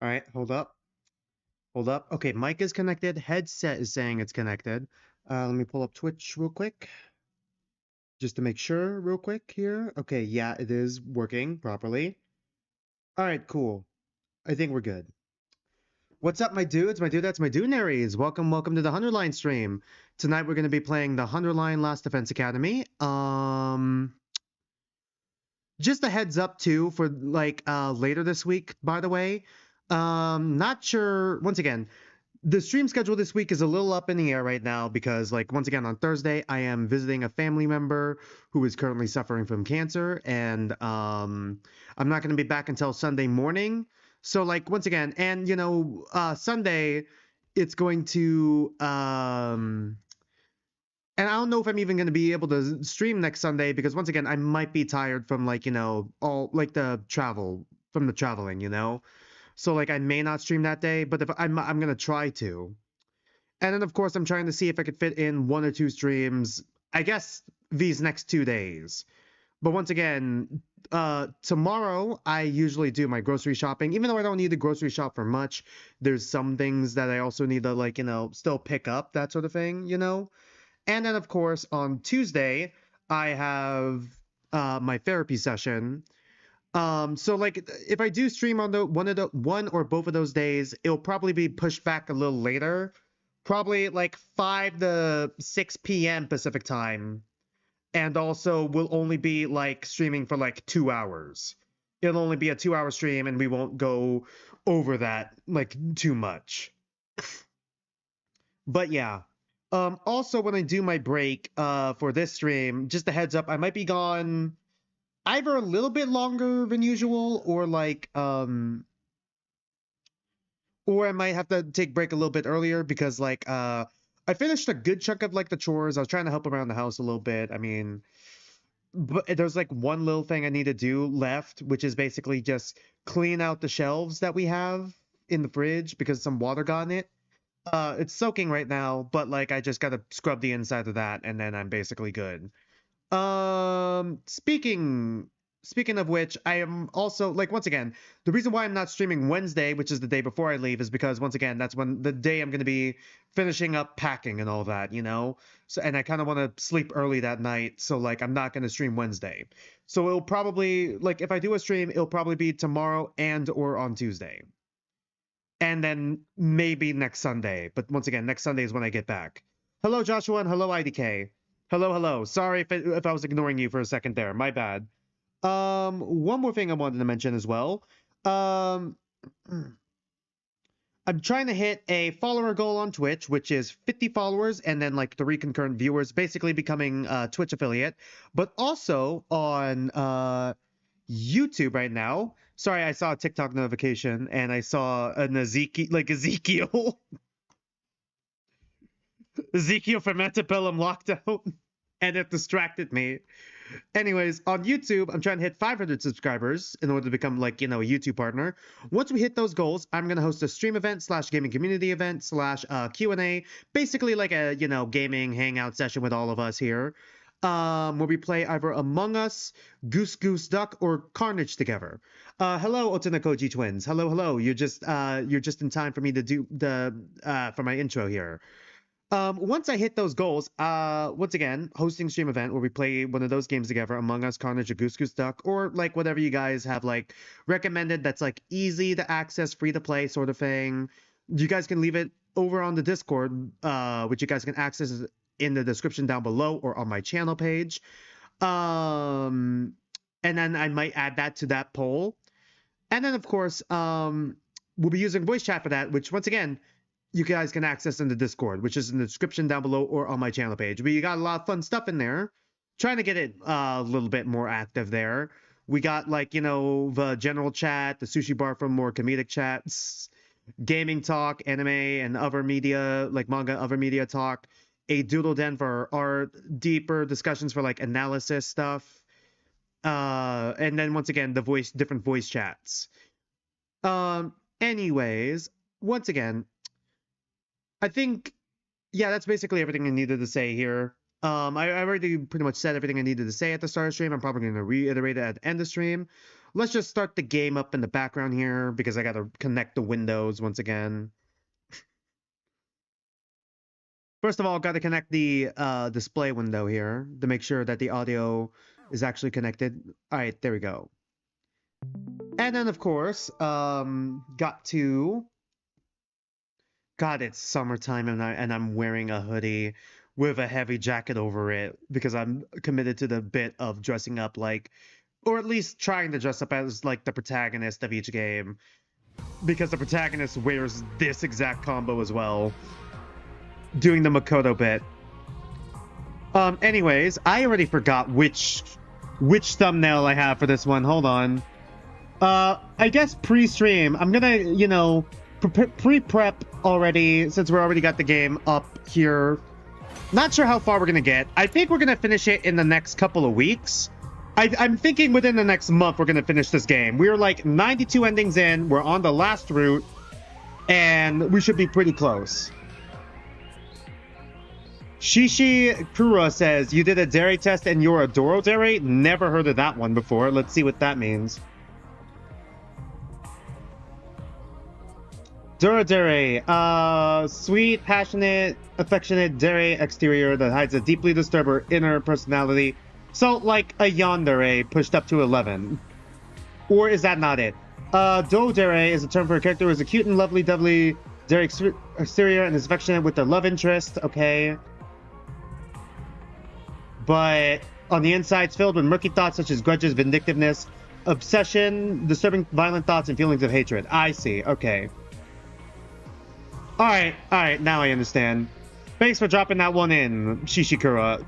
All right, hold up. Hold up. Okay, mic is connected. Headset is saying it's connected. Let me pull up Twitch real quick, just to make sure real quick here. Okay, yeah, it is working properly. All right, cool. I think we're good. What's up, my dudes? My dudettes, my dudenaries. Welcome to the Hunterline stream. Tonight we're going to be playing the Hunterline Last Defense Academy. Just a heads up too for like later this week, by the way. Not sure, once again, the stream schedule this week is a little up in the air right now because, like, once again, on Thursday, I am visiting a family member who is currently suffering from cancer, and I'm not going to be back until Sunday morning. So, like, once again, and Sunday, it's going to and I don't know if I'm even going to be able to stream next Sunday because once again, I might be tired from like, all like the travel from the traveling. So like I may not stream that day, but if I'm going to try to. And then of course, I'm trying to see if I could fit in one or two streams, I guess these next 2 days. But once again, tomorrow I usually do my grocery shopping, even though I don't need to grocery shop for much. There's some things that I also need to like, still pick up, that sort of thing. And then, of course, on Tuesday, I have my therapy session. So like, if I do stream on the one or both of those days, it'll probably be pushed back a little later, probably like 5 to 6 p.m. Pacific time, and also will only be like streaming for like 2 hours. It'll only be a 2-hour stream, and we won't go over that like too much. But yeah. Also, when I do my break for this stream, just a heads up, I might be gone either a little bit longer than usual, or I might have to take break a little bit earlier because like I finished a good chunk of like the chores. I was trying to help around the house a little bit. I mean, but there's like one little thing I need to do left, which is basically just clean out the shelves that we have in the fridge because some water got in it. It's soaking right now, but like I just gotta scrub the inside of that, and then I'm basically good. Speaking of which, I am also like once again the reason why I'm not streaming Wednesday, which is the day before I leave, is because once again that's when the day I'm gonna be finishing up packing and all that. So and I kind of want to sleep early that night, so like I'm not gonna stream Wednesday. So it'll probably like if I do a stream, it'll probably be tomorrow and or on Tuesday and then maybe next Sunday. But once again, next Sunday is when I get back. Hello, Joshua, and hello, IDK. Hello. Sorry if I was ignoring you for a second there. My bad. One more thing I wanted to mention as well. Um, I'm trying to hit a follower goal on Twitch, which is 50 followers and then like 3 concurrent viewers, basically becoming a Twitch affiliate. But also on YouTube right now. Sorry, I saw a TikTok notification and I saw an Ezekiel Ezekiel from Antebellum Lockdown, and it distracted me. Anyways, on YouTube, I'm trying to hit 500 subscribers in order to become like, a YouTube partner. Once we hit those goals, I'm going to host a stream event / gaming community event / Q&A, basically like a, gaming hangout session with all of us here. Where we play either Among Us, Goose Goose Duck, or Carnage together. Hello, Otanakoji twins. Hello. You're just in time for me to do the for my intro here. Once I hit those goals, once again, hosting stream event where we play one of those games together, Among Us, Carnage, or Goose Goose Duck, or like whatever you guys have like recommended that's like easy to access, free to play sort of thing. You guys can leave it over on the Discord, which you guys can access in the description down below or on my channel page. And then I might add that to that poll. And then of course, we'll be using voice chat for that, which once again, you guys can access in the Discord, which is in the description down below or on my channel page. We got a lot of fun stuff in there. Trying to get it a little bit more active there. We got like, the general chat, the sushi bar for more comedic chats, gaming talk, anime and other media, like manga, other media talk, a doodle den for art, deeper discussions for like analysis stuff. And then once again, different voice chats. Anyways, once again, I think, yeah, that's basically everything I needed to say here. I already pretty much said everything I needed to say at the start of the stream. I'm probably going to reiterate it at the end of the stream. let's just start the game up in the background here because I gotta connect the windows once again. First of all, got to connect the display window here to make sure that the audio is actually connected. All right, there we go. And then, of course, got to... God, it's summertime and I'm wearing a hoodie with a heavy jacket over it because I'm committed to the bit of dressing up like, or at least trying to dress up as like the protagonist of each game, because the protagonist wears this exact combo as well, doing the Makoto bit. Anyways, I already forgot which thumbnail I have for this one. Hold on. I guess pre-stream, I'm gonna, you know, pre-prep already, since we're already got the game up here. Not sure how far we're gonna get. I think we're gonna finish it in the next couple of weeks. I'm thinking within the next month we're gonna finish this game. We're like 92 endings in, we're on the last route, and we should be pretty close. Shishi Kura says, you did a dairy test and you're a Doro dairy? Never heard of that one before. Let's see what that means. Duradere, sweet, passionate, affectionate dere exterior that hides a deeply disturbed inner personality. So, like a yandere pushed up to 11. Or is that not it? Dodere is a term for a character who is a cute and lovely, dere exterior and is affectionate with their love interest. Okay. But on the inside, it's filled with murky thoughts such as grudges, vindictiveness, obsession, disturbing violent thoughts, and feelings of hatred. I see. Okay. Alright, now I understand. Thanks for dropping that one in, Shishikura.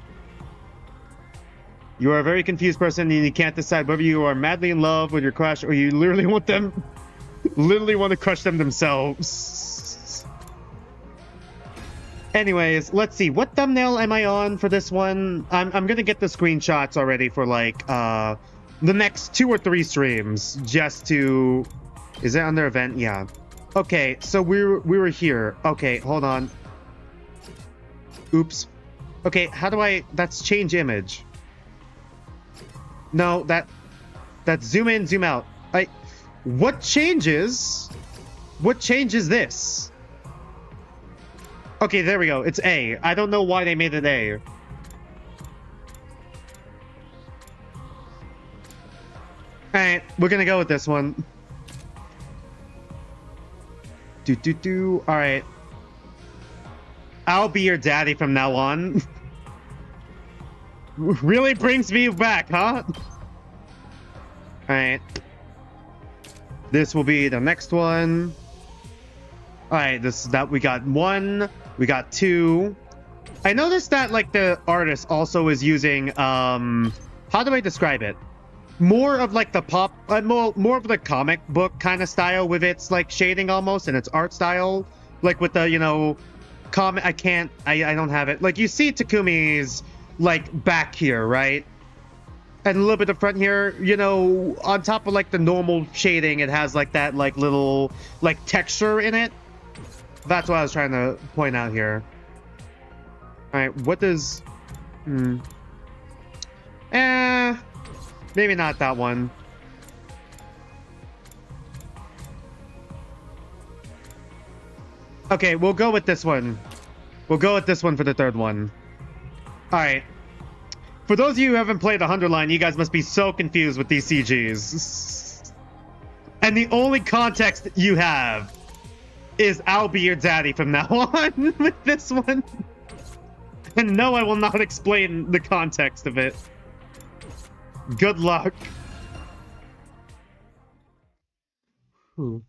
You are a very confused person and you can't decide whether you are madly in love with your crush or you literally want to crush them themselves. Anyways, let's see. What thumbnail am I on for this one? I'm gonna get the screenshots already for like the next 2 or 3 streams just to... Is it under event? Yeah. Okay, so we were here. Okay, hold on. Oops. Okay, how do I... That's change image. No, that's zoom in, zoom out. What changes? What changes this? Okay, there we go. It's A. I don't know why they made it A. Alright, we're gonna go with this one. Alright. I'll be your daddy from now on. Really brings me back, huh? Alright. This will be the next one. Alright, we got 1. We got 2. I noticed that, like, the artist also is using, how do I describe it? More of like the pop, more of the comic book kind of style with its like shading almost and its art style, like with the, you know, comic. I don't have it. Like you see Takumi's like back here, right? And a little bit of front here, you know, on top of like the normal shading, it has like that like little like texture in it. That's what I was trying to point out here. All right, what does? Maybe not that one. Okay, we'll go with this one. We'll go with this one for the third one. Alright. For those of you who haven't played the 100 line, you guys must be so confused with these CGs. And the only context you have is I'll be your daddy from now on with this one. And no, I will not explain the context of it. Good luck. Oh,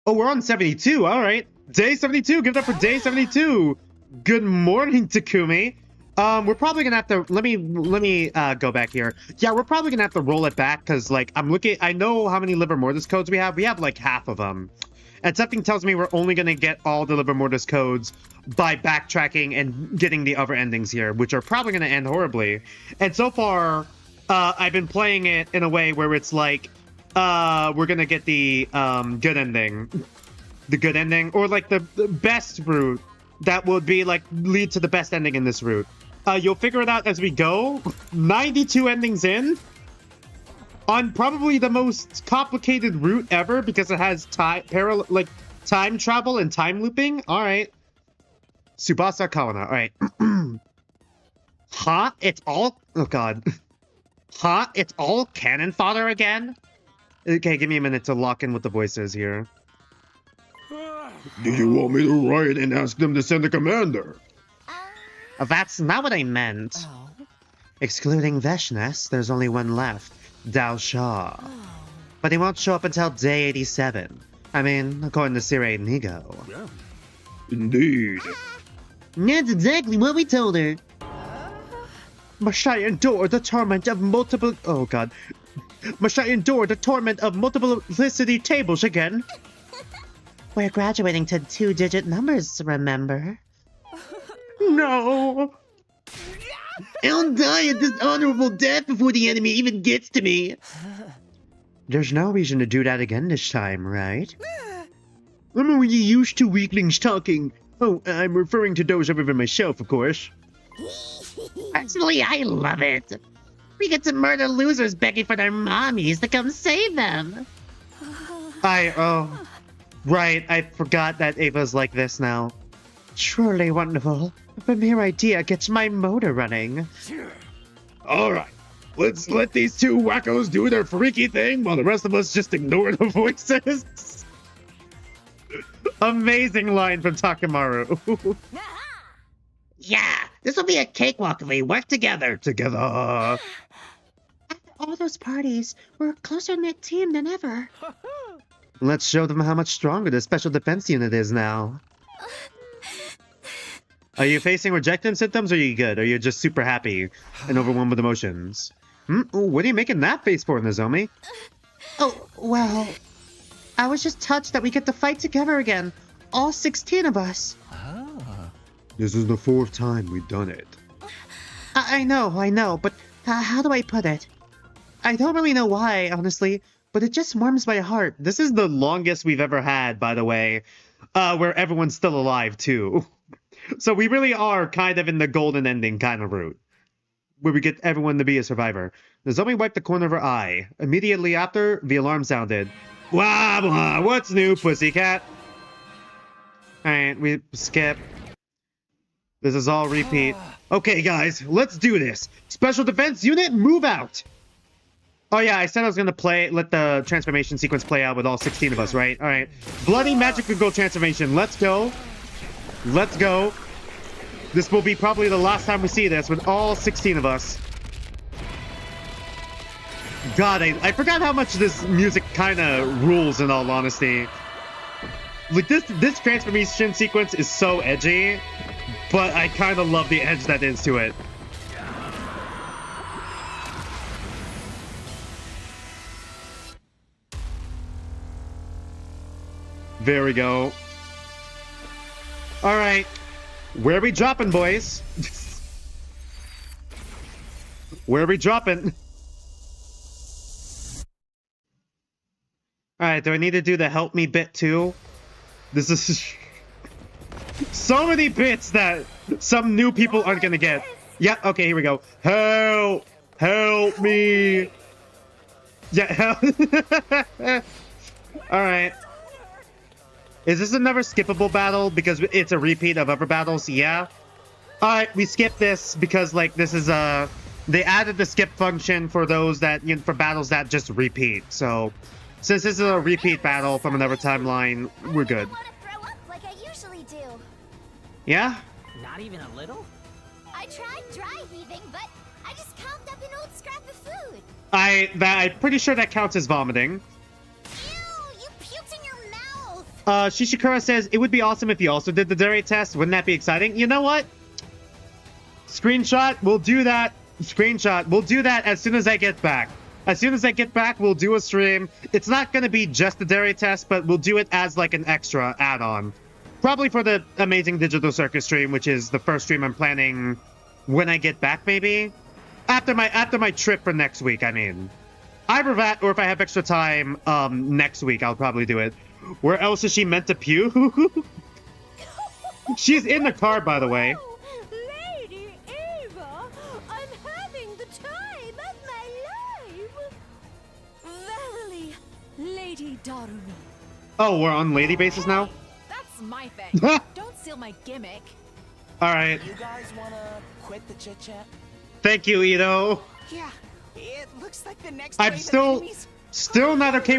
we're on 72. All right. Day 72. Give it up for day 72. Good morning, Takumi. We're probably gonna have to let me go back here. Yeah, we're probably gonna have to roll it back because like I'm looking. I know how many liver mortis codes we have. We have like half of them. And something tells me we're only going to get all the liver mortis codes by backtracking and getting the other endings here, which are probably going to end horribly. And so far, I've been playing it in a way where it's like, we're going to get the good ending. The good ending. Or like the best route that would be like lead to the best ending in this route. You'll figure it out as we go. 92 endings in. on probably the most complicated route ever because it has time travel and time looping. All right. Tsubasa Kawana. All right. Huh? It's all... Oh, God. Huh? It's all cannon fodder again? Okay, give me a minute to lock in with the voices here. Do you want me to write and ask them to send a commander? That's not what I meant. Oh. Excluding Veshness, there's only one left. Dao Shaw. But he won't show up until day 87. I mean, according to Sire Nigo. Yeah. Indeed. That's exactly what we told her. Must I endure the torment of multiple... Oh, God. Must I endure the torment of multiplicity tables again? We're graduating to 2-digit numbers, remember? No! I'll die a dishonorable death before the enemy even gets to me! There's no reason to do that again this time, right? I'm already used to weaklings talking. Oh, I'm referring to those over myself, of course. Personally, I love it. We get to murder losers begging for their mommies to come save them. Right, I forgot that Ava's like this now. Truly wonderful. The mere idea gets my motor running. Alright, let's let these two wackos do their freaky thing while the rest of us just ignore the voices. Amazing line from Takemaru. Yeah, this will be a cakewalk if we work together. Together. After all those parties, we're a closer-knit team than ever. Let's show them how much stronger the special defense unit is now. Are you facing rejection symptoms, or are you good? Or are you just super happy and overwhelmed with emotions? Ooh, what are you making that face for, Nozomi? Oh, well... I was just touched that we get to fight together again. All 16 of us. This is the 4th time we've done it. I know, but how do I put it? I don't really know why, honestly, but it just warms my heart. This is the longest we've ever had, by the way, where everyone's still alive, too. So we really are kind of in the golden ending kind of route, where we get everyone to be a survivor. Nozomi wiped the corner of her eye. Immediately after, the alarm sounded. Blah, blah, what's new, pussycat? Alright, we skip. This is all repeat. Okay, guys, let's do this. Special defense unit, move out! Oh yeah, I said I was gonna let the transformation sequence play out with all 16 of us, right? Alright. Bloody magical gold transformation, let's go. Let's go. This will be probably the last time we see this with all 16 of us. God, I forgot how much this music kind of rules, in all honesty. Like, this transformation sequence is so edgy, but I kind of love the edge that is to it. There we go. All right. Where are we dropping, boys? Where are we dropping? Alright, do I need to do the help me bit too? This is so many bits that some new people aren't gonna get. Yeah, okay, here we go. Help! Help me! Yeah, help! Alright. Is this another skippable battle because it's a repeat of other battles? Yeah. Alright, we skip this because, like, this is they added the skip function for those that, you know, for battles that just repeat, so... Since this is a repeat battle from another timeline, we're good. I want to throw up like I usually do. Yeah? Not even a little? I tried dry heaving, but I just coughed up an old scrap of food. I'm pretty sure that counts as vomiting. Ew, you puked in your mouth. Shishikura says, it would be awesome if you also did the dairy test. Wouldn't that be exciting? You know what? Screenshot, we'll do that. Screenshot, we'll do that as soon as I get back. As soon as I get back, we'll do a stream. It's not going to be just the dairy test, but we'll do it as like an extra add-on. Probably for the Amazing Digital Circus stream, which is the first stream I'm planning when I get back, maybe? After my trip for next week, I mean. Either that, or if I have extra time next week, I'll probably do it. Where else is she meant to puke? She's in the car, by the way. Lady, I'm having the time of my life. Lady Darumi. Oh, we're on lady basis now? That's my thing. Don't steal my gimmick. Alright. You guys wanna quit the chit chat? Thank you, Ito. Yeah, it looks like the next I'm wave of still enemies- not okay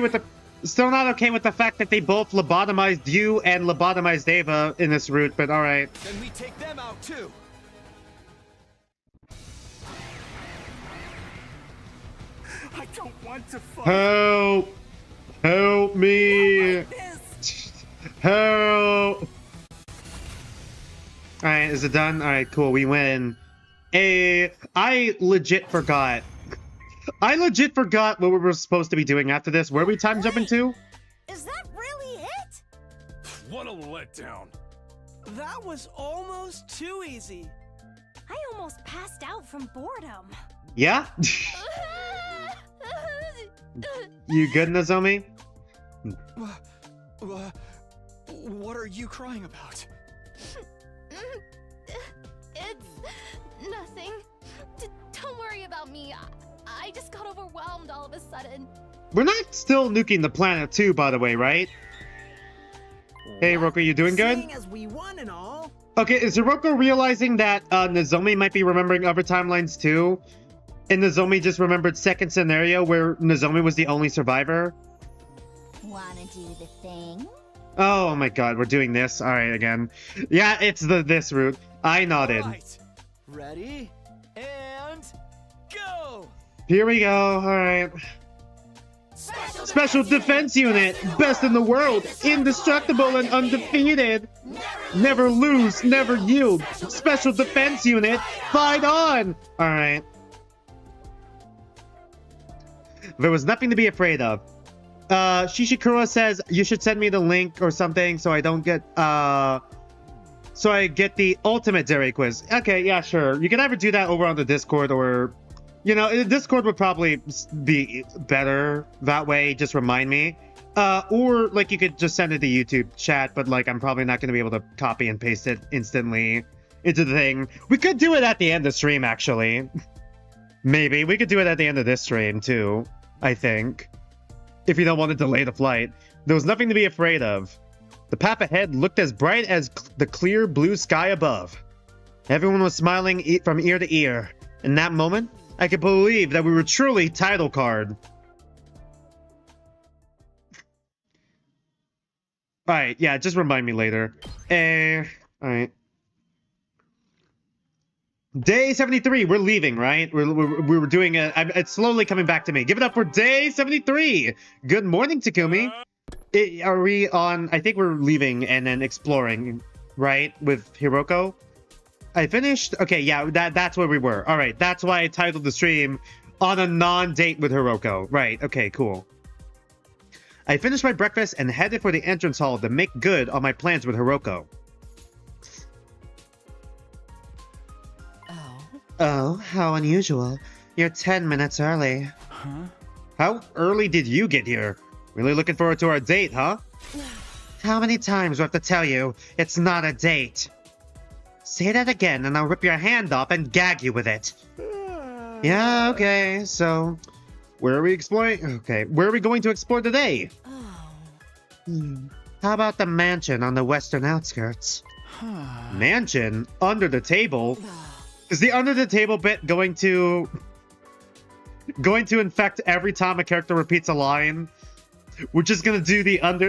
with the fact that they both lobotomized you and lobotomized Ava in this route, but alright. Then we take them out too. I don't want to fight. Help! Help me! Like this. Help! Alright, is it done? Alright, cool, we win. I legit forgot. I legit forgot what we were supposed to be doing after this. Where are we time jumping to? Is that really it? What a letdown. That was almost too easy. I almost passed out from boredom. Yeah? You good, Nozomi? What are you crying about? It's nothing. Don't worry about me. I just got overwhelmed all of a sudden. We're not still nuking the planet too, by the way, right? Hey, Hiruko, you doing good? Seeing as we won and all. Okay, is Hiruko realizing that Nozomi might be remembering other timelines too? And Nozomi just remembered second scenario where Nozomi was the only survivor? Wanna do the thing? Oh my god, we're doing this. Alright, again. Yeah, it's this route. I nodded. Right. Ready? And go! Here we go, alright. Special Defense Unit! Best in the world! Indestructible and undefeated! Never lose, never yield! Special Defense Unit! Fight on! Alright. There was nothing to be afraid of. Shishikura says you should send me the link or something so I don't get, so I get the ultimate dairy quiz. Okay, yeah, sure. You can either do that over on the Discord or, you know, the Discord would probably be better that way. Just remind me. Or, like, you could just send it to YouTube chat, but, like, I'm probably not going to be able to copy and paste it instantly into the thing. We could do it at the end of the stream, actually. Maybe. We could do it at the end of this stream, too, I think. If you don't want to delay the flight. There was nothing to be afraid of. The path ahead looked as bright as the clear blue sky above. Everyone was smiling from ear to ear. In that moment, I could believe that we were truly title card. Alright, yeah, just remind me later. Alright. Day 73, we're leaving, right? We were doing it's slowly coming back to me. Give it up for day 73. Good morning, Takumi. Are we on, I think we're leaving and then exploring, right? With Hiruko. I finished, okay, yeah, that's where we were. All right, that's why I titled the stream on a non-date with Hiruko. Right, okay, cool. I finished my breakfast and headed for the entrance hall to make good on my plans with Hiruko. Oh, how unusual. You're 10 minutes early. Huh? How early did you get here? Really looking forward to our date, huh? How many times do I have to tell you it's not a date? Say that again and I'll rip your hand off and gag you with it. Yeah, okay, so... Where are we exploring? Okay, where are we going to explore today? How about the mansion on the western outskirts? Mansion? Under the table? Is the under the table bit going to infect every time a character repeats a line? We're just gonna do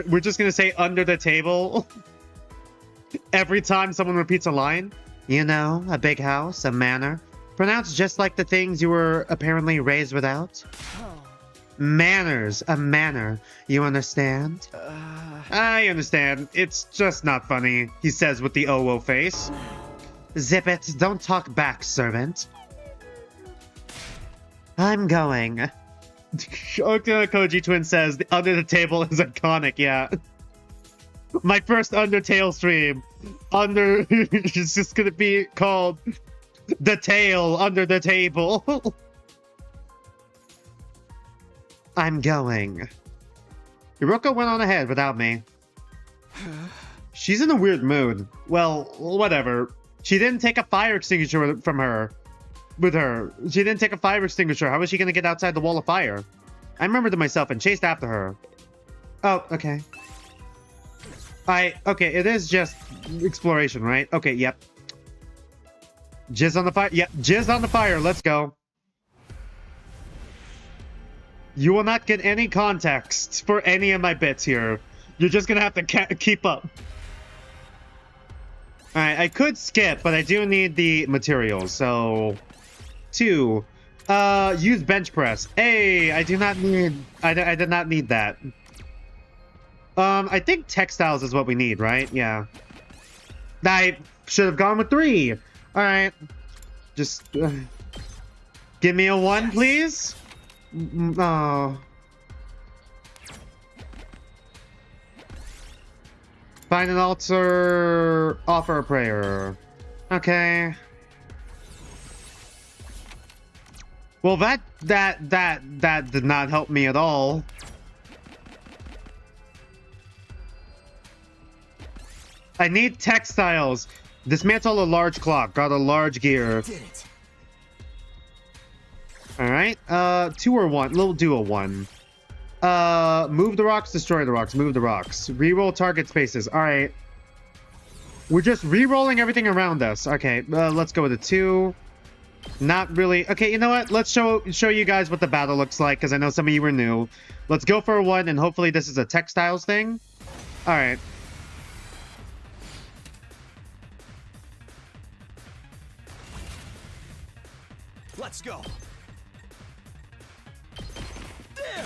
we're just gonna say under the table every time someone repeats a line? You know, a big house, a manor, pronounced just like the things you were apparently raised without. Manners, a manor, you understand? I understand, it's just not funny, he says with the oh face. Zip it, don't talk back, servant. I'm going. Koji Twin says, the under the table is iconic, yeah. My first Undertale stream. It's just gonna be called The Tale Under the Table. I'm going. Hiruko went on ahead without me. She's in a weird mood. Well, whatever. She didn't take a fire extinguisher from her. With her. She didn't take a fire extinguisher. How was she going to get outside the wall of fire? I murmured to myself and chased after her. Oh, okay. Okay, it is just exploration, right? Okay, yep. Jizz on the fire. Yep, jizz on the fire. Let's go. You will not get any context for any of my bits here. You're just gonna have to keep up. Alright, I could skip, but I do need the materials, so... 2. Use bench press. Hey, I do not need... I did not need that. I think textiles is what we need, right? Yeah. I should have gone with 3. Alright. Just... give me a 1, please? Oh. Find an altar, offer a prayer. Okay. Well, that did not help me at all. I need textiles. Dismantle a large clock. Got a large gear. Did it. Alright, 2 or 1. We'll do a 1. Move the rocks, destroy the rocks, move the rocks. Reroll target spaces. Alright. We're just re-rolling everything around us. Okay, let's go with a 2. Not really. Okay, you know what? Let's show you guys what the battle looks like, because I know some of you were new. Let's go for a 1, and hopefully this is a textiles thing. Alright. Let's go. There.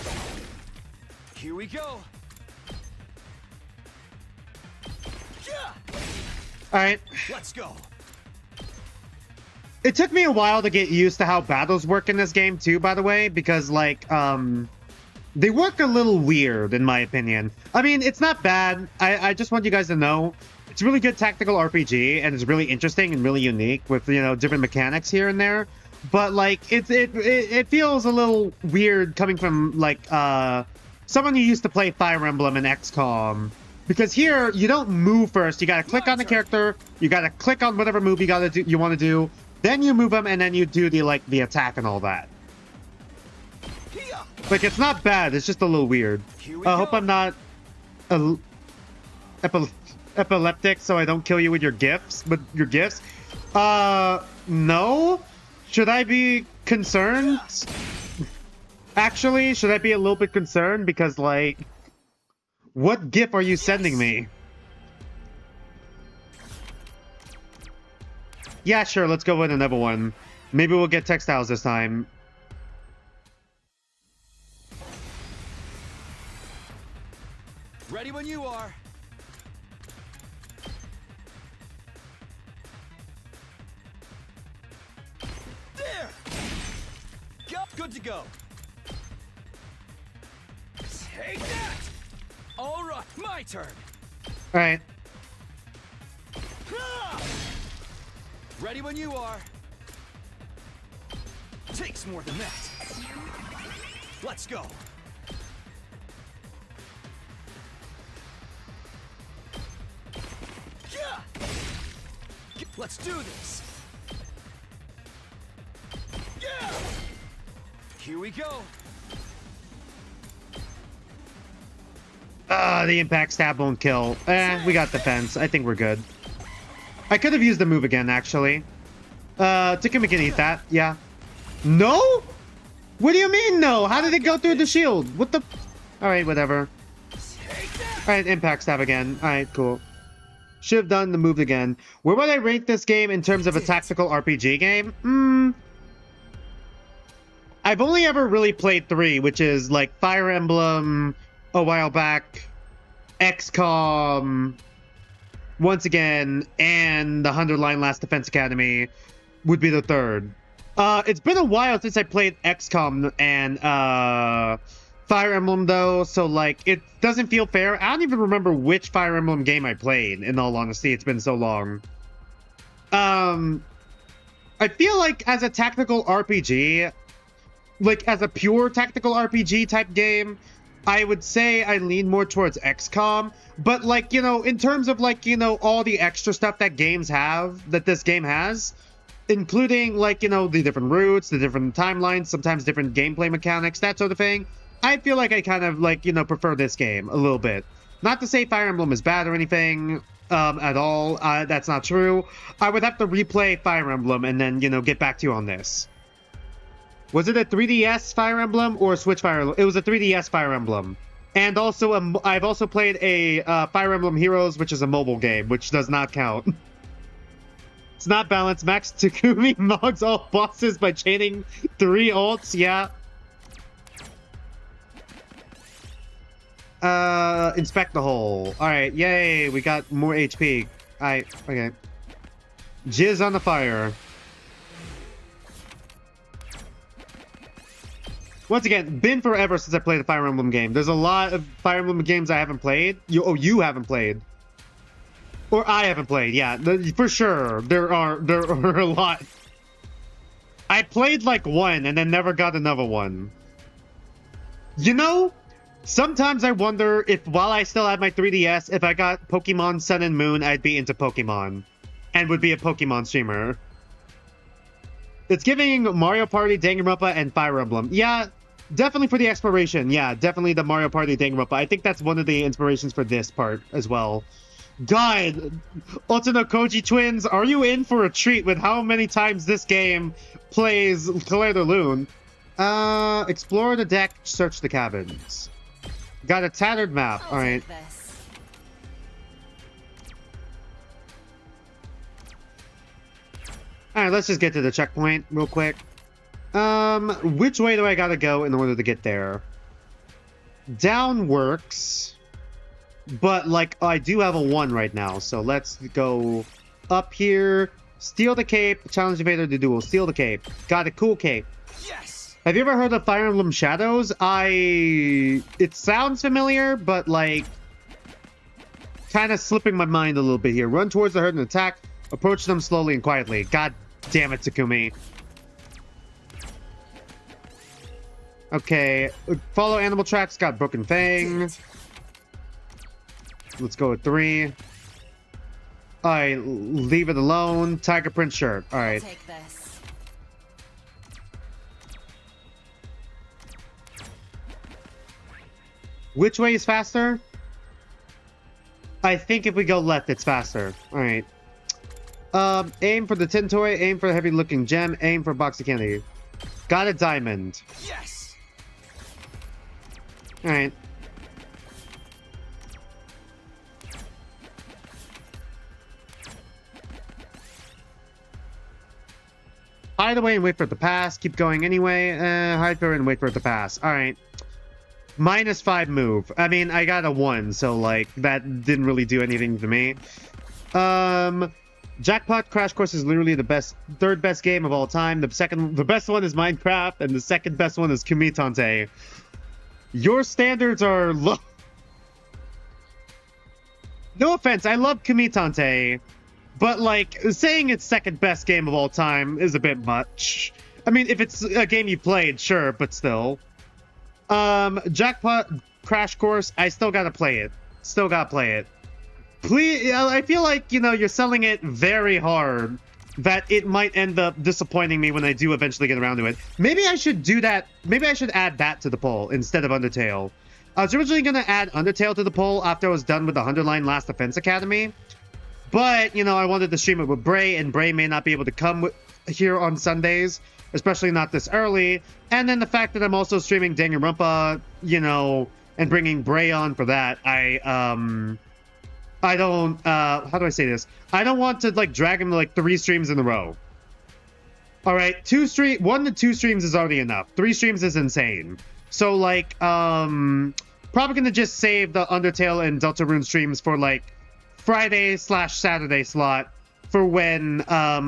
Here we go. Yeah. Alright. Let's go. It took me a while to get used to how battles work in this game too, by the way, because like they work a little weird in my opinion. I mean, it's not bad. I just want you guys to know it's a really good tactical RPG, and it's really interesting and really unique with, you know, different mechanics here and there. But like it feels a little weird coming from like someone who used to play Fire Emblem and XCOM. Because here you don't move first. You gotta click on the character. You gotta click on whatever move you want to do. Then you move them, and then you do the attack and all that. Like, it's not bad. It's just a little weird. I hope I'm not epileptic, so I don't kill you with your gifts. No. Should I be concerned? Actually, should I be a little bit concerned? Because, like, what gift are you sending me? Yeah, sure, let's go with another one. Maybe we'll get textiles this time. Ready when you are. There. Go. Good to go. Take that. All right, my turn. All right. Ready when you are. Takes more than that. Let's go. Yeah. Let's do this. Yeah. Here we go. The impact stab won't kill. We got defense. I think we're good. I could have used the move again, actually. Tikumi can eat that. Yeah. No? What do you mean, no? How did it go through the shield? What the... Alright, whatever. Alright, impact stab again. Alright, cool. Should have done the move again. Where would I rate this game in terms of a tactical RPG game? I've only ever really played 3, which is like Fire Emblem a while back, XCOM, once again, and the 100 Line Last Defense Academy would be the 3rd. It's been a while since I played XCOM and Fire Emblem, though, so, like, it doesn't feel fair. I don't even remember which Fire Emblem game I played, in all honesty. It's been so long. I feel like as a tactical RPG, like, as a pure tactical RPG type game, I would say I lean more towards XCOM, but, like, you know, in terms of, like, you know, all the extra stuff that games have, that this game has, including, like, you know, the different routes, the different timelines, sometimes different gameplay mechanics, that sort of thing, I feel like I kind of like, you know, prefer this game a little bit. Not to say Fire Emblem is bad or anything at all. That's not true. I would have to replay Fire Emblem and then, you know, get back to you on this. Was it a 3DS Fire Emblem or a Switch Fire Emblem? It was a 3DS Fire Emblem. And also, I've also played a Fire Emblem Heroes, which is a mobile game, which does not count. It's not balanced. Max Takumi mogs all bosses by chaining 3 ults. Yeah. Inspect the hole. Alright, yay, we got more HP. Okay. Jizz on the fire. Once again, been forever since I played a Fire Emblem game. There's a lot of Fire Emblem games I haven't played. You haven't played. Or I haven't played, yeah. For sure, there are a lot. I played like one and then never got another one. You know, sometimes I wonder if while I still have my 3DS, if I got Pokemon Sun and Moon, I'd be into Pokemon. And would be a Pokemon streamer. It's giving Mario Party, Danganronpa, and Fire Emblem. Yeah, definitely for the exploration. Yeah, definitely the Mario Party, Danganronpa. I think that's one of the inspirations for this part as well. God, Otsuno Koji twins, are you in for a treat with how many times this game plays Claire de Lune? Explore the deck, search the cabins. Got a tattered map. All right. All right, let's just get to the checkpoint real quick. Which way do I gotta go in order to get there? Down works, but like I do have a 1 right now, so let's go up here. Steal the cape. Challenge Invader to duel. Steal the cape. Got a cool cape. Yes. Have you ever heard of Fire Emblem Shadows? It sounds familiar, but like kind of slipping my mind a little bit here. Run towards the herd and attack. Approach them slowly and quietly. God damn it, Takumi. Okay, follow animal tracks. Got Broken Fang. Let's go with 3. Alright, leave it alone. Tiger print shirt. Alright. Take this. Which way is faster? I think if we go left, it's faster. Alright. Aim for the tin toy, aim for the heavy looking gem, aim for a box of candy. Got a diamond. Yes. Alright. Hide away and wait for it to pass. Keep going anyway. Hide for it and wait for it to pass. Alright. -5 move. I mean, I got a 1, so like that didn't really do anything to me. Jackpot Crash Course is literally the third best game of all time. The best one is Minecraft, and the second best one is Kumitante. Your standards are low. No offense, I love Kumitante, but like saying it's second best game of all time is a bit much. I mean, if it's a game you played, sure, but still. Jackpot Crash Course, I still gotta play it. Still gotta play it. Please, I feel like, you know, you're selling it very hard, that it might end up disappointing me when I do eventually get around to it. Maybe I should do that. Maybe I should add that to the poll instead of Undertale. I was originally going to add Undertale to the poll after I was done with the 100-line Last Defense Academy. But, you know, I wanted to stream it with Bray, and Bray may not be able to come here on Sundays, especially not this early. And then the fact that I'm also streaming Danganronpa, you know, and bringing Bray on for that, I don't, how do I say this? I don't want to, like, drag him to, like, 3 streams in a row. Alright, 1 to 2 streams is already enough. 3 streams is insane. So, like, probably gonna just save the Undertale and Deltarune streams for, like, Friday/Saturday slot for when,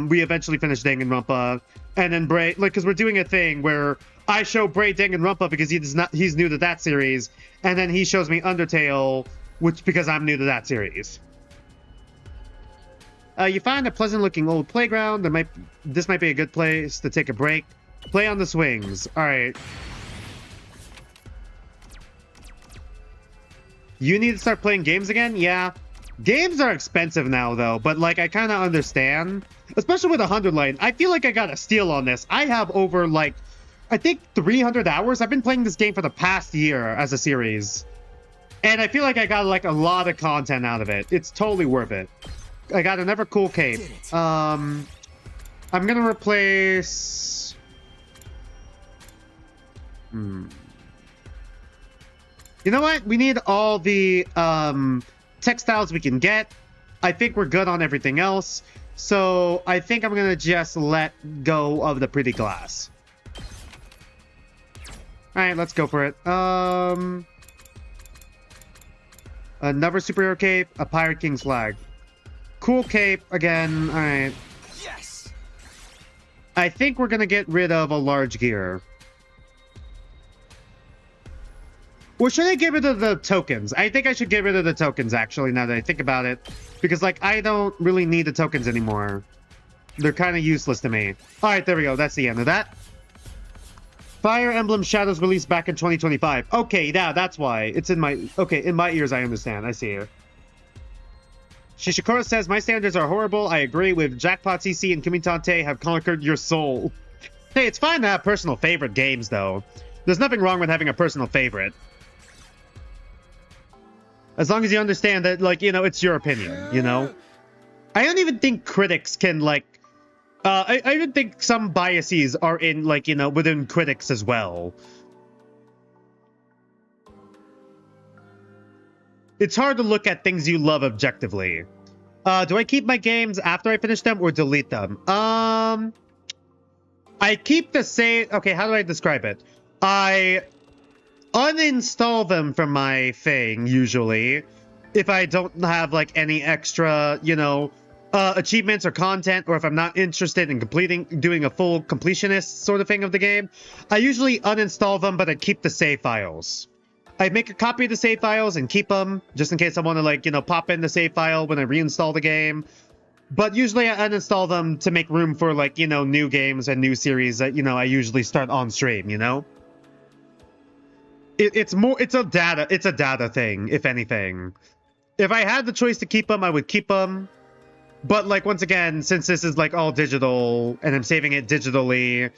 we eventually finish Danganronpa. And then Bray, like, because we're doing a thing where I show Bray Danganronpa because he's new to that series, and then he shows me Undertale, because I'm new to that series. You find a pleasant-looking old playground. This might be a good place to take a break. Play on the swings. All right. You need to start playing games again? Yeah. Games are expensive now, though, but, like, I kind of understand. Especially with 100 line. I feel like I got a steal on this. I have over, like, I think 300 hours. I've been playing this game for the past year as a series. And I feel like I got like a lot of content out of it. It's totally worth it. I got another cool cape. I'm gonna replace... You know what? We need all the textiles we can get. I think we're good on everything else. So I think I'm gonna just let go of the pretty glass. Alright, let's go for it. Another superhero cape, a Pirate King's flag. Cool cape again. Alright. Yes. I think we're gonna get rid of a large gear. Or should I get rid of the tokens? I think I should get rid of the tokens, actually, now that I think about it. Because, like, I don't really need the tokens anymore. They're kind of useless to me. Alright, there we go. That's the end of that. Fire Emblem Shadows released back in 2025. Okay, yeah, that's why. It's in my... Okay, in my ears, I understand. I see it. Shishikura says, my standards are horrible. I agree with Jackpot CC and Kimitante have conquered your soul. Hey, it's fine to have personal favorite games, though. There's nothing wrong with having a personal favorite. As long as you understand that, like, you know, it's your opinion, you know? I don't even think critics can, like... I even think some biases are in, like, you know, within critics as well. It's hard to look at things you love objectively. Do I keep my games after I finish them or delete them? I keep the same... Okay, how do I describe it? I uninstall them from my thing, usually, if I don't have, like, any extra, you know, achievements or content, or if I'm not interested in doing a full completionist sort of thing of the game. I usually uninstall them, but I keep the save files. I make a copy of the save files and keep them, just in case I want to, like, you know, pop in the save file when I reinstall the game. But usually I uninstall them to make room for, like, you know, new games and new series that, you know, I usually start on stream, you know? It's a data thing, if anything. If I had the choice to keep them, I would keep them. But, like, once again, since this is, like, all digital, and I'm saving it digitally,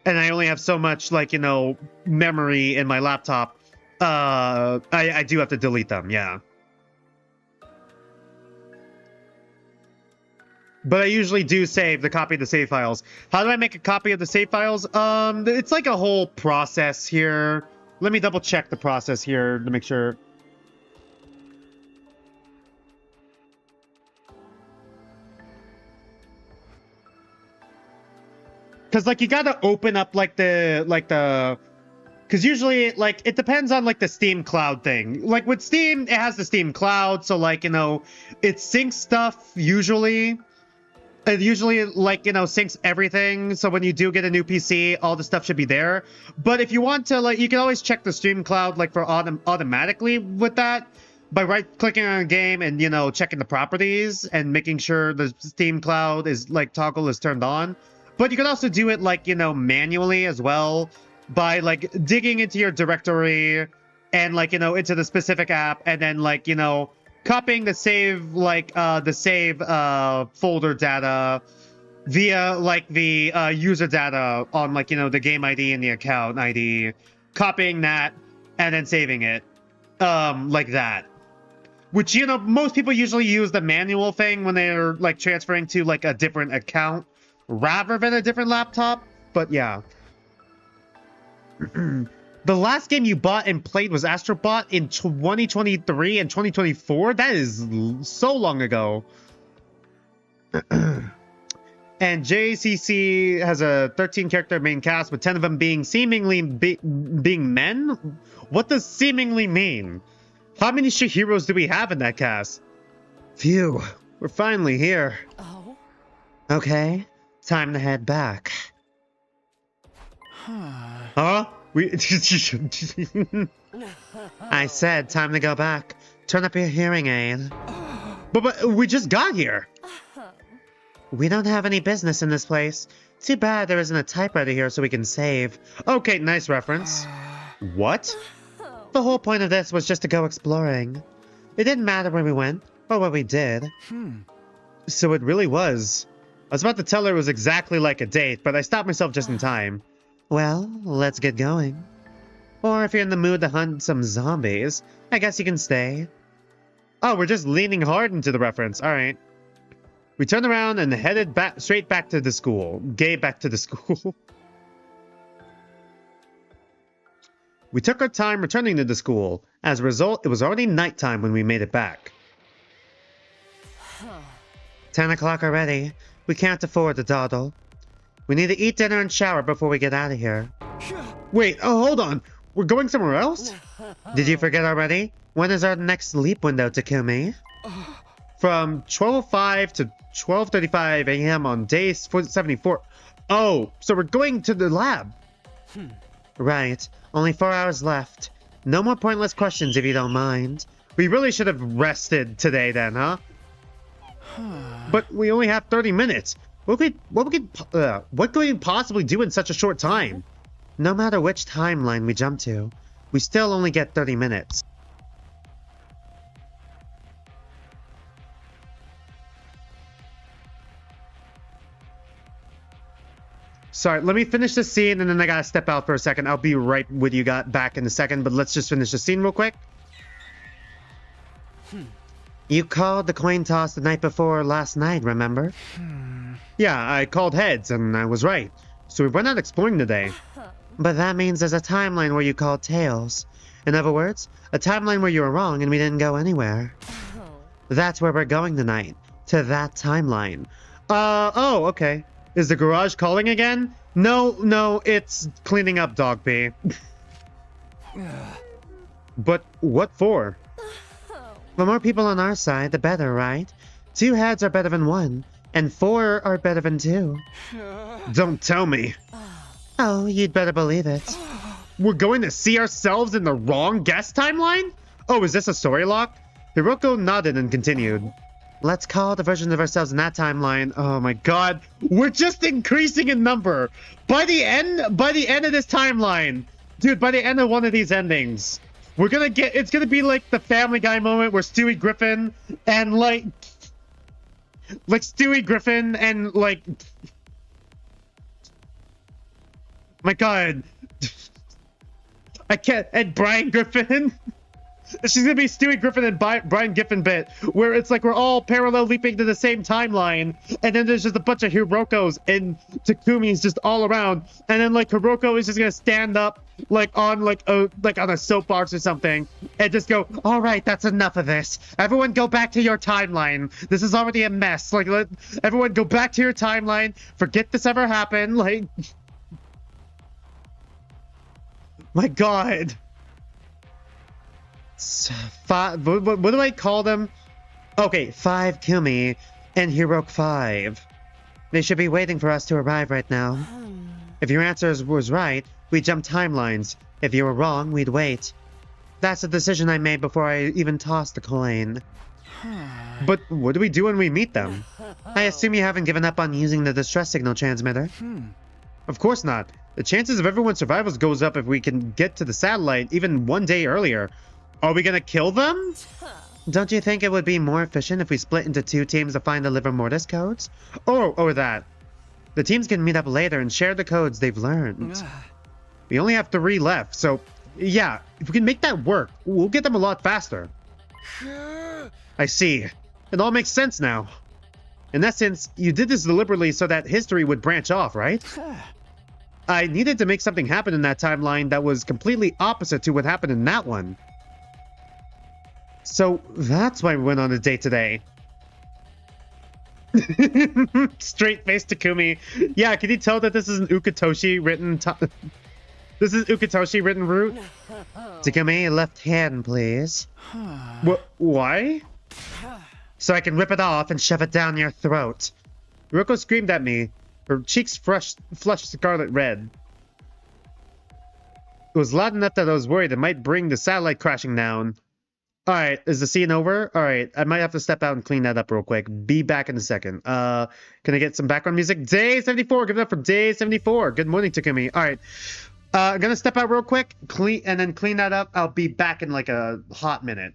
and I only have so much, like, you know, memory in my laptop, I do have to delete them, yeah. But I usually do save the copy of the save files. How do I make a copy of the save files? It's like a whole process here. Let me double check the process here to make sure. Because, like, you gotta open up, like, because usually, like, it depends on, like, the Steam Cloud thing. Like, with Steam, it has the Steam Cloud, so, like, you know, it syncs stuff, usually. It usually, like, you know, syncs everything, so when you do get a new PC, all the stuff should be there. But if you want to, like, you can always check the Steam Cloud, like, for automatically with that, by right-clicking on a game and, you know, checking the properties and making sure the Steam Cloud is, like, toggle is turned on. But you can also do it, like, you know, manually as well by, like, digging into your directory and, like, you know, into the specific app and then, like, you know, copying the save, like, folder data via, like, the user data on, like, you know, the game ID and the account ID, copying that and then saving it, like that. Which, you know, most people usually use the manual thing when they're, like, transferring to, like, a different account rather than a different laptop, but yeah. The last game you bought and played was Astrobot in 2023 and 2024? That is so long ago. And JCC has a 13-character main cast, with 10 of them being seemingly being men? What does seemingly mean? How many Shihiros do we have in that cast? Phew, we're finally here. Oh? Okay, time to head back. Huh? I said time to go back. Turn up your hearing aid. But we just got here. We don't have any business in this place. Too bad there isn't a typewriter here so we can save. Okay, nice reference. What? The whole point of this was just to go exploring. It didn't matter where we went, or what we did. So it really was. I was about to tell her it was exactly like a date, but I stopped myself just in time. Well, let's get going. Or if you're in the mood to hunt some zombies, I guess you can stay. Oh, we're just leaning hard into the reference. All right. We turned around and headed back straight back to the school. Back to the school. We took our time returning to the school. As a result, it was already nighttime when we made it back. 10 o'clock already. We can't afford to dawdle. We need to eat dinner and shower before we get out of here. Wait, oh, hold on. We're going somewhere else? Did you forget already? When is our next sleep window, Takumi? From 12:05 to 12:35 a.m. on day 74. Oh, so we're going to the lab. Right. Only 4 hours left. No more pointless questions if you don't mind. We really should have rested today then, huh? But we only have 30 minutes. What could we possibly do in such a short time? No matter which timeline we jump to, we still only get 30 minutes. Sorry, let me finish the scene and then I gotta step out for a second. I'll be right with you back in a second, but let's just finish the scene real quick. You called the coin toss the night before last night, remember? Yeah, I called heads and I was right. So we went out exploring today. But that means there's a timeline where you called tails. In other words, a timeline where you were wrong and we didn't go anywhere. That's where we're going tonight. To that timeline. Oh, okay. Is the garage calling again? No, it's cleaning up, Dog P. But what for? The more people on our side, the better, right? 2 heads are better than 1, and 4 are better than 2. Don't tell me. Oh, you'd better believe it. We're going to see ourselves in the wrong guest timeline? Oh, is this a story lock? Hiruko nodded and continued. Let's call the version of ourselves in that timeline. Oh my god. We're just increasing in number. By the end of this timeline, dude, by the end of one of these endings, it's gonna be like the Family Guy moment where Stewie Griffin and like my god. I can't, and Brian Griffin. She's gonna be Stewie Griffin and Brian Giffen bit, where it's like we're all parallel leaping to the same timeline, and then there's just a bunch of Hirokos and Takumis just all around, and then like Hiroko is just gonna stand up on a soapbox or something, and just go, "All right, that's enough of this. Everyone go back to your timeline. This is already a mess. Like, let everyone go back to your timeline. Forget this ever happened." Like, my god. What do I call them? Okay, 5 Kumi and Hirok 5. They should be waiting for us to arrive right now. If your answer was right, we'd jump timelines. If you were wrong, we'd wait. That's a decision I made before I even tossed the coin. But what do we do when we meet them? I assume you haven't given up on using the distress signal transmitter. Of course not. The chances of everyone's survival goes up if we can get to the satellite even one day earlier. Are we gonna kill them? Don't you think it would be more efficient if we split into 2 teams to find the Liver Mortis codes? Or that. The teams can meet up later and share the codes they've learned. We only have 3 left, so yeah, if we can make that work, we'll get them a lot faster. I see. It all makes sense now. In essence, you did this deliberately so that history would branch off, right? I needed to make something happen in that timeline that was completely opposite to what happened in that one. So that's why we went on a date today. Straight face Takumi. Yeah, can you tell that this is an Ukitoshi written this is Ukitoshi written route? Takumi, left hand, please. Why? So I can rip it off and shove it down your throat. Hiruko screamed at me, her cheeks flushed scarlet red. It was loud enough that I was worried it might bring the satellite crashing down. Alright, is the scene over? Alright, I might have to step out and clean that up real quick. Be back in a second. Can I get some background music? Day 74! Give it up for Day 74! Good morning, Takumi. Alright. I'm gonna step out real quick, and then clean that up. I'll be back in like a hot minute.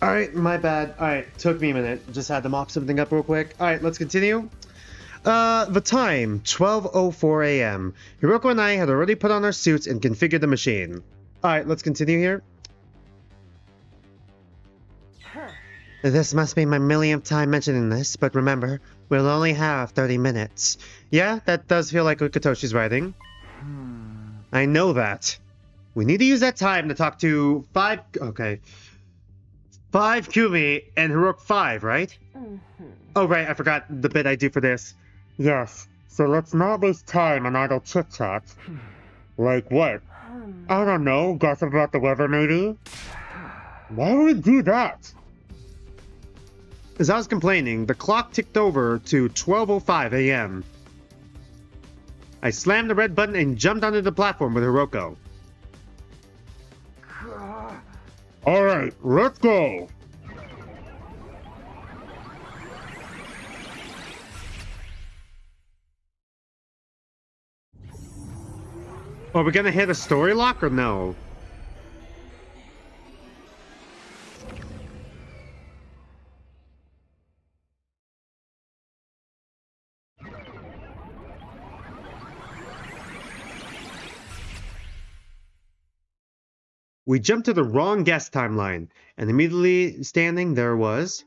Alright, my bad. Alright, took me a minute. Just had to mop something up real quick. Alright, let's continue. The time, 12:04 a.m. Hiruko and I had already put on our suits and configured the machine. Alright, let's continue here. This must be my millionth time mentioning this, but remember, we'll only have 30 minutes. Yeah, that does feel like what Katoshi's writing. I know that. We need to use that time to talk to 5 Kumi and Hiruko 5, right? Oh, right, I forgot the bit I do for this. Yes, so let's not waste time on idle chit-chat. Like what? I don't know, gossip about the weather maybe? Why would we do that? As I was complaining, the clock ticked over to 12:05 a.m. I slammed the red button and jumped onto the platform with Hiruko. Alright, let's go! Are we gonna hit a story lock or no? We jumped to the wrong guest timeline, and immediately standing there was...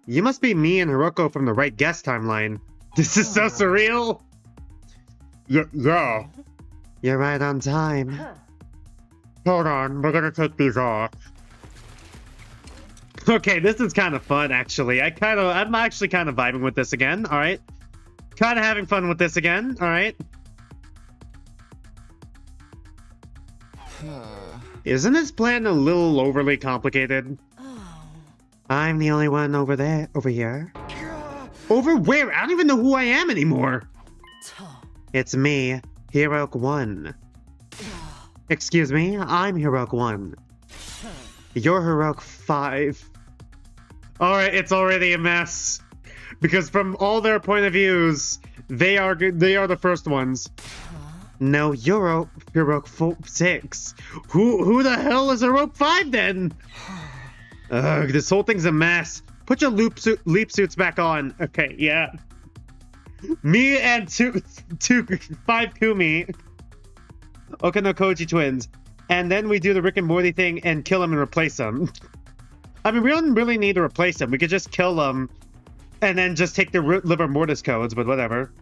You must be me and Hiruko from the right guest timeline. This is so surreal! Yeah. You're right on time. Hold on, we're gonna take these off. Okay, this is kind of fun, actually. I'm actually kind of vibing with this again, alright? Kind of having fun with this again, alright? Isn't this plan a little overly complicated? I'm the only one over here. Over where? I don't even know who I am anymore! It's me, Hiruko 1. Excuse me, I'm Hiruko 1. You're Hiruko 5. Alright, it's already a mess. Because from all their point of views, they are the first ones. No, you're Hiruko 6. Who the hell is Hiruko 5 then? Ugh, this whole thing's a mess. Put your leap suits back on. Okay, yeah. Me and 5 Kumi. Okanokoji twins. And then we do the Rick and Morty thing and kill them and replace them. I mean, we don't really need to replace them. We could just kill them and then just take the liver mortis codes, but whatever.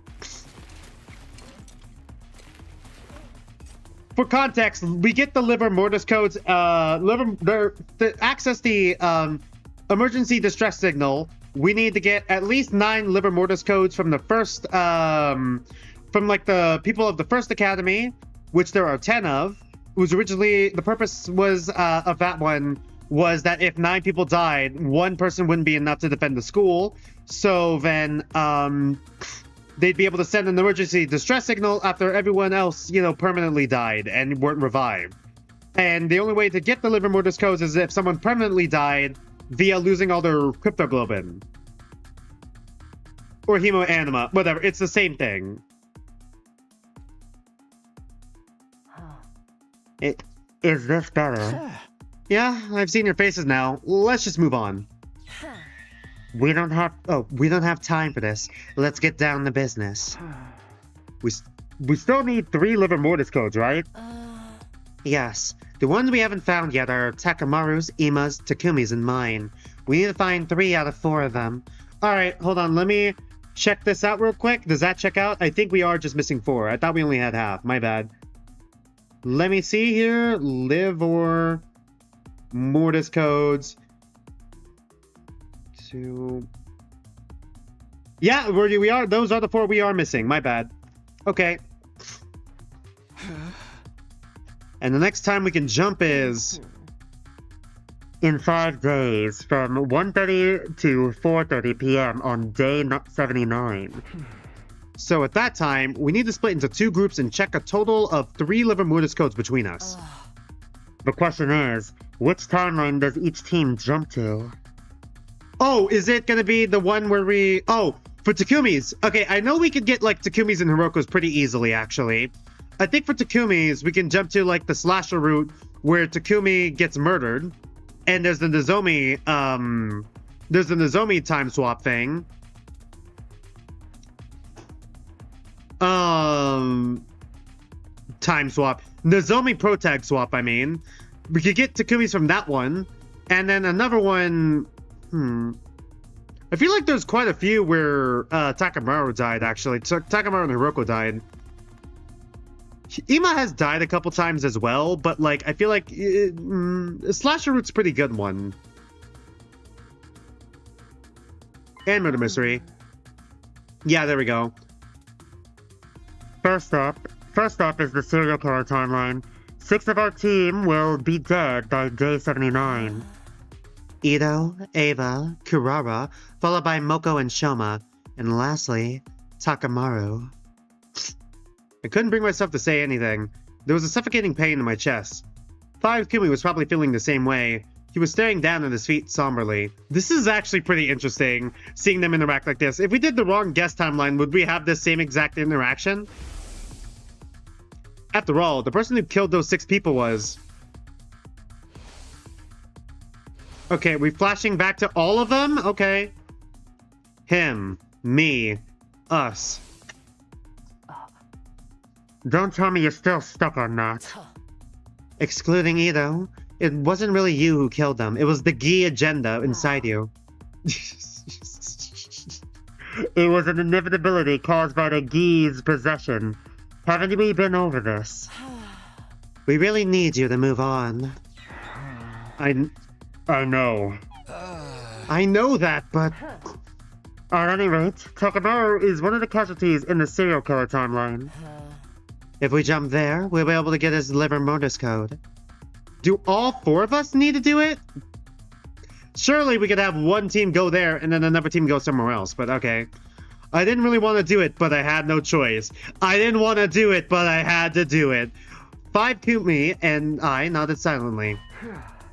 For context, we get the liver mortis codes, to access the emergency distress signal, we need to get at least 9 liver mortis codes from the first, from like the people of the first academy, which there are 10 of. It was originally, the purpose was, of that one, was that if 9 people died, 1 person wouldn't be enough to defend the school. So then, they'd be able to send an emergency distress signal after everyone else, permanently died and weren't revived. And the only way to get the liver mortis codes is if someone permanently died via losing all their cryptoglobin. Or hemoanima, whatever, it's the same thing. Is this better? Yeah, I've seen your faces now. Let's just move on. We don't have time for this. Let's get down to business. We still need 3 liver mortis codes, right? Yes. The ones we haven't found yet are Takamaru's, Ima's, Takumi's, and mine. We need to find 3 out of 4 of them. Alright, hold on. Let me check this out real quick. Does that check out? I think we are just missing 4. I thought we only had half. My bad. Let me see here. Liver mortis codes. 2. Yeah, we are. Those are the 4 we are missing. My bad. Okay. And the next time we can jump is in 5 days from 1:30 to 4:30 p.m. on day 79. So at that time, we need to split into 2 groups and check a total of 3 liver mortis codes between us. The question is, which timeline does each team jump to? Oh, is it gonna be the one where for Takumi's. Okay, I know we could get like Takumi's and Hiroko's pretty easily, actually. I think for Takumi's, we can jump to like the slasher route where Takumi gets murdered, and there's the Nozomi time swap thing. Time swap. Nozomi pro tag swap, I mean. We could get Takumi's from that one. And then another one... I feel like there's quite a few where Takamaru died, actually. Takamaru and Hiruko died. Ima has died a couple times as well, but like I feel like Slasher Route's a pretty good one. And Murder Mystery. Yeah, there we go. First up is the serial killer timeline. 6 of our team will be dead by day 79. Ito, Ava, Kurara, followed by Moko and Shoma, and lastly, Takamaru. I couldn't bring myself to say anything. There was a suffocating pain in my chest. 5 Kumi was probably feeling the same way. He was staring down at his feet somberly. This is actually pretty interesting, seeing them interact like this. If we did the wrong guest timeline, would we have this same exact interaction? After all, the person who killed those 6 people was... Okay, we flashing back to all of them? Okay. Him, me, us. Don't tell me you're still stuck on that. Excluding Ito, it wasn't really you who killed them. It was the Gi agenda inside you. It was an inevitability caused by the Gi's possession. Haven't we been over this? We really need you to move on. I know. I know that, but... At any rate, Takamaru is one of the casualties in the serial killer timeline. If we jump there, we'll be able to get his liver modus code. Do all 4 of us need to do it? Surely we could have one team go there and then another team go somewhere else, but okay. I didn't really want to do it, but I had no choice. I didn't want to do it, but I had to do it. 5 Kumi and I nodded silently,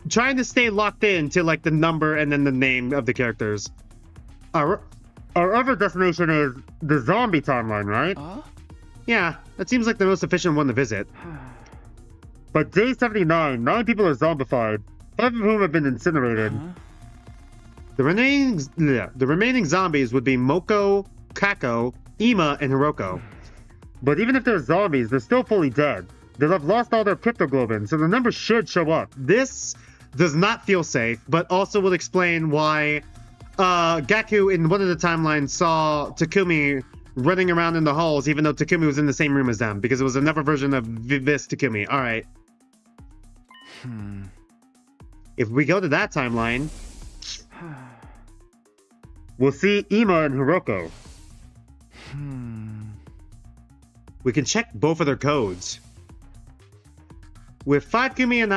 trying to stay locked in to like the number and then the name of the characters. Our other destination is the zombie timeline, right? Yeah, that seems like the most efficient one to visit. But day 79, 9 people are zombified, 5 of whom have been incinerated. The remaining zombies would be Moko, Kako, Ima, and Hiruko. But even if they're zombies, they're still fully dead. They'll have lost all their cryptoglobin, so the numbers should show up. This does not feel safe, but also will explain why Gaku in one of the timelines saw Takumi running around in the halls, even though Takumi was in the same room as them, because it was another version of this Takumi. Alright. If we go to that timeline... We'll see Ima and Hiruko. We can check both of their codes. With 5 Kumi and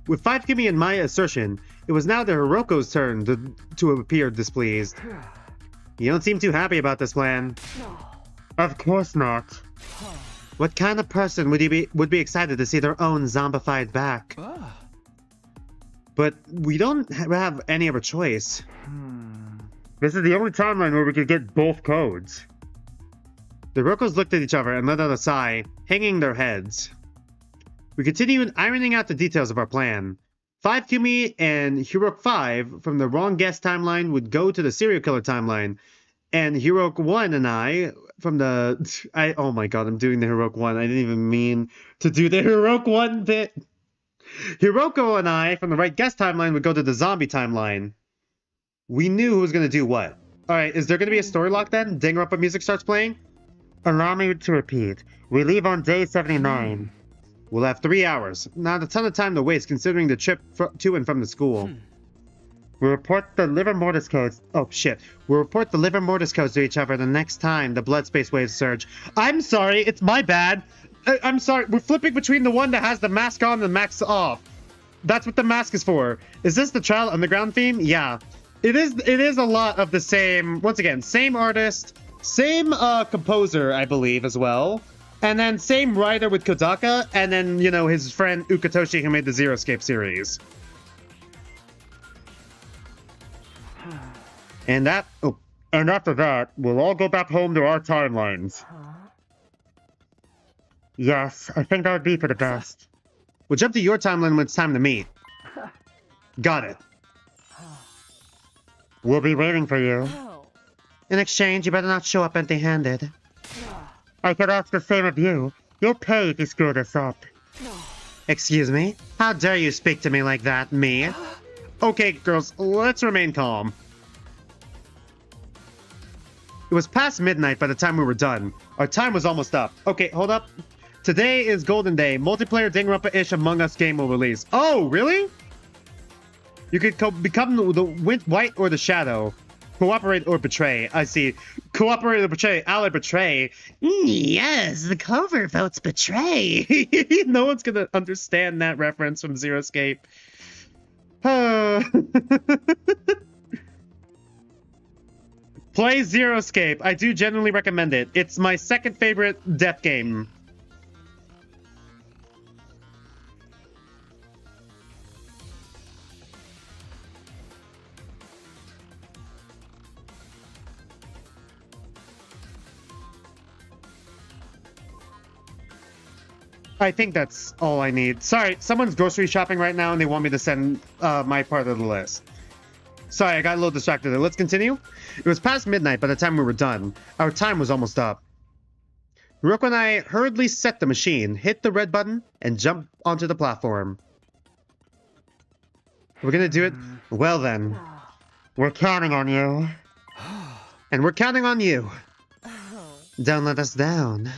with 5 Kumi and my assertion, it was now the Hiruko's turn to appear displeased. You don't seem too happy about this plan. Of course not. What kind of person would be excited to see their own zombified back? But we don't have any other choice. This is the only timeline where we could get both codes. The Hirukos looked at each other and let out a sigh, hanging their heads. We continued ironing out the details of our plan. 5 Kumi and Hiruko 5 from the wrong guest timeline would go to the serial killer timeline. And Hiruko 1 and I from the... oh my god, I'm doing the Hiruko 1. I didn't even mean to do the Hiruko 1 bit. Hiruko and I from the right guest timeline would go to the zombie timeline. We knew who was going to do what. Alright, is there going to be a story lock then? Danganronpa music starts playing? Allow me to repeat. We leave on day 79. We'll have 3 hours. Not a ton of time to waste considering the trip to and from the school. We'll report the liver mortis codes. Oh shit. We'll report the liver mortis codes to each other the next time the blood space waves surge. I'm sorry, it's my bad. I'm sorry, we're flipping between the one that has the mask on and the mask off. That's what the mask is for. Is this the Trial Underground theme? Yeah. It is a lot of the same, once again, same artist, same composer, I believe, as well. And then same writer with Kodaka, and then, you know, his friend Uchikoshi who made the Zero Escape series. And and after that, we'll all go back home to our timelines. Yes, I think that would be for the best. We'll jump to your timeline when it's time to meet. Got it. We'll be waiting for you. In exchange, you better not show up empty-handed. I could ask the same of you. You'll pay if you screw this up. Excuse me? How dare you speak to me like that, me? Okay, girls, let's remain calm. It was past midnight by the time we were done. Our time was almost up. Okay, hold up. Today is Golden Day. Multiplayer Danganronpa-ish Among Us game will release. Oh, really? You could become the white or the shadow. Cooperate or betray. I see. Cooperate or betray. Ally betray. Yes, the covert votes betray. No one's gonna understand that reference from Zero Escape. Play Zero Escape. I do genuinely recommend it. It's my second favorite death game. I think that's all I need. Sorry, someone's grocery shopping right now and they want me to send my part of the list. Sorry, I got a little distracted there. Let's continue. It was past midnight by the time we were done. Our time was almost up. Hiruko and I hurriedly set the machine, hit the red button, and jumped onto the platform. We're gonna do it? Well then. We're counting on you. And we're counting on you. Don't let us down.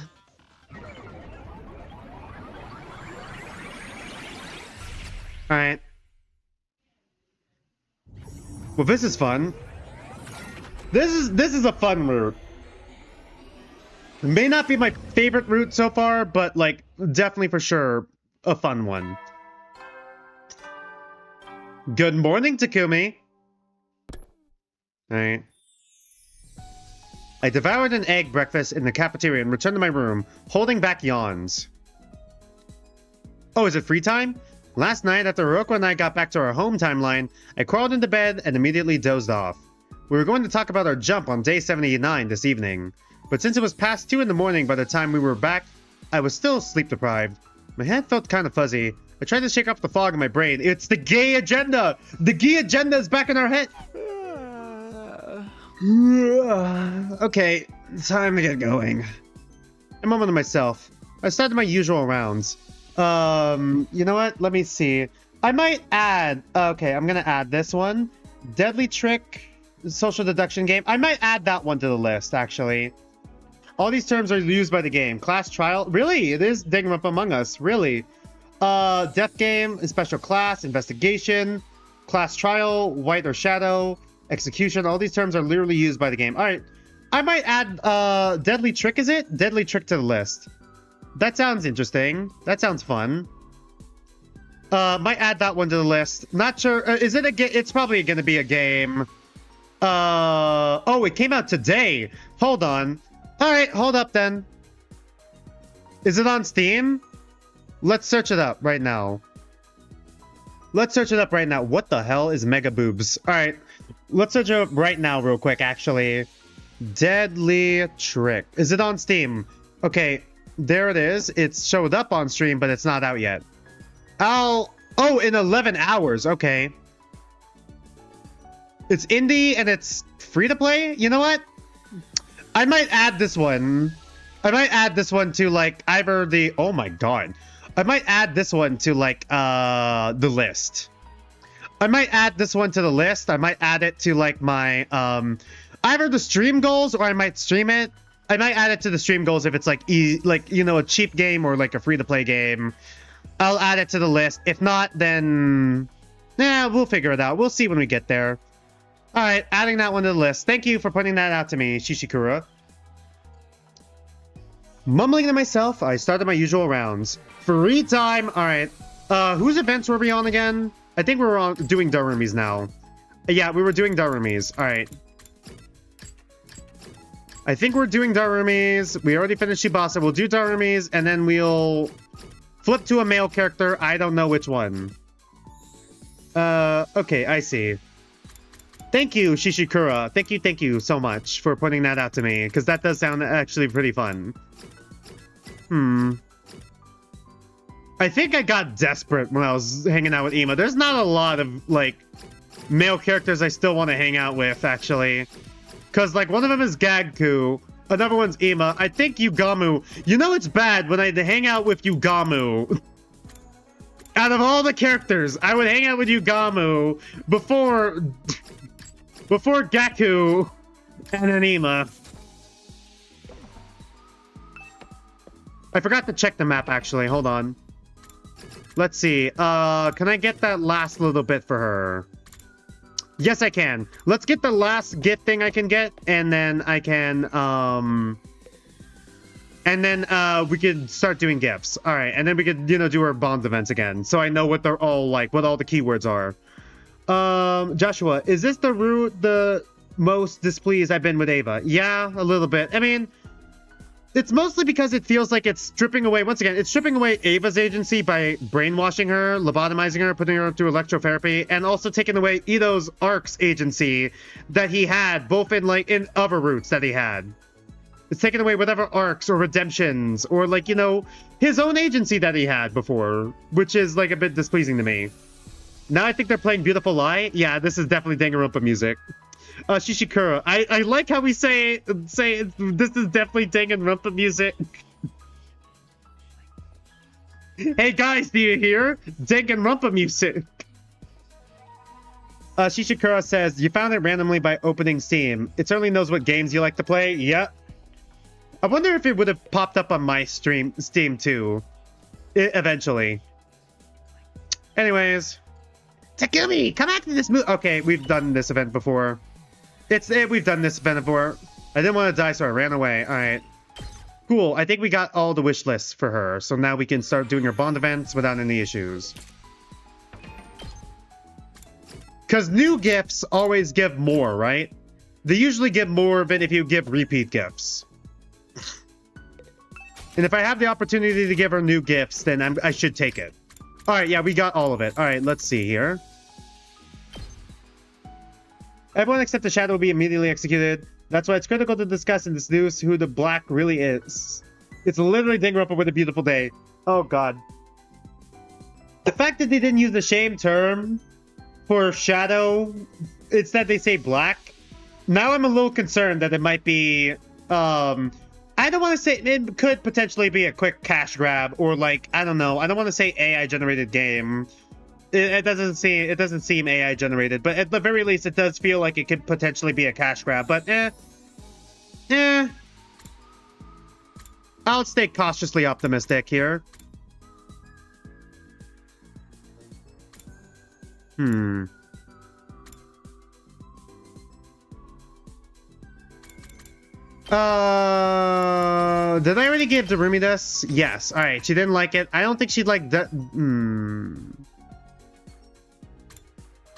Alright. Well, this is fun. This is a fun route. It may not be my favorite route so far, but like definitely for sure a fun one. Good morning, Takumi. Alright. I devoured an egg breakfast in the cafeteria and returned to my room, holding back yawns. Oh, is it free time? Last night, after Hiruko and I got back to our home timeline, I crawled into bed and immediately dozed off. We were going to talk about our jump on day 79 this evening, but since it was past 2 in the morning by the time we were back, I was still sleep deprived. My head felt kind of fuzzy. I tried to shake off the fog in my brain. It's the gay agenda! The gay agenda is back in our head! Okay, time to get going. I mumbled to myself. I started my usual rounds. You know what? Let me see. I might add... Okay, I'm gonna add this one. Deadly Trick, Social Deduction Game. I might add that one to the list, actually. All these terms are used by the game. Class Trial. Really? It is Danganronpa Among Us. Really? Death Game, Special Class, Investigation, Class Trial, White or Shadow, Execution. All these terms are literally used by the game. Alright. I might add, Deadly Trick, is it? Deadly Trick to the list. That sounds interesting. That sounds fun. Might add that one to the list. Not sure. Is it a game? It's probably going to be a game. Oh, it came out today. Hold on. All right, hold up then. Is it on Steam? Let's search it up right now. Let's search it up right now. What the hell is Mega Boobs? All right, let's search it up right now real quick, actually. Deadly Trick. Is it on Steam? Okay. There it is. It's showed up on stream, but it's not out yet. Oh, in 11 hours. Okay. It's indie and it's free to play. You know what? I might add this one. I might add this one to like either the... Oh my god. I might add this one to like the list. I might add this one to the list. I might add it to like my either the stream goals or I might stream it. I might add it to the stream goals if it's like you know, a cheap game or like a free-to-play game. I'll add it to the list. If not, then we'll figure it out. We'll see when we get there. All right, adding that one to the list. Thank you for pointing that out to me, Shishikura. Mumbling to myself, I started my usual rounds. Free time. All right. Whose events were we on again? I think we were doing Darumi's now. Yeah, we were doing Darumi's. All right. I think we're doing Darumi's. We already finished Shibasa. We'll do Darumi's, and then we'll flip to a male character. I don't know which one. Okay, I see. Thank you, Shishikura. Thank you so much for pointing that out to me, because that does sound actually pretty fun. I think I got desperate when I was hanging out with Ima. There's not a lot of, like, male characters I still want to hang out with, actually. Because, like, one of them is Gagku, another one's Ima. I think Yugamu. You know it's bad when I hang out with Yugamu. Out of all the characters, I would hang out with Yugamu before Gaku and then Ima. I forgot to check the map, actually. Hold on. Let's see. Can I get that last little bit for her? Yes, I can. Let's get the last gift thing I can get, and then I can, and then, we could start doing gifts. All right, and then we could, you know, do our bond events again, so I know what they're all like, what all the keywords are. Joshua, is this the most displeased I've been with Ava? Yeah, a little bit. I mean, it's mostly because it feels like it's stripping away, once again, it's stripping away Ava's agency by brainwashing her, lobotomizing her, putting her through electrotherapy, and also taking away Ito's Ark's agency that he had, both in, like, in other routes that he had. It's taking away whatever arcs or redemptions or, like, you know, his own agency that he had before, which is, like, a bit displeasing to me. Now I think they're playing Beautiful Lie. Yeah, this is definitely Danganronpa music. Shishikura, I like how we say this is definitely Danganronpa music. Hey guys, do you hear? Danganronpa music. Shishikura says, you found it randomly by opening Steam. It certainly knows what games you like to play. Yep. I wonder if it would have popped up on my Steam too. Eventually. Anyways. Takumi, come back to this movie. Okay, we've done this event before. We've done this event before. I didn't want to die, so I ran away. All right. Cool. I think we got all the wish lists for her. So now we can start doing her bond events without any issues. Because new gifts always give more, right? They usually give more of it if you give repeat gifts. And if I have the opportunity to give her new gifts, then I should take it. All right, yeah, we got all of it. All right, let's see here. Everyone except the shadow will be immediately executed. That's why it's critical to discuss in this news who the black really is. It's literally Danganronpa with a beautiful day. Oh, God. The fact that they didn't use the shame term for shadow, instead they say black. Now I'm a little concerned that it might be, I don't want to say, it could potentially be a quick cash grab, or like, I don't know. I don't want to say AI generated game. It doesn't seem AI generated, but at the very least, it does feel like it could potentially be a cash grab. But I'll stay cautiously optimistic here. Did I already give Darumi this? Yes. All right. She didn't like it. I don't think she'd like that.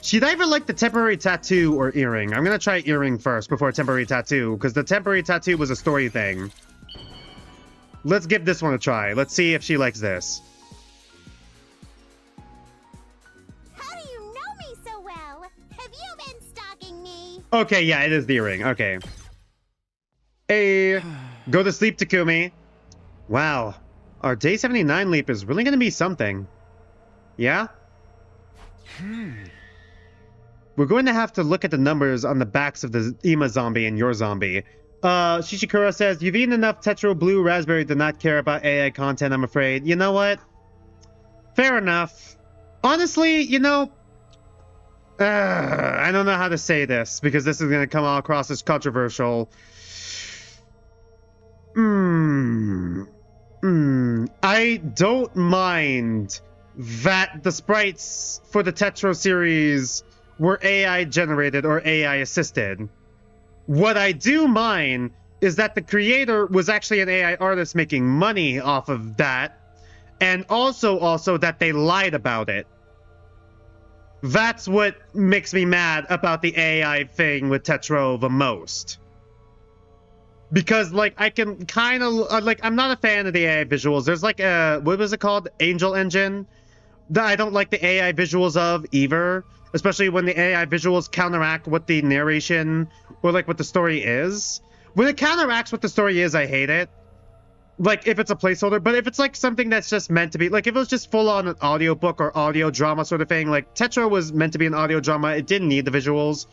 She'd either like the temporary tattoo or earring. I'm gonna try earring first before temporary tattoo, because the temporary tattoo was a story thing. Let's give this one a try. Let's see if she likes this. How do you know me so well? Have you been stalking me? Okay, yeah, it is the earring. Okay. Hey, go to sleep, Takumi. Wow, our day 79 leap is really gonna be something. Yeah? We're going to have to look at the numbers on the backs of the Ima zombie and your zombie. Shishikura says, you've eaten enough Tetro Blue Raspberry to not care about AI content, I'm afraid. You know what? Fair enough. Honestly, you know, I don't know how to say this, because this is going to come all across as controversial. I don't mind that the sprites for the Tetro series were AI generated or AI assisted. What I do mind is that the creator was actually an AI artist making money off of that, and also that they lied about it. That's what makes me mad about the AI thing with Tetro the most. Because, like, I can kind of, like, I'm not a fan of the AI visuals. There's, like, what was it called? Angel Engine? That I don't like the AI visuals of either. Especially when the AI visuals counteract what the narration or, like, what the story is. When it counteracts what the story is, I hate it. Like, if it's a placeholder, but if it's, like, something that's just meant to be, like, if it was just full-on an audiobook or audio drama sort of thing, like, Tetra was meant to be an audio drama, it didn't need the visuals,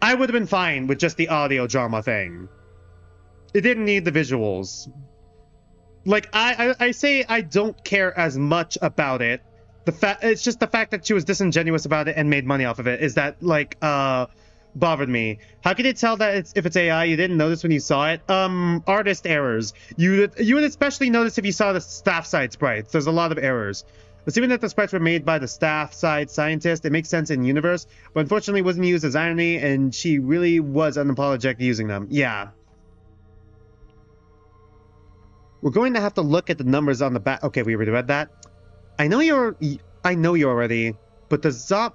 I would have been fine with just the audio drama thing. It didn't need the visuals. Like, I say I don't care as much about it. It's just the fact that she was disingenuous about it and made money off of it is that, like, bothered me. How can you tell that if it's AI you didn't notice when you saw it? Artist errors. You would especially notice if you saw the staff side sprites. There's a lot of errors. Assuming that the sprites were made by the staff side scientist, it makes sense in universe, but unfortunately wasn't used as irony, and she really was unapologetic using them. Yeah. We're going to have to look at the numbers on the back. Okay, we already read that. I know you already, but the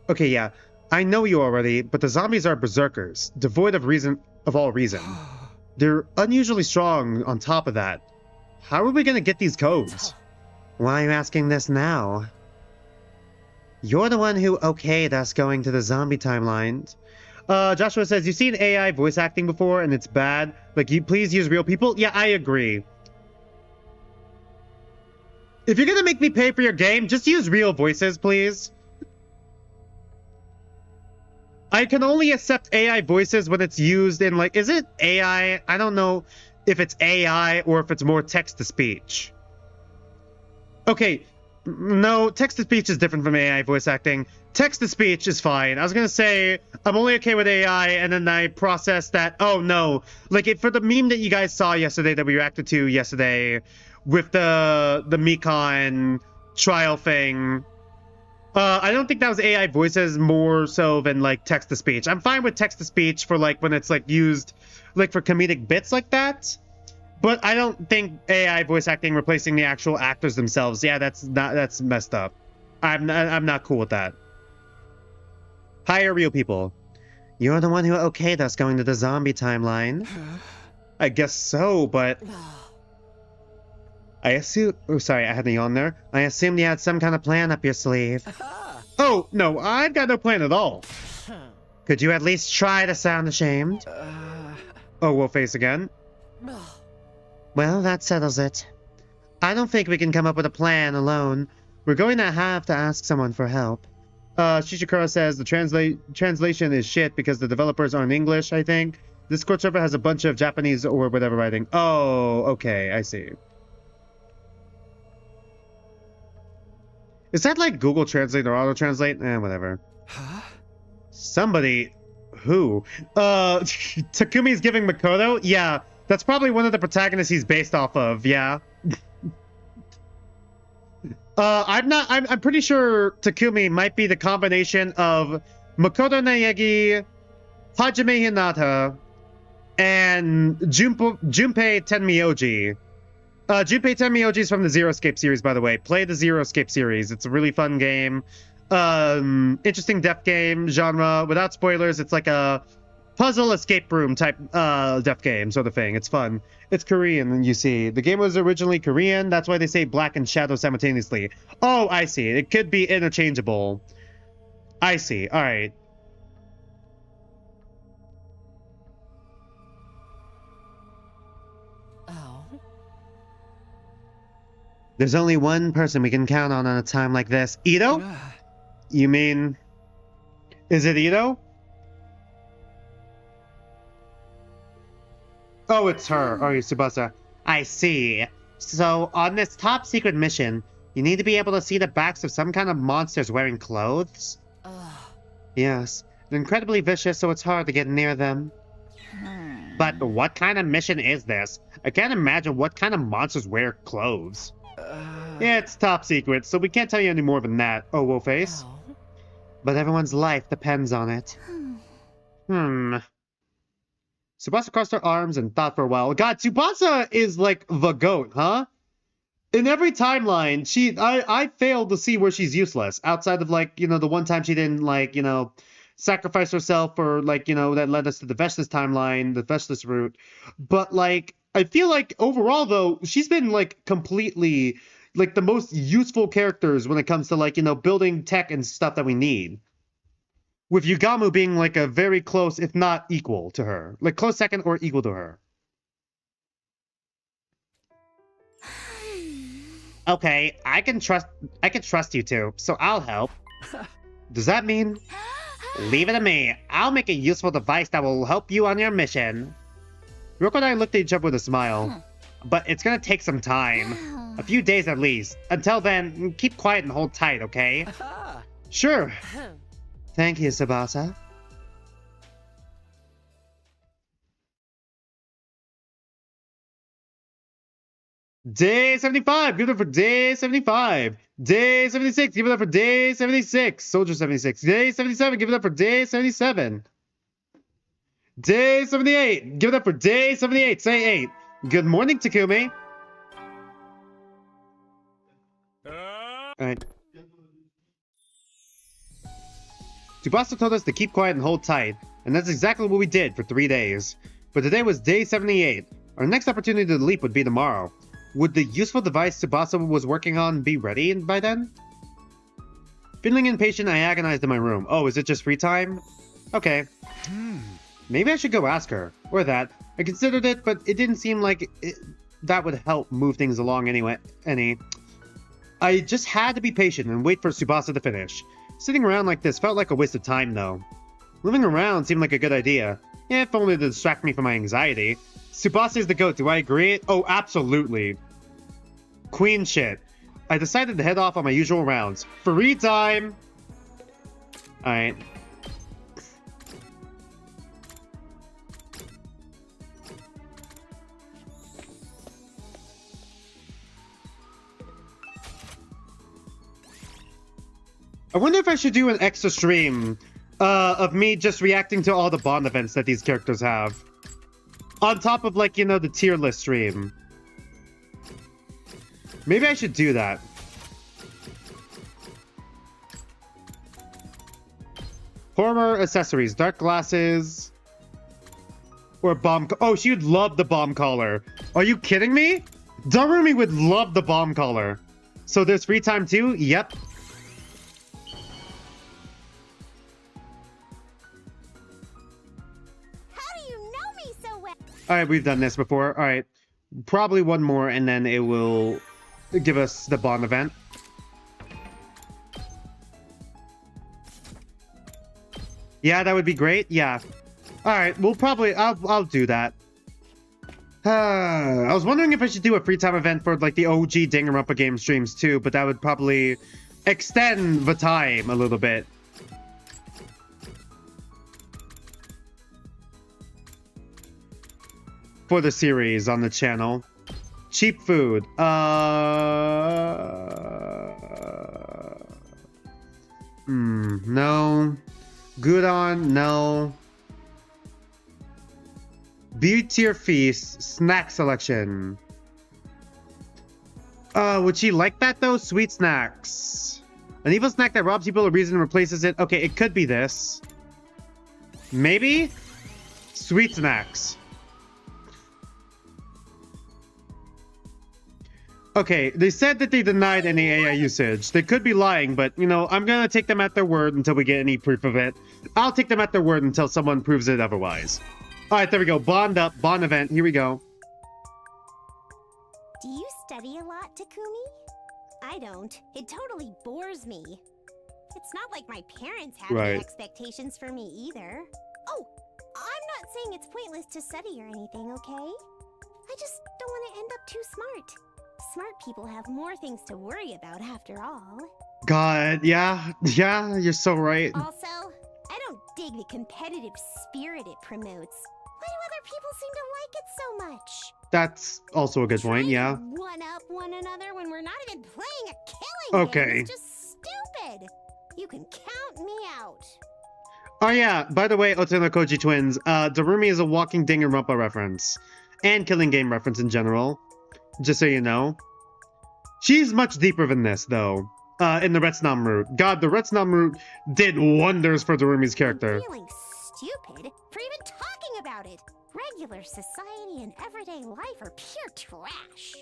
okay, yeah. I know you already, but the zombies are berserkers, devoid of all reason. They're unusually strong on top of that. How are we gonna get these codes? Why are you asking this now? You're the one who okayed us going to the zombie timeline. Joshua says, you've seen AI voice acting before and it's bad. Like, you please use real people? Yeah, I agree. If you're gonna make me pay for your game, just use real voices, please. I can only accept AI voices when it's used in, like, is it AI? I don't know if it's AI or if it's more text-to-speech. Okay, no, text-to-speech is different from AI voice acting. Text-to-speech is fine. I was gonna say, I'm only okay with AI, and then I processed that, oh no. Like, for the meme that you guys saw yesterday, that we reacted to yesterday, with the Mekon trial thing, I don't think that was AI voices more so than, like, text-to-speech. I'm fine with text-to-speech for, like, when it's, like, used, like, for comedic bits like that. But I don't think AI voice acting replacing the actual actors themselves, yeah, that's messed up. I'm not cool with that. Hire real people. You're the one who okayed us going to the zombie timeline. I guess so, but I assume... Oh, sorry, I had a yawn there. I assumed you had some kind of plan up your sleeve. Oh, no, I've got no plan at all. Could you at least try to sound ashamed? Oh, we'll face again. Well, that settles it. I don't think we can come up with a plan alone. We're going to have to ask someone for help. Shishikura says the translation is shit because the developers aren't English, I think. This Discord server has a bunch of Japanese or whatever writing. Oh, okay, I see. Is that like Google Translate or Auto Translate? Whatever. Huh? Somebody... Who? Takumi's giving Makoto? Yeah, that's probably one of the protagonists he's based off of, yeah. I'm pretty sure Takumi might be the combination of Makoto Naegi, Hajime Hinata, and Junpei Tenmyoji. Junpei Tenmyoji is from the Zero Escape series, by the way. Play the Zero Escape series. It's a really fun game. Interesting death game genre. Without spoilers, it's like a puzzle escape room type death game sort of thing. It's fun. It's Korean, you see. The game was originally Korean. That's why they say black and shadow simultaneously. Oh, I see. It could be interchangeable. I see. All right. Oh. There's only one person we can count on a time like this. Ito? You mean... Is it Ito? Oh, it's her. Oh, Tsubasa. I see. So, on this top secret mission, you need to be able to see the backs of some kind of monsters wearing clothes? Yes. They're incredibly vicious, so it's hard to get near them. But what kind of mission is this? I can't imagine what kind of monsters wear clothes. Yeah, it's top secret, so we can't tell you any more than that. Oh, Wolfface. But everyone's life depends on it. Tsubasa crossed her arms and thought for a while. God, Tsubasa is like the GOAT, huh? In every timeline, I failed to see where she's useless. Outside of, like, you know, the one time she didn't, like, you know, sacrifice herself for, like, you know, that led us to the Vestas timeline, the Vestas route. But, like, I feel like overall, though, she's been, like, completely, like, the most useful characters when it comes to, like, you know, building tech and stuff that we need. With Yugamu being, like, a very close, if not equal to her. Like, close second or equal to her. Okay, I can trust you two, so I'll help. Does that mean? Leave it to me. I'll make a useful device that will help you on your mission. Hiruko and I looked at each other with a smile. But it's gonna take some time. A few days at least. Until then, keep quiet and hold tight, okay? Sure. Thank you, Tsubasa. Day 75, give it up for day 75. Day 76, give it up for day 76. Soldier 76. Day 77, give it up for day 77. Day 78, give it up for day 78. Say 8. Good morning, Takumi. Alright. Tsubasa told us to keep quiet and hold tight, and that's exactly what we did for 3 days. But today was day 78. Our next opportunity to leap would be tomorrow. Would the useful device Tsubasa was working on be ready by then? Feeling impatient, I agonized in my room. Oh, is it just free time? Okay. Maybe I should go ask her. Or that. I considered it, but it didn't seem like that would help move things along anyway. I just had to be patient and wait for Tsubasa to finish. Sitting around like this felt like a waste of time, though. Moving around seemed like a good idea. If only to distract me from my anxiety. Tsubasa is the GOAT, do I agree? Oh, absolutely. Queen shit. I decided to head off on my usual rounds. Free time! Alright. I wonder if I should do an extra stream of me just reacting to all the Bond events that these characters have. On top of, like, you know, the tier list stream. Maybe I should do that. Horror accessories, dark glasses, or bomb. Oh, she would love the bomb collar. Are you kidding me? Darumi would love the bomb collar. So there's free time too? Yep. Alright, we've done this before. Alright. Probably one more and then it will give us the Bond event. Yeah, that would be great. Yeah. Alright, we'll probably... I'll do that. I was wondering if I should do a free time event for like the OG Danganronpa game streams too, but that would probably extend the time a little bit. For the series on the channel. Cheap food. No. Gudon, no. B-tier feast, snack selection. Would she like that though? Sweet snacks. An evil snack that robs people of reason and replaces it. Okay, it could be this. Maybe? Sweet snacks. Okay, they said that they denied any AI usage. They could be lying, but, you know, I'm gonna take them at their word until we get any proof of it. I'll take them at their word until someone proves it otherwise. Alright, there we go. Bond up. Bond event. Here we go. Do you study a lot, Takumi? I don't. It totally bores me. It's not like my parents have any expectations for me either. Oh, I'm not saying it's pointless to study or anything, okay? I just don't want to end up too smart. Smart people have more things to worry about after all. God, yeah, you're so right. Also, I don't dig the competitive spirit it promotes. Why do other people seem to like it so much? That's also a good point, yeah. One-up one another when we're not even playing a killing game is just stupid. You can count me out. Oh yeah, by the way, Oteno Koji twins, Darumi is a walking Danganronpa reference. And killing game reference in general. Just so you know. She's much deeper than this, though. In the Retsnam route. God, the Retsnam route did wonders for Darumi's character. I'm feeling stupid for even talking about it. Regular society and everyday life are pure trash.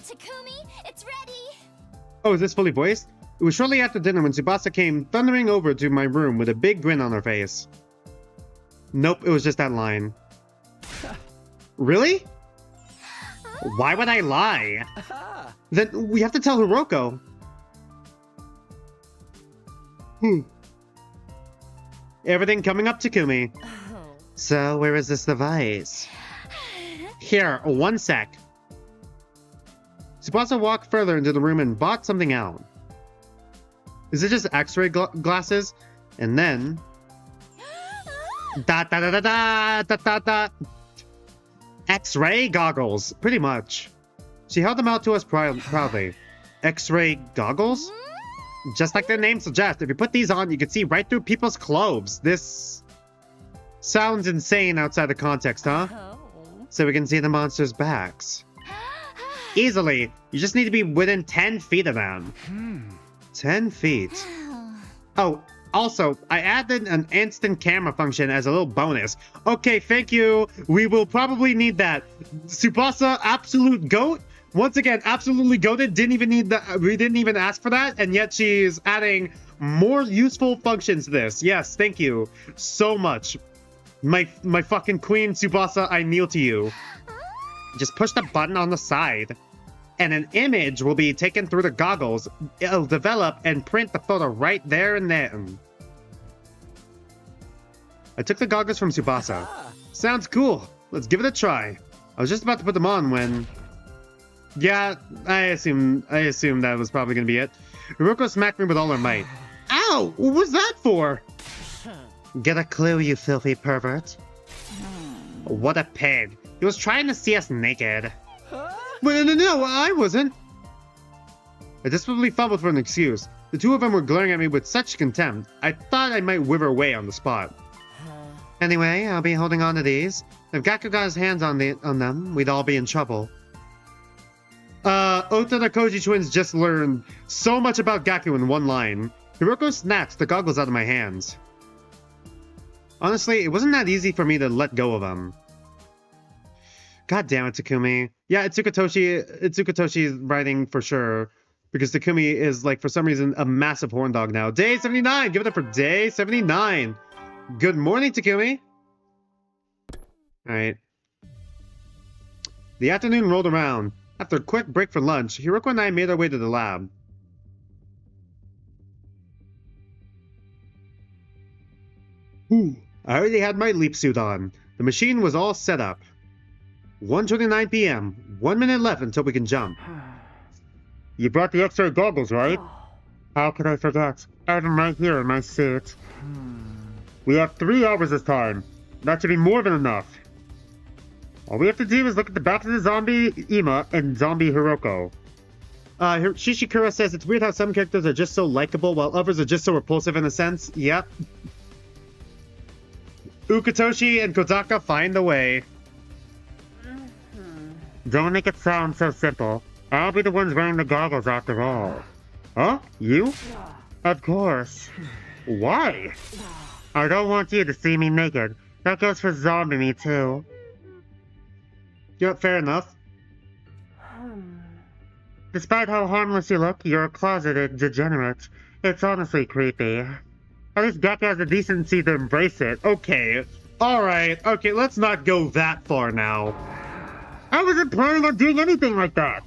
Takumi, it's ready! Oh, is this fully voiced? It was shortly after dinner when Tsubasa came thundering over to my room with a big grin on her face. Nope, it was just that line. Really? Why would I lie? Then we have to tell Hiruko. Everything coming up, Takumi. So, where is this device? Here, 1 sec. Tsubasa walked further into the room and bought something out. Is it just X-ray glasses? And then... X-ray goggles, pretty much. She held them out to us proudly. X-ray goggles? Just like their name suggests, if you put these on, you can see right through people's clothes. This sounds insane outside the context, huh? So we can see the monsters' backs. Easily. You just need to be within 10 feet of them. 10 feet. Oh, also, I added an instant camera function as a little bonus. Okay, thank you. We will probably need that. Tsubasa, absolute goat. Once again, absolutely goated. Didn't even need that. We didn't even ask for that, and yet she's adding more useful functions to this. Yes, thank you so much. My fucking queen, Tsubasa, I kneel to you. Just push the button on the side, and an image will be taken through the goggles. It'll develop and print the photo right there and then. I took the goggles from Tsubasa. Sounds cool. Let's give it a try. I was just about to put them on when... Yeah, I assume that was probably gonna be it. Hiruko smacked me with all her might. Ow! What was that for? Get a clue, you filthy pervert. What a pig. He was trying to see us naked. No, I wasn't. I desperately fumbled for an excuse. The two of them were glaring at me with such contempt, I thought I might wither away on the spot. Anyway, I'll be holding on to these. If Gaku got his hands on them, we'd all be in trouble. Ota the Koji twins just learned so much about Gaku in one line. Hiruko snatched the goggles out of my hands. Honestly, it wasn't that easy for me to let go of them. God damn it, Takumi. Yeah, Itsukatoshi's writing for sure. Because Takumi is, like, for some reason, a massive horn dog now. Day 79! Give it up for day 79! Good morning, Takumi! Alright. The afternoon rolled around. After a quick break for lunch, Hiruko and I made our way to the lab. I already had my leap suit on. The machine was all set up. 1:29 p.m. 1 minute left until we can jump. You brought the X-ray goggles, right? How could I forget? I have them right here in my suit. We have 3 hours this time. That should be more than enough. All we have to do is look at the backs of the zombie Ima and zombie Hiruko. Shishikura says it's weird how some characters are just so likable while others are just so repulsive in a sense. Yep. Ukatoshi and Kodaka find the way. Don't make it sound so simple. I'll be the ones wearing the goggles after all. Huh? You? Of course. Why? I don't want you to see me naked. That goes for zombie me too. Yeah, fair enough. Despite how harmless you look, you're a closeted degenerate. It's honestly creepy. At least Gaku has the decency to embrace it. Okay. Alright. Okay, let's not go that far now. I wasn't planning on doing anything like that.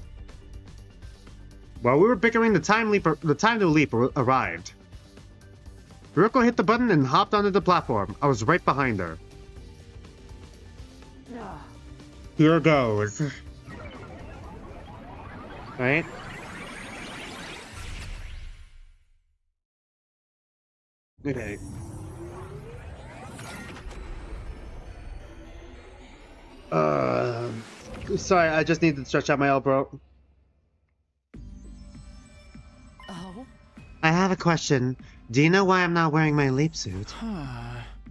While we were bickering, the time to leap arrived. Hiruko hit the button and hopped onto the platform. I was right behind her. Here goes. Right? Okay. Sorry, I just need to stretch out my elbow. Oh? I have a question. Do you know why I'm not wearing my leap suit?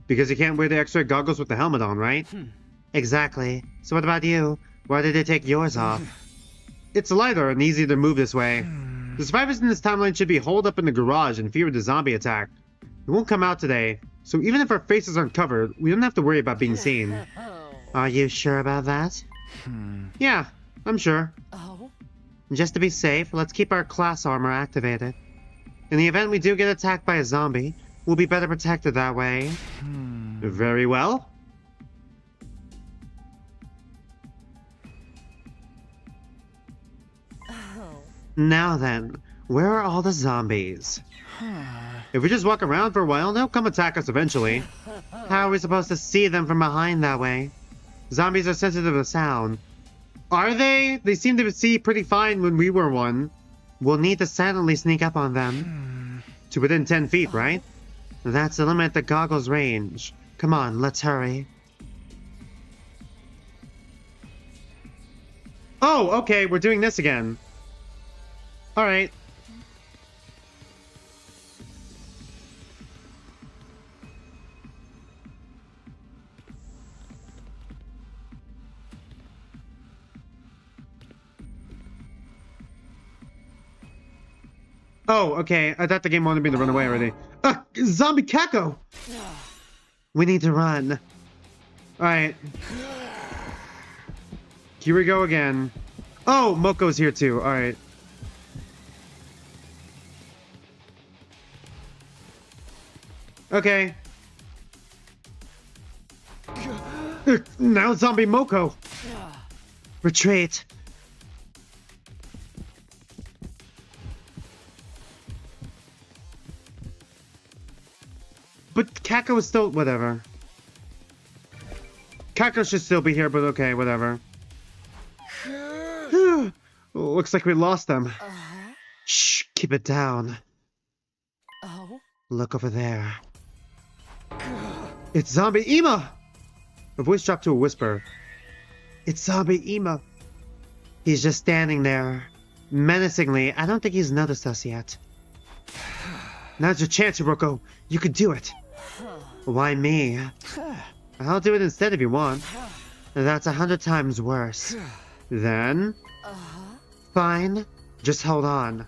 Because you can't wear the X-ray goggles with the helmet on, right? Exactly. So what about you? Why did they take yours off? It's lighter and easier to move this way. The survivors in this timeline should be holed up in the garage in fear of the zombie attack. We won't come out today, so even if our faces aren't covered, we don't have to worry about being seen. Are you sure about that? Yeah, I'm sure. Oh? Just to be safe, let's keep our class armor activated. In the event we do get attacked by a zombie, we'll be better protected that way. Very well. Now then, where are all the zombies? If we just walk around for a while, they'll come attack us eventually. How are we supposed to see them from behind that way? Zombies are sensitive to sound. Are they? They seem to see pretty fine when we were one. We'll need to silently sneak up on them. To within 10 feet, right? That's the limit at the goggles range. Come on, let's hurry. Oh, okay, we're doing this again. Alright. Oh, okay. I thought the game wanted me to run away already. Zombie Kako! We need to run. Alright. Here we go again. Oh, Moko's here too. Alright. Okay. Now Zombie Moko! Retreat! But Kako is still... whatever. Kako should still be here, but okay, whatever. Looks like we lost them. Shh, keep it down. Oh? Look over there. It's Zombie Ima! Her voice dropped to a whisper. It's Zombie Ima. He's just standing there. Menacingly. I don't think he's noticed us yet. Now's your chance, Hiruko. You could do it. Why me? I'll do it instead if you want. That's 100 times worse. Then? Fine. Just hold on.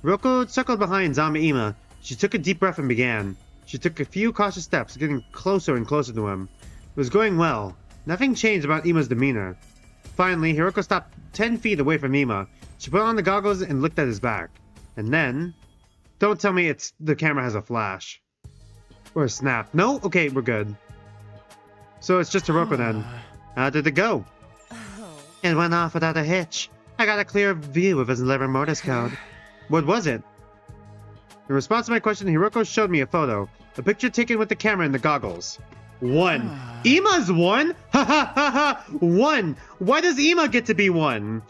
Hiruko circled behind Zombie Ima. She took a deep breath and began. She took a few cautious steps, getting closer and closer to him. It was going well. Nothing changed about Ima's demeanor. Finally, Hiruko stopped 10 feet away from Ima. She put on the goggles and looked at his back. And then... don't tell me the camera has a flash. Or a snap. No? Okay, we're good. So it's just Hiruko then. How did it go? It went off without a hitch. I got a clear view of his liver mortis code. What was it? In response to my question, Hiruko showed me a photo. A picture taken with the camera and the goggles. 1. Ima's 1? Ha ha ha ha! 1! Why does Ima get to be 1?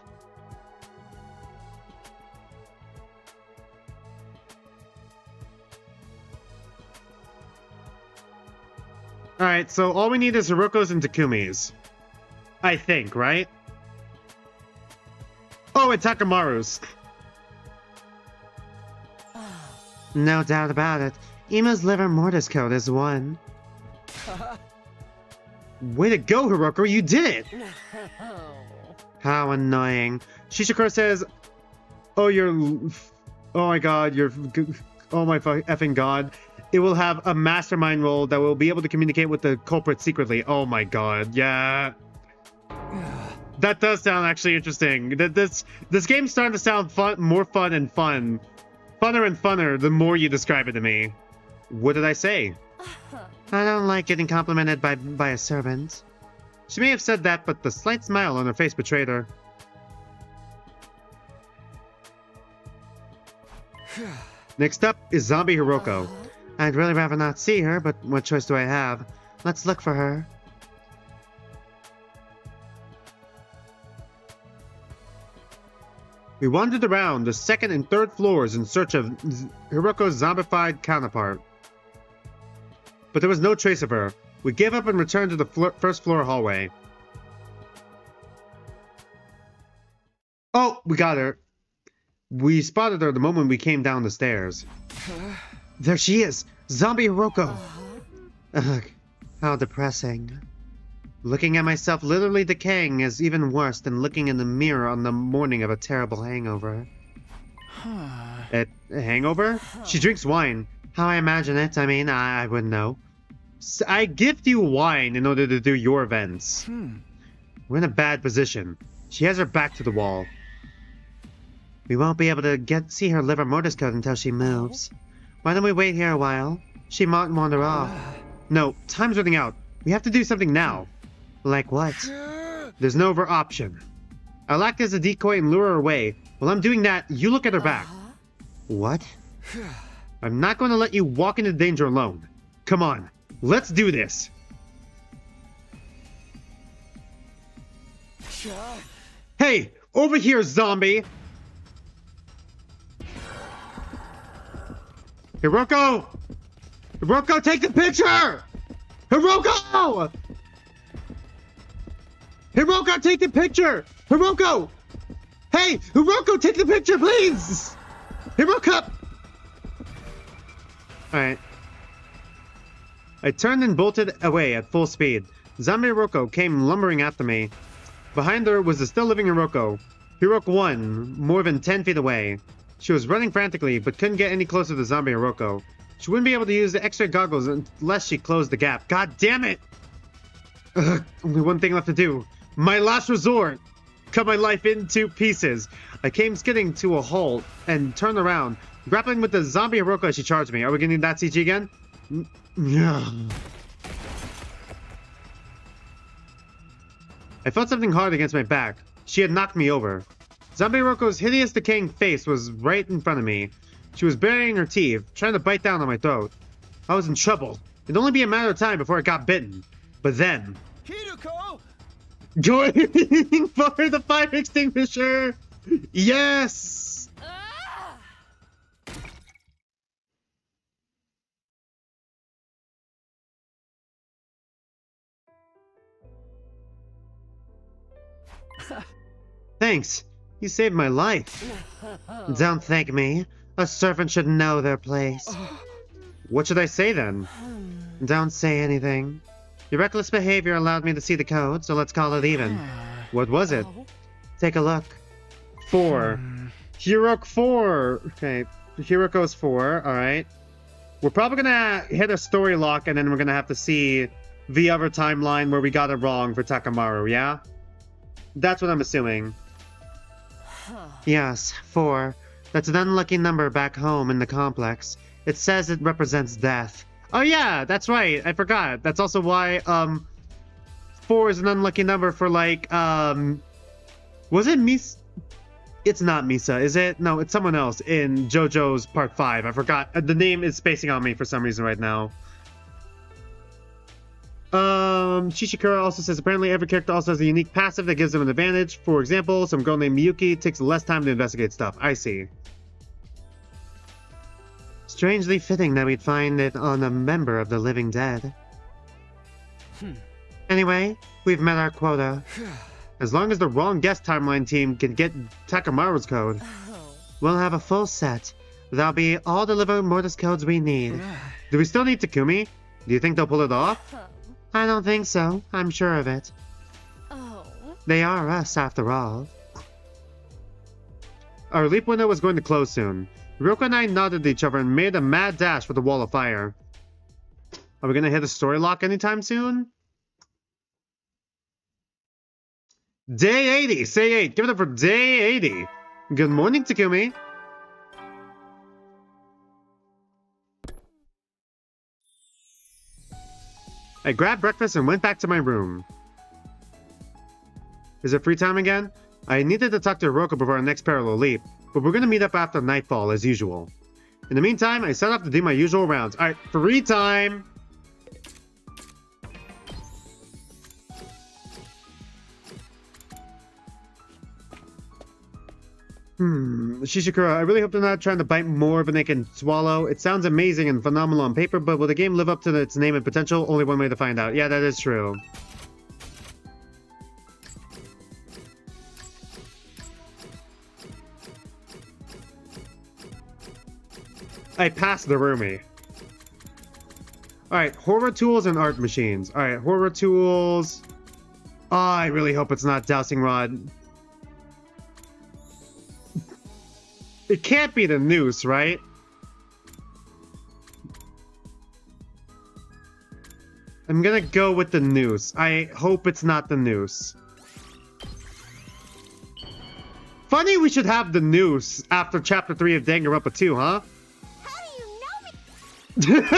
Alright, so all we need is Hiruko's and Takumi's. I think, right? Oh, and Takamaru's. No doubt about it. Ima's liver mortis code is 1. Way to go, Hiruko, you did it! How annoying. Shishikura says, oh, oh my god, oh my effing god. It will have a mastermind role that will be able to communicate with the culprit secretly. Oh my god, yeah. That does sound actually interesting. This game's starting to sound more fun and fun. Funner and funner the more you describe it to me. What did I say? I don't like getting complimented by a servant. She may have said that, but the slight smile on her face betrayed her. Next up is Zombie Hiruko. I'd really rather not see her, but what choice do I have? Let's look for her. We wandered around the second and third floors in search of Hiruko's zombified counterpart. But there was no trace of her. We gave up and returned to the first floor hallway. Oh, we got her. We spotted her the moment we came down the stairs. There she is! Zombie Hiruko! Ugh, how depressing. Looking at myself literally decaying is even worse than looking in the mirror on the morning of a terrible hangover. A hangover? She drinks wine. How I imagine it, I mean, I wouldn't know. I gift you wine in order to do your events. We're in a bad position. She has her back to the wall. We won't be able to see her liver mortis code until she moves. Why don't we wait here a while? She might wander off. No, time's running out. We have to do something now. Like what? There's no other option. I'll act as a decoy and lure her away. While I'm doing that, you look at her back. What? I'm not going to let you walk into danger alone. Come on, let's do this. Hey, over here, zombie! Hiruko! Hiruko, take the picture! Hiruko! Hiruko, take the picture! Hiruko! Hey, Hiruko, take the picture, please! Hiruko! Alright. I turned and bolted away at full speed. Zombie Hiruko came lumbering after me. Behind her was the still living Hiruko. Hiruko 1, more than 10 feet away. She was running frantically, but couldn't get any closer to zombie Hiruko. She wouldn't be able to use the X-ray goggles unless she closed the gap. God damn it! Ugh, only one thing left to do. My last resort! Cut my life into pieces. I came skidding to a halt and turned around, grappling with the zombie Hiruko as she charged me. Are we gonna need that CG again? Yeah. I felt something hard against my back. She had knocked me over. Zombie Hiruko's hideous decaying face was right in front of me. She was burying her teeth, trying to bite down on my throat. I was in trouble. It'd only be a matter of time before I got bitten. But then... Hiruko! Joining for the fire extinguisher! Yes! Thanks. You saved my life. Don't thank me. A servant should know their place. What should I say then? Don't say anything. Your reckless behavior allowed me to see the code, so let's call it even. What was it? Take a look. 4. Hiruko 4. Okay, Hiruko's 4. Alright. We're probably gonna hit a story lock, and then we're gonna have to see the other timeline where we got it wrong for Takamaru, yeah? That's what I'm assuming. Yes, 4. That's an unlucky number back home in the complex. It says it represents death. Oh yeah, that's right. I forgot. That's also why 4 is an unlucky number for like was it Misa? It's not Misa, is it? No, it's someone else in JoJo's Part 5. I forgot. The name is spacing on me for some reason right now. Shishikura also says apparently every character also has a unique passive that gives them an advantage. For example, some girl named Miyuki takes less time to investigate stuff. I see. Strangely fitting that we'd find it on a member of the living dead. Anyway, we've met our quota. As long as the wrong guest timeline team can get Takamaru's code, we'll have a full set. That'll be all the living Mortis codes we need. Do we still need Takumi? Do you think they'll pull it off? I don't think so. I'm sure of it. Oh. They are us, after all. Our leap window was going to close soon. Hiruko and I nodded at each other and made a mad dash for the wall of fire. Are we gonna hit a story lock anytime soon? Day 80! Say 8! Give it up for day 80! Good morning, Takumi! I grabbed breakfast and went back to my room. Is it free time again? I needed to talk to Hiruko before our next parallel leap, but we're gonna meet up after nightfall as usual. In the meantime, I set off to do my usual rounds. Alright, free time! Shishikura, I really hope they're not trying to bite more than they can swallow. It sounds amazing and phenomenal on paper, but will the game live up to its name and potential? Only one way to find out. Yeah, that is true. I passed the roomie. Alright, horror tools and art machines. Alright, horror tools. Oh, I really hope it's not dowsing rod. It can't be the noose, right? I'm gonna go with the noose. I hope it's not the noose. Funny we should have the noose after Chapter 3 of Danganronpa 2, huh? How do you know me?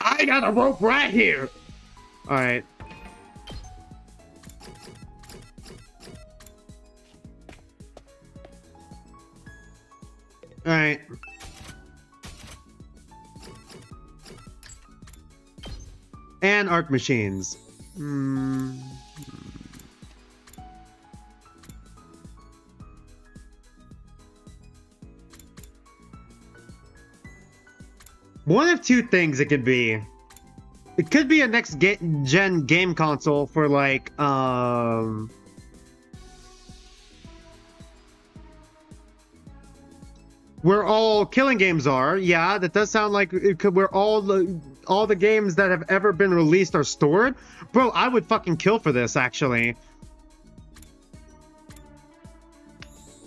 I got a rope right here. Alright. Alright. And art machines. One of two things it could be. It could be a next gen game console for like where all killing games are. Yeah, that does sound like it could, where all the games that have ever been released are stored. Bro, I would fucking kill for this actually.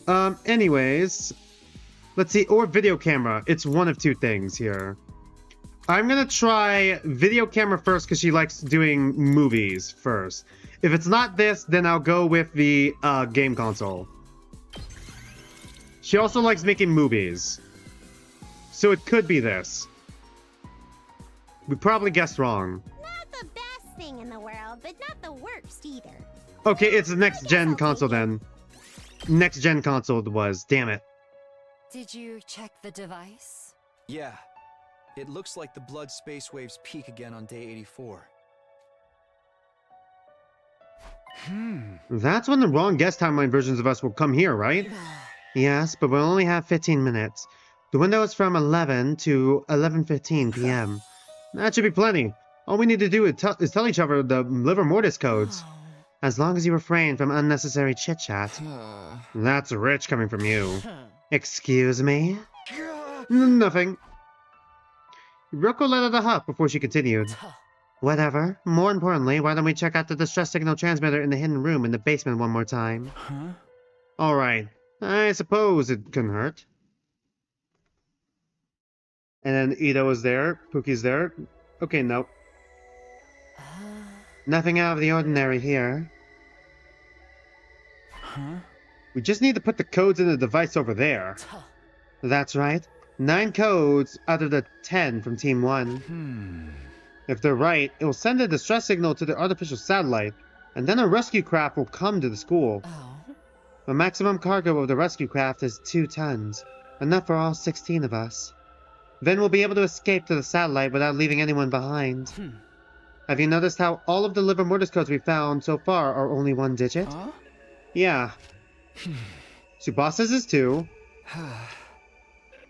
Anyways, let's see, or video camera. It's one of two things here. I'm gonna try video camera first because she likes doing movies first. If it's not this, then I'll go with the game console. She also likes making movies. So it could be this. We probably guessed wrong. Not the best thing in the world, but not the worst either. Okay, it's the next gen console then. Next gen console it was. Damn it. Did you check the device? Yeah. It looks like the blood space waves peak again on day 84. That's when the wrong guest timeline versions of us will come here, right? Yes, but we'll only have 15 minutes. The window is from 11 to 11:15 p.m. That should be plenty. All we need to do is tell each other the liver mortis codes. As long as you refrain from unnecessary chit-chat. That's rich coming from you. Excuse me? Nothing. Hiruko let out a huff before she continued. Whatever. More importantly, why don't we check out the distress signal transmitter in the hidden room in the basement one more time? Alright. I suppose it couldn't hurt. And then Ito is there. Pookie's there. Okay, nope. Nothing out of the ordinary here. We just need to put the codes in the device over there. That's right. 9 codes out of the 10 from Team 1. If they're right, it will send a distress signal to the artificial satellite, and then a rescue craft will come to the school. The maximum cargo of the rescue craft is 2 tons, enough for all 16 of us. Then we'll be able to escape to the satellite without leaving anyone behind. Have you noticed how all of the liver mortis codes we found so far are only 1 digit? Yeah. Tsubasa's is 2.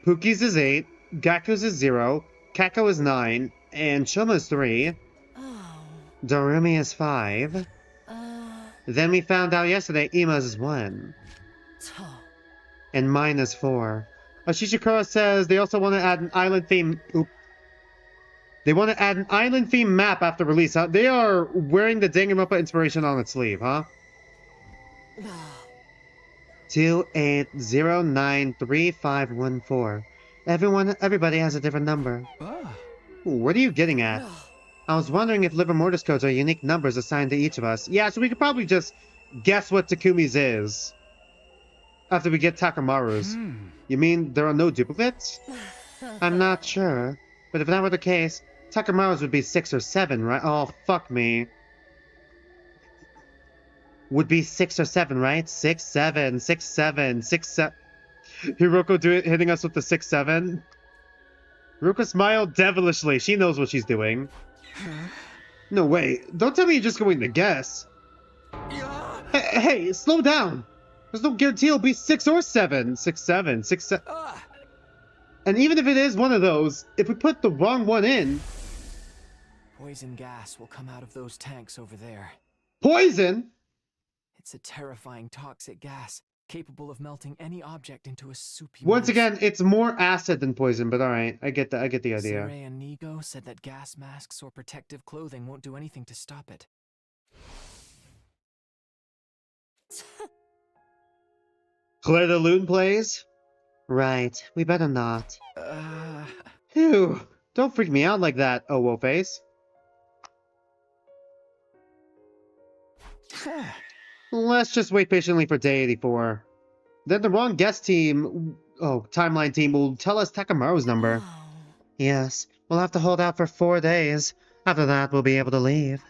Pookie's is 8. Gaku's is 0. Kako is 9. And Choma's 3. Dorumi is 5. Then we found out yesterday Ima's is 1. And mine is 4. Ashishikura says they also want to add an island theme. They want to add an island theme map after release, huh? They are wearing the Danganronpa inspiration on its sleeve, huh? 28093514. Everybody has a different number. What are you getting at? I was wondering if liver mortis codes are unique numbers assigned to each of us. Yeah, so we could probably just guess what Takumi's is after we get Takamaru's. You mean there are no duplicates? I'm not sure, but if that were the case, Takamaru's would be 6 or 7, right? Oh, fuck me. Would be 6 or 7, right? 6, 7, 6, 7, 6, 7. Hiruko hitting us with the 6, 7. Hiruko smiled devilishly. She knows what she's doing. No way. Don't tell me you're just going to guess. Hey, slow down. There's no guarantee it'll be 6 or 7. 6, 7, 6, 7. And even if it is one of those, if we put the wrong one in... Poison gas will come out of those tanks over there. Poison? It's a terrifying toxic gas, capable of melting any object into a soupy Once mess. again, it's more acid than poison, but alright, I get the idea. Sarai and Nigo said that gas masks or protective clothing won't do anything to stop it. Claire de Lune plays? Right, we better not. Phew, don't freak me out like that, Owo face. Let's just wait patiently for day 84. Then the wrong guest team, timeline team, will tell us Takamaru's number. Yes, we'll have to hold out for 4 days. After that, we'll be able to leave.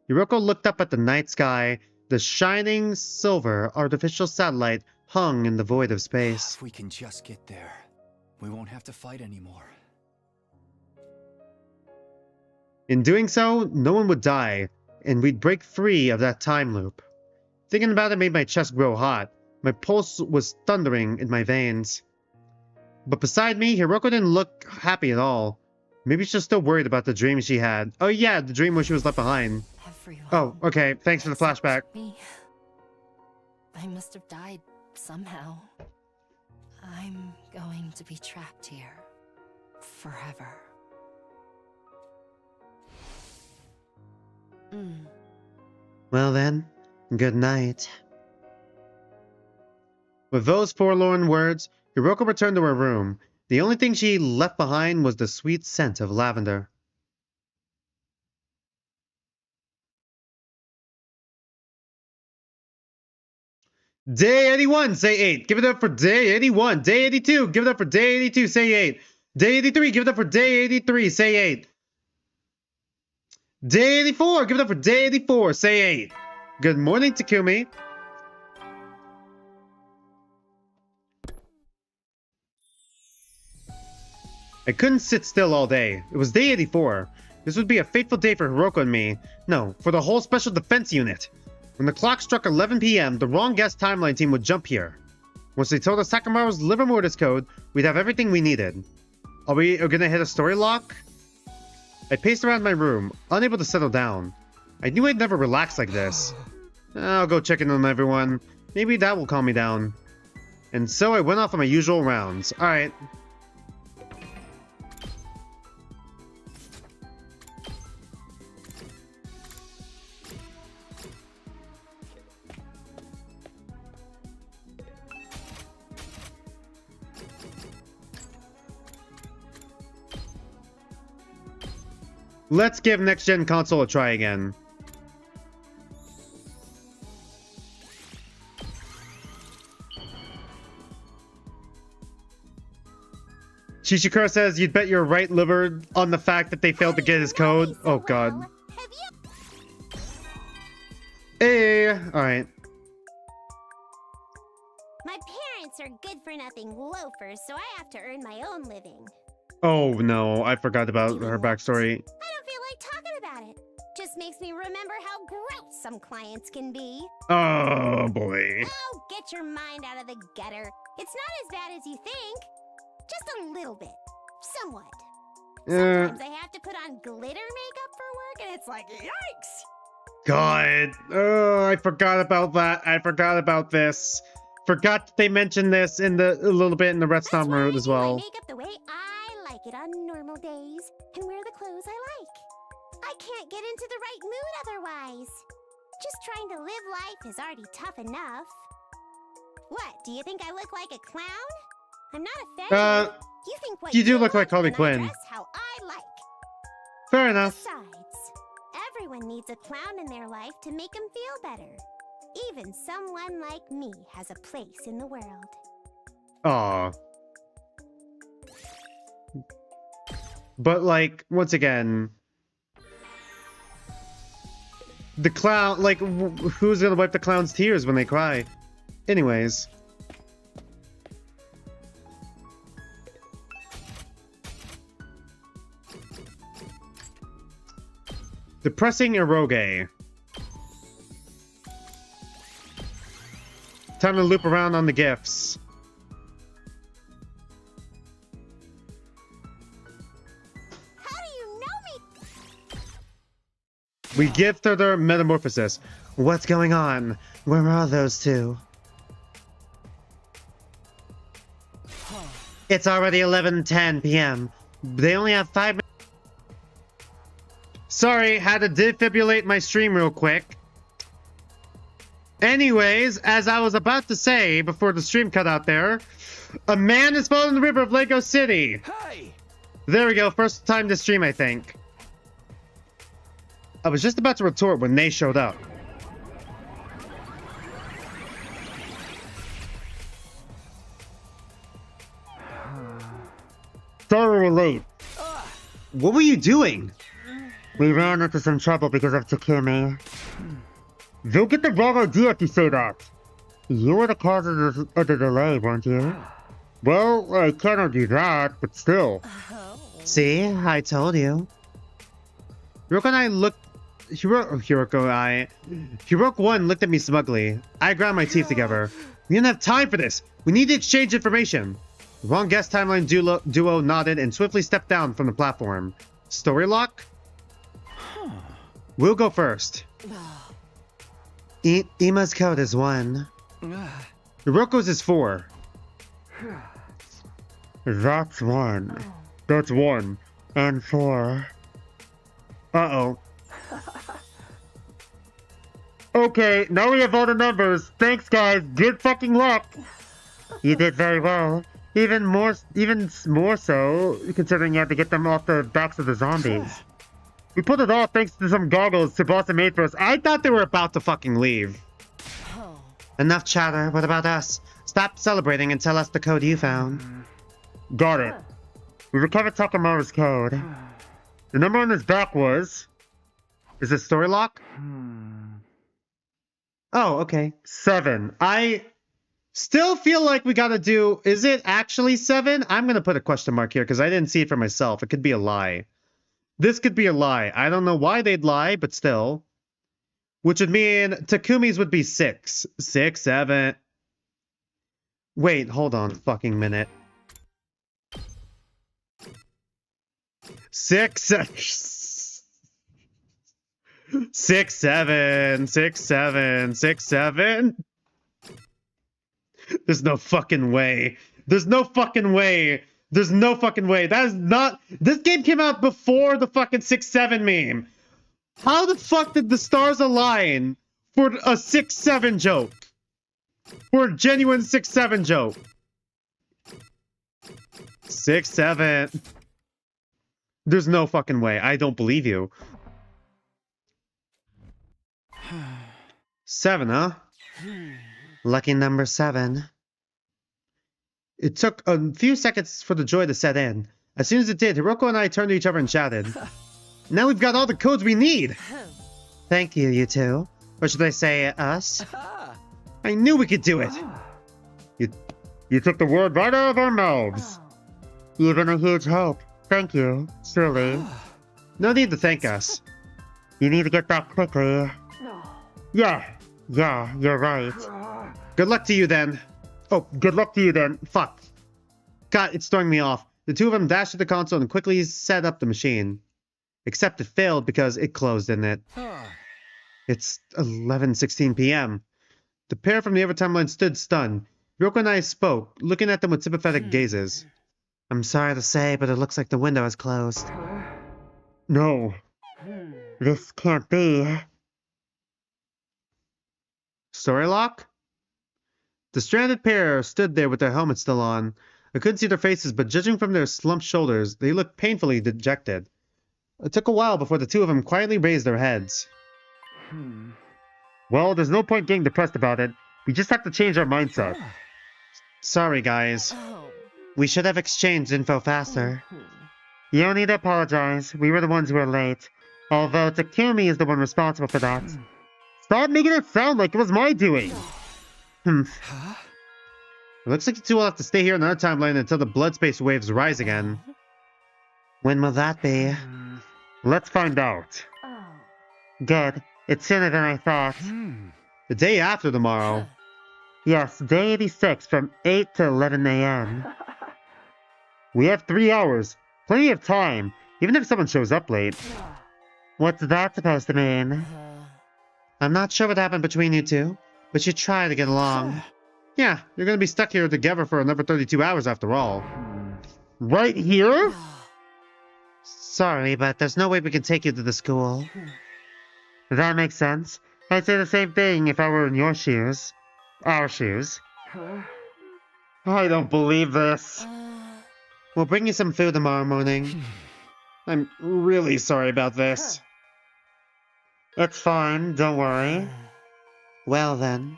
Hiruko looked up at the night sky. The shining silver artificial satellite hung in the void of space. If we can just get there, we won't have to fight anymore. In doing so, no one would die, and we'd break free of that time loop. Thinking about it made my chest grow hot. My pulse was thundering in my veins. But beside me, Hiruko didn't look happy at all. Maybe she's still worried about the dream she had. Oh yeah, the dream where she was left behind. Everyone. Oh, okay, thanks for the flashback. Me. I must have died somehow. I'm going to be trapped here. Forever. Well then, good night. With those forlorn words, Hiruko returned to her room. The only thing she left behind was the sweet scent of lavender. Day 81, say 8. Give it up for day 81. Day 82, give it up for day 82, say 8. Day 83, give it up for day 83, say 8. Day 84, give it up for day 84, say 8. Good morning, Takumi. I couldn't sit still all day. It was day 84. This would be a fateful day for Hiruko and me. No, for the whole Special Defense Unit. When the clock struck 11 p.m., the wrong guest timeline team would jump here. Once they told us Takamaru's liver mortis code, we'd have everything we needed. Are we gonna hit a story lock? I paced around my room, unable to settle down. I knew I'd never relax like this. I'll go check in on everyone. Maybe that will calm me down. And so I went off on my usual rounds. Alright. Let's give next-gen console a try again. Shishikura says you'd bet your right liver on the fact that they failed to get his code. Oh god. Hey, alright. My parents are good-for-nothing loafers, so I have to earn my own living. Oh no, I forgot about her backstory. I don't feel like talking about it. Just makes me remember how gross some clients can be. Oh boy. Oh, get your mind out of the gutter. It's not as bad as you think. Just a little bit. Somewhat. Sometimes I have to put on glitter makeup for work, and it's like, yikes! God. Oh, I forgot about that. I forgot about this. Forgot that they mentioned this in a little bit in the Redstone route as well. I make up the way I like it on normal days and wear the clothes I like. I can't get into the right mood otherwise. Just trying to live life is already tough enough. What, do you think I look like a clown? I'm not offended. You think what you do look like Harley and I Quinn. dress how I like. Fair enough. Besides, everyone needs a clown in their life to make them feel better. Even someone like me has a place in the world. Aw. But, like, once again... The clown... Like, who's gonna wipe the clown's tears when they cry? Anyways. Depressing eroge. Time to loop around on the gifts. How do you know me? We gift her their metamorphosis. What's going on? Where are those two? It's already 11:10 p.m. They only have 5 minutes. Sorry, had to defibrillate my stream real quick. Anyways, as I was about to say before the stream cut out there, a man has fallen in the river of Lego City. Hey! There we go, first time to stream, I think. I was just about to retort when they showed up. Sorry we're late. What were you doing? We ran into some trouble because of Takumi. You'll get the wrong idea if you say that. You were the cause of the delay, weren't you? Well, I cannot do that, but still. See, I told you. Hiruko and I looked. Hiruko 1 looked at me smugly. I ground my teeth together. We didn't have time for this. We need to exchange information. The wrong guest timeline duo nodded and swiftly stepped down from the platform. Story lock? We'll go first. Ima's code is 1. Hiruko's is 4. That's 1. That's 1. And 4. Uh-oh. Okay, now we have all the numbers. Thanks, guys. Good fucking luck. You did very well. Even more so, considering you had to get them off the backs of the zombies. We pulled it off thanks to some goggles Tsubasa made for us. I thought they were about to fucking leave. Enough chatter. What about us? Stop celebrating and tell us the code you found. Got it. We recovered Takamaru's code. The number on his back was... Is it story lock? Oh, okay. 7. I still feel like we gotta do... Is it actually 7? I'm gonna put a question mark here because I didn't see it for myself. It could be a lie. This could be a lie. I don't know why they'd lie, but still. Which would mean Takumi's would be 6. 6, 7... Wait, hold on a fucking minute. 6, 6, 7, 6, 7, 6, 7. There's no fucking way. There's no fucking way. There's no fucking way. That is not... This game came out before the fucking 6-7 meme. How the fuck did the stars align for a 6-7 joke? For a genuine 6-7 joke. 6-7. There's no fucking way. I don't believe you. 7, huh? Lucky number 7. It took a few seconds for the joy to set in. As soon as it did, Hiruko and I turned to each other and chatted. Now we've got all the codes we need! Thank you, you two. Or should I say, us? I knew we could do it! You took the word right out of our mouths. You've been a huge help. Thank you, truly. No need to thank us. You need to get back quickly. Yeah, you're right. Good luck to you then. Oh, good luck to you then. Fuck. God, it's throwing me off. The two of them dashed to the console and quickly set up the machine. Except it failed because it closed in it. It's 11:16 p.m. The pair from the other timeline stood stunned. Hiruko and I spoke, looking at them with sympathetic gazes. I'm sorry to say, but it looks like the window is closed. No. This can't be. Story lock? The stranded pair stood there with their helmets still on. I couldn't see their faces, but judging from their slumped shoulders, they looked painfully dejected. It took a while before the two of them quietly raised their heads. Well, there's no point getting depressed about it. We just have to change our mindset. Sorry, guys. We should have exchanged info faster. You don't need to apologize. We were the ones who were late. Although Takumi is the one responsible for that. Stop making it sound like it was my doing! It looks like the two will have to stay here in our timeline until the blood space waves rise again. When will that be? Let's find out. Good. It's sooner than I thought. The day after tomorrow. Yes, day 86 from 8 to 11 a.m. We have 3 hours. Plenty of time, even if someone shows up late. What's that supposed to mean? I'm not sure what happened between you two, but you try to get along. Yeah, you're gonna be stuck here together for another 32 hours after all. Right here? Sorry, but there's no way we can take you to the school. That makes sense. I'd say the same thing if I were in your shoes. Our shoes. I don't believe this. We'll bring you some food tomorrow morning. I'm really sorry about this. It's fine, don't worry. Well then.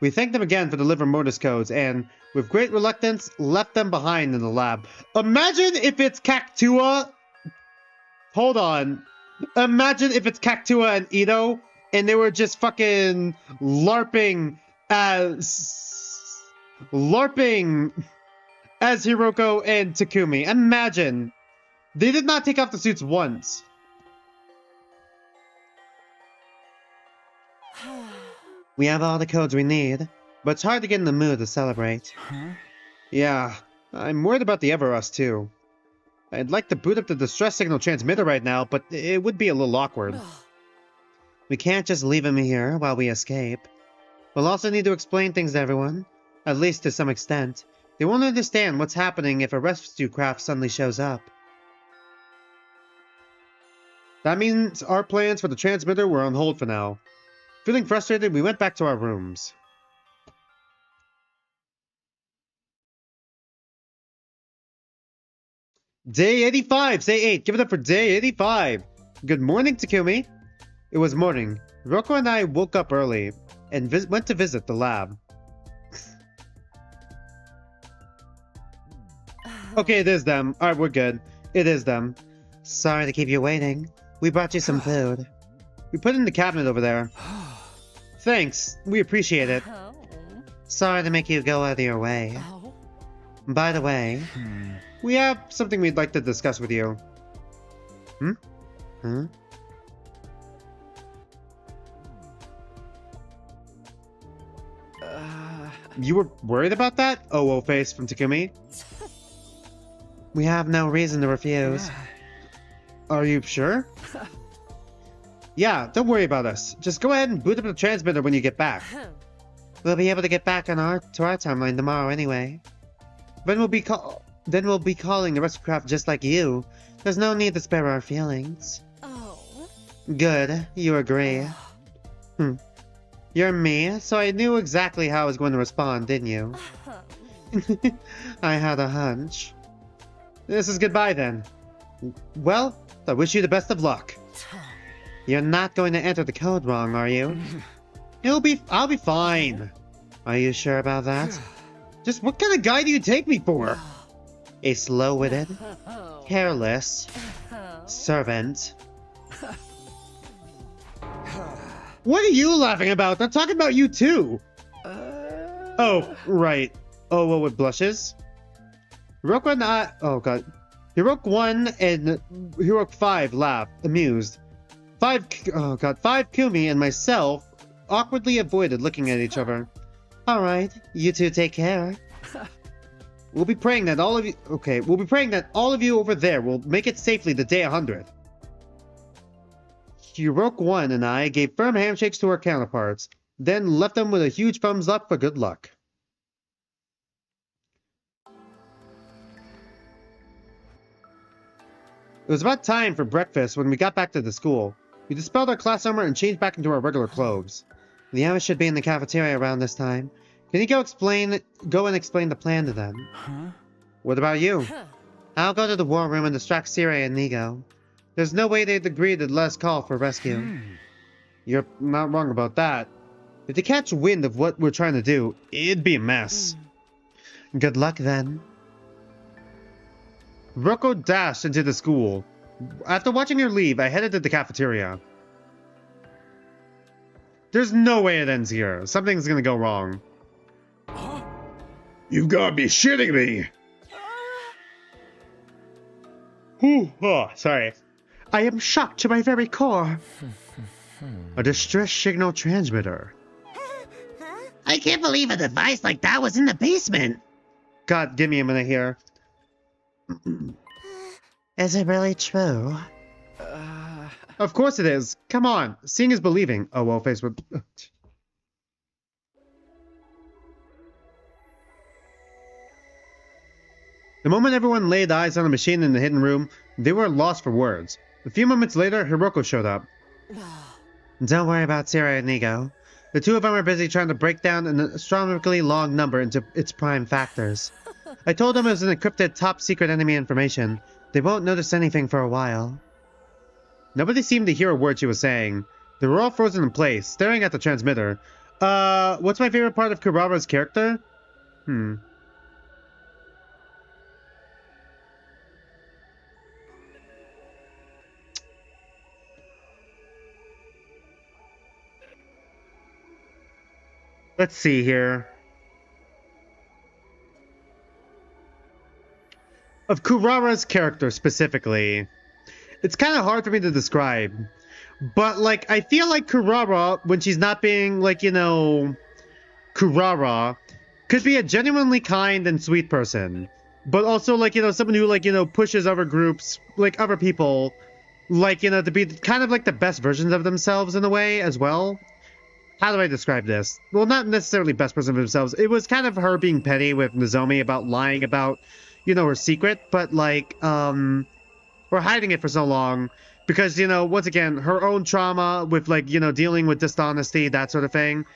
We thanked them again for the liver mortis codes and, with great reluctance, left them behind in the lab. Imagine if it's Cactua... Hold on. Imagine if it's Cactua and Ito, and they were just fucking LARPing as LARPing as Hiruko and Takumi. Imagine. They did not take off the suits once. We have all the codes we need, but it's hard to get in the mood to celebrate. Huh? Yeah, I'm worried about the Everus too. I'd like to boot up the distress signal transmitter right now, but it would be a little awkward. We can't just leave him here while we escape. We'll also need to explain things to everyone, at least to some extent. They won't understand what's happening if a rescue craft suddenly shows up. That means our plans for the transmitter were on hold for now. Feeling frustrated, we went back to our rooms. Day 85! Say 8! Give it up for day 85! Good morning, Takumi! It was morning. Roko and I woke up early and went to visit the lab. Okay, it is them. Alright, we're good. It is them. Sorry to keep you waiting. We brought you some food. We put it in the cabinet over there. Thanks. We appreciate it. Oh. Sorry to make you go out of your way. Oh. By the way, we have something we'd like to discuss with you. Hmm? Huh? You were worried about that? Oh, face from Takumi. We have no reason to refuse. Are you sure? Yeah, don't worry about us. Just go ahead and boot up the transmitter when you get back. We'll be able to get back on to our timeline tomorrow anyway. Then we'll be calling the rescue craft just like you. There's no need to spare our feelings. Oh. Good, you agree. You're me, so I knew exactly how I was going to respond, didn't you? I had a hunch. This is goodbye then. Well, I wish you the best of luck. You're not going to enter the code wrong, are you? I'll be fine. Are you sure about that? Just what kind of guy do you take me for? A slow-witted, careless servant. What are you laughing about? They're talking about you too. Oh, right. Oh, what with blushes? Hiruko and I... Oh, God. Hiruko 1 and Hiruko 5 laughed, amused. 5 Kumi and myself awkwardly avoided looking at each other. Alright, you two take care. We'll be praying that all of you... Okay, we'll be praying that all of you over there will make it safely to day 100. Hiruko 1 and I gave firm handshakes to our counterparts, then left them with a huge thumbs up for good luck. It was about time for breakfast when we got back to the school. We dispelled our class armor and changed back into our regular clothes. The others should be in the cafeteria around this time. Can you go and explain the plan to them? Huh? What about you? I'll go to the war room and distract Siri and Nigo. There's no way they'd agree to let us call for rescue. You're not wrong about that. If they catch wind of what we're trying to do, it'd be a mess. Good luck then. Roko dashed into the school. After watching her leave, I headed to the cafeteria. There's no way it ends here. Something's gonna go wrong. You've got to be shitting me. Sorry. I am shocked to my very core. A distress signal transmitter. I can't believe a device like that was in the basement. God, give me a minute here. Is it really true? Of course it is. Come on. Seeing is believing. Oh, well, Facebook. The moment everyone laid eyes on the machine in the hidden room, they were lost for words. A few moments later, Hiruko showed up. Don't worry about Siri and Nigo. The two of them are busy trying to break down an astronomically long number into its prime factors. I told them it was an encrypted top-secret enemy information. They won't notice anything for a while. Nobody seemed to hear a word she was saying. They were all frozen in place, staring at the transmitter. What's my favorite part of Kurara's character? Let's see here. Of Kurara's character specifically, it's kind of hard for me to describe. But, like, I feel like Kurara, when she's not being, like, you know, Kurara, could be a genuinely kind and sweet person. But also, like, you know, someone who, like, you know, pushes other groups, like, other people, like, you know, to be kind of like the best versions of themselves in a way as well. How do I describe this? Well, not necessarily best person of themselves. It was kind of her being petty with Nozomi about lying about, you know, her secret, but, like, or hiding it for so long. Because, you know, once again, her own trauma with, like, you know, dealing with dishonesty, that sort of thing.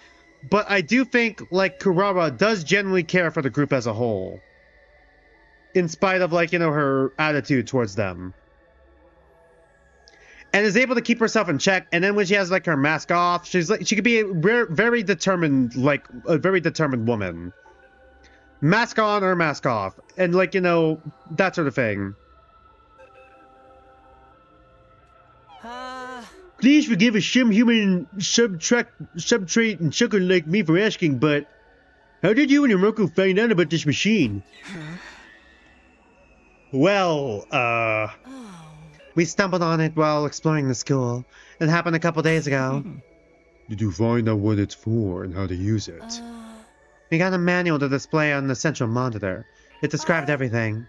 But I do think, like, Kurara does genuinely care for the group as a whole. In spite of, like, you know, her attitude towards them. And is able to keep herself in check. And then when she has, like, her mask off, she's like, she could be a very determined, like, a very determined woman. Mask on or mask off. And, like, you know, that sort of thing. Please forgive a human substrate and sucker like me for asking, but how did you and Hiruko find out about this machine? Well, we stumbled on it while exploring the school. It happened a couple days ago. Did you find out what it's for and how to use it? We got a manual to display on the central monitor. It described everything.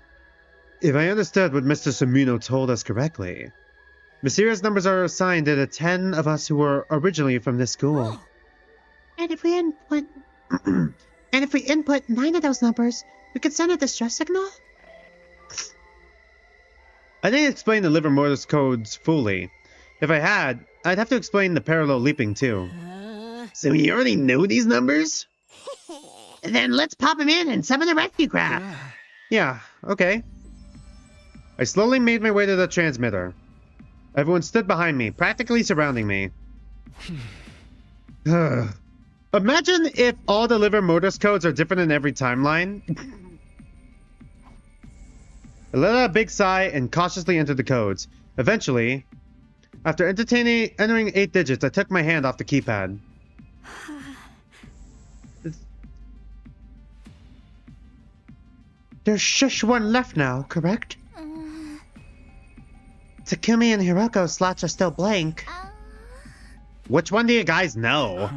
If I understood what Mr. Sumino told us correctly, mysterious numbers are assigned to the 10 of us who were originally from this school. And if we input 9 of those numbers, we could send a distress signal? I didn't explain the liver mortis codes fully. If I had, I'd have to explain the parallel leaping too. So you already know these numbers? Then let's pop them in and summon a rescue craft. Yeah, okay. I slowly made my way to the transmitter. Everyone stood behind me, practically surrounding me. Imagine if all the liver mortis codes are different in every timeline. I let out a big sigh and cautiously entered the codes. Eventually, after entering 8 digits, I took my hand off the keypad. There's just one left now, correct? Takumi and Hiruko slots are still blank. Which one do you guys know?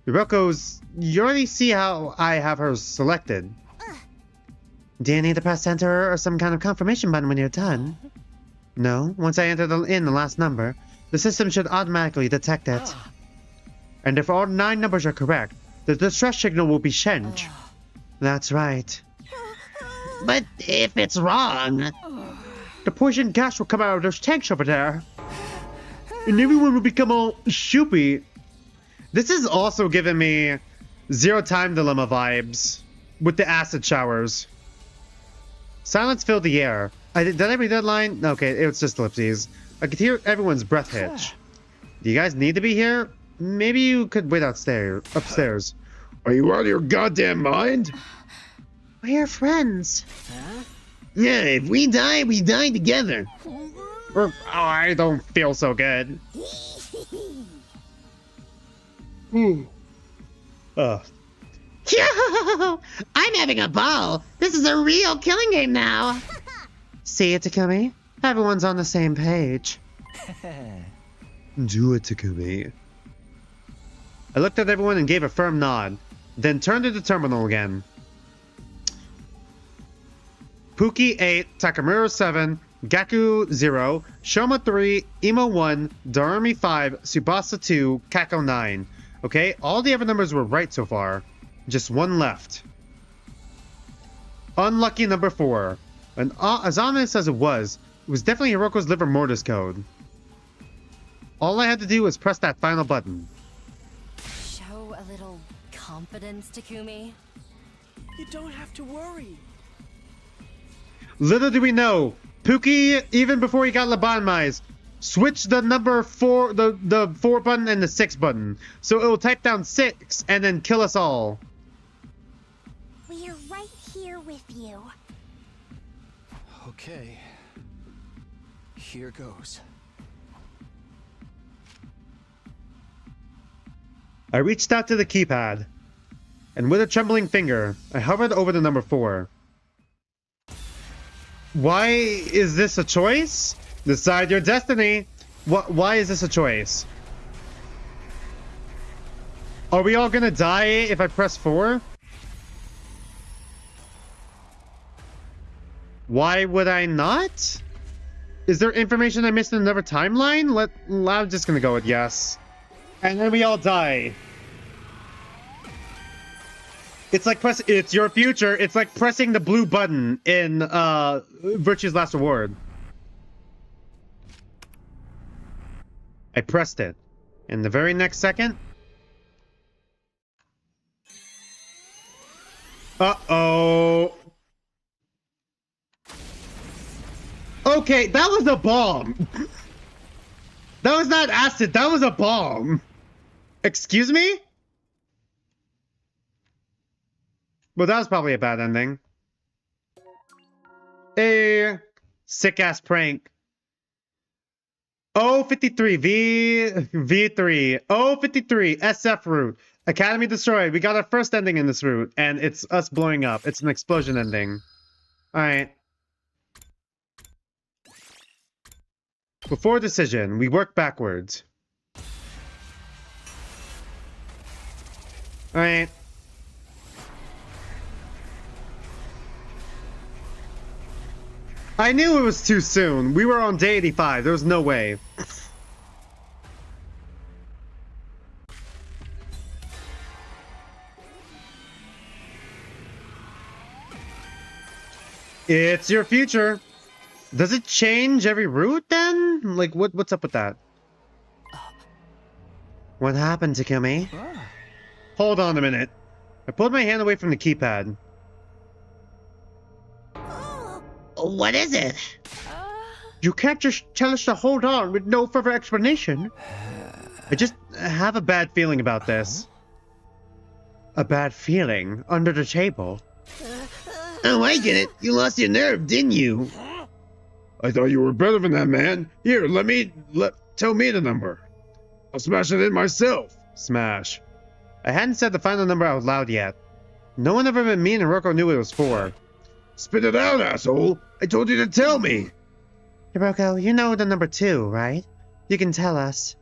Hiruko's... You already see how I have her selected. Do you need to press enter or some kind of confirmation button when you're done? No, once I enter in the last number, the system should automatically detect it. And if all 9 numbers are correct, the distress signal will be sent. That's right. But if it's wrong... The poison gas will come out of those tanks over there. And everyone will become all soupy. This is also giving me Zero Time Dilemma vibes with the acid showers. Silence filled the air. Did I read that line? Okay, it was just ellipses. I could hear everyone's breath hitch. Do you guys need to be here? Maybe you could wait upstairs. Are you out of your goddamn mind? We're friends. Yeah, if we die together. Oh, I don't feel so good. I'm having a ball. This is a real killing game now. See it, Takumi? Everyone's on the same page. Do it, Takumi. I looked at everyone and gave a firm nod, then turned to the terminal again. Puki 8, Takamura 7, Gaku 0, Shoma 3, Imo 1, Darumi 5, Tsubasa 2, Kako 9. Okay, all the other numbers were right so far. Just one left. Unlucky number 4. And as ominous as it was definitely Hiroko's liver mortis code. All I had to do was press that final button. Show a little confidence, Takumi. You don't have to worry. Little do we know, Puki, even before he got lobotomized, switched the number 4, the 4 button and the 6 button. So it will type down 6 and then kill us all. We're right here with you. Okay. Here goes. I reached out to the keypad. and with a trembling finger, I hovered over the number 4. Why is this a choice? Decide your destiny. Why is this a choice? Are we all gonna die if I press 4? Why would I not? Is there information I missed in another timeline? I'm just gonna go with yes. And then we all die. It's like it's your future. It's like pressing the blue button in Virtue's Last Reward. I pressed it. And the very next second... Uh-oh. Okay, that was a bomb. That was not acid, that was a bomb. Excuse me? Well, that was probably a bad ending. A sick-ass prank. O53, V3, O53, SF route. Academy destroyed. We got our first ending in this route, and it's us blowing up. It's an explosion ending. Alright. Before decision, we work backwards. Alright. I knew it was too soon. We were on day 85. There was no way. It's your future. Does it change every route then? Like, what's up with that? What happened, Takumi? Hold on a minute. I pulled my hand away from the keypad. What is it? You can't just tell us to hold on with no further explanation. I just have a bad feeling about this. A bad feeling under the table. Oh, I get it. You lost your nerve, didn't you? I thought you were better than that, man. Here, tell me the number. I'll smash it in myself. Smash. I hadn't said the final number out loud yet. No one ever but me and Hiruko knew it was 4. Spit it out, asshole. I told you to tell me. Hiruko, you know the number 2, right? You can tell us.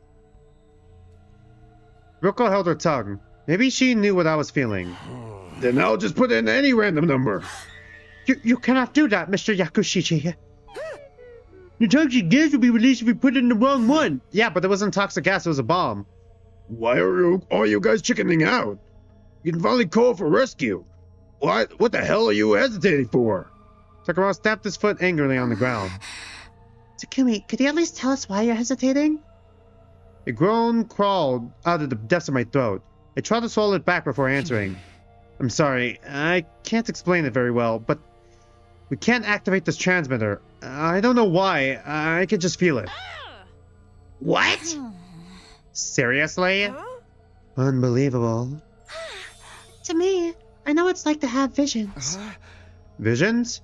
Hiruko held her tongue. Maybe she knew what I was feeling. Then I'll just put in any random number. You cannot do that, Mr. Yakushichi. The toxic gas will be released if we put in the wrong one. Yeah, but it wasn't toxic gas, it was a bomb. Why are all you guys chickening out? You can finally call for rescue. What the hell are you hesitating for? Takarawa stamped his foot angrily on the ground. Takumi, could you at least tell us why you're hesitating? A groan crawled out of the depths of my throat. I tried to swallow it back before answering. I'm sorry, I can't explain it very well, but we can't activate this transmitter. I don't know why, I can just feel it. What? Seriously? Unbelievable. To me, I know it's like to have visions. Visions?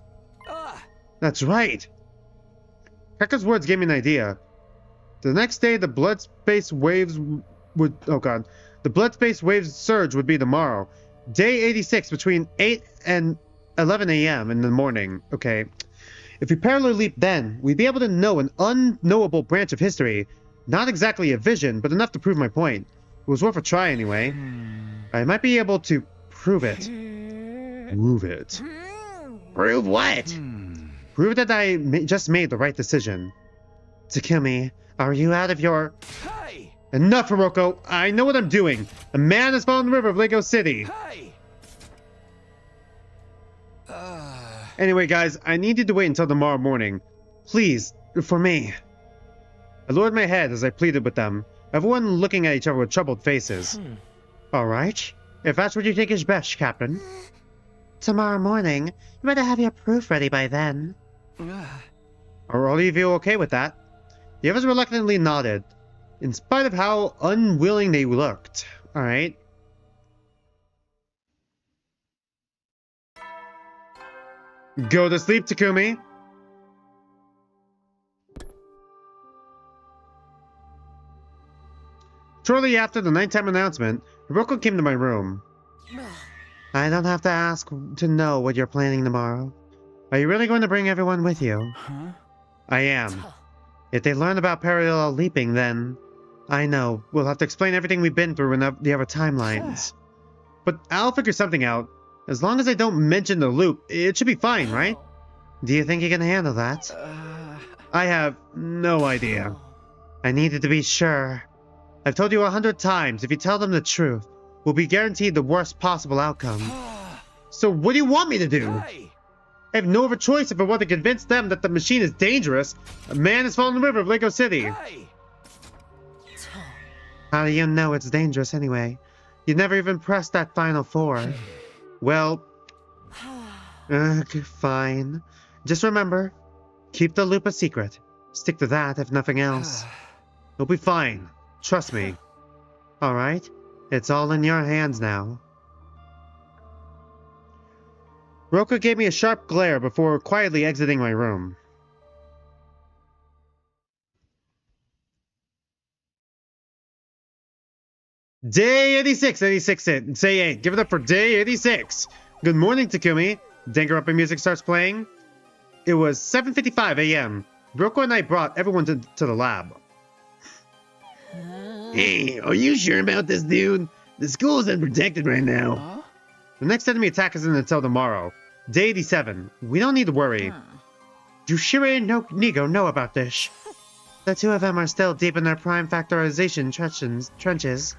That's right. Kaka's words gave me an idea. The next day, the blood-space waves would... Oh god. The blood-space waves surge would be tomorrow. Day 86 between 8 and 11 a.m. in the morning. Okay. If we parallel leap then, we'd be able to know an unknowable branch of history. Not exactly a vision, but enough to prove my point. It was worth a try anyway. I might be able to prove it. Prove it. Prove what? Prove that I just made the right decision. Takumi, are you out of your... Hey! Enough, Hiruko! I know what I'm doing! A man has fallen in the river of Lego City! Hey! Anyway, guys, I need you to wait until tomorrow morning. Please, for me. I lowered my head as I pleaded with them, everyone looking at each other with troubled faces. Alright, if that's what you think is best, Captain. Tomorrow morning, you better have your proof ready by then. Are all of you okay with that? The others reluctantly nodded, in spite of how unwilling they looked. Alright. Go to sleep, Takumi. Shortly after the nighttime announcement, Hiruko came to my room. I don't have to ask to know what you're planning tomorrow. Are you really going to bring everyone with you? Huh? I am. If they learn about parallel leaping, then... I know, we'll have to explain everything we've been through in the other timelines. But I'll figure something out. As long as I don't mention the loop, it should be fine, right? Do you think you can handle that? I have no idea. I needed to be sure. I've told you 100 times, if you tell them the truth, we'll be guaranteed the worst possible outcome. So what do you want me to do? Hey! I have no other choice if I want to convince them that the machine is dangerous. A man has fallen in the river of Lego City. Hey! How do you know it's dangerous anyway? You never even pressed that final 4. Well... fine. Just remember, keep the loop a secret. Stick to that if nothing else. You'll be fine. Trust me. Alright? It's all in your hands now. Hiruko gave me a sharp glare before quietly exiting my room. Day 86, 86, say 8. Give it up for day 86. Good morning, Takumi. Danganronpa music starts playing. It was 7:55 a.m. Hiruko and I brought everyone to the lab. Hey, are you sure about this, dude? The school is unprotected right now. Huh? The next enemy attack isn't until tomorrow. Day 87. We don't need to worry. Yushiro and Nigo know about this. The two of them are still deep in their prime factorization trenches.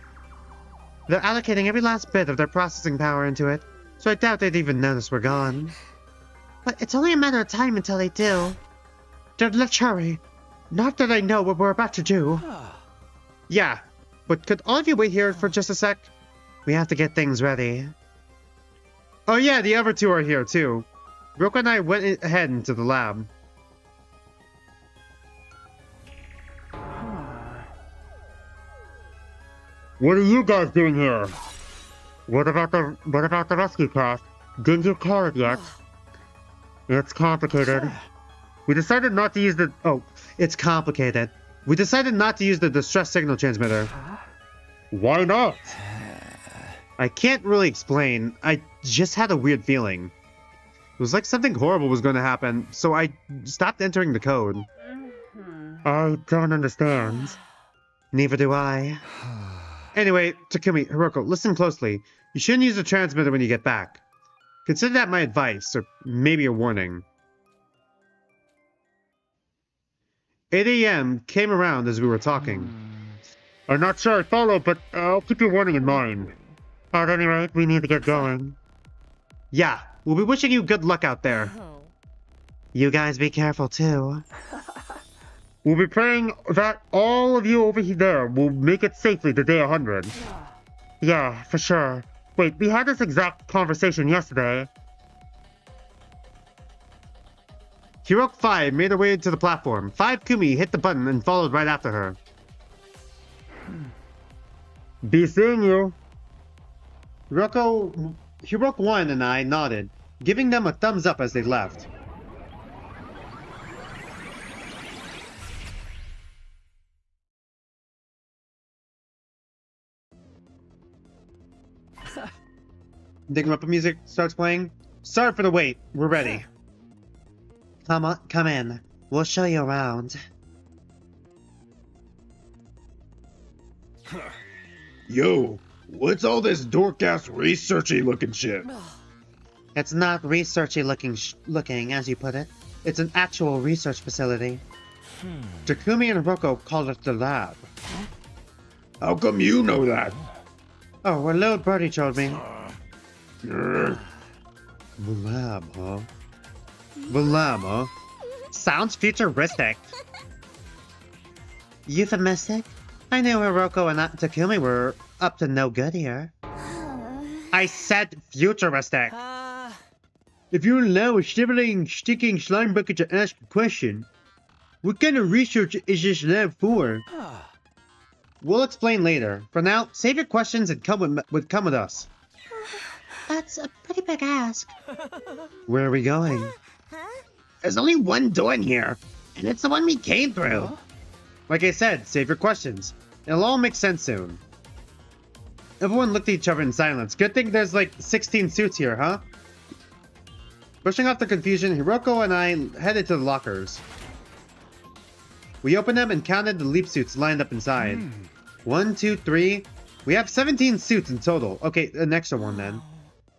They're allocating every last bit of their processing power into it, so I doubt they'd even notice we're gone. But it's only a matter of time until they do. Then let's hurry. Not that I know what we're about to do. Yeah, but could all of you wait here for just a sec? We have to get things ready. Oh yeah, the other two are here too. Hiruko and I went ahead into the lab. What are you guys doing here? What about the rescue craft? Didn't you call it yet? It's complicated. We decided not to use the... Oh, it's complicated. We decided not to use the distress signal transmitter. Why not? I can't really explain. I just had a weird feeling. It was like something horrible was going to happen, so I stopped entering the code. I don't understand. Neither do I. Anyway, Takumi, Hiruko, listen closely. You shouldn't use the transmitter when you get back. Consider that my advice, or maybe a warning. 8 a.m. came around as we were talking. I'm not sure I follow, but I'll keep your warning in mind. At any rate, we need to get going. Yeah, we'll be wishing you good luck out there. You guys be careful too. We'll be praying that all of you over there will make it safely to day 100. Yeah, for sure. Wait, we had this exact conversation yesterday. Hiruko 5 made her way to the platform. 5 Kumi hit the button and followed right after her. Be seeing you. Hiruko 1 and I nodded, giving them a thumbs up as they left. Danganronpa music starts playing. Sorry for the wait. We're ready. Come in. We'll show you around. Yo, what's all this dork-ass researchy looking shit? It's not researchy looking, as you put it. It's an actual research facility. Takumi and Hiruko called it the lab. How come you know that? Oh, well, Lil Birdie told me. Grr. The lab, huh? The lab, huh? Sounds futuristic. Euphemistic? I knew Hiruko and Takumi were up to no good here. I said futuristic. If you allow a shivering, sticking slime bucket to ask a question, what kind of research is this lab for? We'll explain later. For now, save your questions and come with us. That's a pretty big ask. Where are we going? Huh? There's only one door in here, and it's the one we came through. Like I said, save your questions. It'll all make sense soon. Everyone looked at each other in silence. Good thing there's like 16 suits here, huh? Brushing off the confusion, Hiruko and I headed to the lockers. We opened them and counted the leap suits lined up inside. 1, 2, 3. We have 17 suits in total. Okay, an extra one then.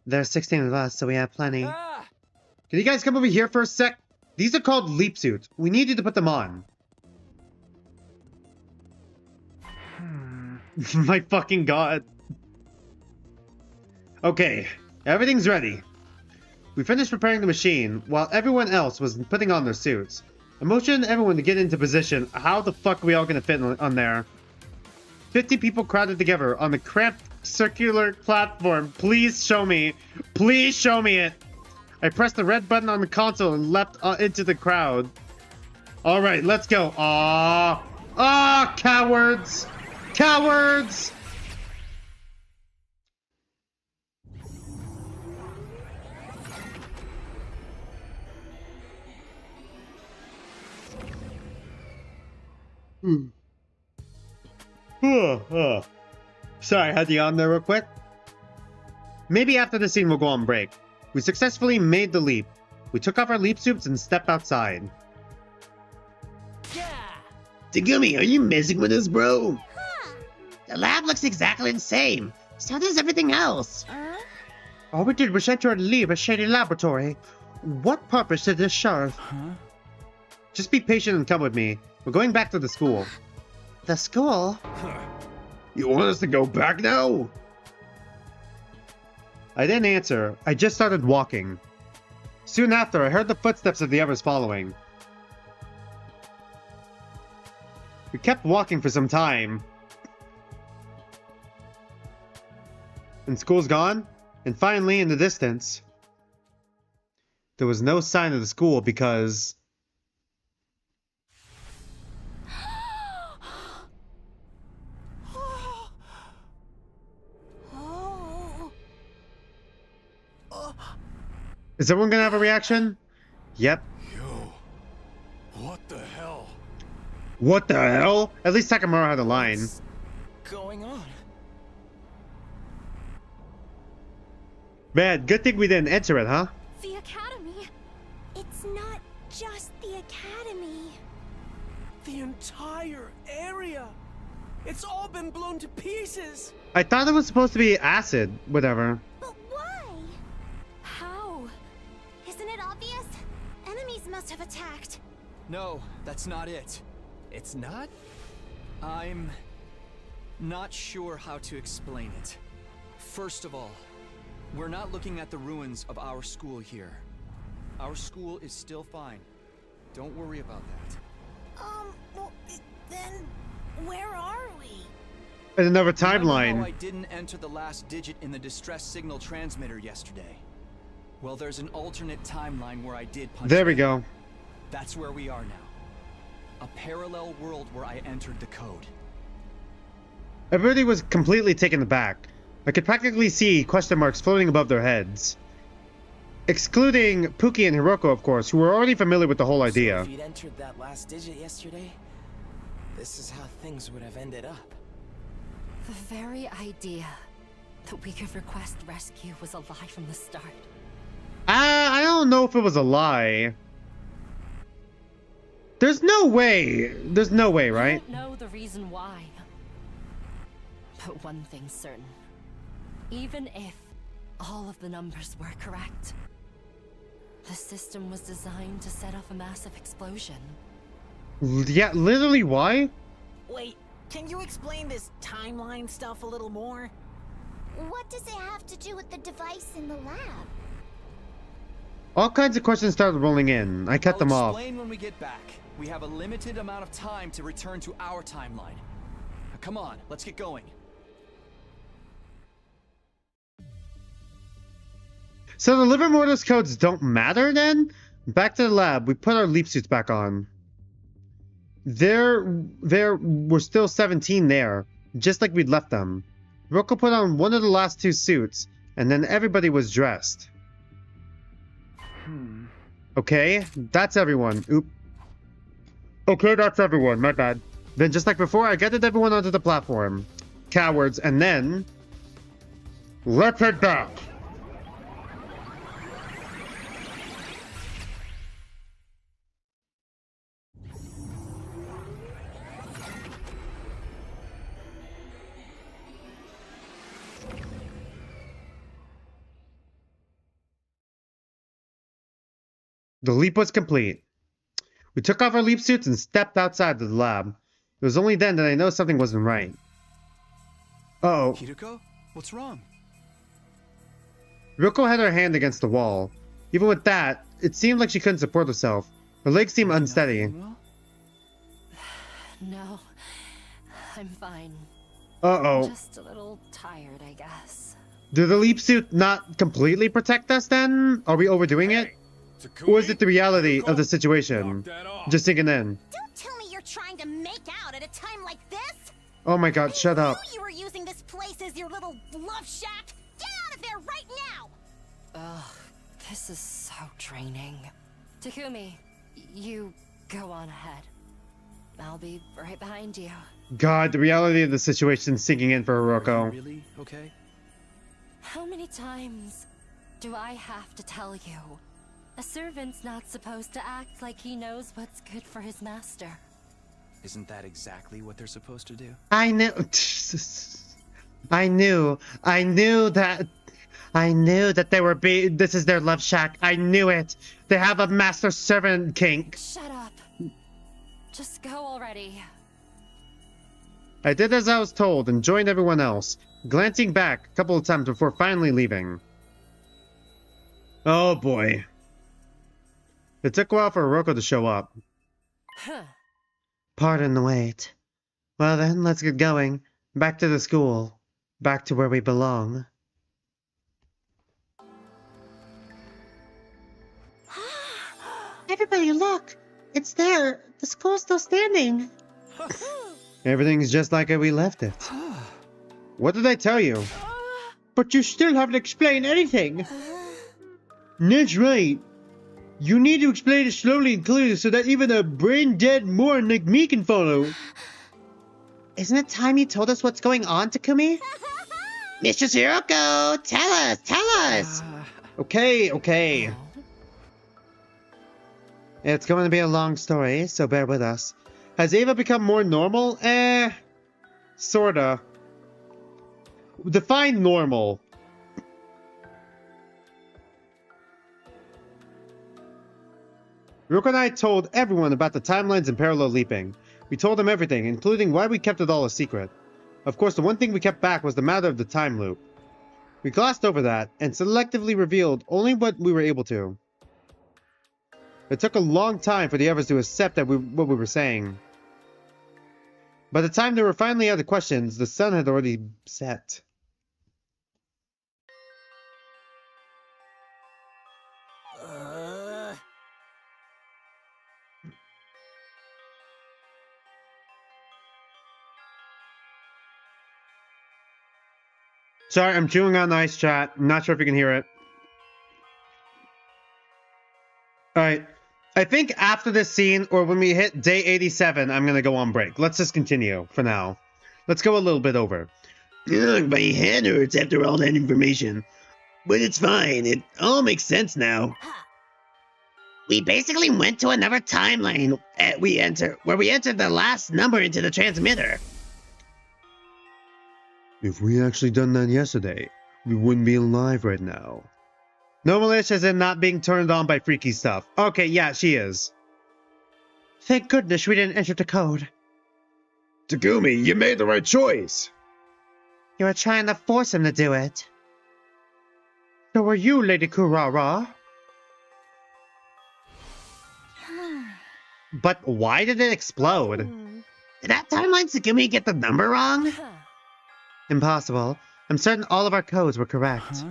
There's 16 of us, so we have plenty. Can you guys come over here for a sec? These are called leap suits. We need you to put them on. My fucking god. Okay, everything's ready. We finished preparing the machine while everyone else was putting on their suits. I motioned everyone to get into position. How the fuck are we all gonna fit on there? 50 people crowded together on the cramped circular platform. Please show me. Please show me it. I pressed the red button on the console and leapt into the crowd. Alright, let's go. Ah, cowards! Cowards! Sorry, I had you on there real quick. Maybe after the scene we'll go on break. We successfully made the leap. We took off our leap suits and stepped outside. Yeah! Tegumi, are you messing with us, bro? Huh. The lab looks exactly the same. So does everything else. All we did was enter and leave a shady laboratory. What purpose did this serve? Huh? Just be patient and come with me. We're going back to the school. The school? You want us to go back now? I didn't answer. I just started walking. Soon after, I heard the footsteps of the others following. We kept walking for some time. And school's gone. And finally, in the distance, there was no sign of the school because... Is everyone gonna have a reaction? Yep. Yo, what the hell? What the hell? At least Takamura had a line. What's going on? Man, good thing we didn't enter it, huh? The academy. It's not just the academy. The entire area. It's all been blown to pieces. I thought it was supposed to be acid, whatever. But why? How? Isn't it obvious? Enemies must have attacked. No, that's not it. It's not? I'm not sure how to explain it. First of all, we're not looking at the ruins of our school here. Our school is still fine. Don't worry about that. Well, then where are we? In another Remember how I timeline. didn't enter the last digit in the distress signal transmitter yesterday? Well, there's an alternate timeline where I did punch There we in. go. That's where we are now. A parallel world where I entered the code. Everybody was completely taken aback. I could practically see question marks floating above their heads. Excluding Pookie and Hiruko, of course, who were already familiar with the whole idea. So if you'd entered that last digit yesterday, this is how things would have ended up. The very idea that we could request rescue was a lie from the start. I don't know if it was a lie. There's no way. There's no way, I right? don't know the reason why. But one thing's certain. Even if all of the numbers were correct, the system was designed to set off a massive explosion. Yeah, literally, why? Wait, can you explain this timeline stuff a little more? What does it have to do with the device in the lab? All kinds of questions started rolling in. I cut them I'll off. explain when we get back. We have a limited amount of time to return to our timeline. Now, come on, let's get going. So the liver mortis codes don't matter then? Back to the lab. We put our leap suits back on. There were still 17 there, just like we'd left them. Roko put on one of the last two suits, and then everybody was dressed. Okay, that's everyone. Oop. Okay, that's everyone. My bad. Then just like before, I gathered everyone onto the platform. Cowards, and then... Let's head back. The leap was complete. We took off our leap suits and stepped outside of the lab. It was only then that I noticed something wasn't right. Uh-oh. Hiruko? What's wrong? Ryoko had her hand against the wall. Even with that, it seemed like she couldn't support herself. Her legs seemed unsteady. No, I'm fine. Uh-oh. Just a little tired, I guess. Did the leap suit not completely protect us then? Are we overdoing it? Or is it the reality of the situation? Just sinking in. Don't tell me you're trying to make out at a time like this! Oh my god, shut up. I knew you were using this place as your little love shack! Get out of there right now! Ugh, this is so draining. Takumi, you go on ahead. I'll be right behind you. God, the reality of the situation is sinking in for Hiruko. Really? Okay. How many times do I have to tell you? A servant's not supposed to act like he knows what's good for his master. Isn't that exactly what they're supposed to do? I knew that they were this is their love shack. I knew it. They have a master servant kink. Shut up. Just go already. I did as I was told and joined everyone else, glancing back a couple of times before finally leaving. Oh boy. It took a while for Hiruko to show up. Huh. Pardon the wait. Well then, let's get going. Back to the school. Back to where we belong. Everybody look! It's there! The school's still standing! Everything's just like we left it. What did I tell you? But you still haven't explained anything! That's right. You need to explain it slowly and clearly so that even a brain-dead moron like me can follow. Isn't it time you told us what's going on, Takumi? Mistress Hiruko, tell us! Okay. It's going to be a long story, so bear with us. Has Ava become more normal? Sorta. Define normal. Hiruko and I told everyone about the timelines and parallel leaping. We told them everything, including why we kept it all a secret. Of course, the one thing we kept back was the matter of the time loop. We glossed over that, and selectively revealed only what we were able to. It took a long time for the others to accept what we were saying. By the time they were finally out of questions, the sun had already set. Sorry, I'm chewing on the ice chat. I'm not sure if you can hear it. Alright. I think after this scene, or when we hit day 87, I'm gonna go on break. Let's just continue for now. Let's go a little bit over. Ugh, my head hurts after all that information. But it's fine. It all makes sense now. We basically went to another timeline where we entered the last number into the transmitter. If we actually done that yesterday, we wouldn't be alive right now. Normalish as in not being turned on by freaky stuff. Okay, yeah, she is. Thank goodness we didn't enter the code. Takumi, you made the right choice. You were trying to force him to do it. So were you, Lady Kurara. But why did it explode? Did that timeline Takumi get the number wrong? Impossible. I'm certain all of our codes were correct.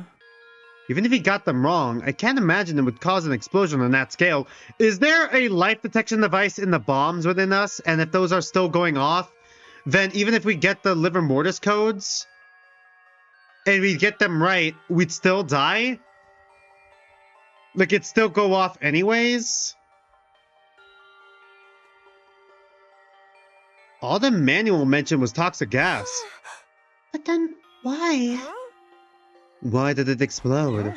Even if he got them wrong, I can't imagine it would cause an explosion on that scale. Is there a life detection device in the bombs within us? And if those are still going off, then even if we get the Liver Mortis codes, and we get them right, we'd still die? Like, it'd still go off anyways? All the manual mentioned was toxic gas. But then, why? Why did it explode?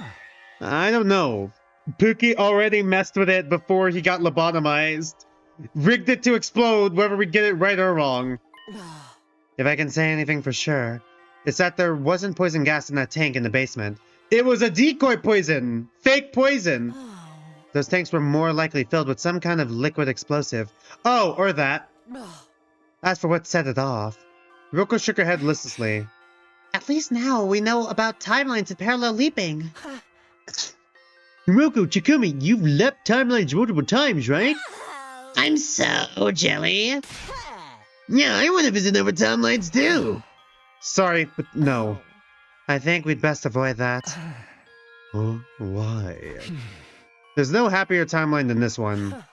I don't know. Pookie already messed with it before he got lobotomized. Rigged it to explode whether we get it right or wrong. If I can say anything for sure, it's that there wasn't poison gas in that tank in the basement. It was a decoy poison! Fake poison! Those tanks were more likely filled with some kind of liquid explosive. Oh, or that. As for what set it off, Hiruko shook her head listlessly. At least now we know about timelines and parallel leaping. Hiruko, Chikumi, you've leapt timelines multiple times, right? I'm so jelly. Yeah, I want to visit other timelines too. Sorry, but no. I think we'd best avoid that. Huh? Why? There's no happier timeline than this one.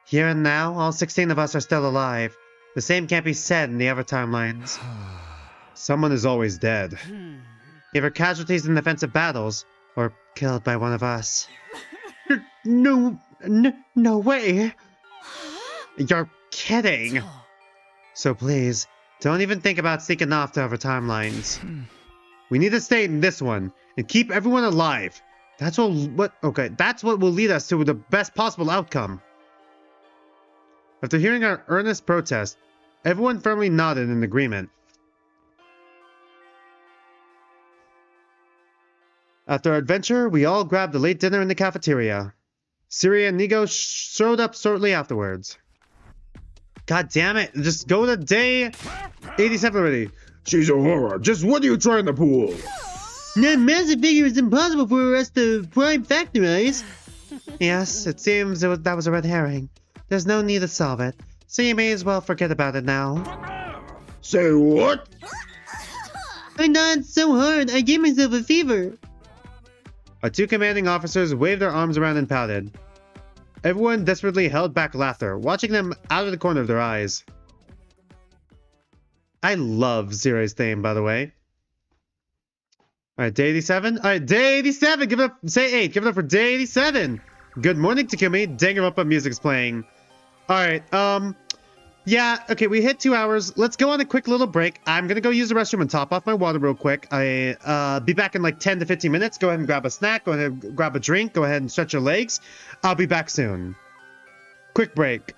Here and now, all 16 of us are still alive. The same can't be said in the other timelines. Someone is always dead. Either casualties in defensive battles, or killed by one of us. No way! You're kidding! So please, don't even think about sneaking off to other timelines. We need to stay in this one, and keep everyone alive. That's what will lead us to the best possible outcome. After hearing our earnest protest, everyone firmly nodded in agreement. After our adventure, we all grabbed a late dinner in the cafeteria. Siri and Nigo showed up shortly afterwards. God damn it, just go to day 87 already. She's a horror. Just what are you trying to pull? That massive figure is impossible for us to prime factorize. Yes, it seems that was a red herring. There's no need to solve it, so you may as well forget about it now. Say what? I nodded so hard, I gave myself a fever. Our two commanding officers waved their arms around and pouted. Everyone desperately held back laughter, watching them out of the corner of their eyes. I love Zero's theme, by the way. Alright, day 87? Alright, day 87! Give it up, say 8, give it up for day 87! Good morning, Takumi. Danganronpa music's playing. Alright, yeah, okay, we hit 2 hours. Let's go on a quick little break. I'm gonna go use the restroom and top off my water real quick. Be back in like 10 to 15 minutes. Go ahead and grab a snack. Go ahead and grab a drink. Go ahead and stretch your legs. I'll be back soon. Quick break.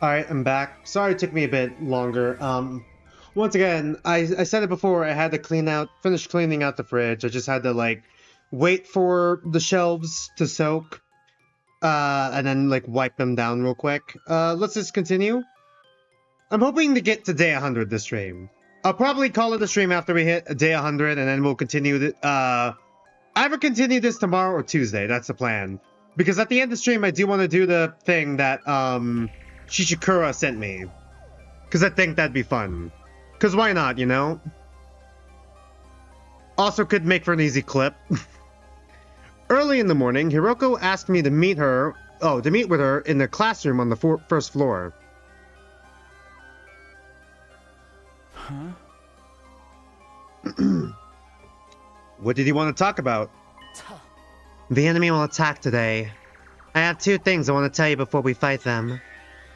Alright, I'm back. Sorry it took me a bit longer. Once again, I said it before, I had to finish cleaning out the fridge. I just had to, like, wait for the shelves to soak, and then, like, wipe them down real quick. Let's just continue. I'm hoping to get to day 100 this stream. I'll probably call it a stream after we hit day 100, and then we'll continue the, either continue this tomorrow or Tuesday. That's the plan. Because at the end of the stream, I do want to do the thing that, Shishikura sent me. Because I think that'd be fun. Because why not, you know? Also could make for an easy clip. Early in the morning, Hiruko asked me to meet with her in the classroom on the first floor. Huh? What did you want to talk about? The enemy will attack today. I have two things I want to tell you before we fight them.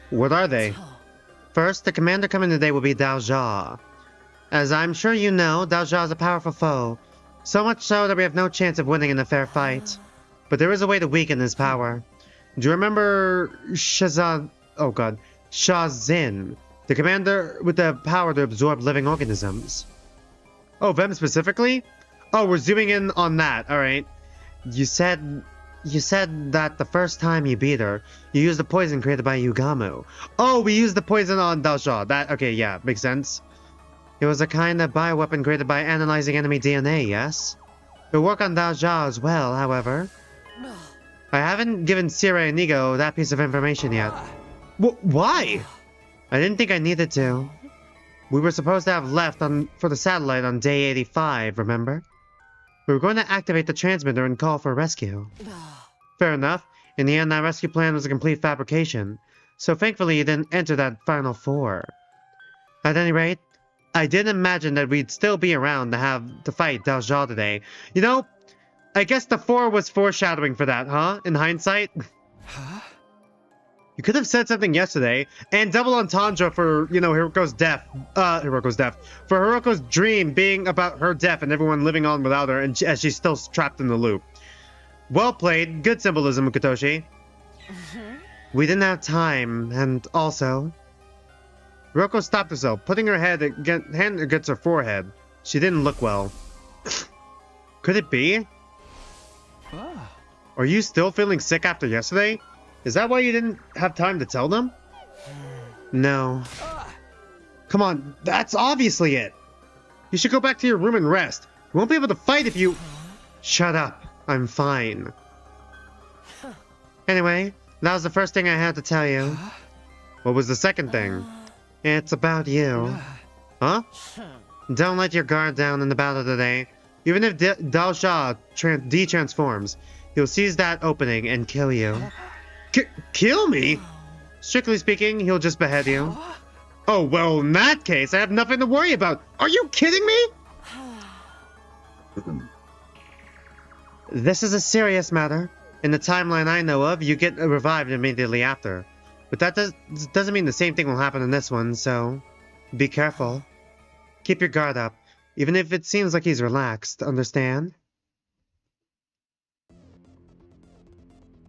What are they? First, the commander coming today will be Daojia. As I'm sure you know, Daojia is a powerful foe. So much so that we have no chance of winning in a fair fight. But there is a way to weaken his power. Do you remember Shazin, the commander with the power to absorb living organisms? Oh, them specifically? Oh, we're zooming in on that, alright. You said that the first time you beat her, you used the poison created by Yugamu. Oh, we used the poison on Daojia. Okay, yeah, makes sense. It was a kind of bioweapon created by analyzing enemy DNA, yes? It will work on Daojia as well, however. I haven't given Sire and Nigo that piece of information yet. Why? I didn't think I needed to. We were supposed to have left for the satellite on day 85, remember? We were going to activate the transmitter and call for rescue. Fair enough. In the end, that rescue plan was a complete fabrication. So thankfully you didn't enter that final 4. At any rate, I didn't imagine that we'd still be around to fight Daojia today. You know, I guess the 4 was foreshadowing for that, huh? In hindsight? Huh? You could have said something yesterday, and double entendre for, you know, Hiruko's death. For Hiruko's dream being about her death and everyone living on without her, and as she's still trapped in the loop. Well played. Good symbolism, Kotoshi. We didn't have time, and also... Hiruko stopped herself, putting her hand against her forehead. She didn't look well. Could it be? Are you still feeling sick after yesterday? Is that why you didn't have time to tell them? No. Come on, that's obviously it. You should go back to your room and rest. You won't be able to fight if you... Shut up. I'm fine. Anyway, that was the first thing I had to tell you. What was the second thing? It's about you. Huh? Don't let your guard down in the battle today. Even if Daojia de-transforms, he'll seize that opening and kill you. Kill me? Strictly speaking, he'll just behead you. Oh, well, in that case, I have nothing to worry about. Are you kidding me? This is a serious matter. In the timeline I know of, you get revived immediately after. But that doesn't mean the same thing will happen in this one, so be careful. Keep your guard up, even if it seems like he's relaxed, understand?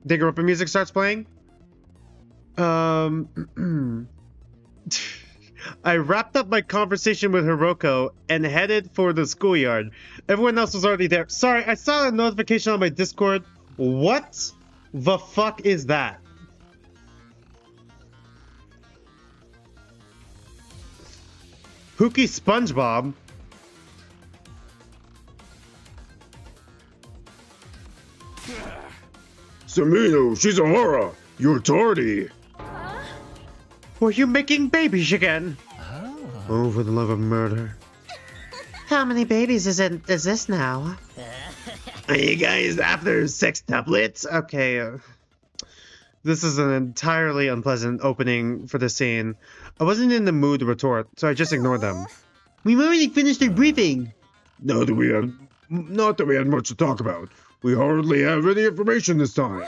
Digger music starts playing. I wrapped up my conversation with Hiruko and headed for the schoolyard. Everyone else was already there. Sorry, I saw a notification on my Discord. What the fuck is that? Pookie SpongeBob? Samino, she's a horror. You're tardy. Were you making babies again? Oh, for the love of murder. How many babies is this now? Are you guys after sextuplets? Okay, this is an entirely unpleasant opening for the scene. I wasn't in the mood to retort, so I just ignored them. We've already finished our briefing. Not that we had much to talk about. We hardly have any information this time.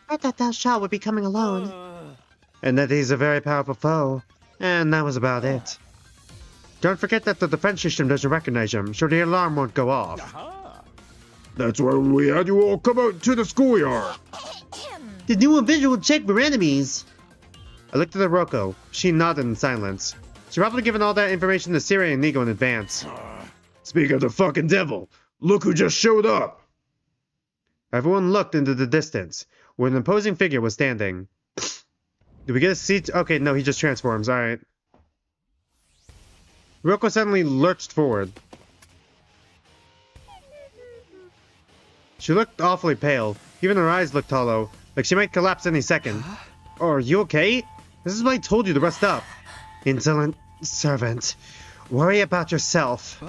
I thought Daojia would be coming alone. And that he's a very powerful foe. And that was about it. Don't forget that the defense system doesn't recognize him, so the alarm won't go off. That's why we had you all come out to the schoolyard. To do a visual check for enemies. I looked at Hiruko. She nodded in silence. She probably given all that information to Siri and Nigo in advance. Speak of the fucking devil, look who just showed up. Everyone looked into the distance, where an imposing figure was standing. Did we get a seat? Okay, no, he just transforms. Alright. Hiruko suddenly lurched forward. She looked awfully pale. Even her eyes looked hollow, like she might collapse any second. Oh, are you okay? This is what I told you to rest up. Insolent servant. Worry about yourself.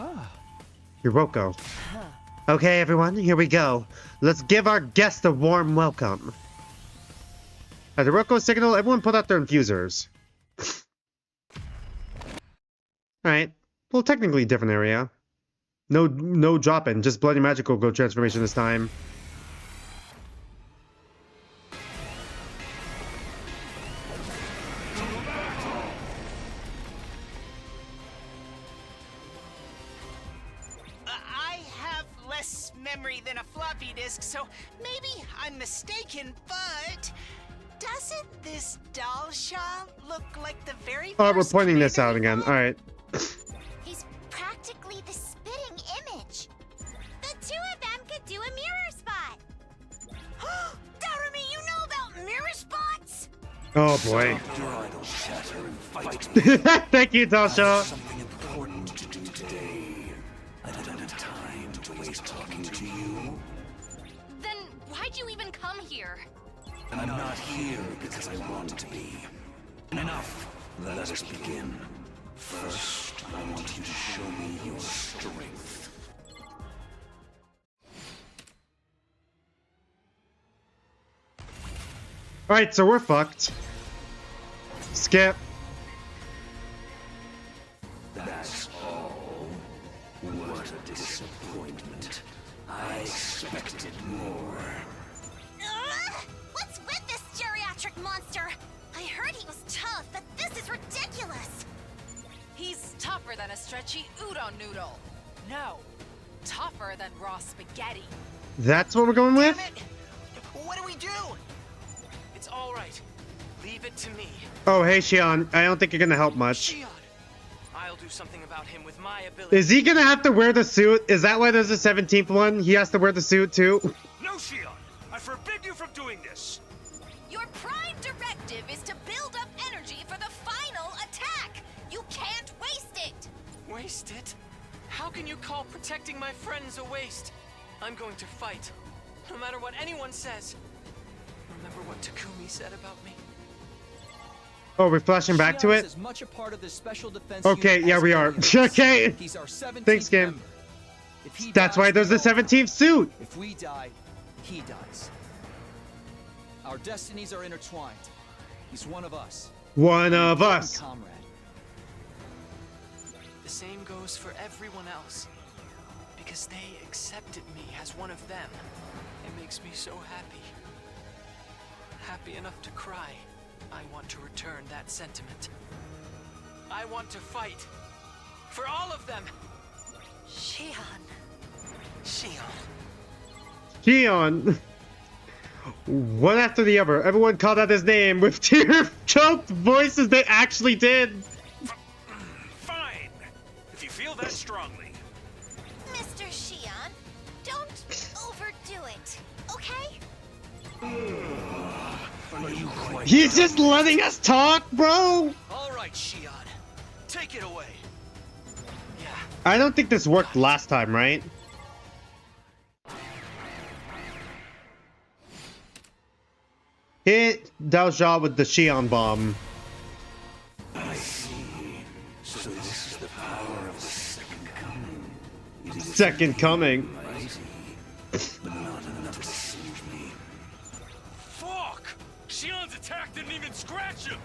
Hiruko. Okay, everyone, here we go. Let's give our guest a warm welcome. At Hiruko's signal, everyone put out their infusers. Alright. Well, technically different area. No drop-in, just bloody magical go transformation this time. I have less memory than a floppy disk, so maybe I'm mistaken, but doesn't this doll shop look like the very Oh, we're first pointing this out commander again. Alright. He's practically the spitting image. The two of them could do a mirror spot. Darumi, you know about mirror spots? Oh boy. Thank you, Tasha. Something important to do today. I don't have time to waste talking to you. Then why'd you even come here? I'm not here because I want to be. Enough. Let us begin. First, I want you to show me your strength. Alright, so we're fucked. Skip. That's all. What a disappointment. I expected more. What's with this geriatric monster? I heard he was tough, but this is ridiculous. He's tougher than a stretchy udon noodle. No, tougher than raw spaghetti. That's what we're going with? Damn it! What do we do? It's all right. Leave it to me. Oh, hey, Shion. I don't think you're gonna help much. Shion. I'll do something about him with my ability. Is he gonna have to wear the suit? Is that why there's a 17th one? He has to wear the suit, too? No, Shion! I forbid you from doing this! Your prime directive is to build up energy for the final attack! You can't waste it! Waste it? How can you call protecting my friends a waste? I'm going to fight, no matter what anyone says. Remember what Takumi said about me? Oh, we're flashing back to it? As much a part of this special defense Okay, unit yeah, as we are. anyone else. Okay. He's our 17th Thanks, game. member. If he That's dies, why there's we the all die. 17th suit. If we die, he dies. Our destinies are intertwined. He's one of us. One of us. Comrade. The same goes for everyone else. Because they accepted me as one of them. It makes me so happy. Happy enough to cry. I want to return that sentiment. I want to fight. For all of them. Shion. Shion. Shion. One after the other, everyone called out his name with tear-choked voices they actually did. Fine! If you feel that strongly. Mr. Shion, don't overdo it, okay? He's just letting us talk, bro. All right, Shion. Take it away. Yeah. I don't think this worked last time, right? Hit Daoja with the Shion bomb. I see. So this is the power of the second coming. It is Second coming. mighty, but not enough to singe me. Fuck! Shion's attack didn't even scratch him!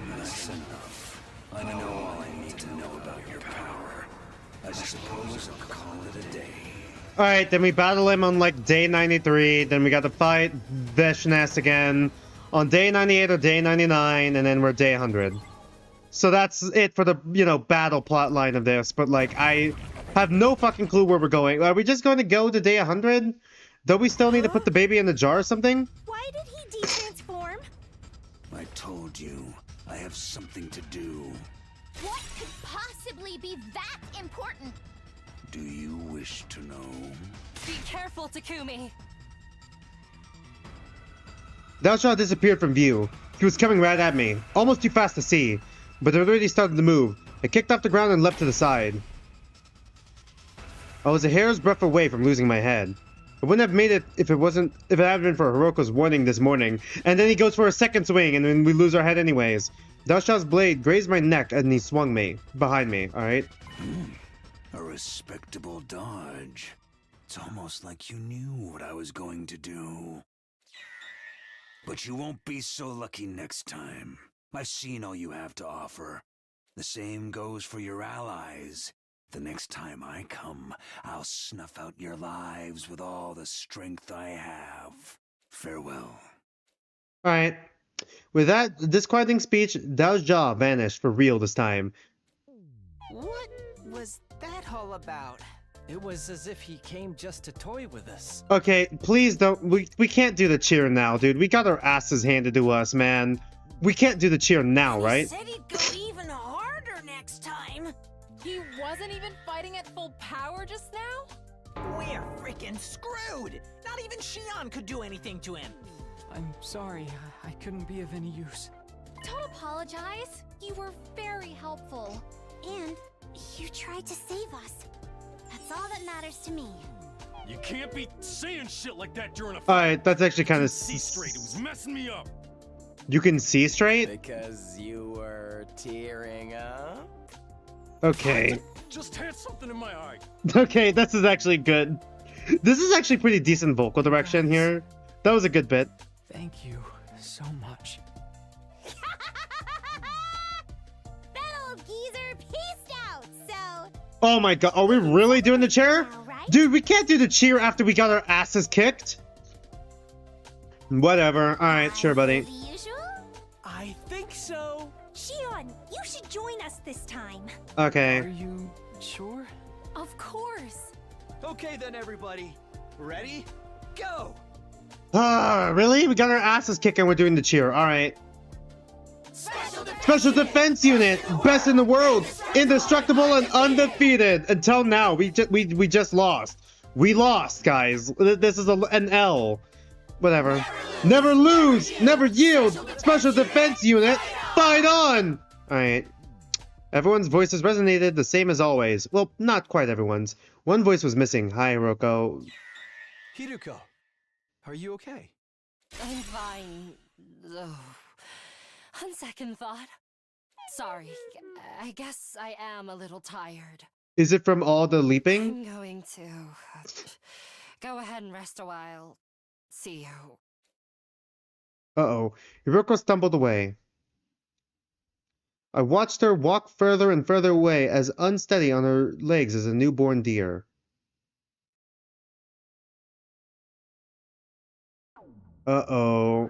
That's enough. I know all I need to know about your power. I suppose I'll call it a day. Alright, then we battle him on like day 93, then we got to fight Veshnas again on day 98 or day 99, and then we're day 100. So that's it for the, battle plot line of this, but like, I have no fucking clue where we're going. Are we just going to go to day 100? Don't we still need to put the baby in the jar or something? Why did he de-transform? My told you, I have something to do. What could possibly be that important? Do you wish to know? Be careful, Takumi. Daosha disappeared from view. He was coming right at me, almost too fast to see, but it already started to move. I kicked off the ground and leapt to the side. I was a hair's breadth away from losing my head. I wouldn't have made it if it hadn't been for Hiruko's warning this morning. And then he goes for a second swing, and then we lose our head anyways. Daosha's blade grazed my neck, and he swung me behind me. All right. A respectable dodge. It's almost like you knew what I was going to do. But you won't be so lucky next time. I've seen all you have to offer. The same goes for your allies. The next time I come, I'll snuff out your lives with all the strength I have. Farewell. Alright. With that disquieting speech, Dao's jaw vanished for real this time. What was that all about? It was as if he came just to toy with us. Okay, please don't. We can't do the cheer now, dude. We got our asses handed to us, man. We can't do the cheer now, right? He said he'd go even harder next time. He wasn't even fighting at full power just now? We're freaking screwed! Not even Shion could do anything to him. I'm sorry, I couldn't be of any use. Don't apologize. You were very helpful. And you tried to save us. That's all that matters to me. You can't be saying shit like that during a fight. Alright, that's actually kind of... See straight, it was messing me up. You can see straight? Because you were tearing up? Okay. Just had something in my eye. Okay, this is actually good. This is actually pretty decent vocal direction here. That was a good bit. Thank you so much. That old geezer peaced out, so... Oh my god, are we really doing the cheer? Right? Dude, we can't do the cheer after we got our asses kicked. Whatever. Alright, sure, buddy. The usual? I think so. Shion, you should join us this time. Okay. Are you sure? Of course. Okay then, everybody. Ready? Go! Ah, really? We got our asses kicked and we're doing the cheer. Alright. Special Defense Unit! Best in the world! Indestructible and undefeated! Until now, we just lost. We lost, guys. This is an L. Whatever. Never lose! Never yield! Special Defense Unit! Fight on! Alright. Everyone's voices resonated the same as always. Well, not quite everyone's. One voice was missing. Hi, Hiruko. Hiruko, are you okay? I'm fine. Oh. On second thought. Sorry. I guess I am a little tired. Is it from all the leaping? I'm going to go ahead and rest a while. See you. Uh-oh. Hiruko stumbled away. I watched her walk further and further away, as unsteady on her legs as a newborn deer. Uh-oh.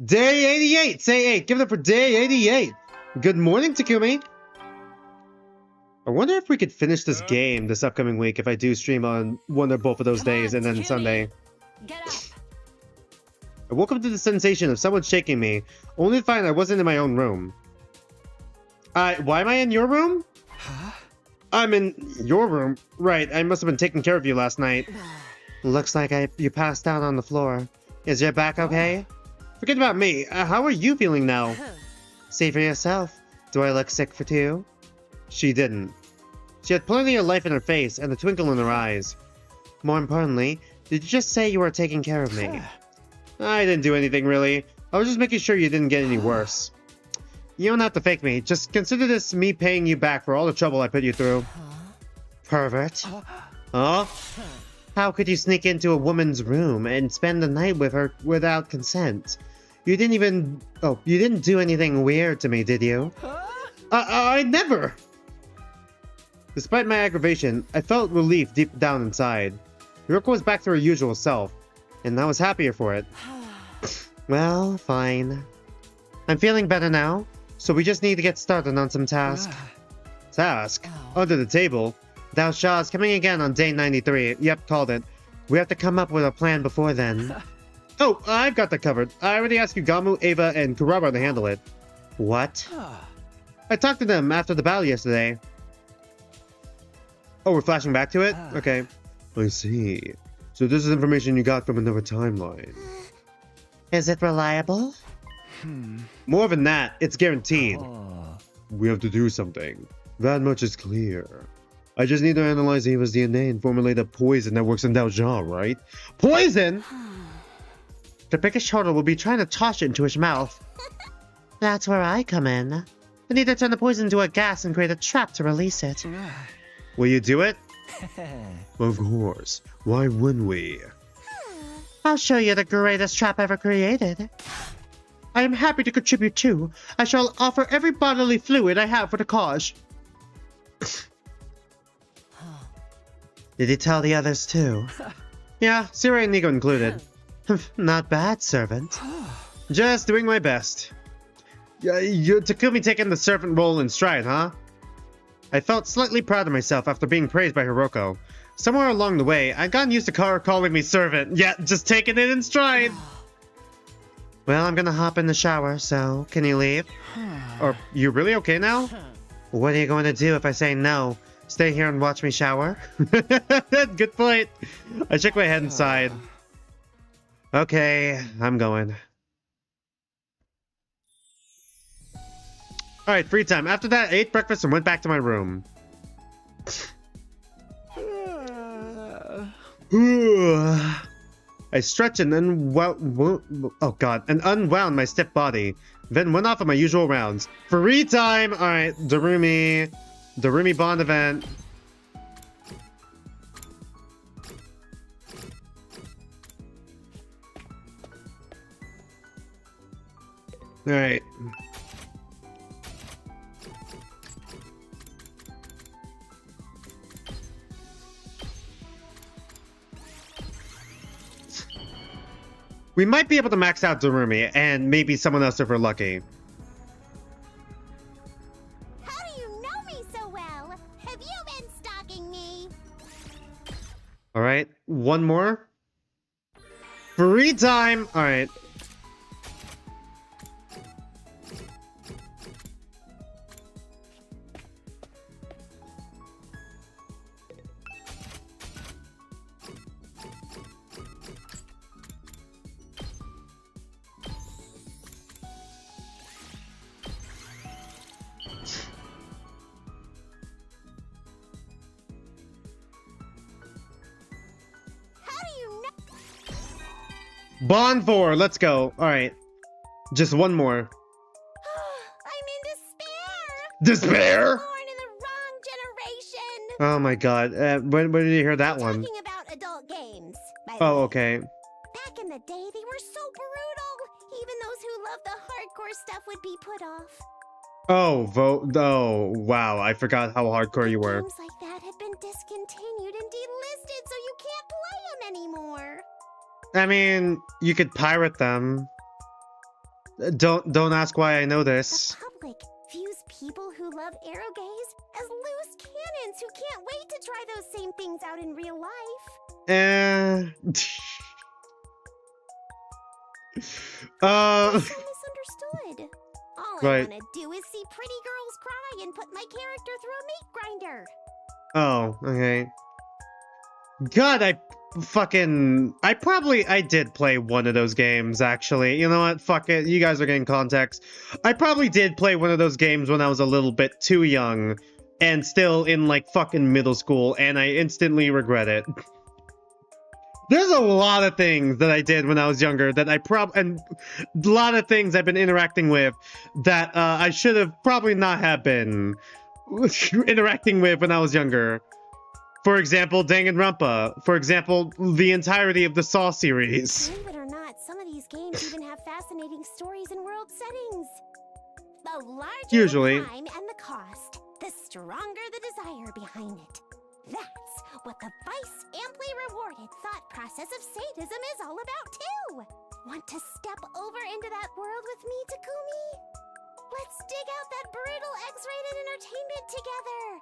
Day 88! Say 8! Give it up for day 88! Good morning, Takumi! I wonder if we could finish this game this upcoming week if I do stream on one or both of those days and then Takumi. Sunday. Get up. I woke up to the sensation of someone shaking me, only to find I wasn't in my own room. Why am I in your room? Huh? I'm in your room. Right, I must have been taking care of you last night. Looks like you passed out on the floor. Is your back okay? Forget about me. How are you feeling now? See for yourself. Do I look sick for two? She didn't. She had plenty of life in her face and a twinkle in her eyes. More importantly, did you just say you were taking care of me? I didn't do anything, really. I was just making sure you didn't get any worse. You don't have to fake me. Just consider this me paying you back for all the trouble I put you through. Pervert. Huh? How could you sneak into a woman's room and spend the night with her without consent? You didn't even... Oh, you didn't do anything weird to me, did you? I never! Despite my aggravation, I felt relief deep down inside. Hiruko was back to her usual self, and I was happier for it. Well, fine. I'm feeling better now, so we just need to get started on some task. Task? Under the table? Dao Sha's coming again on day 93. Yep, called it. We have to come up with a plan before then. Oh, I've got that covered. I already asked Gamu, Ava, and Kuraba to handle it. What? I talked to them after the battle yesterday. Oh, we're flashing back to it? Okay. I see. So this is information you got from another timeline. Is it reliable? More than that, it's guaranteed. We have to do something. That much is clear. I just need to analyze Ava's DNA and formulate a poison that works in Daojia, right? Poison?! The biggest hurdle will be trying to toss it into his mouth. That's where I come in. I need to turn the poison into a gas and create a trap to release it. Will you do it? Of course. Why wouldn't we? I'll show you the greatest trap ever created. I am happy to contribute too. I shall offer every bodily fluid I have for the cause. Did he tell the others too? Yeah, Sira and Nico included. Not bad, servant. Just doing my best. You're Takumi taking the servant role in stride, huh? I felt slightly proud of myself after being praised by Hiruko. Somewhere along the way, I'd gotten used to Kara calling me servant, yet just taking it in stride. Well, I'm gonna hop in the shower, so can you leave? Are you really okay now? What are you going to do if I say no? Stay here and watch me shower? Good point. I shook my head and sighed. Okay, I'm going. Alright, free time. After that, I ate breakfast and went back to my room. I stretched and unwound my stiff body, then went off on my usual rounds. Free time! Alright, Darumi Bond event. Alright. We might be able to max out Darumi, and maybe someone else if we're lucky. How do you know me so well? Have you been stalking me? Alright, one more. Free time! Alright. Bond 4, let's go. Alright. Just one more. I'm in despair! Despair? Born in the wrong generation. Oh my god. When did you hear that one? Talking about adult games. Oh, okay. Back in the day, they were so brutal. Even those who loved the hardcore stuff would be put off. Oh, wow. I forgot how hardcore you were. Games like that had been discontinued and delisted, so you can't play them anymore. I mean, you could pirate them. Don't ask why I know this. The public views people who love aerogaze as loose cannons who can't wait to try those same things out in real life. So misunderstood. All I want to do is see pretty girls cry and put my character through a meat grinder. Oh, okay. God, I did play one of those games, actually. You know what? Fuck it. You guys are getting context. I probably did play one of those games when I was a little bit too young and still in, like, fucking middle school, and I instantly regret it. There's a lot of things that I did when I was younger that and a lot of things I've been interacting with that I should have probably not have been interacting with when I was younger. For example, Danganronpa. For example, the entirety of the Saw series. Believe it or not, some of these games even have fascinating stories and world settings. The larger the time and the cost, the stronger the desire behind it. That's what the vice-amply rewarded thought process of sadism is all about too. Want to step over into that world with me, Takumi? Let's dig out that brutal X-rated entertainment together.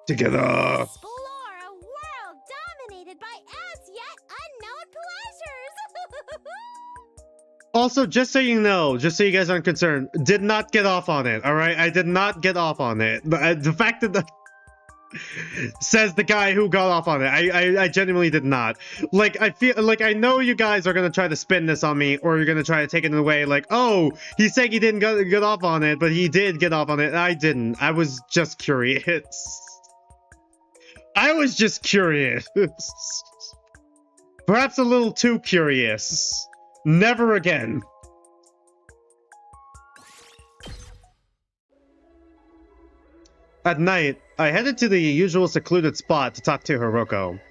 Explore a world dominated by as yet unknown pleasures. Also, just so you know, just so you guys aren't concerned, did not get off on it, alright? I did not get off on it. The fact that says the guy who got off on it. I genuinely did not. Like, I feel like I know you guys are gonna try to spin this on me, or you're gonna try to take it away like, oh, he's saying he didn't get off on it, but he did get off on it. I didn't. I was just curious. I was just curious. Perhaps a little too curious. Never again. At night, I headed to the usual secluded spot to talk to Hiruko.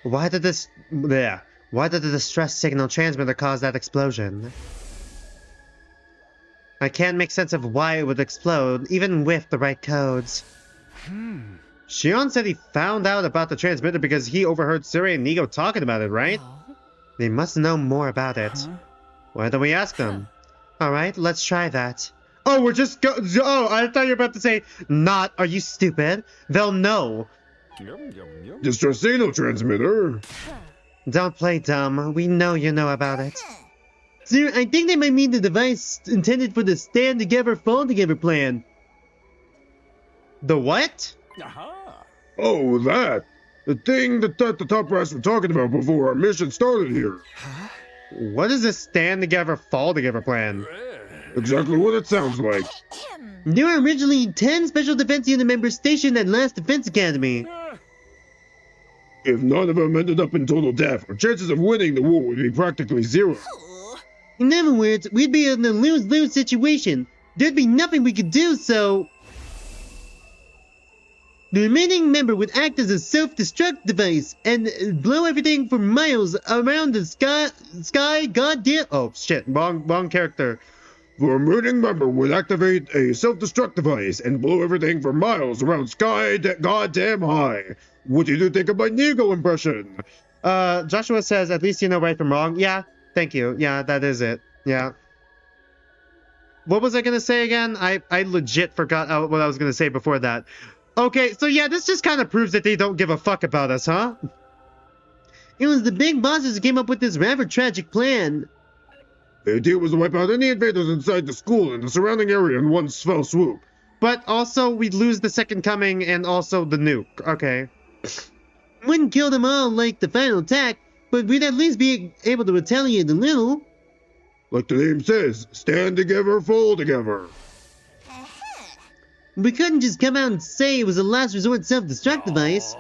Why did the distress signal transmitter cause that explosion? I can't make sense of why it would explode, even with the right codes. Shion said he found out about the transmitter because he overheard Suri and Nigo talking about it, right? They must know more about it. Why don't we ask them? Alright, let's try that. Oh, we're just oh, I thought you were about to say, not, are you stupid? They'll know. Distress signal transmitter. Don't play dumb. We know you know about it. Sir, I think they might mean the device intended for the stand together, fall together plan. The what? Oh, that. The thing that the top brass were talking about before our mission started here. What is this stand together, fall together plan? Exactly what it sounds like. There were originally 10 Special Defense Unit members stationed at Last Defense Academy. If none of them ended up in total death, our chances of winning the war would be practically zero. In other words, we'd be in a lose-lose situation. There'd be nothing we could do, so... The remaining member would act as a self-destruct device and blow everything for miles around the sky goddamn... Oh, shit. Wrong character. The remaining member would activate a self-destruct device and blow everything for miles around sky goddamn high. What do you think of my Nigo impression? Joshua says, at least you know right from wrong. Yeah, thank you. Yeah, that is it. Yeah. What was I gonna say again? I legit forgot what I was gonna say before that. Okay, so yeah, this just kind of proves that they don't give a fuck about us, huh? It was the big bosses who came up with this rather tragic plan. The idea was to wipe out any invaders inside the school and the surrounding area in one fell swoop. But also, we'd lose the second coming and also the nuke. Okay. Wouldn't kill them all like the final attack, but we'd at least be able to retaliate a little. Like the name says, stand together, fall together. We couldn't just come out and say it was a last resort self-destruct device.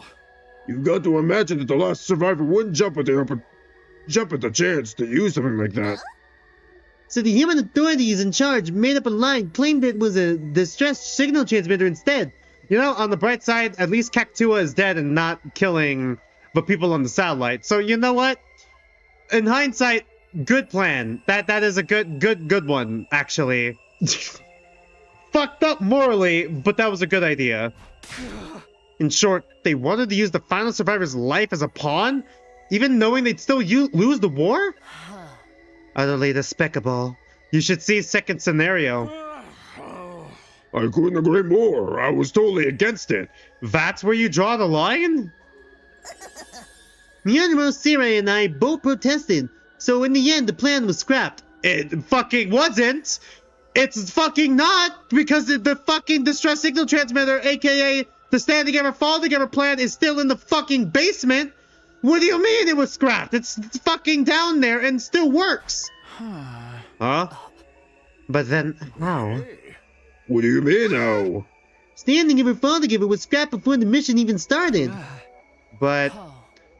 You've got to imagine that the last survivor wouldn't jump at the chance to use something like that. So the human authorities in charge made up a lie, claimed it was a distress signal transmitter instead. You know, on the bright side, at least Cactua is dead and not killing the people on the satellite. So you know what? In hindsight, good plan. That is a good one, actually. Fucked up morally, but that was a good idea. In short, they wanted to use the final survivor's life as a pawn, even knowing they'd still lose the war? Utterly despicable. You should see second scenario. I couldn't agree more. I was totally against it. That's where you draw the line? Miyanobu, Sire, and I both protested, so in the end the plan was scrapped. It fucking wasn't! It's fucking not! Because the fucking distress signal transmitter, aka the stand together, fall together plan, is still in the fucking basement! What do you mean it was scrapped? It's fucking down there and still works! Huh? But then, how? What do you mean, how? Stand together, fall together was scrapped before the mission even started. But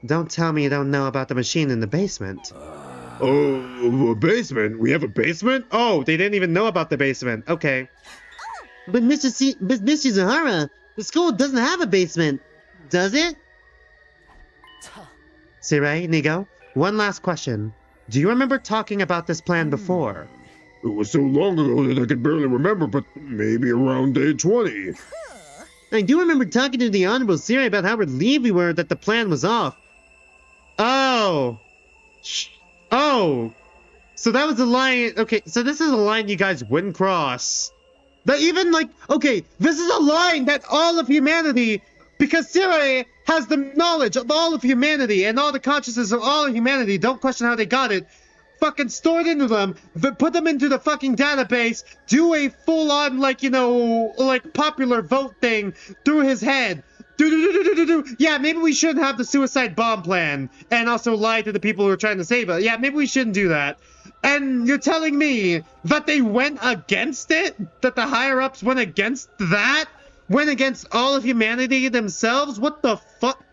don't tell me you don't know about the machine in the basement. Oh, a basement? We have a basement? Oh, they didn't even know about the basement. Okay. But Mr. Zahara, the school doesn't have a basement, does it? Sirei, Nigo, one last question. Do you remember talking about this plan before? It was so long ago that I could barely remember, but maybe around day 20. I do remember talking to the Honorable Sirei about how relieved we were that the plan was off. Oh. Oh. So that was a line. Okay, so this is a line you guys wouldn't cross. That even like, okay, this is a line that all of humanity Because Siri has the knowledge of all of humanity and all the consciousness of all of humanity. Don't question how they got it. Fucking stored into them, put them into the fucking database, do a full-on, like, you know, like, popular vote thing through his head. Yeah, maybe we shouldn't have the suicide bomb plan and also lie to the people who are trying to save us. Yeah, maybe we shouldn't do that. And you're telling me that they went against it? That the higher-ups went against that? Went against all of humanity themselves? What the fuck?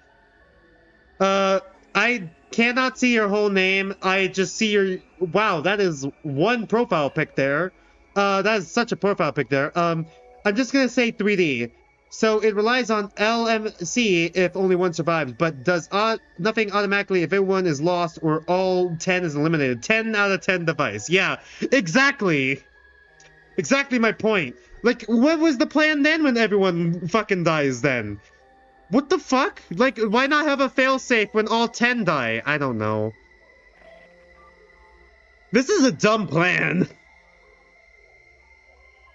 I cannot see your whole name. I just see your... Wow, that is one profile pic there. That is such a profile pic there. I'm just gonna say 3D. So it relies on LMC if only one survives, but does nothing automatically if everyone is lost or all 10 is eliminated. 10 out of 10 device. Yeah, exactly. Exactly my point. Like, what was the plan then when everyone fucking dies then? What the fuck? Like, why not have a failsafe when all 10 die? I don't know. This is a dumb plan.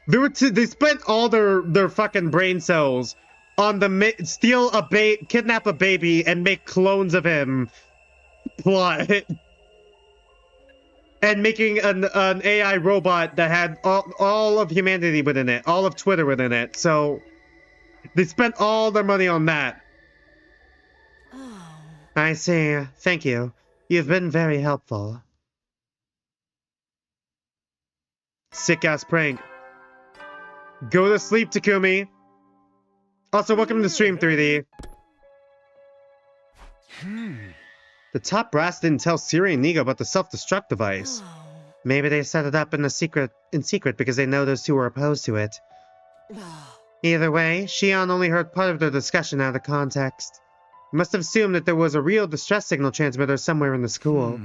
They spent all their fucking brain cells on the kidnap a baby and make clones of him plot. And making an AI robot that had all of humanity within it, all of Twitter within it. So they spent all their money on that. I see. Thank you. You've been very helpful. Sick-ass prank. Go to sleep, Takumi. Also, welcome to the stream, 3D. The top brass didn't tell Siri and Nigo about the self-destruct device. Maybe they set it up in secret because they know those two were opposed to it. Either way, Shion only heard part of the discussion out of context. He must have assumed that there was a real distress signal transmitter somewhere in the school.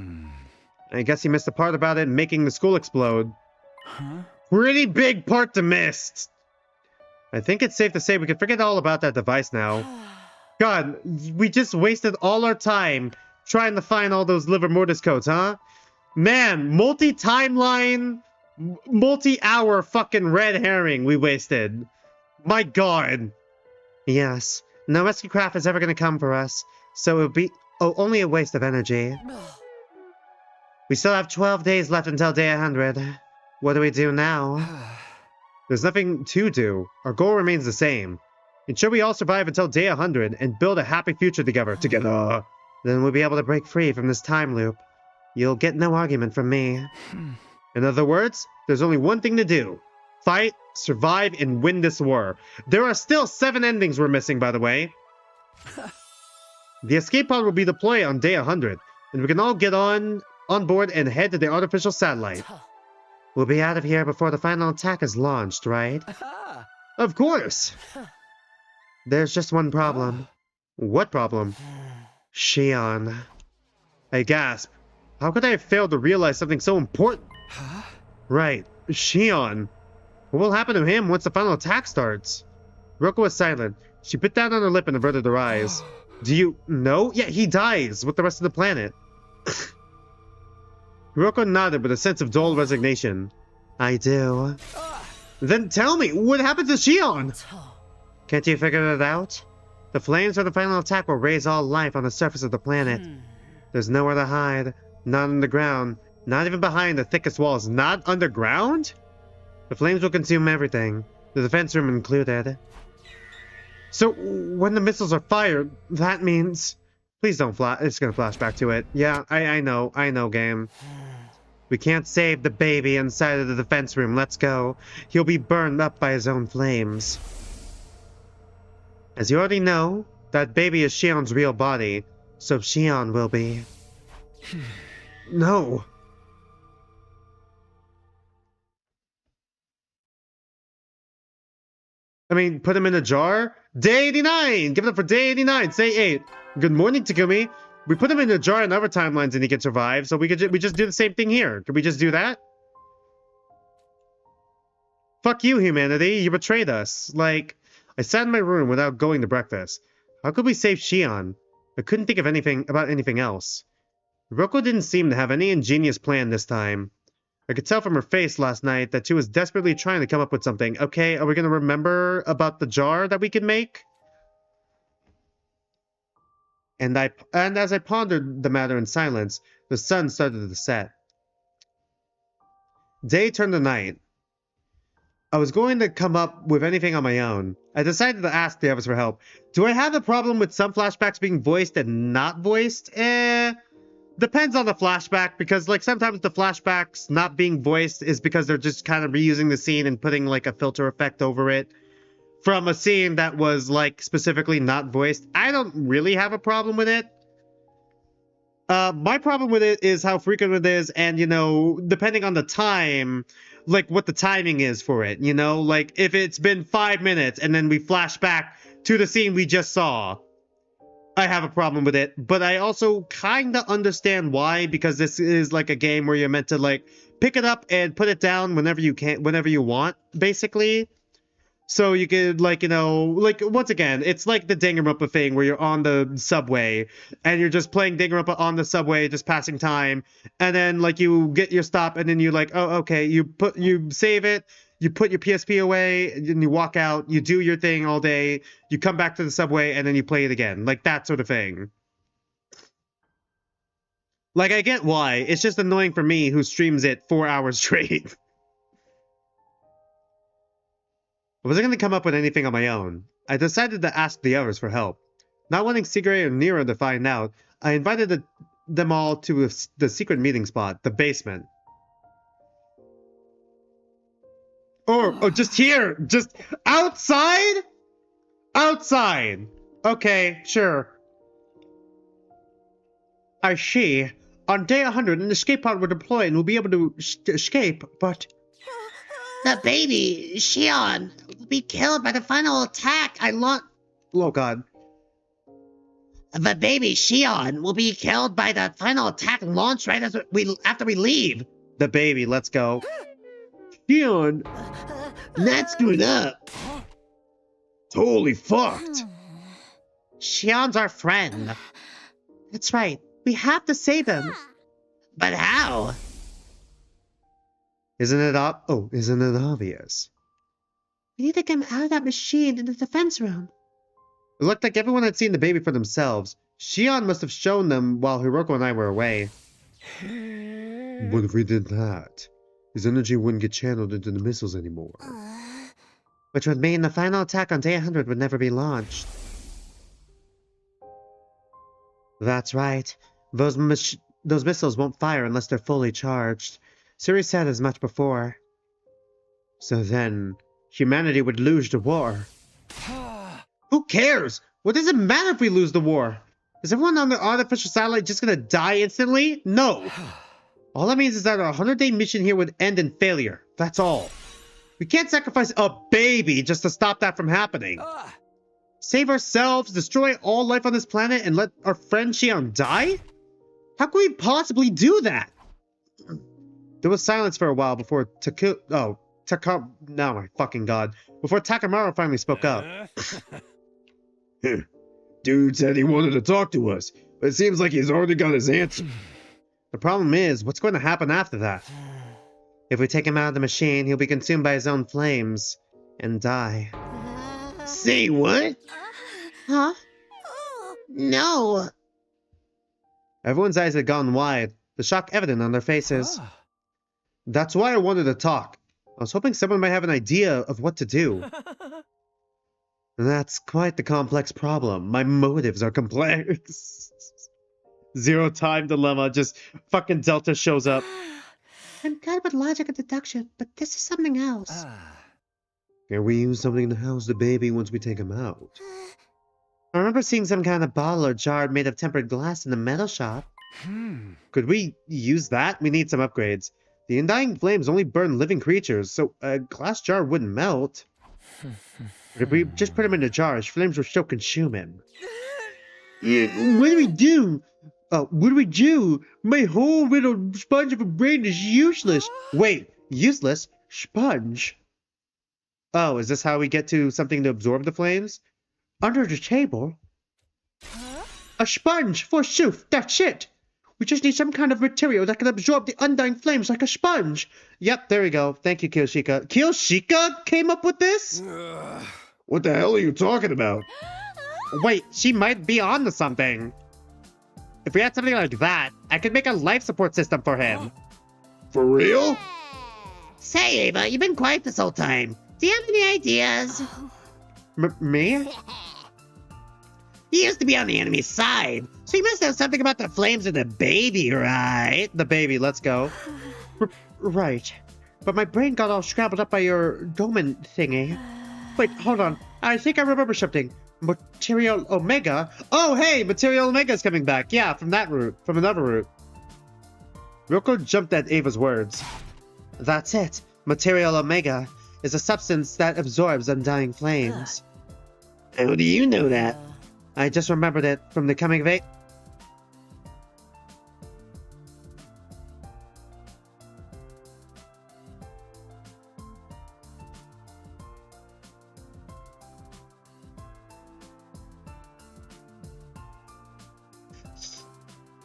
I guess he missed the part about it making the school explode. Pretty big part to miss. I think it's safe to say we can forget all about that device now. God, we just wasted all our time trying to find all those liver mortis codes, huh? Man, multi-timeline, multi-hour fucking red herring we wasted. My God. Yes, no rescue craft is ever gonna come for us, so it would be only a waste of energy. We still have 12 days left until day 100. What do we do now? There's nothing to do. Our goal remains the same. Ensure we all survive until day 100 and build a happy future together. Then we'll be able to break free from this time loop. You'll get no argument from me. In other words, there's only one thing to do. Fight, survive, and win this war. There are still 7 endings we're missing, by the way. The escape pod will be deployed on day 100, and we can all get on board and head to the artificial satellite. We'll be out of here before the final attack is launched, right? Of course! There's just one problem. What problem? Shion. I gasp. How could I have failed to realize something so important? Right, Shion. What will happen to him once the final attack starts? Hiruko was silent. She bit down on her lip and averted her eyes. Do you know? Yeah, he dies with the rest of the planet. Hiruko nodded with a sense of dull resignation. I do. Then tell me, what happened to Shion? Can't you figure it out? The flames from the final attack will raise all life on the surface of the planet. There's nowhere to hide. Not underground. Not even behind the thickest walls. Not underground? The flames will consume everything. The defense room included. So, when the missiles are fired, that means... Please don't flash. It's gonna flash back to it. Yeah, I know, game. We can't save the baby inside of the defense room. Let's go. He'll be burned up by his own flames. As you already know, that baby is Shion's real body, so Shion will be... No. I mean, put him in a jar? Day 89! Give it up for day 89! Say 8. Good morning, Takumi. We put him in a jar in other timelines and he can survive, so we just do the same thing here. Could we just do that? Fuck you, humanity. You betrayed us. Like, I sat in my room without going to breakfast. How could we save Shion? I couldn't think of anything else. Hiruko didn't seem to have any ingenious plan this time. I could tell from her face last night that she was desperately trying to come up with something. Okay, are we gonna remember about the jar that we could make? And as I pondered the matter in silence, the sun started to set. Day turned to night. I was going to come up with anything on my own. I decided to ask the others for help. Do I have a problem with some flashbacks being voiced and not voiced? Depends on the flashback, because like sometimes the flashbacks not being voiced is because they're just kind of reusing the scene and putting like a filter effect over it from a scene that was like specifically not voiced. I don't really have a problem with it. My problem with it is how frequent it is, and, you know, depending on the time, like, what the timing is for it, you know? Like, if it's been 5 minutes, and then we flash back to the scene we just saw, I have a problem with it. But I also kinda understand why, because this is, like, a game where you're meant to, like, pick it up and put it down whenever you want, basically. So you could, like, you know, like, once again, it's like the Danganronpa thing where you're on the subway and you're just playing Danganronpa on the subway, just passing time. And then, like, you get your stop and then you're like, oh, okay, you save it, you put your PSP away, and you walk out, you do your thing all day, you come back to the subway, and then you play it again. Like, that sort of thing. Like, I get why. It's just annoying for me who streams it 4 hours straight. I wasn't going to come up with anything on my own. I decided to ask the others for help. Not wanting Sigure or Nero to find out, I invited them all to the secret meeting spot, the basement. Or just here! Just outside? Outside! Okay, sure. I see. On day 100, an escape pod will deploy and we'll be able to escape, but... The baby, Shion, will be killed by the final attack I launched. Oh god. The baby, Shion, will be killed by the final attack launched right after we leave. The baby, let's go. Shion! That's screwed up. Totally fucked. Shion's our friend. That's right. We have to save him. But how? Isn't it obvious? We need to get him out of that machine in the defense room. It looked like everyone had seen the baby for themselves. Shion must have shown them while Hiruko and I were away. What if we did that? His energy wouldn't get channeled into the missiles anymore. Which would mean the final attack on day 100 would never be launched. That's right. Those missiles won't fire unless they're fully charged. Suri said as much before. So then, humanity would lose the war. Who cares? What does it matter if we lose the war? Is everyone on the artificial satellite just gonna die instantly? No. All that means is that our 100-day mission here would end in failure. That's all. We can't sacrifice a baby just to stop that from happening. Save ourselves, destroy all life on this planet, and let our friend Shion die? How could we possibly do that? There was silence for a while before oh my fucking god. Before Takamaru finally spoke up. Dude said he wanted to talk to us, but it seems like he's already got his answer. The problem is, what's going to happen after that? If we take him out of the machine, he'll be consumed by his own flames and die. Say what? Huh? No. Everyone's eyes had gone wide, the shock evident on their faces. That's why I wanted to talk. I was hoping someone might have an idea of what to do. That's quite the complex problem. My motives are complex. Zero time dilemma, just fucking Delta shows up. I'm good with logic and deduction, but this is something else. Can we use something to house the baby once we take him out? I remember seeing some kind of bottle or jar made of tempered glass in the metal shop. Could we use that? We need some upgrades. The undying flames only burn living creatures, so a glass jar wouldn't melt. But if we just put him in a jar, his flames will still consume him. What do we do? What do we do? My whole little sponge of a brain is useless. Wait, useless? Sponge? Oh, is this how we get to something to absorb the flames? Under the table? A sponge, forsooth, that's it! We just need some kind of material that can absorb the undying flames like a sponge. Yep, there we go. Thank you, Kiyoshika. Kiyoshika came up with this? What the hell are you talking about? Wait, she might be onto something. If we had something like that, I could make a life support system for him. For real? Say, Ava, you've been quiet this whole time. Do you have any ideas? Me? You used to be on the enemy side, so you must know something about the flames of the baby, right? The baby, let's go. Right. But my brain got all scrambled up by your Doman thingy. Wait, hold on. I think I remember something. Material Omega? Oh, hey! Material Omega's coming back. Yeah, from that route. From another route. Ryoko jumped at Ava's words. That's it. Material Omega is a substance that absorbs undying flames. How do you know that? I just remembered it from the coming of age.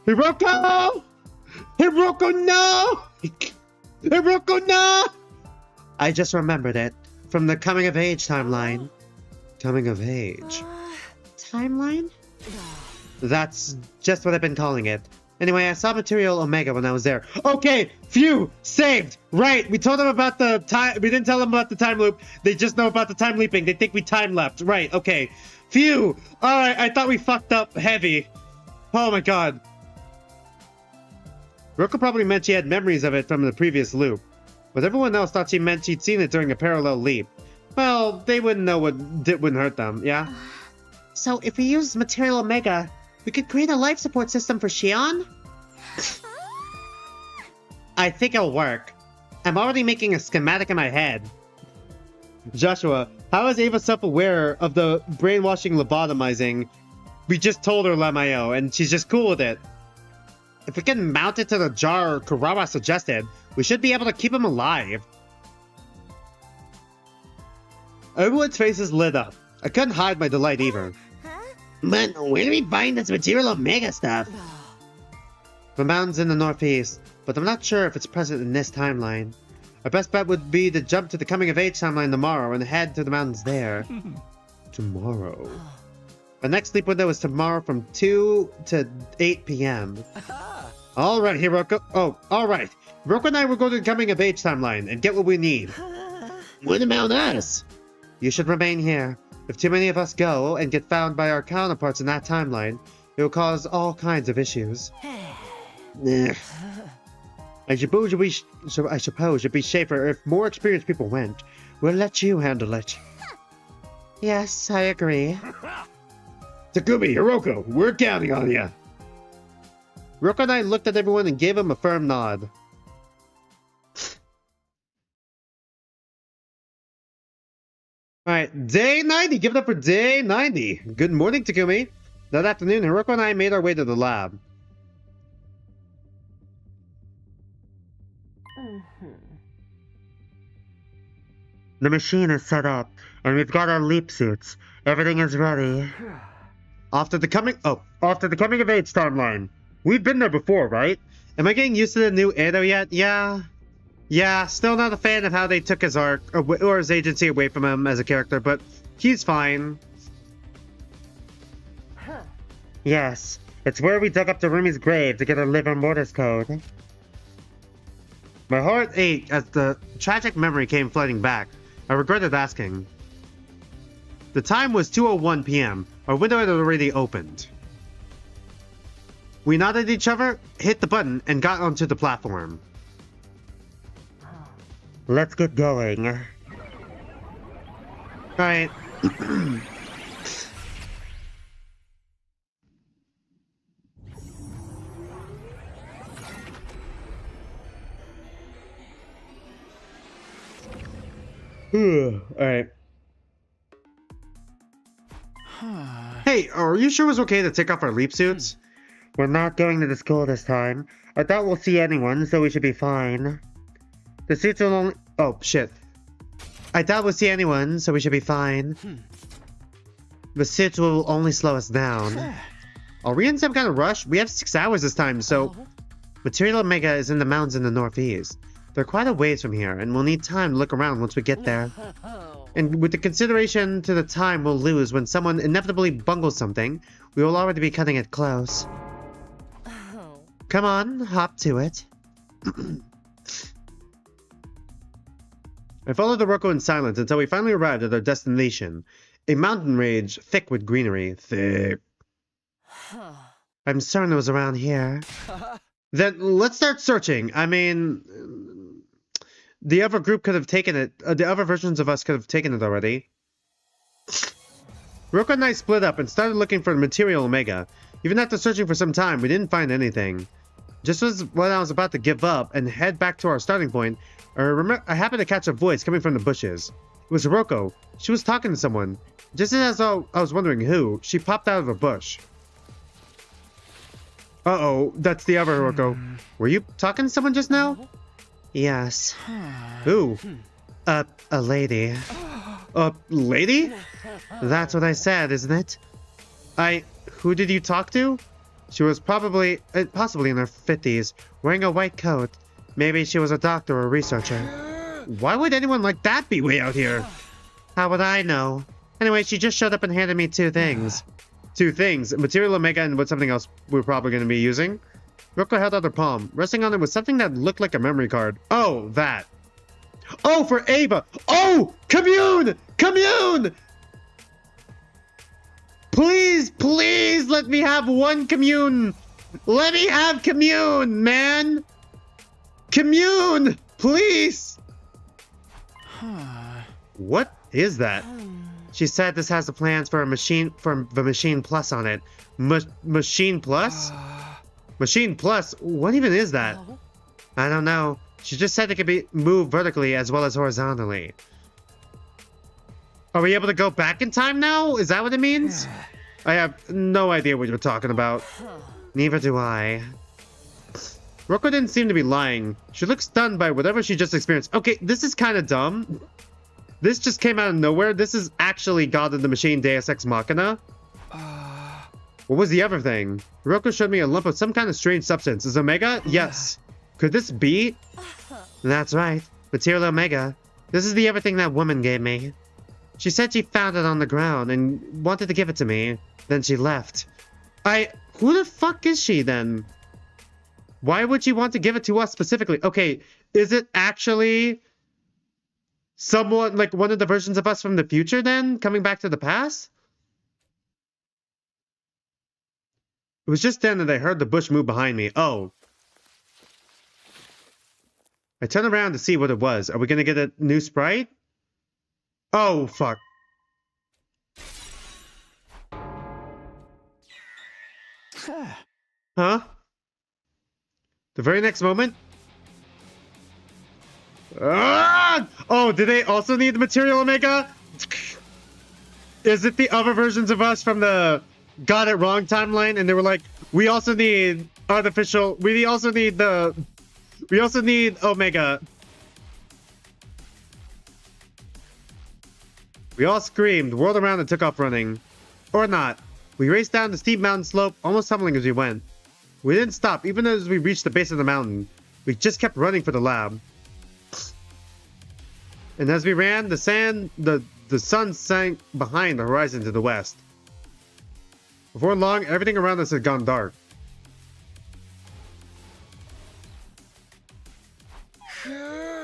Hiruko! Hiruko, no! Hiruko, no! I just remembered it from the coming of age timeline. Coming of age. Timeline? That's just what I've been calling it. Anyway, I saw Material Omega when I was there. Okay, phew, saved. Right, we told them about the time. We didn't tell them about the time loop. They just know about the time leaping. They think we time leapt. Right, okay. Phew. All right, I thought we fucked up heavy. Oh my god. Ryoko probably meant she had memories of it from the previous loop, but everyone else thought she meant she'd seen it during a parallel leap. Well, they wouldn't know what wouldn't hurt them, yeah? So if we use Material Omega, we could create a life support system for Shion? I think it'll work. I'm already making a schematic in my head. Joshua, how is Ava self-aware of the brainwashing lobotomizing? We just told her Lamayo, and she's just cool with it. If we can mount it to the jar Kurawa suggested, we should be able to keep him alive. Everyone's faces lit up. I couldn't hide my delight either. But where do we find this Material Omega stuff? The mountains in the northeast, but I'm not sure if it's present in this timeline. Our best bet would be to jump to the coming of age timeline tomorrow and head to the mountains there. Tomorrow. Our next sleep window is tomorrow from 2 to 8 p.m. Alright, Hiruko. Oh, alright. Hiruko and I will go to the coming of age timeline and get what we need. What about us? You should remain here. If too many of us go and get found by our counterparts in that timeline, it will cause all kinds of issues. I suppose it'd be safer if more experienced people went. We'll let you handle it. Yes, I agree. Takumi, Hiruko, we're counting on you. Ryoko and I looked at everyone and gave him a firm nod. Alright, day 90! Give it up for day 90! Good morning, Takumi! That afternoon, Hiruko and I made our way to the lab. The machine is set up, and we've got our leap suits. Everything is ready. After the coming of age timeline. We've been there before, right? Am I getting used to the new Edo yet? Yeah, still not a fan of how they took his arc, or his agency away from him as a character, but he's fine. Yes, it's where we dug up Tarumi's grave to get her liver mortis code. My heart ached as the tragic memory came flooding back. I regretted asking. The time was 2:01 p.m. Our window had already opened. We nodded at each other, hit the button, and got onto the platform. Let's get going. Alright. Alright. Hey, are you sure it was okay to take off our leap suits? We're not going to the school this time. I doubt we'll see anyone, so we should be fine. The suits will only... Oh, shit. I doubt we'll see anyone, so we should be fine. The suits will only slow us down. Are we in some kind of rush? We have 6 hours this time, so... Material Omega is in the mountains in the northeast. They're quite a ways from here, and we'll need time to look around once we get there. And with the consideration to the time we'll lose when someone inevitably bungles something, we will already be cutting it close. Come on, hop to it. I followed Hiruko in silence until we finally arrived at our destination. A mountain range thick with greenery. Thick. I'm certain it was around here. Then let's start searching. I mean, the other group could have taken it. The other versions of us could have taken it already. Hiruko and I split up and started looking for the material Omega. Even after searching for some time, we didn't find anything. Just as when I was about to give up and head back to our starting point, I happened to catch a voice coming from the bushes. It was Hiruko. She was talking to someone. Just as I was wondering who, she popped out of a bush. Uh-oh, that's the other Hiruko. Were you talking to someone just now? Yes. Who? A lady. A lady? That's what I said, isn't it? Who did you talk to? She was possibly in her 50s, wearing a white coat. Maybe she was a doctor or a researcher. Why would anyone like that be way out here? How would I know? Anyway, she just showed up and handed me two things. Two things, Material Omega and what something else we're probably going to be using. Hiruko held out her palm. Resting on it was something that looked like a memory card. Oh, that. Oh, for Ava. Oh, commune! Commune! Please, please let me have one commune. Let me have commune, man. Commune, please. What is that? She said this has the plans for the Machine Plus on it. Machine Plus? Machine Plus? What even is that? I don't know. She just said it could be moved vertically as well as horizontally. Are we able to go back in time now? Is that what it means? I have no idea what you're talking about. Neither do I. Hiruko didn't seem to be lying. She looked stunned by whatever she just experienced. Okay, this is kind of dumb. This just came out of nowhere. This is actually God of the Machine Deus Ex Machina. What was the other thing? Hiruko showed me a lump of some kind of strange substance. Is Omega? Yes. Could this be? That's right. Material Omega. This is the everything that woman gave me. She said she found it on the ground and wanted to give it to me. Then she left. Who the fuck is she then? Why would she want to give it to us specifically? Okay, is it actually someone, like one of the versions of us from the future then, coming back to the past? It was just then that I heard the bush move behind me. Oh. I turned around to see what it was. Are we gonna get a new sprite? Oh, fuck. Huh? The very next moment? Ah! Oh, did they also need the Material Omega? Is it the other versions of us from the got it wrong timeline? And they were like, we also need artificial, we also need Omega. We all screamed, whirled around, and took off running. Or not. We raced down the steep mountain slope, almost tumbling as we went. We didn't stop, even as we reached the base of the mountain. We just kept running for the lab. And as we ran, the sun sank behind the horizon to the west. Before long, everything around us had gone dark.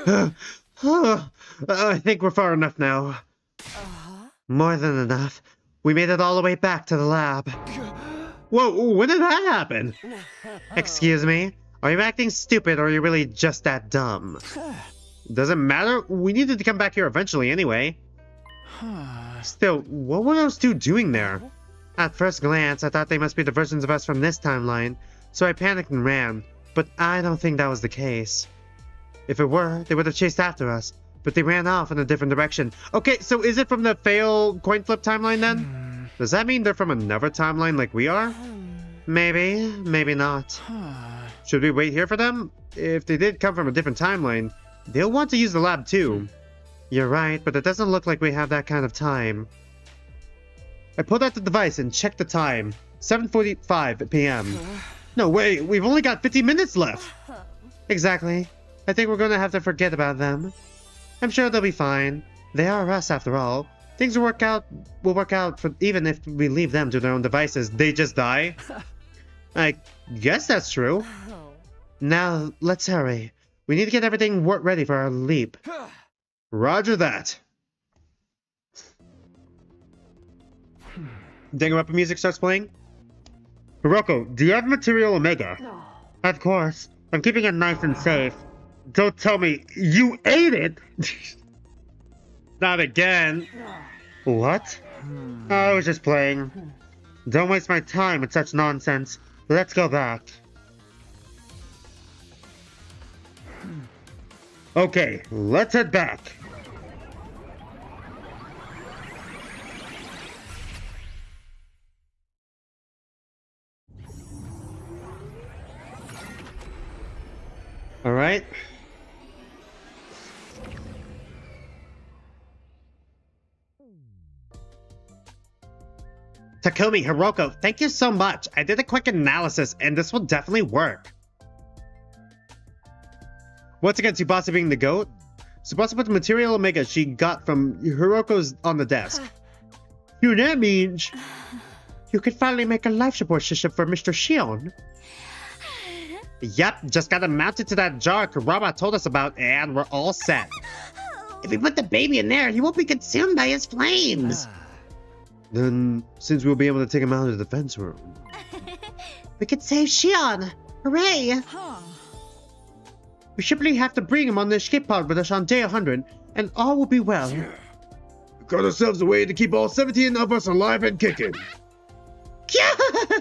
I think we're far enough now. More than enough. We made it all the way back to the lab. Whoa, when did that happen? Excuse me? Are you acting stupid or are you really just that dumb? Doesn't matter. We needed to come back here eventually anyway. Still, what were those two doing there? At first glance, I thought they must be the versions of us from this timeline, so I panicked and ran, but I don't think that was the case. If it were, they would have chased after us, but they ran off in a different direction. Okay, so is it from the failed coin flip timeline then? Does that mean they're from another timeline like we are? Maybe, maybe not. Should we wait here for them? If they did come from a different timeline, they'll want to use the lab too. You're right, but it doesn't look like we have that kind of time. I pulled out the device and checked the time. 7:45 p.m. No way, we've only got 50 minutes left. Exactly. I think we're going to have to forget about them. I'm sure they'll be fine. They are us after all. Things will work out for even if we leave them to their own devices. They just die. I guess that's true. Now, let's hurry. We need to get everything ready for our leap. Roger that. Dang weapon music starts playing. Hiruko, do you have Material Omega? No. Of course. I'm keeping it nice and safe. Don't tell me you ate it! Not again. What? I was just playing. Don't waste my time with such nonsense. Let's go back. Okay, let's head back. All right. Takumi, Hiruko, thank you so much. I did a quick analysis, and this will definitely work. Once again, Tsubasa being the GOAT. Tsubasa put the Material Omega she got from Hiroko's on the desk. You know that means you could finally make a life support system for Mr. Shion. Yep, just gotta mount it to that jar Kurama told us about, and we're all set. If we put the baby in there, he won't be consumed by his flames. Then, since we'll be able to take him out of the defense room, we could save Shion. Hooray! We simply have to bring him on the escape pod with us on day 100, and all will be well. We got ourselves a way to keep all 17 of us alive and kicking.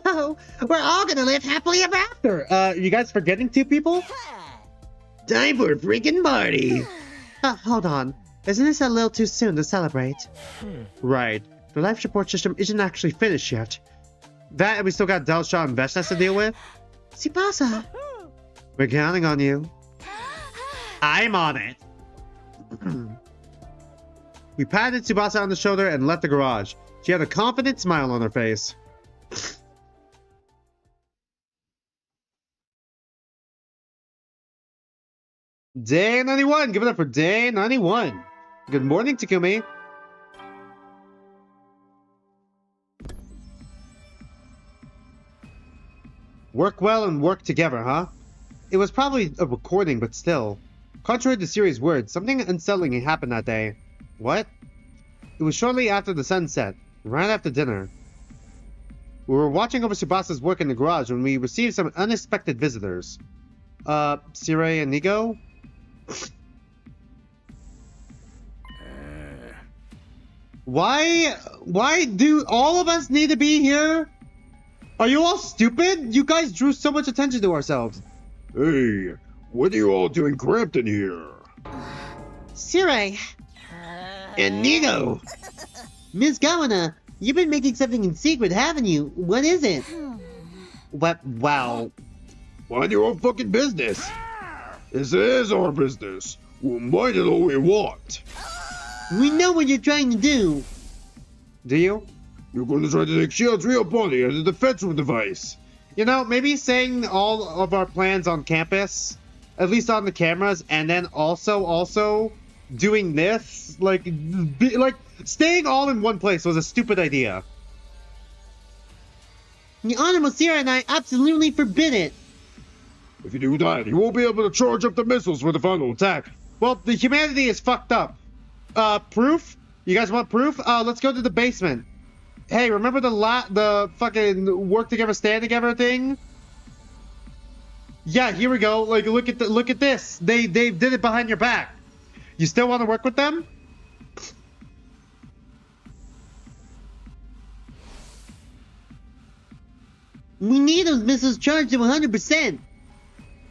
We're all gonna live happily ever after. You guys forgetting 2 people? Time for a freaking party. Hold on. Isn't this a little too soon to celebrate? Right. The life support system isn't actually finished yet. That and we still got Delshaw and Veshnas to deal with. Tsubasa! We're counting on you. I'm on it. We patted Tsubasa on the shoulder and left the garage. She had a confident smile on her face. Day 91! Give it up for day 91! Good morning, Takumi! Work well and work together, huh? It was probably a recording, but still. Contrary to Siri's words, something unsettling happened that day. What? It was shortly after the sunset, right after dinner. We were watching over Tsubasa's work in the garage when we received some unexpected visitors. Sire and Nigo? Why do all of us need to be here? Are you all stupid? You guys drew so much attention to ourselves. Hey, what are you all doing cramped in here? Sire! And Nigo! Ms. Gawana, you've been making something in secret, haven't you? What is it? What? Wow. Mind your own fucking business. This is our business. We'll mind it all we want. We know what you're trying to do. Do you? You're going to try to take Shield's real body as a defensive device. You know, maybe saying all of our plans on campus, at least on the cameras, and then also doing this, like staying all in one place was a stupid idea. The Honorable Sierra and I absolutely forbid it. If you do that, you won't be able to charge up the missiles for the final attack. Well, the humanity is fucked up. Proof? You guys want proof? Let's go to the basement. Hey, remember the fucking work together, stand together thing? Yeah, here we go. Like, look at this. They did it behind your back. You still want to work with them? We need those missiles charged to 100%.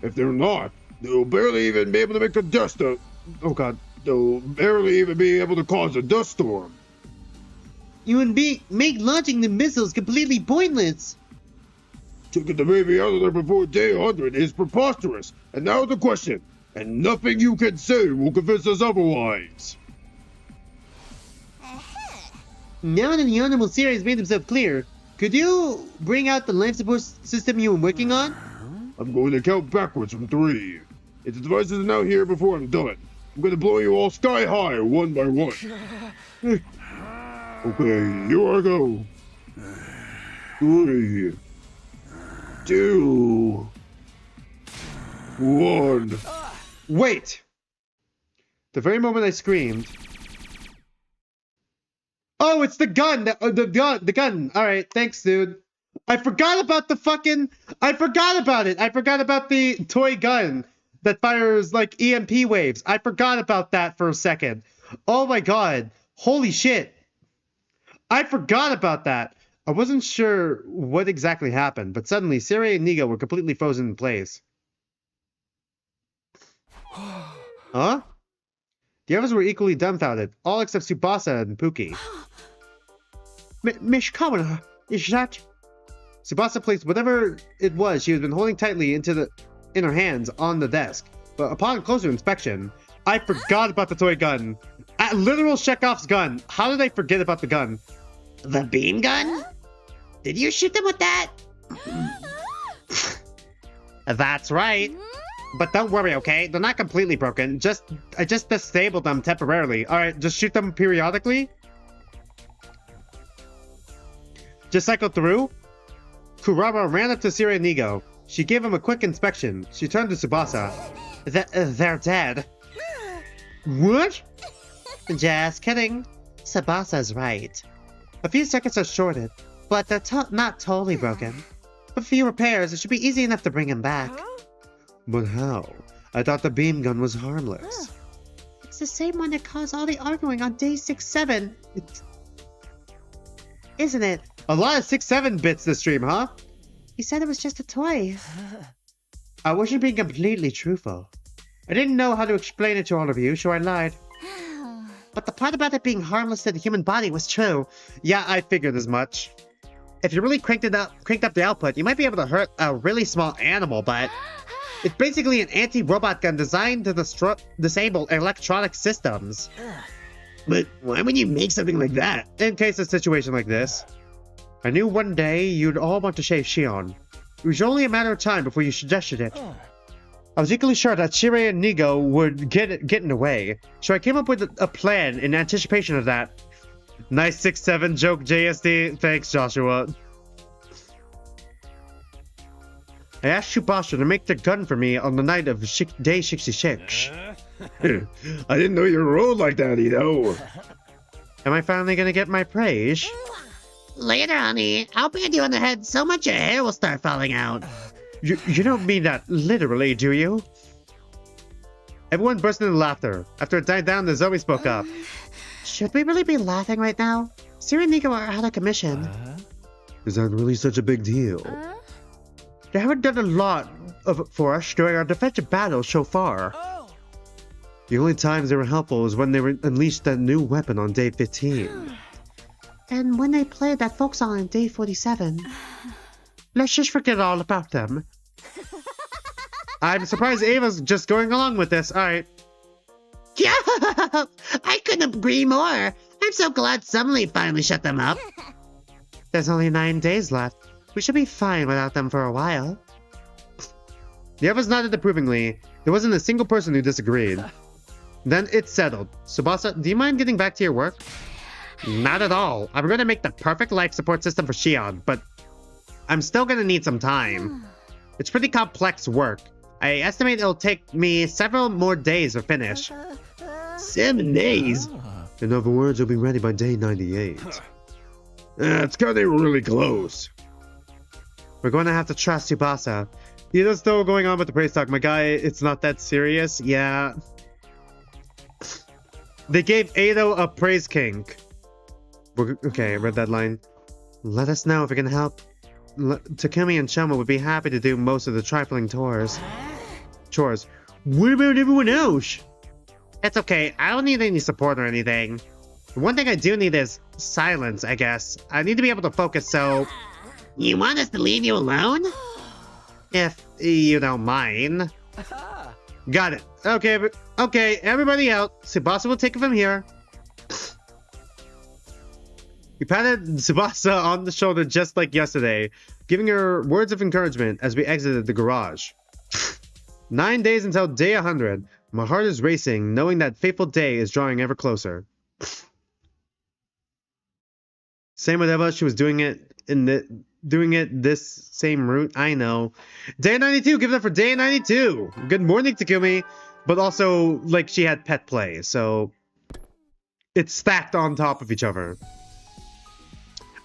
If they're not, they'll barely even be able to make the dust. Oh god, they'll barely even be able to cause a dust storm. You would make launching the missiles completely pointless. Taking the baby out of there before day 100 is preposterous. And now the question, and nothing you can say will convince us otherwise. Now that the Honorable Sierra has made himself clear, could you bring out the life support system you were working on? I'm going to count backwards from 3. If the devices are now here before I'm done, I'm going to blow you all sky high one by one. Okay, here I go. 3, 2, 1. Wait! The very moment I screamed. Oh, it's the gun! The gun! Alright, thanks, dude. I forgot about the fucking... I forgot about it! I forgot about the toy gun that fires, like, EMP waves. I forgot about that for a second. Oh my god. Holy shit. I forgot about that. I wasn't sure what exactly happened, but suddenly Siri and Nigo were completely frozen in place. Huh? The others were equally dumbfounded, all except Tsubasa and Pookie. Miss Kamina, is that... Tsubasa placed whatever it was she had been holding tightly in her hands on the desk, but upon closer inspection, I forgot about the toy gun. A literal Chekhov's gun. How did I forget about the gun? The beam gun? Did you shoot them with that? That's right. But don't worry, okay? They're not completely broken. I just disabled them temporarily. Alright, just shoot them periodically. Just cycle through. Kurama ran up to Siri and Nigo. She gave him a quick inspection. She turned to Tsubasa. They're dead. What? Just kidding. Tsubasa's right. A few circuits are shorted, but they're not totally broken. With a few repairs, it should be easy enough to bring him back. But how? I thought the beam gun was harmless. It's the same one that caused all the arguing on day 6-7. Isn't it? A lot of 6-7 bits this stream, huh? He said it was just a toy. I wasn't being completely truthful. I didn't know how to explain it to all of you, so I lied. But the part about it being harmless to the human body was true. Yeah, I figured as much. If you really cranked up the output, you might be able to hurt a really small animal, but it's basically an anti-robot gun designed to disable electronic systems. But why would you make something like that? In case of a situation like this. I knew one day you'd all want to shave Shion. It was only a matter of time before you suggested it. I was equally sure that Shirei and Nigo would get in the way, so I came up with a plan in anticipation of that. Nice 6-7 joke, JSD. Thanks, Joshua. I asked Tsubasa to make the gun for me on the night of day 66. I didn't know you rolled like that, Ito. Am I finally gonna get my praise? Later, honey. I'll pat you on the head so much your hair will start falling out. You don't mean that literally, do you? Everyone burst into laughter. After it died down, the Zoe spoke up. Should we really be laughing right now? Siri and Nigo are out of commission. Is that really such a big deal? They haven't done a lot for us during our defensive battles so far. The only times they were helpful is when they unleashed that new weapon on day 15. And when they played that folk song on day 47. Let's just forget all about them. I'm surprised Ava's just going along with this. Alright. Yeah, I couldn't agree more. I'm so glad Sumley finally shut them up. There's only 9 days left. We should be fine without them for a while. The others nodded approvingly. There wasn't a single person who disagreed. Then it's settled. Tsubasa, do you mind getting back to your work? Not at all. I'm going to make the perfect life support system for Shion, but I'm still going to need some time. It's pretty complex work. I estimate it'll take me several more days to finish. 7 days? In other words, it'll be ready by day 98. It's getting really close. We're going to have to trust Tsubasa. Ito's still going on with the praise talk. My guy, it's not that serious. Yeah. They gave Ado a praise kink. Okay, I read that line. Let us know if we can help. Takumi and Choma would be happy to do most of the trifling chores. What about everyone else? It's okay. I don't need any support or anything. The one thing I do need is silence, I guess. I need to be able to focus, so... You want us to leave you alone? If you don't mind. Got it. Okay, everybody out. Tsubasa will take it from here. We patted Tsubasa on the shoulder just like yesterday, giving her words of encouragement as we exited the garage. 9 days until day 100. My heart is racing, knowing that fateful day is drawing ever closer. Same with Eva, she was doing it in doing it this same route. I know. Day 92, give it up for Day 92. Good morning, Takumi. But also, like, she had pet play, so it's stacked on top of each other.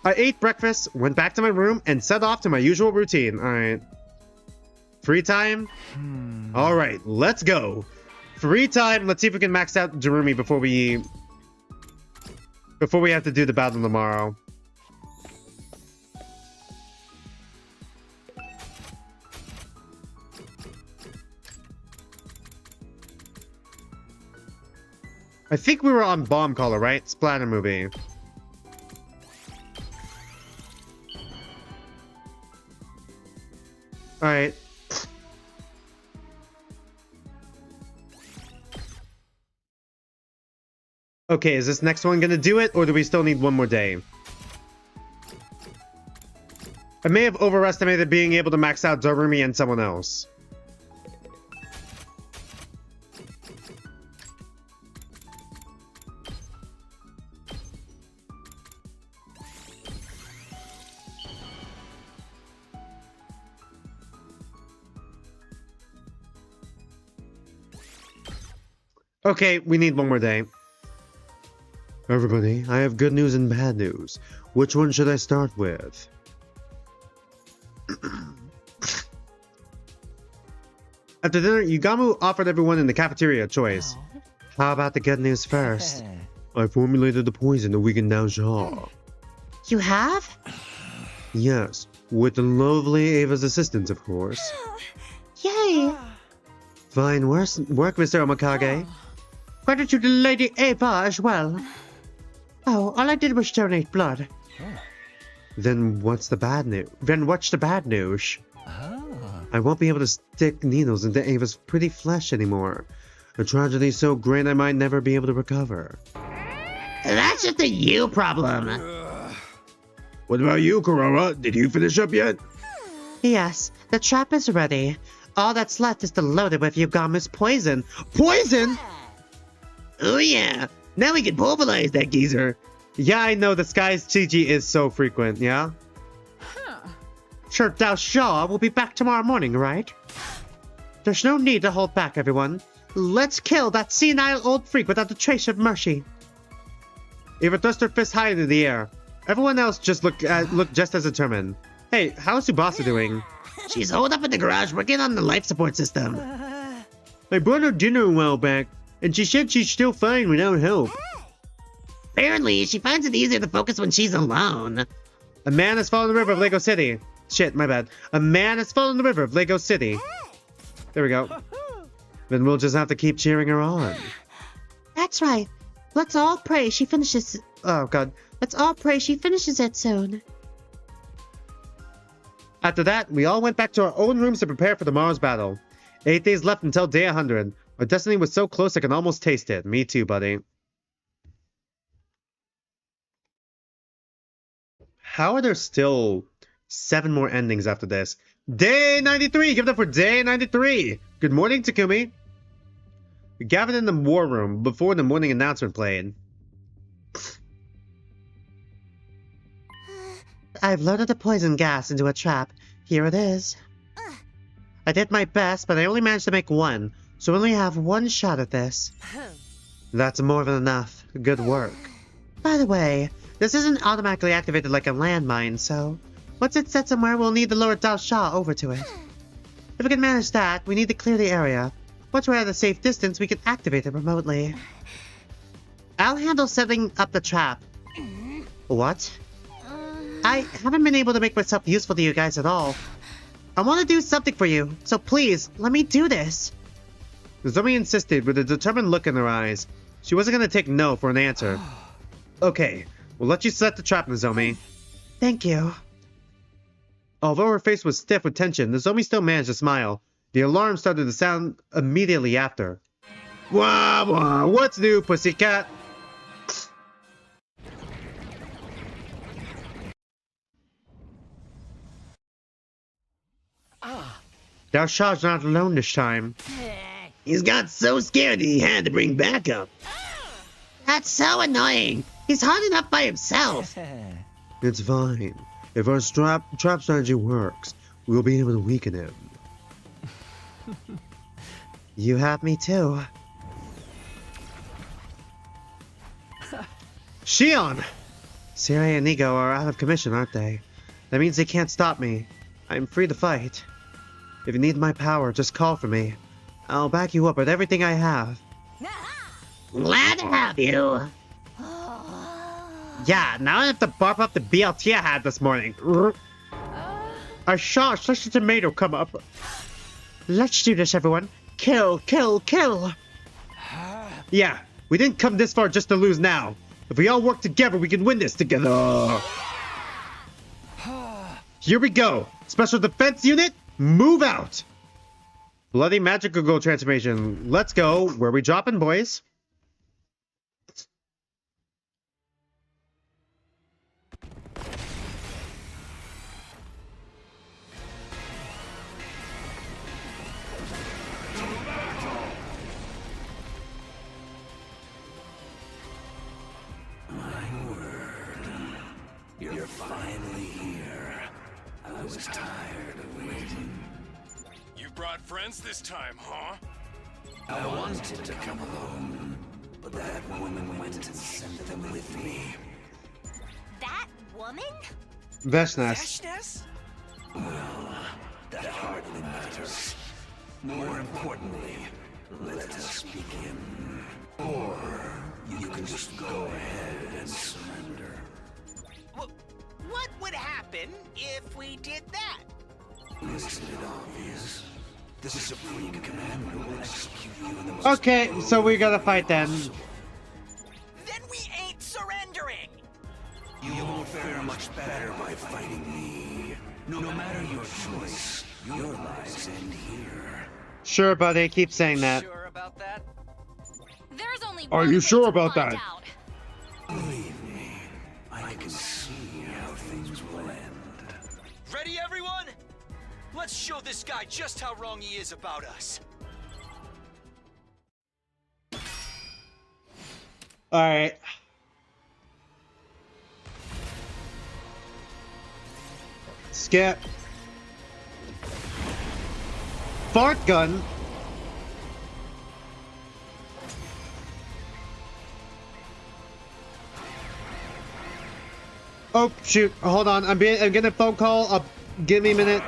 I ate breakfast, went back to my room, and set off to my usual routine. Alright. Free time? Alright, let's go. Free time. Let's see if we can max out Jerumi before we have to do the battle tomorrow. I think we were on Bomb Caller, right? Splatter movie. Alright. Okay, is this next one gonna do it, or do we still need one more day? I may have overestimated being able to max out Darumi and someone else. Okay, we need one more day. Everybody, I have good news and bad news. Which one should I start with? After dinner, Yugamu offered everyone in the cafeteria a choice. How about the good news first? I formulated the poison to weaken Daosha. You have? Yes, with the lovely Ava's assistance, of course. Yay! Fine work, Mr. Omakage. Credit to the Lady Ava as well. Oh, all I did was donate blood. Then what's the bad news? I won't be able to stick needles into Ava's pretty flesh anymore. A tragedy so great I might never be able to recover. That's just a you problem. What about you, Korora? Did you finish up yet? Yes, the trap is ready. All that's left is to load it with Yugamu's poison. Poison? Oh yeah, now we can pulverize that geezer. Yeah, I know, the sky's Chi-Chi is so frequent, yeah? Sure, Daosha will be back tomorrow morning, right? There's no need to hold back, everyone. Let's kill that senile old freak without a trace of mercy. Ava thrust her fist high into the air. Everyone else just looked just as determined. Hey, how's Tsubasa doing? She's holed up in the garage working on the life support system. I brought her dinner a while back, and she said she's still fine without help. Apparently, she finds it easier to focus when she's alone. A man has fallen in the river of Lego City. Shit, my bad. A man has fallen in the river of Lego City. There we go. Then we'll just have to keep cheering her on. That's right. Let's all pray she finishes... Oh, God. Let's all pray she finishes it soon. After that, we all went back to our own rooms to prepare for tomorrow's battle. 8 days left until day 100. Our destiny was so close I can almost taste it. Me too, buddy. How are there still 7 more endings after this? Day 93! Give it up for Day 93! Good morning, Takumi. We gathered in the war room before the morning announcement played. I've loaded the poison gas into a trap. Here it is. I did my best, but I only managed to make one, so I only have one shot at this. That's more than enough. Good work. By the way, this isn't automatically activated like a landmine, so once it's set somewhere, we'll need to lower Daosha over to it. If we can manage that, we need to clear the area. Once we're at a safe distance, we can activate it remotely. I'll handle setting up the trap. What? I haven't been able to make myself useful to you guys at all. I want to do something for you, so please, let me do this. Nozomi insisted with a determined look in her eyes. She wasn't going to take no for an answer. Okay, we'll let you set the trap, Nozomi. Thank you. Although her face was stiff with tension, Nozomi still managed to smile. The alarm started to sound immediately after. Wah wah, what's new, pussycat? Daosha's not alone this time. He's got so scared that he had to bring backup. That's so annoying. He's hard enough by himself. It's fine. If our trap strategy works, we'll be able to weaken him. You have me too. Shion! Siri and Nigo are out of commission, aren't they? That means they can't stop me. I'm free to fight. If you need my power, just call for me. I'll back you up with everything I have. Glad to have you. Yeah, now I have to barf up the BLT I had this morning. I saw such a tomato come up. Let's do this, everyone. Kill, kill, kill. Yeah, we didn't come this far just to lose now. If we all work together, we can win this together. Here we go. Special Defense Unit, move out. Bloody Magical Girl transformation. Let's go. Where we dropping, boys? You're finally here. I was tired of waiting. You brought friends this time, huh? I wanted to come alone, but that woman went and sent them with me. That woman? Veshnas. Well, that hardly matters. More importantly, let us begin. Or you can just go ahead and surrender. What would happen if we did that? Isn't it obvious? The Supreme Commander will execute you in the most... Okay, so we gotta fight then. Then we ain't surrendering! You won't fare much better by fighting me. No matter your choice, your lives end here. Sure, buddy, keep saying that. Sure about that? There's only Are one you way sure to about find that? out. Believe me, I can see how things will end. Ready, everyone? Let's show this guy just how wrong he is about us. Alright. Skip. Fart gun. Oh shoot! Hold on, I'm getting a phone call. Give me a minute.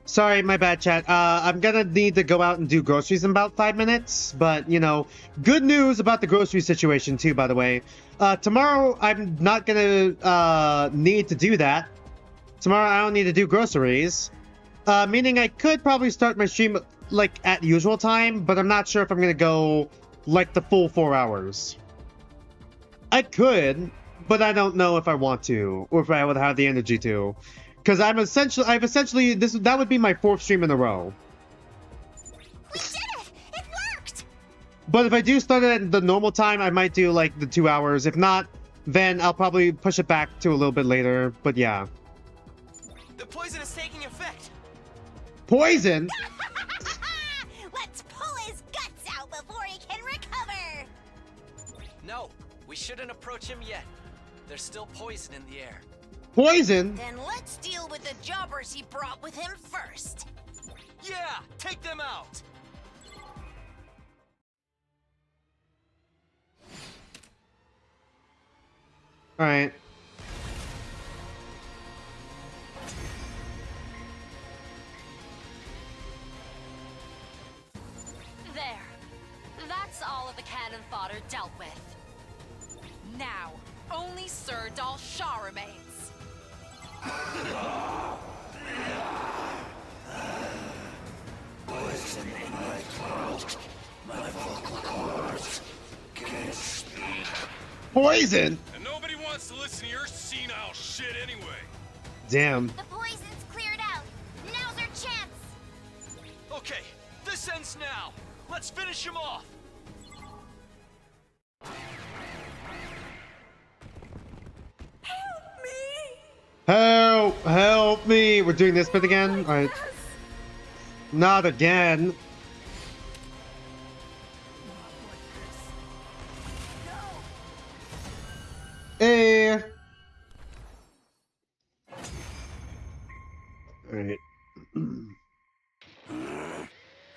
Sorry, my bad, chat. I'm gonna need to go out and do groceries in about 5 minutes. But, you know, good news about the grocery situation, too, by the way. Tomorrow, I'm not gonna need to do that. Tomorrow, I don't need to do groceries. Meaning I could probably start my stream, like, at usual time. But I'm not sure if I'm gonna go, like, the full 4 hours. I could, but I don't know if I want to. Or if I would have the energy to. Because I've essentially that would be my 4th stream in a row. We did it! It worked! But if I do start it at the normal time, I might do like the 2 hours. If not, then I'll probably push it back to a little bit later. But yeah. The poison is taking effect. Poison? Let's pull his guts out before he can recover! No, we shouldn't approach him yet. There's still poison in the air. Poison? Then let's deal with the jobbers he brought with him first. Yeah, take them out. All right. There. That's all of the cannon fodder dealt with. Now, only Sir Dalshaw remains. Poison in my throat. My vocal cords can't speak. Poison? And nobody wants to listen to your senile shit anyway. Damn. The poison's cleared out. Okay, this ends now. Let's finish him off. Help me! We're doing this bit again? Alright. Not again. Hey! Alright.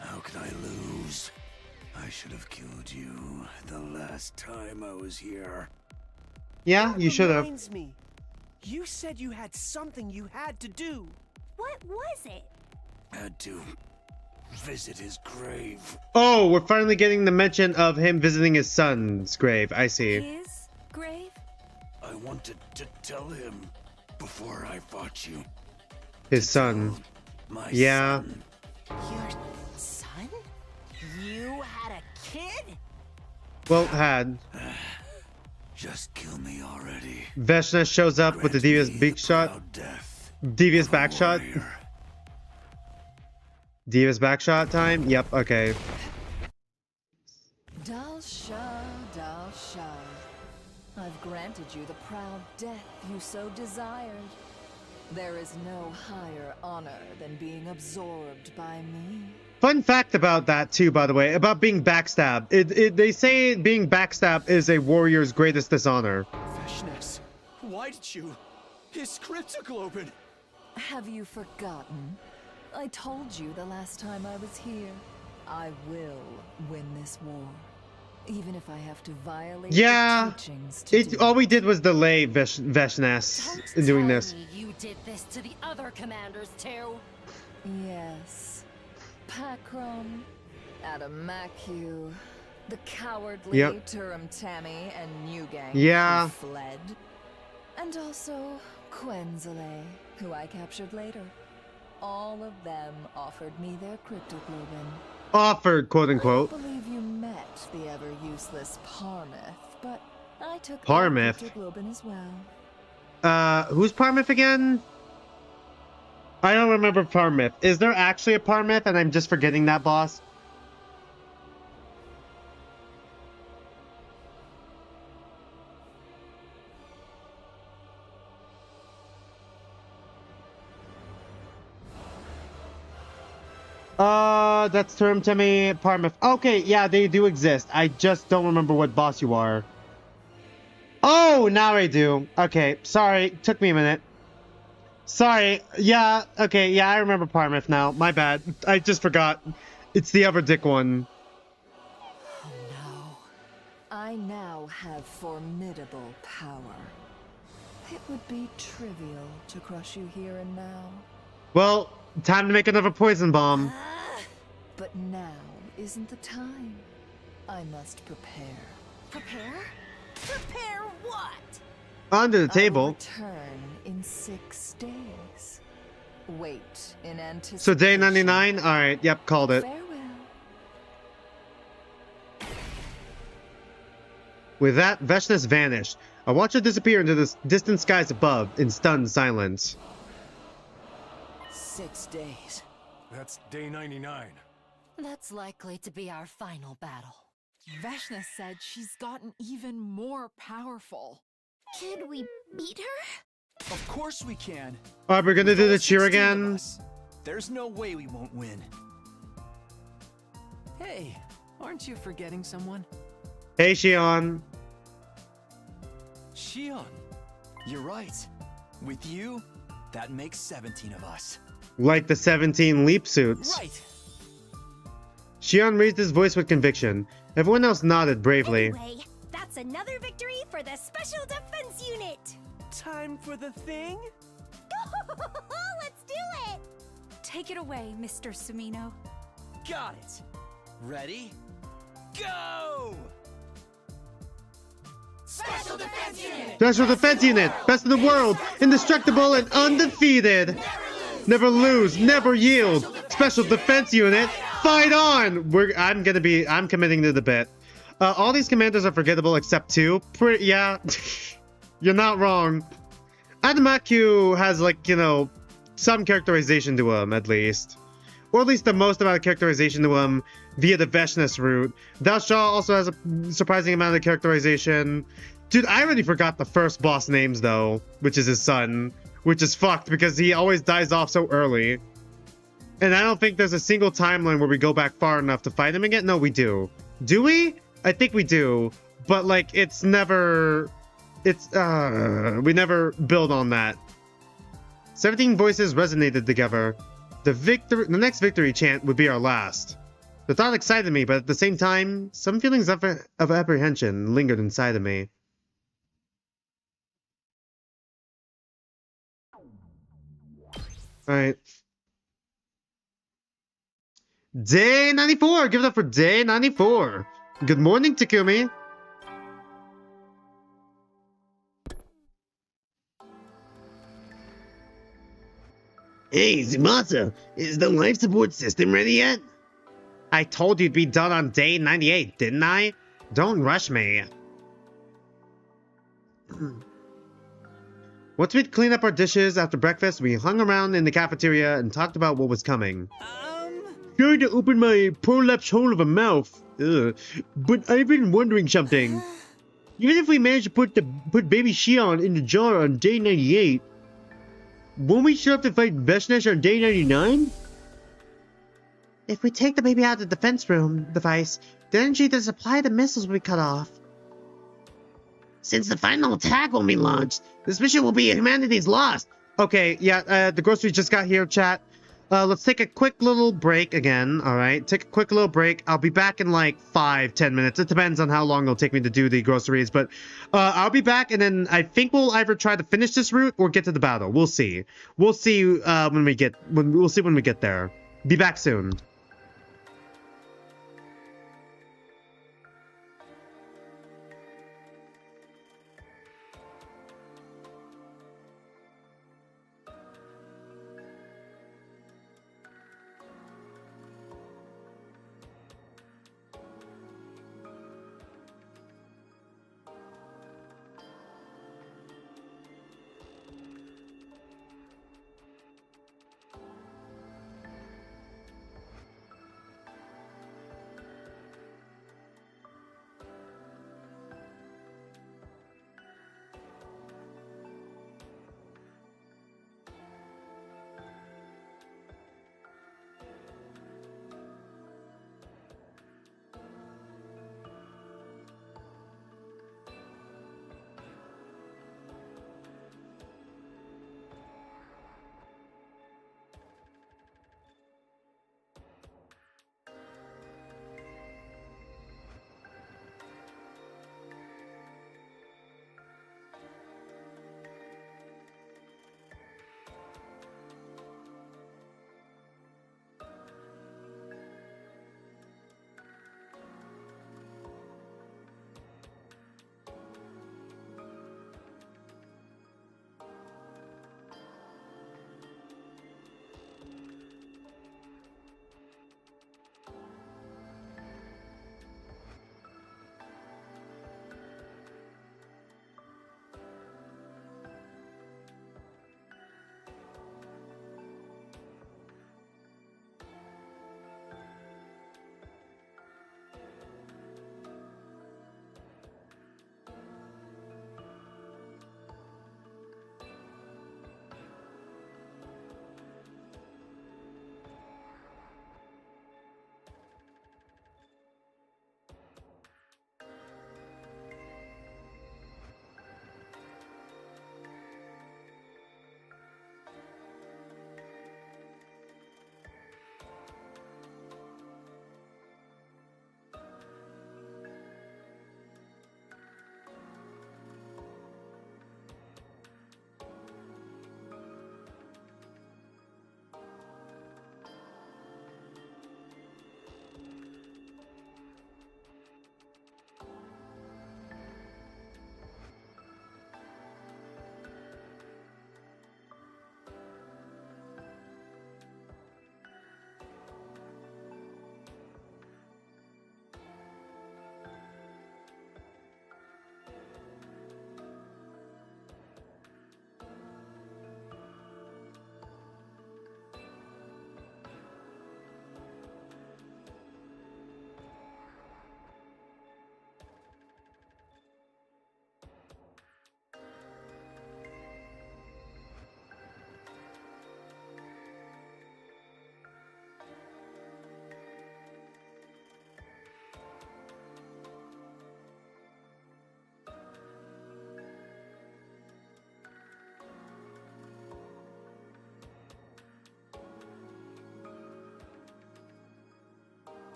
How could I lose? I should have killed you the last time I was here. Yeah, you should have. Reminds me. You said you had something you had to do. What was it? Had to visit his grave. Oh, we're finally getting the mention of him visiting his son's grave. I see. His grave? I wanted to tell him before I fought you. His son. My yeah. son. Your son? You had a kid? Well, had. Just kill me already. Veshna shows up with the devious big shot. Devious back shot. Devious back shot time? Yep, okay. Dalsha, Dalsha. I've granted you the proud death you so desired. There is no higher honor than being absorbed by me. Fun fact about that too, by the way, about being backstabbed. They say being backstabbed is a warrior's greatest dishonor. Veshnes, why did you? His crypt took open. Have you forgotten? I told you the last time I was here. I will win this war. Even if I have to violate the teachings to all we did was delay Veshnes in doing this. You did this to the other commanders too. Yes. Pakram, Adamaku, the cowardly Turum Tammy and Newgang who fled. And also Quenzale, who I captured later. All of them offered me their cryptoglobin. Offered, quote unquote. I believe you met the ever useless Parmeth, but I took Parmeth. the cryptoglobin as well. Who's Parmeth again? I don't remember Parmeth. Is there actually a Parmeth and I'm just forgetting that boss? That's term to me, Parmeth. Okay, yeah, they do exist. I just don't remember what boss you are. Oh, now I do. Okay, sorry. Took me a minute. Sorry. Yeah, okay, yeah, I remember Parmeth now. My bad. I just forgot. It's the other dick one. Oh no. I now have formidable power. It would be trivial to crush you here and now. Well, time to make another poison bomb. But now isn't the time. I must prepare. Prepare? Prepare what? Under the I will table. return in 6 days. Wait in anticipation. So day 99? Alright, yep, called it. Farewell. With that, Veshnes vanished. I watched her disappear into the distant skies above in stunned silence. 6 days. That's day 99. That's likely to be our final battle. Veshna said she's gotten even more powerful. Could we beat her? Of course we can. Alright, we're gonna do the All cheer 16 of again. us. There's no way we won't win. Hey, aren't you forgetting someone? Hey, Shion. Shion. You're right. With you, that makes 17 of us. Like the 17 leap suits. Right. Shion raised his voice with conviction. Everyone else nodded bravely. Anyway, that's another victory for the Special Defense Unit. Time for the thing? Let's do it. Take it away, Mr. Sumino. Got it. Ready? Go! Special Defense Unit! Special Defense Unit! Best in the world! Indestructible and undefeated! Never lose, never yield! Special Defense Unit! Fight on! I'm committing to the bit. All these commanders are forgettable except two. Yeah. You're not wrong. Adamaku has, like, you know, some characterization to him, at least. or at least the most amount of characterization to him via the Veshness route. Dao Shaw also has a surprising amount of characterization. Dude, I already forgot the first boss names though, which is his son, which is fucked because he always dies off so early. And I don't think there's a single timeline where we go back far enough to fight him again. No, we do. Do we? I think we do. But like, it's never... we never build on that. 17 voices resonated together. The next victory chant would be our last. The thought excited me, but at the same time, some feelings of apprehension lingered inside of me. Alright. Day 94! Give it up for day 94! Good morning, Takumi! Hey, Tsubasa, is the life support system ready yet? I told you it'd be done on day 98, didn't I? Don't rush me. Once we'd cleaned up our dishes after breakfast, we hung around in the cafeteria and talked about what was coming. Sorry to open my prolapse hole of a mouth, but I've been wondering something. Even if we manage to put baby Shion in the jar on day 98, won't we still have to fight Veshness on day 99? If we take the baby out of the defense room device, the energy to supply the missiles will be cut off. Since the final attack won't be launched, this mission will be humanity's loss. Okay, yeah, the groceries just got here, chat. Let's take a quick little break again, alright? Take a quick little break. I'll be back in like 5-10 minutes. It depends on how long it'll take me to do the groceries, but I'll be back, and then I think we'll either try to finish this route or get to the battle. We'll see. We'll see when we get there. Be back soon.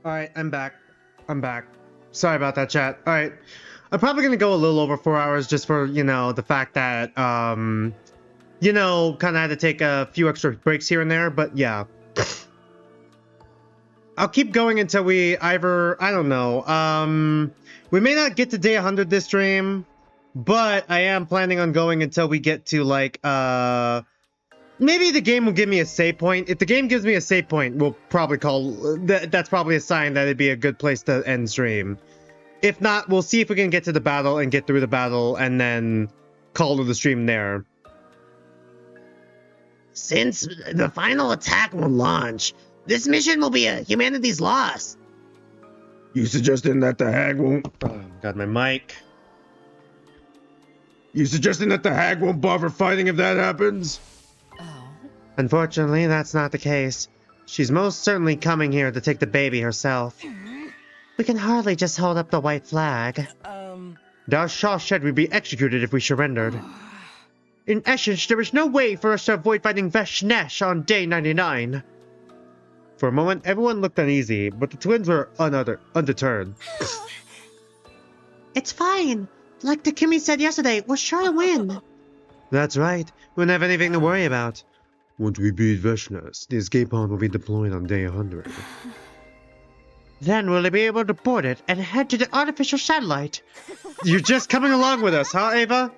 Alright, I'm back. I'm back. Sorry about that, chat. Alright. I'm probably gonna go a little over 4 hours just for, you know, the fact that, you know, kind of had to take a few extra breaks here and there, but yeah. I'll keep going until we either, I don't know, we may not get to day 100 this stream, but I am planning on going until we get to, like, maybe the game will give me a save point. If the game gives me a save point, we'll probably call, that's probably a sign that it'd be a good place to end stream. If not, we'll see if we can get to the battle and get through the battle and then call to the stream there. Since the final attack will launch, this mission will be a humanity's loss. You suggesting that the hag won't... Oh, got my mic. You suggesting that the hag won't bother fighting if that happens? Unfortunately, that's not the case. She's most certainly coming here to take the baby herself. We can hardly just hold up the white flag. Dao Shah said we'd be executed if we surrendered. In essence, there is no way for us to avoid fighting Veshnesh on day 99. For a moment, everyone looked uneasy, but the twins were undeterred. It's fine. Like Takumi said yesterday, we're sure to win. That's right. We don't have anything to worry about. Once we beat Veshnesh, the escape pod will be deployed on day 100. Then we'll be able to board it and head to the artificial satellite. You're just coming along with us, huh, Ava?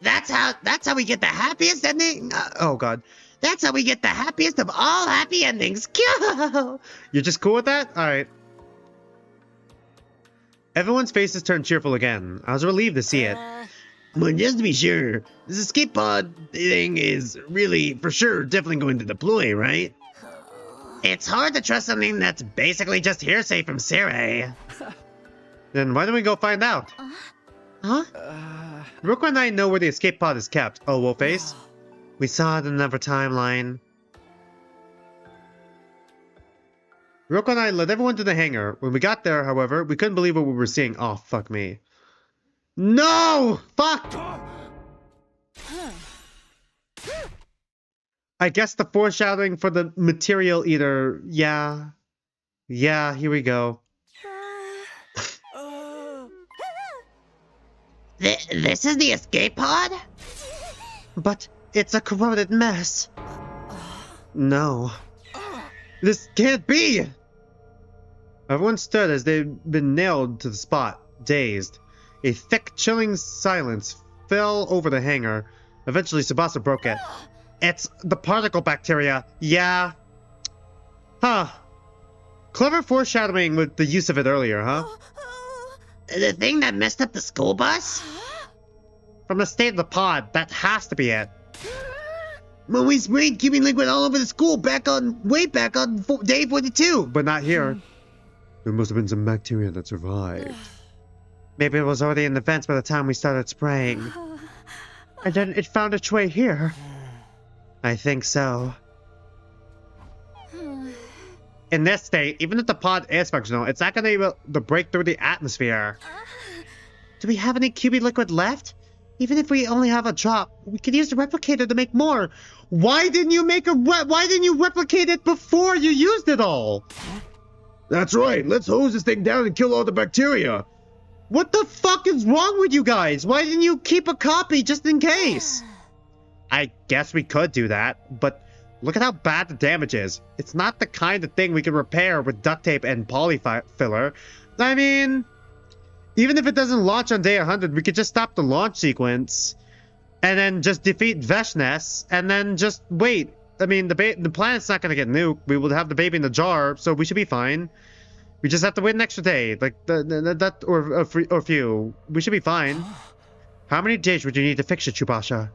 That's how we get the happiest ending. Oh god. That's how we get the happiest of all happy endings. You're just cool with that? Alright. Everyone's faces turned cheerful again. I was relieved to see it. But just to be sure, this escape pod thing is really, for sure, definitely going to deploy, right? It's hard to trust something that's basically just hearsay from Sarai. Then why don't we go find out? Huh? Hiruko and I know where the escape pod is kept. Oh, Wolfface? We saw it in another timeline. Hiruko and I led everyone to the hangar. When we got there, however, we couldn't believe what we were seeing. Oh, fuck me. No! Fuck! I guess the foreshadowing for the material eater. Yeah. Yeah, here we go. This is the escape pod? But it's a corroded mess. No. This can't be! Everyone stood as they'd been nailed to the spot, dazed. A thick, chilling silence fell over the hangar. Eventually, Tsubasa broke it. It's the particle bacteria. Yeah. Huh. Clever foreshadowing with the use of it earlier, huh? The thing that messed up the school bus? From the state of the pod, that has to be it. When we sprayed cubic liquid all over the school way back on day 42. But not here. There must have been some bacteria that survived. Maybe it was already in the vents by the time we started spraying. And then it found its way here. I think so. In this state, even if the pod is functional, it's not going to be able to break through the atmosphere. Do we have any cubic liquid left? Even if we only have a drop, we could use the replicator to make more. Why didn't you replicate it before you used it all? That's right. Let's hose this thing down and kill all the bacteria. What the fuck is wrong with you guys? Why didn't you keep a copy just in case? I guess we could do that, but look at how bad the damage is. It's not the kind of thing we can repair with duct tape and polyfiller. I mean, even if it doesn't launch on day 100, we could just stop the launch sequence and then just defeat Veshnesh and then just wait. I mean, the planet's not going to get nuked. We will have the baby in the jar, so we should be fine. We just have to wait an extra day, like that or a few. We should be fine. How many days would you need to fix it, Tsubasa?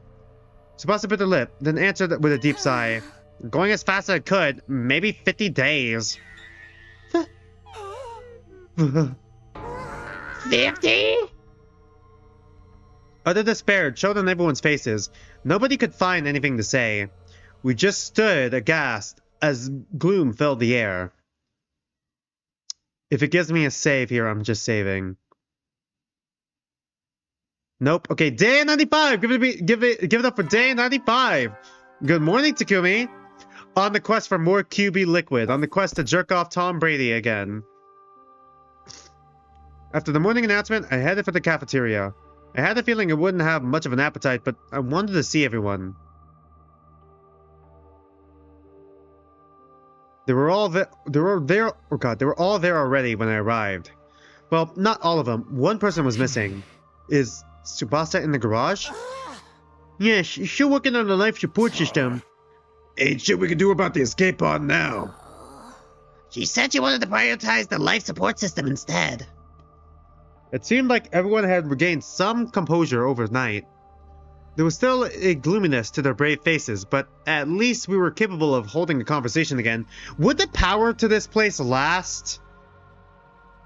Tsubasa bit her lip, then answered with a deep sigh. Going as fast as I could, maybe 50 days. 50? Utter despair showed on everyone's faces. Nobody could find anything to say. We just stood aghast as gloom filled the air. If it gives me a save here, I'm just saving. Nope. Okay, day 95. Give it up for day 95. Good morning, Takumi. On the quest for more QB liquid. On the quest to jerk off Tom Brady again. After the morning announcement, I headed for the cafeteria. I had a feeling I wouldn't have much of an appetite, but I wanted to see everyone. They were all there. Oh god, they were all there already when I arrived. Well, not all of them. One person was missing. Is Tsubasa in the garage? Yes, she's still working on the life support system. Ain't shit we can do about the escape pod now. She said she wanted to prioritize the life support system instead. It seemed like everyone had regained some composure overnight. There was still a gloominess to their brave faces, but at least we were capable of holding a conversation again. Would the power to this place last?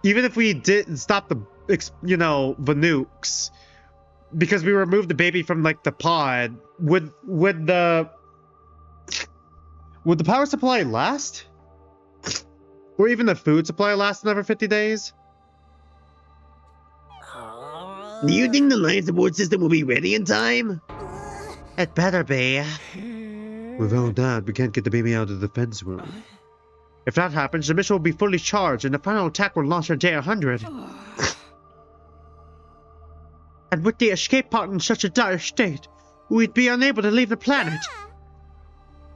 Even if we did stop the, the nukes, because we removed the baby from, like, the pod, would the power supply last? Or even the food supply last another 50 days? Do you think the life support system will be ready in time? It better be. Without that, we can't get the baby out of the defense room. If that happens, the missile will be fully charged and the final attack will launch on day 100. And with the escape pod in such a dire state, we'd be unable to leave the planet.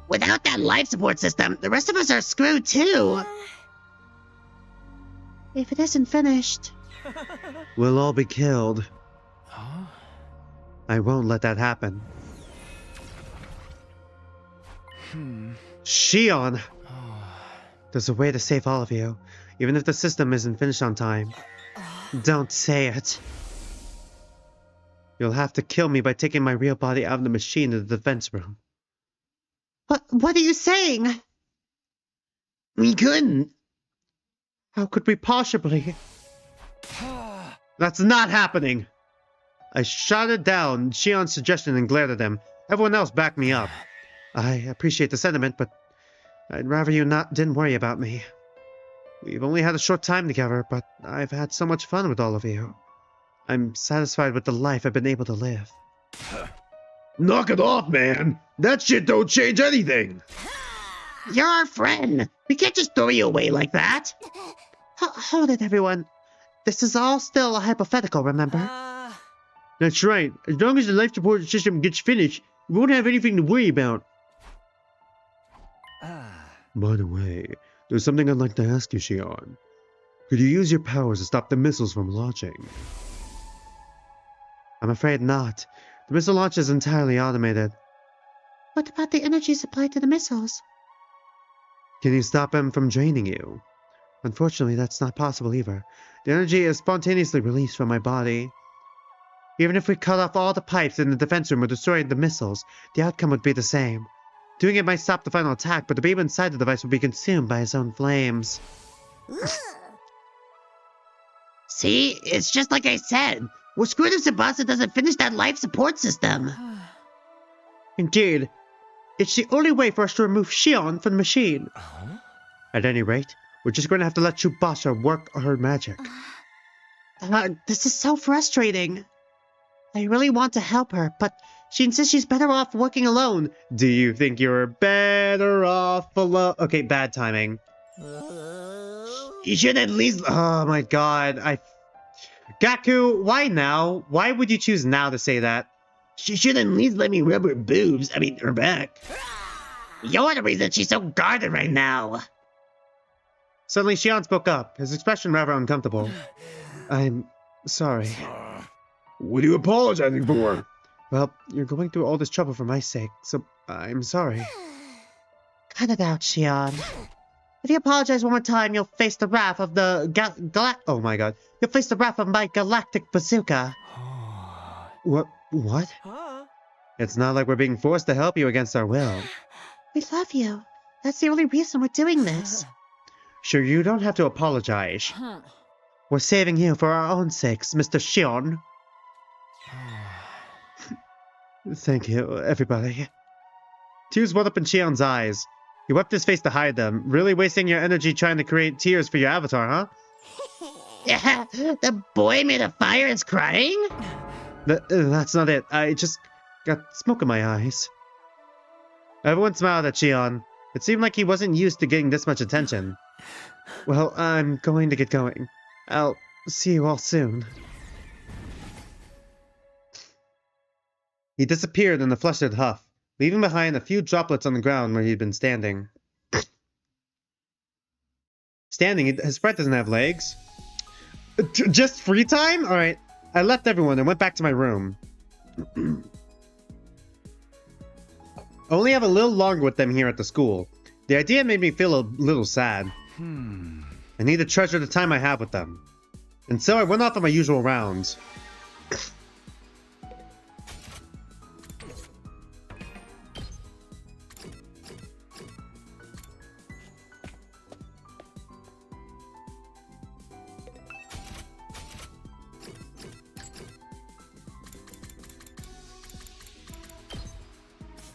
Without that life support system, the rest of us are screwed too. If it isn't finished, we'll all be killed. Huh? I won't let that happen. Shion! There's a way to save all of you, even if the system isn't finished on time. Don't say it. You'll have to kill me by taking my real body out of the machine in the defense room. What are you saying? We couldn't. How could we possibly? That's not happening! I shouted down Shion's suggestion and glared at him. Everyone else backed me up. I appreciate the sentiment, but I'd rather you didn't worry about me. We've only had a short time together, but I've had so much fun with all of you. I'm satisfied with the life I've been able to live. Knock it off, man! That shit don't change anything! You're our friend! We can't just throw you away like that! Hold it, everyone. This is all still a hypothetical, remember? That's right. As long as the life support system gets finished, we won't have anything to worry about. By the way, there's something I'd like to ask you, Shion. Could you use your powers to stop the missiles from launching? I'm afraid not. The missile launch is entirely automated. What about the energy supply to the missiles? Can you stop them from draining you? Unfortunately, that's not possible either. The energy is spontaneously released from my body. Even if we cut off all the pipes in the defense room or destroyed the missiles, the outcome would be the same. Doing it might stop the final attack, but the baby inside the device would be consumed by its own flames. See? It's just like I said. We're screwed if Tsubasa doesn't finish that life support system. Indeed. It's the only way for us to remove Shion from the machine. At any rate, we're just going to have to let Tsubasa work her magic. This is so frustrating. I really want to help her, but she insists she's better off working alone. Do you think you're better off alone? Okay, bad timing. You should at least... Oh my god, Gaku, why now? Why would you choose now to say that? She should at least let me rub her boobs. I mean, her back. You're the reason she's so guarded right now. Suddenly, Shion spoke up, his expression rather uncomfortable. I'm sorry. What are you apologizing for? Well, you're going through all this trouble for my sake, so I'm sorry. Cut it out, Shion. If you apologize one more time, you'll face the wrath of the oh my god. You'll face the wrath of my galactic bazooka. What? It's not like we're being forced to help you against our will. We love you. That's the only reason we're doing this. Sure, you don't have to apologize. We're saving you for our own sakes, Mr. Shion. Thank you, everybody. Tears welled up in Shion's eyes. He wiped his face to hide them. Really wasting your energy trying to create tears for your avatar, huh? Yeah, the boy made a fire and is crying? That's not it. I just got smoke in my eyes. Everyone smiled at Shion. It seemed like he wasn't used to getting this much attention. Well, I'm going to get going. I'll see you all soon. He disappeared in a flustered huff, leaving behind a few droplets on the ground where he'd been standing. His sprite doesn't have legs. Just free time? Alright. I left everyone and went back to my room. Only have a little longer with them here at the school. The idea made me feel a little sad. I need to treasure the time I have with them. And so I went off on my usual rounds.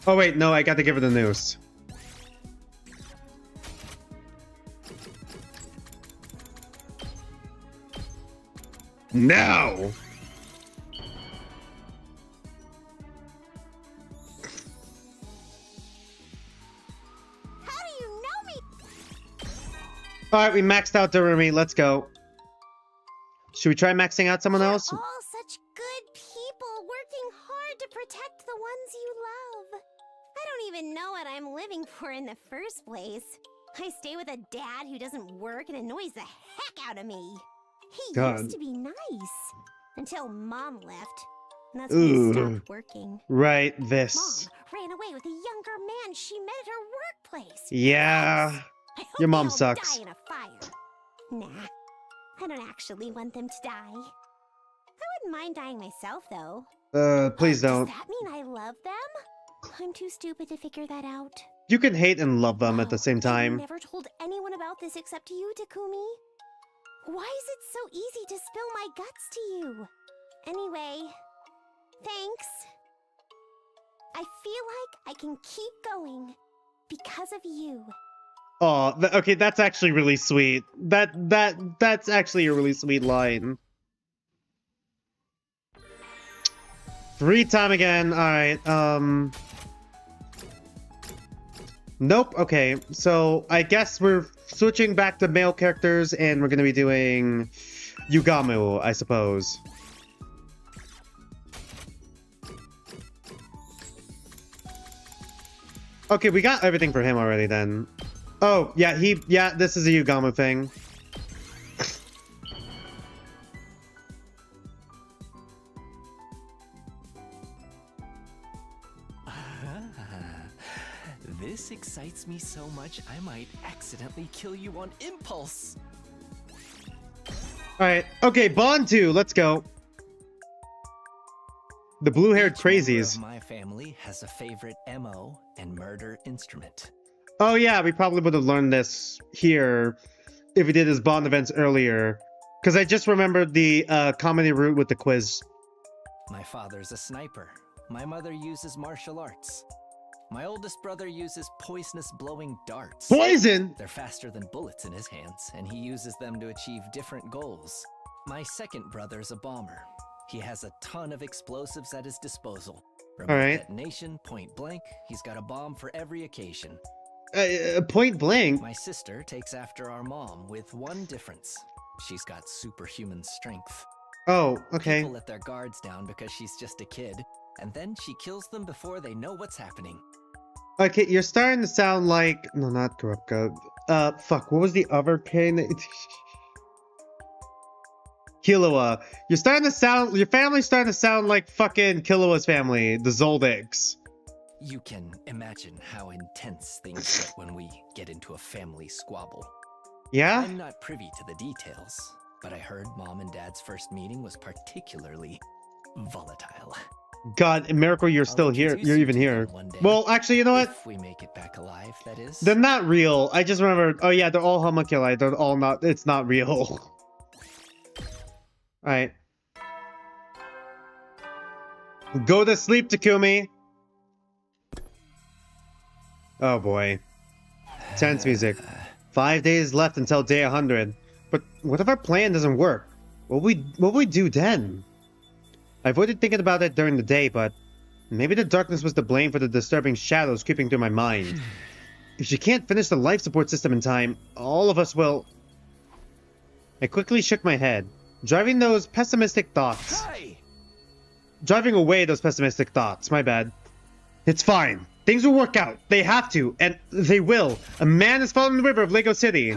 Oh wait, no, I got to give her the noose. Now! How do you know me? Alright, we maxed out Dorumi. Let's go. Should we try maxing out someone else? All such good people working hard to protect the ones you love. I don't even know what I'm living for in the first place. I stay with a dad who doesn't work and annoys the heck out of me. He used to be nice. Until Mom left. And that's when he stopped working. Right, this. Mom ran away with a younger man she met at her workplace. Yeah. Your mom sucks. Die in a fire. Nah. I don't actually want them to die. I wouldn't mind dying myself, though. Please don't. Does that mean I love them? I'm too stupid to figure that out. You can hate and love them at the same I time. never told anyone about this except you, Takumi. Why is it so easy to spill my guts to you? Anyway, thanks. I feel like I can keep going because of you. Oh, okay, that's actually really sweet. That's actually a really sweet line. Free time again. All right. Nope. Okay, so I guess we're switching back to male characters, and we're gonna be doing Yugamu, I suppose. Okay, we got everything for him already then. Oh, yeah, this is a Yugamu thing. This excites me so much, I might accidentally kill you on impulse. Alright, okay, Bond 2, let's go. The blue-haired crazies. Of my family has a favorite MO and murder instrument. Oh yeah, we probably would have learned this here if we did his Bond events earlier. Because I just remembered the comedy route with the quiz. My father's a sniper. My mother uses martial arts. My oldest brother uses poisonous blowing darts. Poison? They're faster than bullets in his hands, and he uses them to achieve different goals. My second brother's a bomber. He has a ton of explosives at his disposal. Remote detonation, point blank, he's got a bomb for every occasion. Point blank? My sister takes after our mom with one difference. She's got superhuman strength. Oh, okay. People let their guards down because she's just a kid, and then she kills them before they know what's happening. Okay, you're starting to sound like... No, not Kurapika. Fuck, what was the other pain? Killua. You're starting to sound... Your family's starting to sound like fucking Killua's family, the Zoldycks. You can imagine how intense things get when we get into a family squabble. Yeah? I'm not privy to the details, but I heard Mom and Dad's first meeting was particularly volatile. God, miracle you're still here. You're even here. Well, actually, you know what? If we make it back alive, that is. They're not real. I just remembered. Oh yeah, they're all homunculi. They're all not. It's not real. Alright. Go to sleep, Takumi. Oh boy. Tense music. 5 days left until day 100. But what if our plan doesn't work? What will we do then? I avoided thinking about it during the day, but maybe the darkness was to blame for the disturbing shadows creeping through my mind. If she can't finish the life support system in time, all of us will... I quickly shook my head, driving away those pessimistic thoughts. My bad. It's fine. Things will work out. They have to, and they will. A man has fallen in the river of Lego City.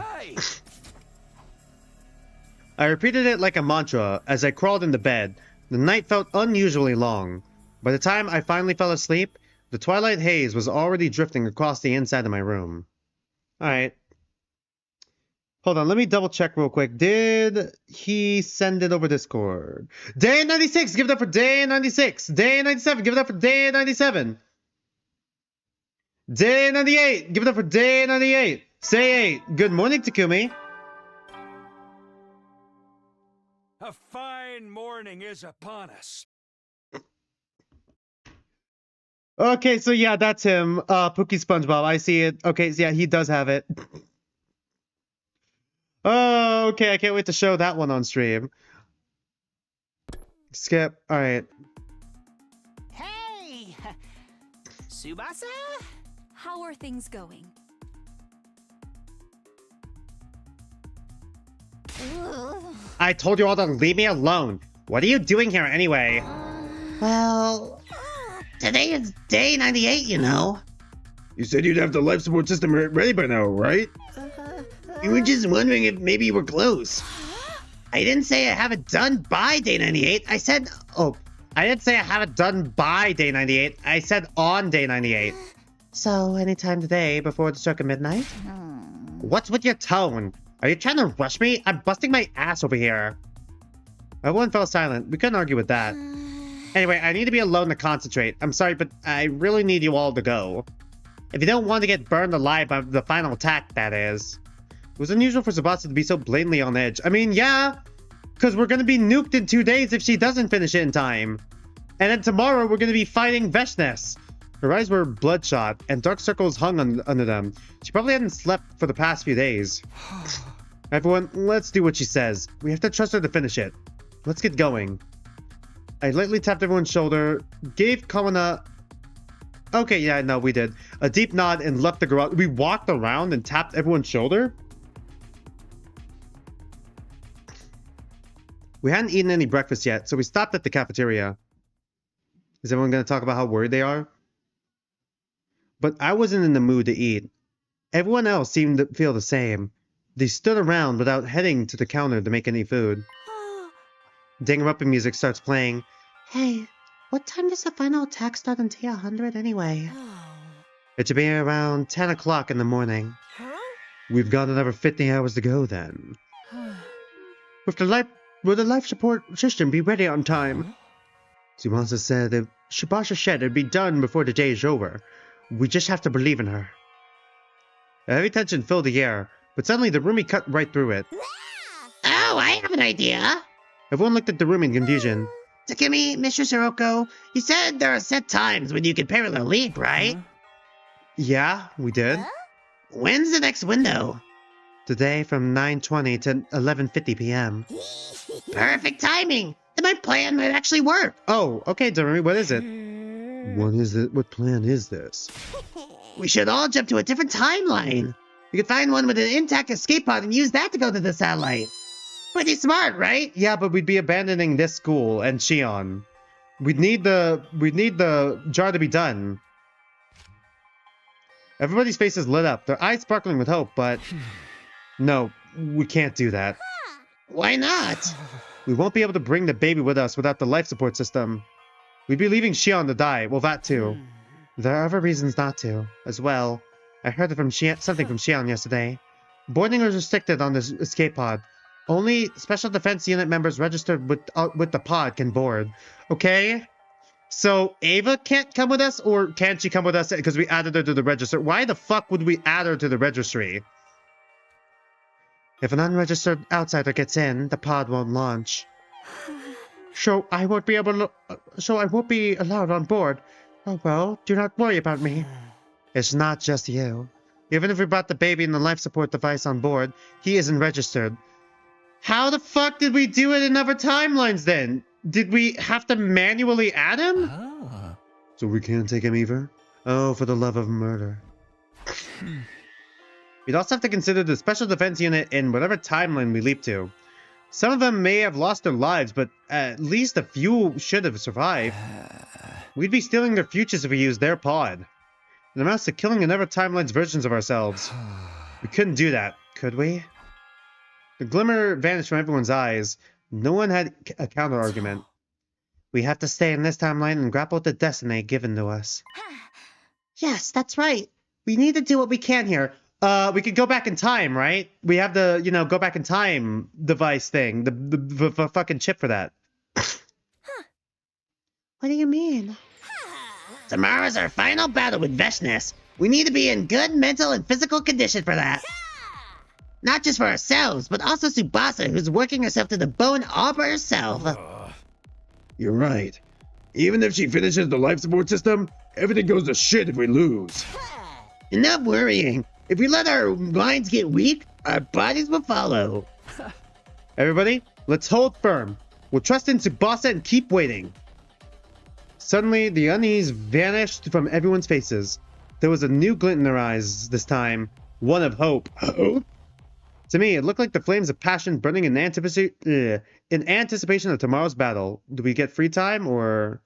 I repeated it like a mantra as I crawled into bed. The night felt unusually long. By the time I finally fell asleep, the twilight haze was already drifting across the inside of my room. Alright. Hold on, let me double check real quick. Did he send it over Discord? Day 96, give it up for Day 96. Day 97, give it up for Day 97. Day 98, give it up for Day 98. Say 8. Good morning, Takumi. A fine morning is upon us. Okay, so yeah, that's him. Pookie SpongeBob, I see it. Okay, so yeah, he does have it. Oh, okay, I can't wait to show that one on stream. Skip, alright. Hey! Tsubasa? How are things going? I told you all to leave me alone. What are you doing here anyway? Well, today is day 98, you know. You said you'd have the life support system ready by now, right? We were just wondering if maybe you were close. I didn't say I have it done by day 98. I said, I didn't say I have it done by day 98. I said on day 98. So, anytime today before the stroke of midnight? What's with your tone? Are you trying to rush me? I'm busting my ass over here. Everyone fell silent. We couldn't argue with that. Anyway, I need to be alone to concentrate. I'm sorry, but I really need you all to go. If you don't want to get burned alive by the final attack, that is. It was unusual for Tsubasa to be so blatantly on edge. I mean, yeah, because we're going to be nuked in 2 days if she doesn't finish it in time. And then tomorrow, we're going to be fighting Veshness. Her eyes were bloodshot, and dark circles hung under them. She probably hadn't slept for the past few days. Everyone, let's do what she says. We have to trust her to finish it. Let's get going. I lightly tapped everyone's shoulder, gave Kamina... Okay, yeah, no, we did. A deep nod and left the garage. We walked around and tapped everyone's shoulder? We hadn't eaten any breakfast yet, so we stopped at the cafeteria. Is everyone going to talk about how worried they are? But I wasn't in the mood to eat. Everyone else seemed to feel the same. They stood around without heading to the counter to make any food. Danganronpa music starts playing. Hey, what time does the final attack start on T100 anyway? It should be around 10 o'clock in the morning. We've got another 50 hours to go then. Will the life support system be ready on time? Tsubasa said if Shibasha said it'd be done before the day is over. We just have to believe in her. A heavy tension filled the air, but suddenly the roomie cut right through it. Oh, I have an idea. Everyone looked at the room in confusion. Takumi, Mr. Hiruko, you said there are set times when you can parallel leap, right? Yeah, we did. When's the next window? Today from 9:20 to 11:50 p.m. Perfect timing. Then my plan might actually work. Oh, okay, Doremi, what is it? What is it? What plan is this? We should all jump to a different timeline. We could find one with an intact escape pod and use that to go to the satellite. Pretty smart, right? Yeah, but we'd be abandoning this school and Shion. We'd need the jar to be done. Everybody's faces lit up, their eyes sparkling with hope, but no, we can't do that. Why not? We won't be able to bring the baby with us without the life support system. We'd be leaving Shion to die. Well, that too. There are other reasons not to, as well. I heard from something from Shion yesterday. Boarding is restricted on this escape pod. Only Special Defense Unit members registered with the pod can board. Okay? So, Ava can't come with us, or can she come with us because we added her to the register? Why the fuck would we add her to the registry? If an unregistered outsider gets in, the pod won't launch. So I won't be allowed on board. Oh well, do not worry about me. It's not just you. Even if we brought the baby and the life support device on board, he isn't registered. How the fuck did we do it in other timelines then? Did we have to manually add him? So we can't take him either? Oh, for the love of murder. We'd also have to consider the special defense unit in whatever timeline we leap to. Some of them may have lost their lives, but at least a few should have survived. We'd be stealing their futures if we used their pod. It amounts to killing another timeline's versions of ourselves. We couldn't do that, could we? The glimmer vanished from everyone's eyes. No one had a counter-argument. We have to stay in this timeline and grapple with the destiny given to us. Yes, that's right. We need to do what we can here. We could go back in time, right? We have the, go back in time device thing. The fucking chip for that. What do you mean? Tomorrow's our final battle with Veshness. We need to be in good mental and physical condition for that. Not just for ourselves, but also Tsubasa, who's working herself to the bone all by herself. You're right. Even if she finishes the life support system, everything goes to shit if we lose. Enough worrying. If we let our minds get weak, our bodies will follow. Everybody, let's hold firm. We'll trust in Tsubasa and keep waiting. Suddenly, the unease vanished from everyone's faces. There was a new glint in their eyes this time, one of hope. Hope? To me, it looked like the flames of passion burning in anticipation of tomorrow's battle. Do we get free time, or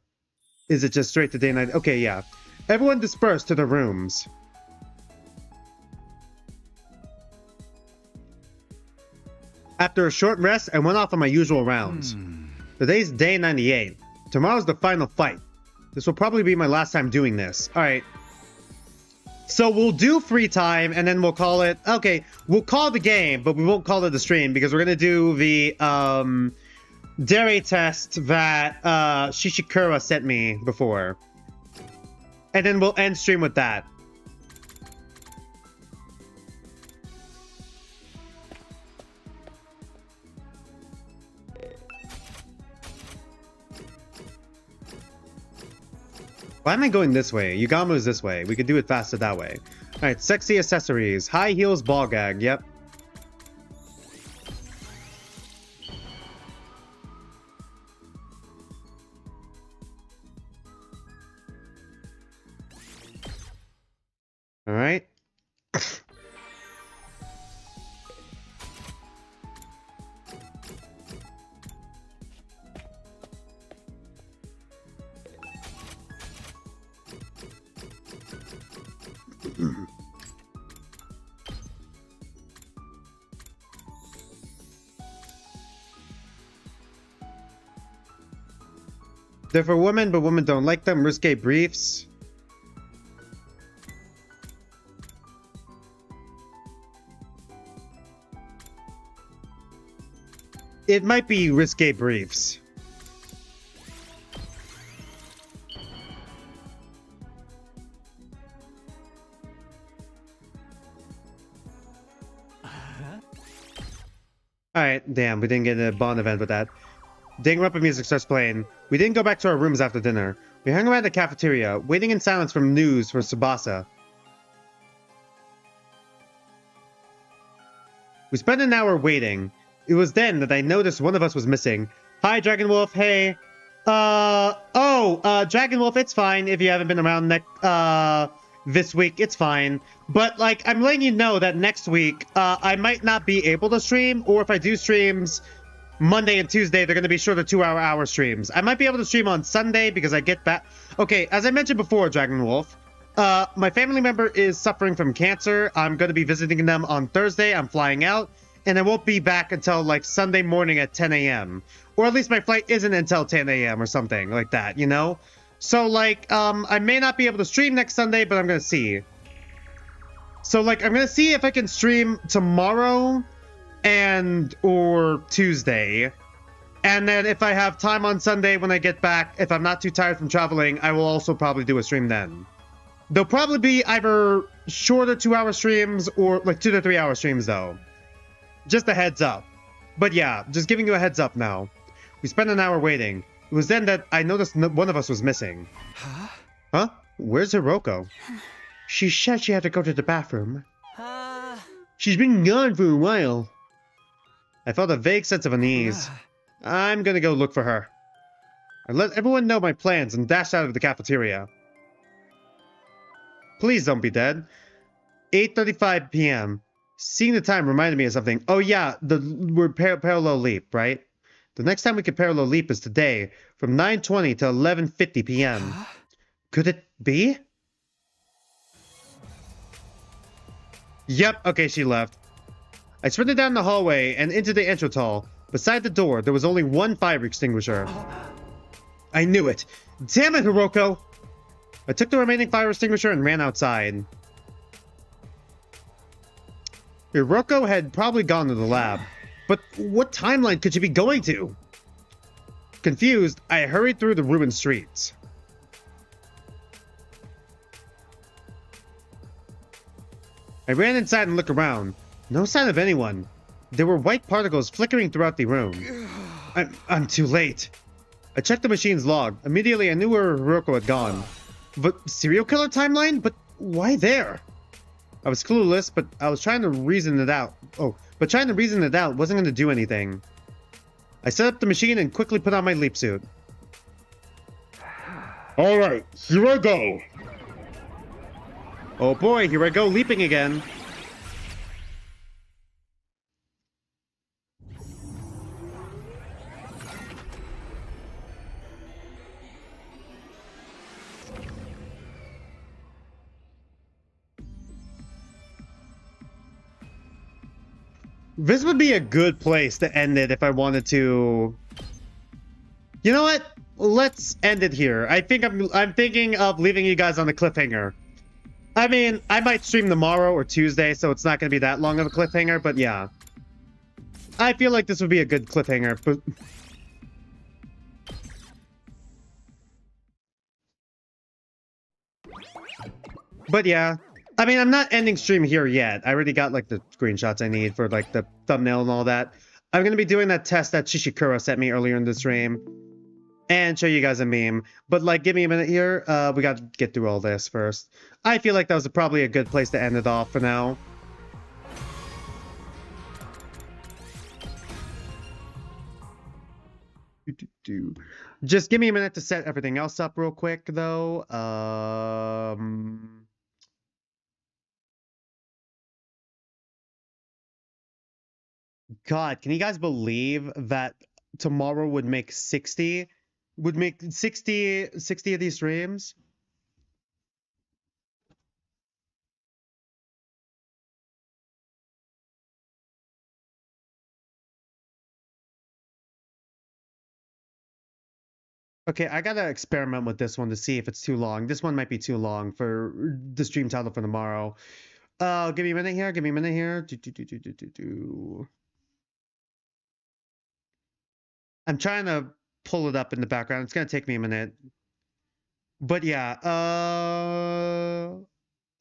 is it just straight to day and night? Okay, yeah. Everyone dispersed to their rooms. After a short rest, I went off on my usual rounds. Today's day 98. Tomorrow's the final fight. This will probably be my last time doing this. Alright. So we'll do free time, and then we'll call it... Okay, we'll call the game, but we won't call it the stream, because we're going to do the dairy test that Shishikura sent me before. And then we'll end stream with that. Why am I going this way? Yugamu's this way. We could do it faster that way. Alright, sexy accessories. High heels, ball gag. Yep. Alright. They're for women, but women don't like them. Risque briefs. It might be risque briefs. Alright, damn, we didn't get a Bond event with that. Ding Rumpa music starts playing. We didn't go back to our rooms after dinner. We hung around the cafeteria, waiting in silence for news for Tsubasa. We spent an hour waiting. It was then that I noticed one of us was missing. Hi, Dragon Wolf, hey. Dragon Wolf, it's fine if you haven't been around this week, it's fine. But, like, I'm letting you know that next week, I might not be able to stream, or if I do streams Monday and Tuesday, they're going to be shorter 2-hour streams. I might be able to stream on Sunday because I get back. Okay, as I mentioned before, Dragon Wolf, my family member is suffering from cancer. I'm going to be visiting them on Thursday. I'm flying out, and I won't be back until, like, Sunday morning at 10 a.m. Or at least my flight isn't until 10 a.m. or something like that, you know? So, like, I may not be able to stream next Sunday, but I'm going to see. So, like, I'm going to see if I can stream tomorrow or Tuesday. And then if I have time on Sunday when I get back, if I'm not too tired from traveling, I will also probably do a stream then. They'll probably be either shorter 2-hour streams or, like, 2 to 3 hour streams, though. Just a heads up. But yeah, just giving you a heads up now. We spent an hour waiting. It was then that I noticed one of us was missing. Huh? Where's Hiruko? She said she had to go to the bathroom. She's been gone for a while. I felt a vague sense of unease. I'm gonna go look for her. I let everyone know my plans and dashed out of the cafeteria. Please don't be dead. 8:35 p.m. Seeing the time reminded me of something. Oh yeah, we're parallel leap, right? The next time we could parallel leap is today, from 9:20 to 11:50 p.m. Could it be? Yep, okay, she left. I sprinted down the hallway and into the entrance hall. Beside the door, there was only one fire extinguisher. I knew it. Damn it, Hiruko! I took the remaining fire extinguisher and ran outside. Hiruko had probably gone to the lab. But what timeline could she be going to? Confused, I hurried through the ruined streets. I ran inside and looked around. No sign of anyone. There were white particles flickering throughout the room. I'm too late. I checked the machine's log. Immediately, I knew where Hiruko had gone. But serial killer timeline? But why there? I was clueless, but I was trying to reason it out. But trying to reason it out wasn't going to do anything. I set up the machine and quickly put on my leap suit. Alright, here I go. Oh boy, here I go leaping again. This would be a good place to end it if I wanted to. You know what? Let's end it here. I think I'm thinking of leaving you guys on the cliffhanger. I mean, I might stream tomorrow or Tuesday, so it's not going to be that long of a cliffhanger, but yeah. I feel like this would be a good cliffhanger, but yeah. I mean, I'm not ending stream here yet. I already got, like, the screenshots I need for, like, the thumbnail and all that. I'm going to be doing that test that Shishikura sent me earlier in the stream. And show you guys a meme. But, like, give me a minute here. We got to get through all this first. I feel like that was probably a good place to end it off for now. Just give me a minute to set everything else up real quick, though. God, can you guys believe that tomorrow would make 60? Would make 60 of these streams? Okay, I gotta experiment with this one to see if it's too long. This one might be too long for the stream title for tomorrow. Give me a minute here. Give me a minute here. I'm trying to pull it up in the background. It's gonna take me a minute. But yeah,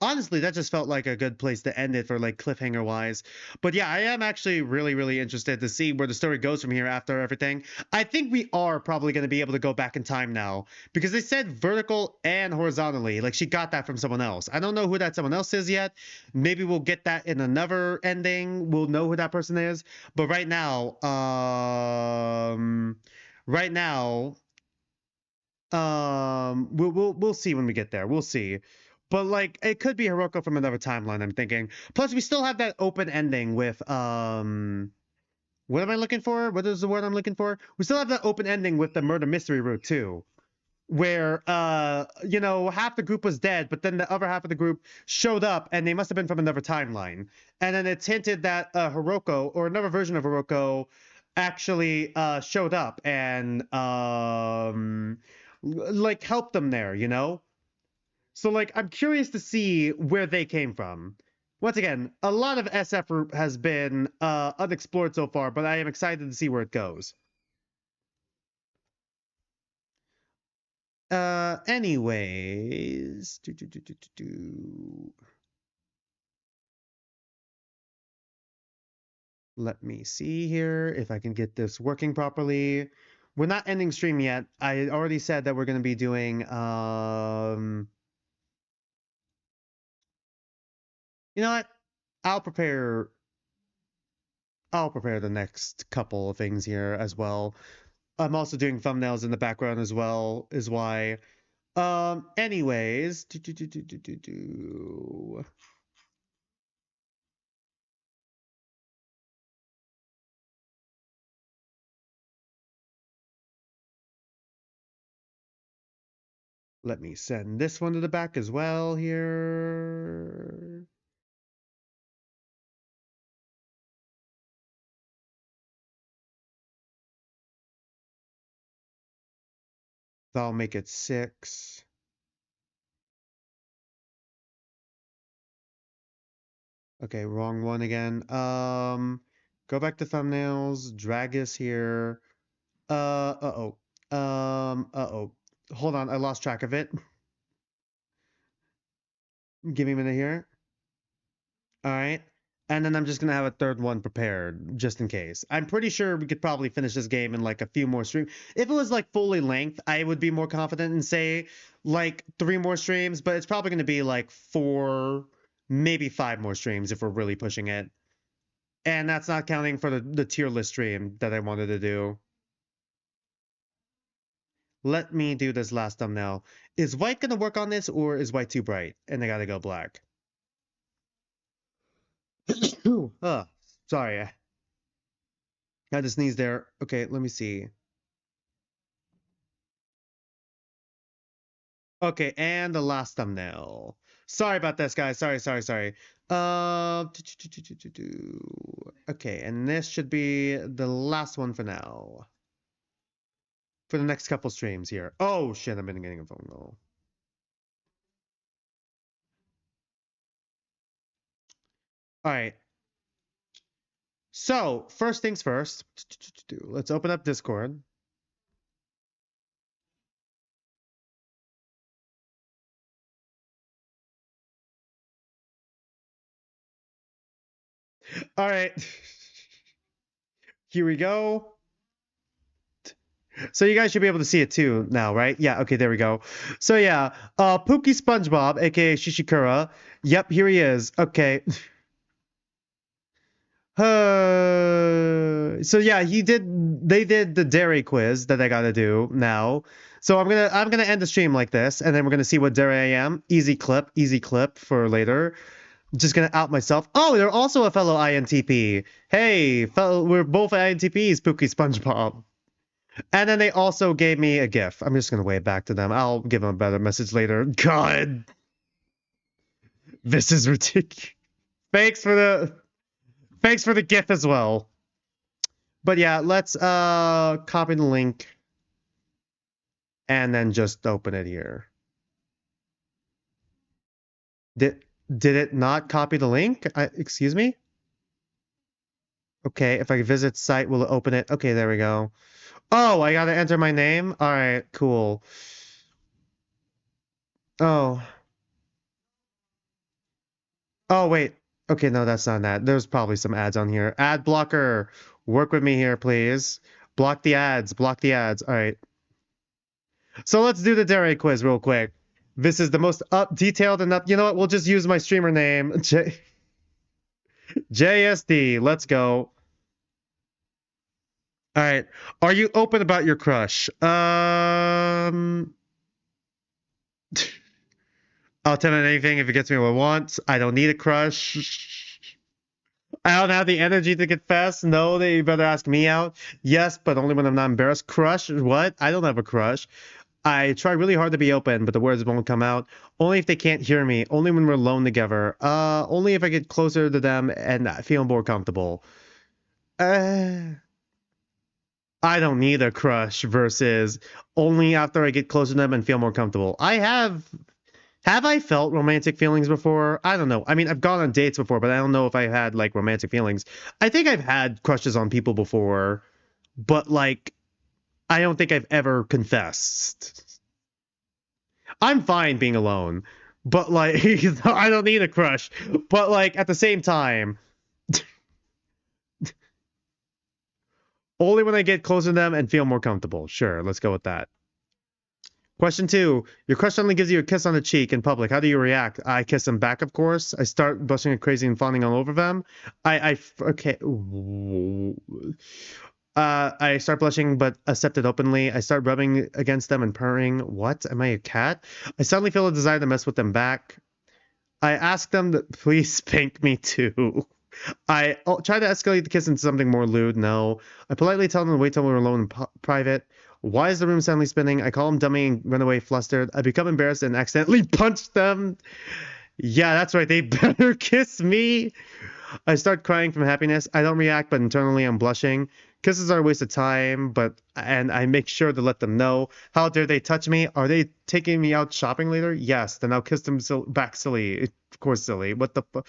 honestly, that just felt like a good place to end it for, like, cliffhanger wise. But yeah, I am actually really, really interested to see where the story goes from here after everything. I think we are probably going to be able to go back in time now, because they said vertical and horizontally. Like, she got that from someone else. I don't know who that someone else is yet. Maybe we'll get that in another ending. We'll know who that person is. But right now, we'll see when we get there. We'll see. But, like, it could be Hiruko from another timeline, I'm thinking. Plus, we still have that open ending with, what am I looking for? What is the word I'm looking for? We still have that open ending with the murder mystery route, too. Where, you know, half the group was dead, but then the other half of the group showed up, and they must have been from another timeline. And then it's hinted that Hiruko, or another version of Hiruko, actually showed up and, like, helped them there, you know? So, like, I'm curious to see where they came from. Once again, a lot of SF has been unexplored so far, but I am excited to see where it goes. Anyways. Let me see here if I can get this working properly. We're not ending stream yet. I already said that we're going to be doing, you know what? I'll prepare the next couple of things here as well. I'm also doing thumbnails in the background as well, is why. Anyways. Let me send this one to the back as well here. So I'll make it 6. Okay, wrong one again. Go back to thumbnails, drag us here. Uh-oh. Uh-oh. Hold on, I lost track of it. Give me a minute here. All right. And then I'm just gonna have a third one prepared just in case. I'm pretty sure we could probably finish this game in like a few more streams. If it was like fully length, I would be more confident and say like 3 more streams, but it's probably gonna be like 4, maybe 5 more streams if we're really pushing it. And that's not counting for the tier list stream that I wanted to do. Let me do this last thumbnail. Is white gonna work on this or is white too bright? And I gotta go black. Sorry. I had to sneeze there. Okay, let me see. Okay, and the last thumbnail. Sorry about this, guys. Sorry. Okay, and this should be the last one for now. For the next couple streams here. Oh, shit, I've been getting a phone call. All right. So, first things first. Let's open up Discord. All right. Here we go. So you guys should be able to see it too now, right? Yeah, okay, there we go. So yeah, Pookie SpongeBob, aka Shishikura. Yep, here he is. Okay. So yeah, they did the dairy quiz that I gotta do now. So I'm gonna end the stream like this, and then we're gonna see what dairy I am. Easy clip for later. Just gonna out myself. Oh, they're also a fellow INTP. Hey, we're both INTPs, Pookie SpongeBob. And then they also gave me a GIF. I'm just gonna wave back to them. I'll give them a better message later. God, this is ridiculous. Thanks for the GIF as well. But yeah, let's copy the link and then just open it here. Did it not copy the link? Excuse me? Okay, if I visit site, will it open it? Okay, there we go. Oh, I gotta enter my name? Alright, cool. Oh. Oh, wait. Okay, no, that's not that. There's probably some ads on here. Ad blocker. Work with me here, please. Block the ads. Alright. So let's do the dairy quiz real quick. This is the most detailed and you know what? We'll just use my streamer name. JSD. Let's go. All right. Are you open about your crush? I'll tell him anything if it gets me what I want. I don't need a crush. I don't have the energy to confess. No, you better ask me out. Yes, but only when I'm not embarrassed. Crush? What? I don't have a crush. I try really hard to be open, but the words won't come out. Only if they can't hear me. Only when we're alone together. Only if I get closer to them and I feel more comfortable. I don't need a crush versus only after I get close to them and feel more comfortable. Have I felt romantic feelings before? I don't know. I mean, I've gone on dates before, but I don't know if I've had like romantic feelings. I think I've had crushes on people before, but like, I don't think I've ever confessed. I'm fine being alone, but like, I don't need a crush. But like, at the same time, only when I get closer to them and feel more comfortable. Sure, let's go with that. Question 2. Your crush suddenly gives you a kiss on the cheek in public. How do you react? I kiss them back, of course. I start blushing like crazy and fawning all over them. Okay. I start blushing, but accept it openly. I start rubbing against them and purring. What? Am I a cat? I suddenly feel a desire to mess with them back. I ask them to please spank me too. I try to escalate the kiss into something more lewd. No. I politely tell them to wait till we're alone in private. Why is the room suddenly spinning? I call them dummy and run away flustered. I become embarrassed and accidentally punch them. Yeah, that's right. They better kiss me. I start crying from happiness. I don't react, but internally I'm blushing. Kisses are a waste of time, and I make sure to let them know. How dare they touch me? Are they taking me out shopping later? Yes. Then I'll kiss them back silly. Of course, silly. What the fuck?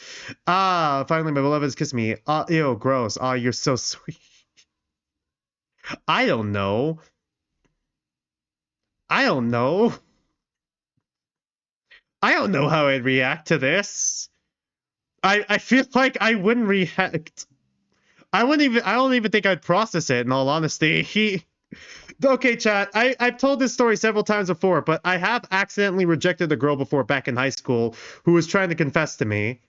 Ah, finally my beloved has kissed me. Ah, ew, gross. Ah, you're so sweet. I don't know. I don't know. I don't know how I'd react to this. I feel like I wouldn't react. I don't even think I'd process it, in all honesty. Okay, chat, I've told this story several times before, but I have accidentally rejected a girl before back in high school who was trying to confess to me.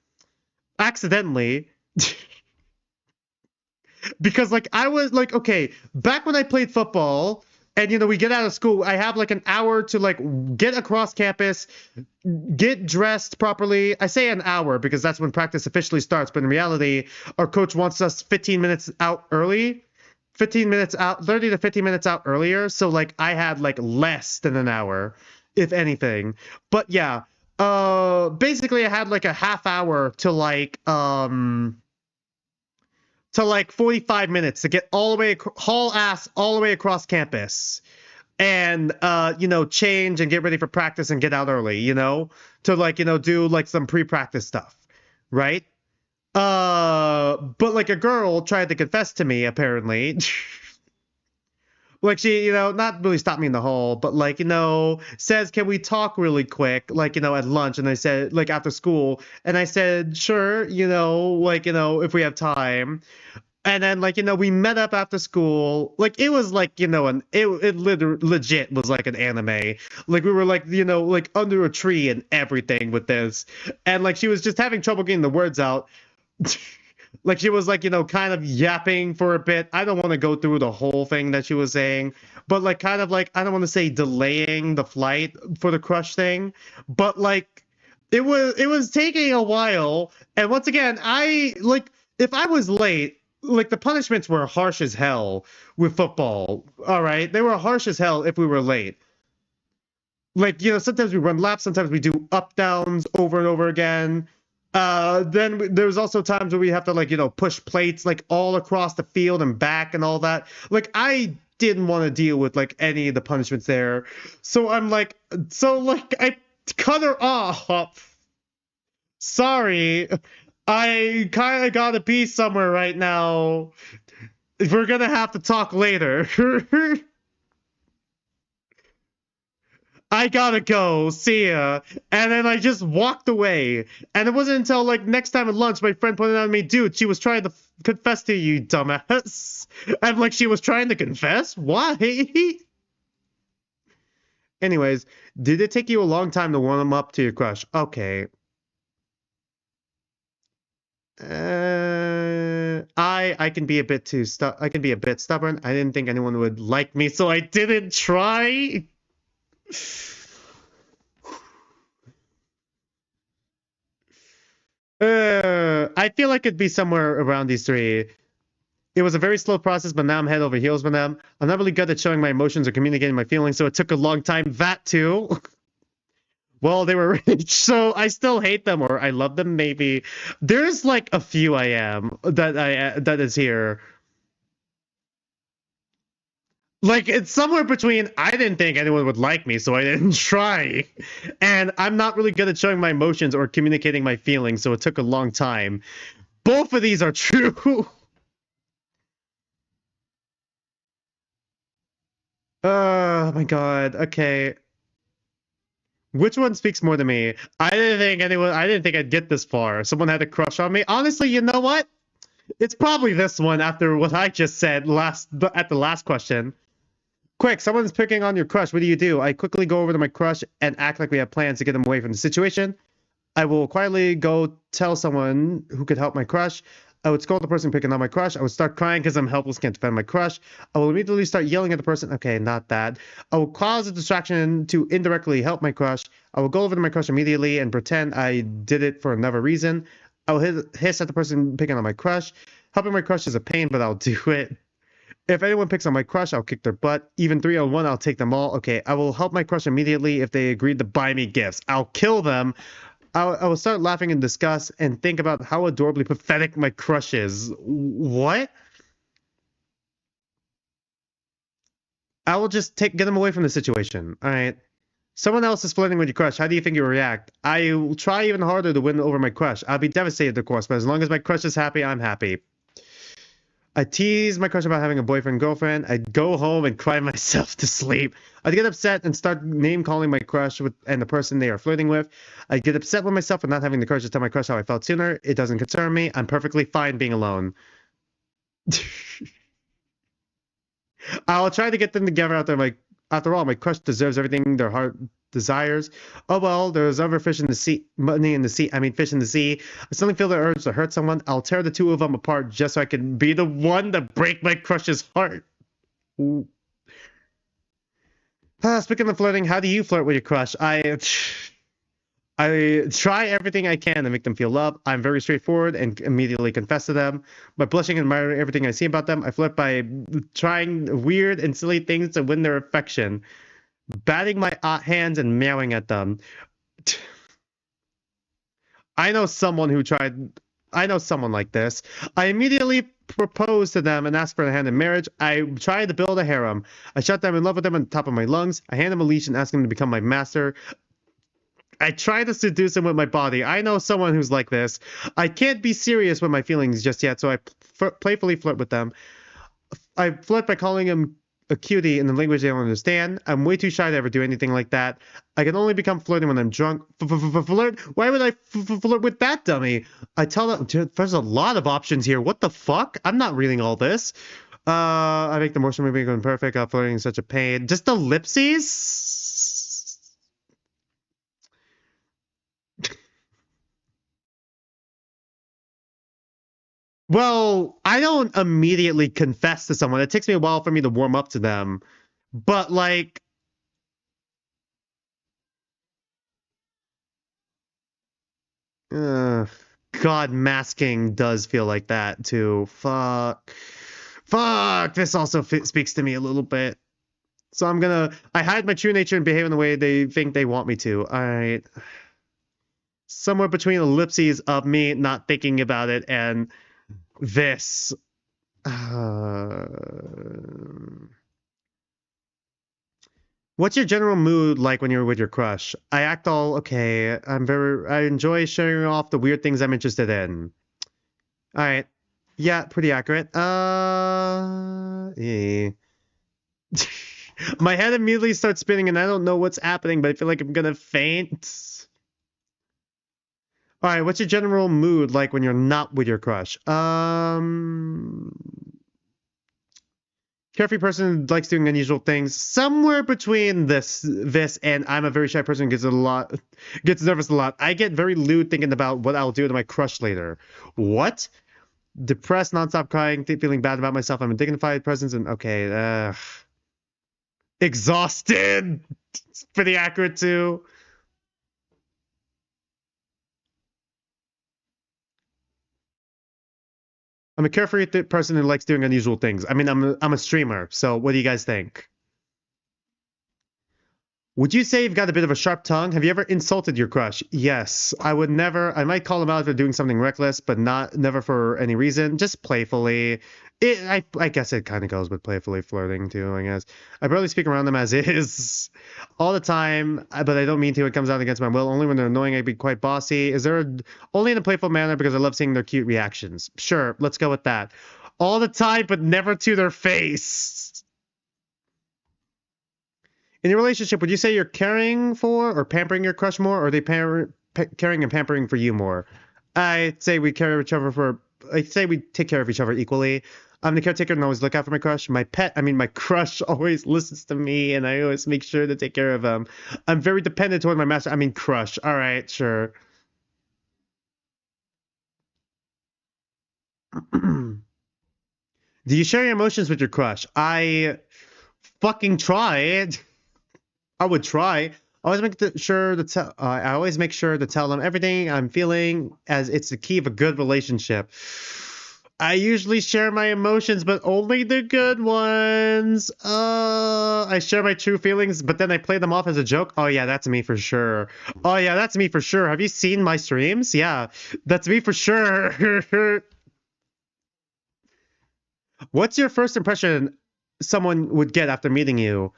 Accidentally. Because, like, I was, like, okay, back when I played football, and, you know, we get out of school, I have, like, an hour to, like, get across campus, get dressed properly. I say an hour because that's when practice officially starts, but in reality, our coach wants us 15 minutes out early. 15 minutes out, 30 to 15 minutes out earlier. So, like, I had, like, less than an hour, if anything. But, yeah, basically, I had, like, a half hour to, like 45 minutes to get all the way, haul ass all the way across campus. And, you know, change and get ready for practice and get out early, you know, to, like, you know, do, like, some pre-practice stuff, right? But, like, a girl tried to confess to me, apparently. Like, she, you know, not really stopped me in the hall, but, like, you know, says, can we talk really quick, like, you know, at lunch? And I said, like, after school. And I said, sure, you know, like, you know, if we have time. And then, like, you know, we met up after school. Like, it was like, you know, it legit was like an anime. Like, we were, like, you know, like under a tree and everything with this. And, like, she was just having trouble getting the words out. Like, she was, like, you know, kind of yapping for a bit. I don't want to go through the whole thing that she was saying. But, like, kind of, like, I don't want to say delaying the flight for the crush thing. But, like, it was taking a while. And once again, if I was late, like, the punishments were harsh as hell with football, all right? They were harsh as hell if we were late. Like, you know, sometimes we run laps, sometimes we do up-downs over and over again. Then there's also times where we have to, like, you know, push plates, like, all across the field and back and all that. Like, I didn't want to deal with, like, any of the punishments there. So I'm like, I cut her off. Sorry. I kind of gotta be somewhere right now. We're gonna have to talk later. I gotta go. See ya. And then I just walked away. And it wasn't until, like, next time at lunch, my friend pointed out to me, dude, she was trying to confess to you, dumbass. I'm like, she was trying to confess? Why? Anyways, did it take you a long time to warm up to your crush? Okay. I can be a bit stubborn. I didn't think anyone would like me, so I didn't try. I feel like it'd be somewhere around these three. It was a very slow process, but now I'm head over heels with them. I'm not really good at showing my emotions or communicating my feelings, so it took a long time. That too. Well, they were rich, so I still hate them, or I love them, maybe. There's, like, a few I am that is here. Like, it's somewhere between I didn't think anyone would like me, so I didn't try. And I'm not really good at showing my emotions or communicating my feelings, so it took a long time. Both of these are true. Oh, my God. Okay. Which one speaks more to me? I didn't think I'd get this far. Someone had a crush on me. Honestly, you know what? It's probably this one after what I just said at the last question. Quick, someone's picking on your crush. What do? I quickly go over to my crush and act like we have plans to get him away from the situation. I will quietly go tell someone who could help my crush. I would scold the person picking on my crush. I would start crying because I'm helpless, can't defend my crush. I will immediately start yelling at the person. Okay, not that. I will cause a distraction to indirectly help my crush. I will go over to my crush immediately and pretend I did it for another reason. I will hiss at the person picking on my crush. Helping my crush is a pain, but I'll do it. If anyone picks on my crush, I'll kick their butt. Even 3-on-1, I'll take them all. Okay, I will help my crush immediately if they agree to buy me gifts. I'll kill them. I will start laughing in disgust and think about how adorably pathetic my crush is. What? I will just get them away from the situation. All right. Someone else is flirting with your crush. How do you think you'll react? I will try even harder to win over my crush. I'll be devastated, of course, but as long as my crush is happy, I'm happy. I tease my crush about having a boyfriend, girlfriend. I'd go home and cry myself to sleep. I'd get upset and start name-calling my crush and the person they are flirting with. I'd get upset with myself for not having the courage to tell my crush how I felt sooner. It doesn't concern me. I'm perfectly fine being alone. I'll try to get them together after all, my crush deserves everything their heart desires. Oh well, there's other fish in the sea, fish in the sea. I suddenly feel the urge to hurt someone. I'll tear the two of them apart just so I can be the one to break my crush's heart. Speaking of flirting, how do you flirt with your crush? I try everything I can to make them feel loved. I'm very straightforward and immediately confess to them. By blushing and admiring everything I see about them, I flirt by trying weird and silly things to win their affection. Batting my hands and meowing at them. I know someone like this. I immediately propose to them and ask for a hand in marriage. I try to build a harem. I shut them in love with them on the top of my lungs. I hand them a leash and ask them to become my master. I try to seduce them with my body. I know someone who's like this. I can't be serious with my feelings just yet, so I playfully flirt with them. I flirt by calling them a cutie in the language they don't understand. I'm way too shy to ever do anything like that. I can only become flirting when I'm drunk. Flirt? Why would I flirt with that dummy? I tell them, dude, there's a lot of options here. What the fuck? I'm not reading all this. I make the motion movie going perfect. Flirting is such a pain. Just the lipsies? Well, I don't immediately confess to someone. It takes me a while for me to warm up to them. But, like... God, masking does feel like that, too. Fuck. This also speaks to me a little bit. So I hide my true nature and behave in the way they think they want me to. Alright. Somewhere between ellipses of me not thinking about it and... this. What's your general mood like when you're with your crush? I act all okay. I enjoy sharing off the weird things I'm interested in. Alright. Yeah, pretty accurate. Yeah. My head immediately starts spinning and I don't know what's happening, but I feel like I'm gonna faint. Alright, what's your general mood like when you're not with your crush? Carefree person who likes doing unusual things. Somewhere between this and I'm a very shy person who gets nervous a lot. I get very lewd thinking about what I'll do to my crush later. What? Depressed, nonstop crying, feeling bad about myself. I'm a dignified presence and okay, exhausted. It's pretty accurate too. I'm a carefree person who likes doing unusual things. I mean, I'm a streamer, so what do you guys think? Would you say you've got a bit of a sharp tongue? Have you ever insulted your crush? Yes. I would never. I might call them out if they're doing something reckless, but never for any reason. Just playfully. I guess it kind of goes with playfully flirting too, I guess. I barely speak around them as is all the time, but I don't mean to. It comes out against my will. Only when they're annoying, I'd be quite bossy. Only in a playful manner because I love seeing their cute reactions. Sure, let's go with that. All the time, but never to their face. In your relationship, would you say you're caring for or pampering your crush more, or are they caring and pampering for you more? I'd say we take care of each other equally. I'm the caretaker and always look out for my crush. My crush always listens to me, and I always make sure to take care of him. I'm very dependent toward my master. Crush. All right, sure. Do you share your emotions with your crush? I fucking try. I would try. I always make sure to tell them everything I'm feeling, as it's the key of a good relationship. I usually share my emotions, but only the good ones. I share my true feelings, but then I play them off as a joke. Oh yeah, that's me for sure. Oh yeah, that's me for sure. Have you seen my streams? Yeah, that's me for sure. What's your first impression someone would get after meeting you?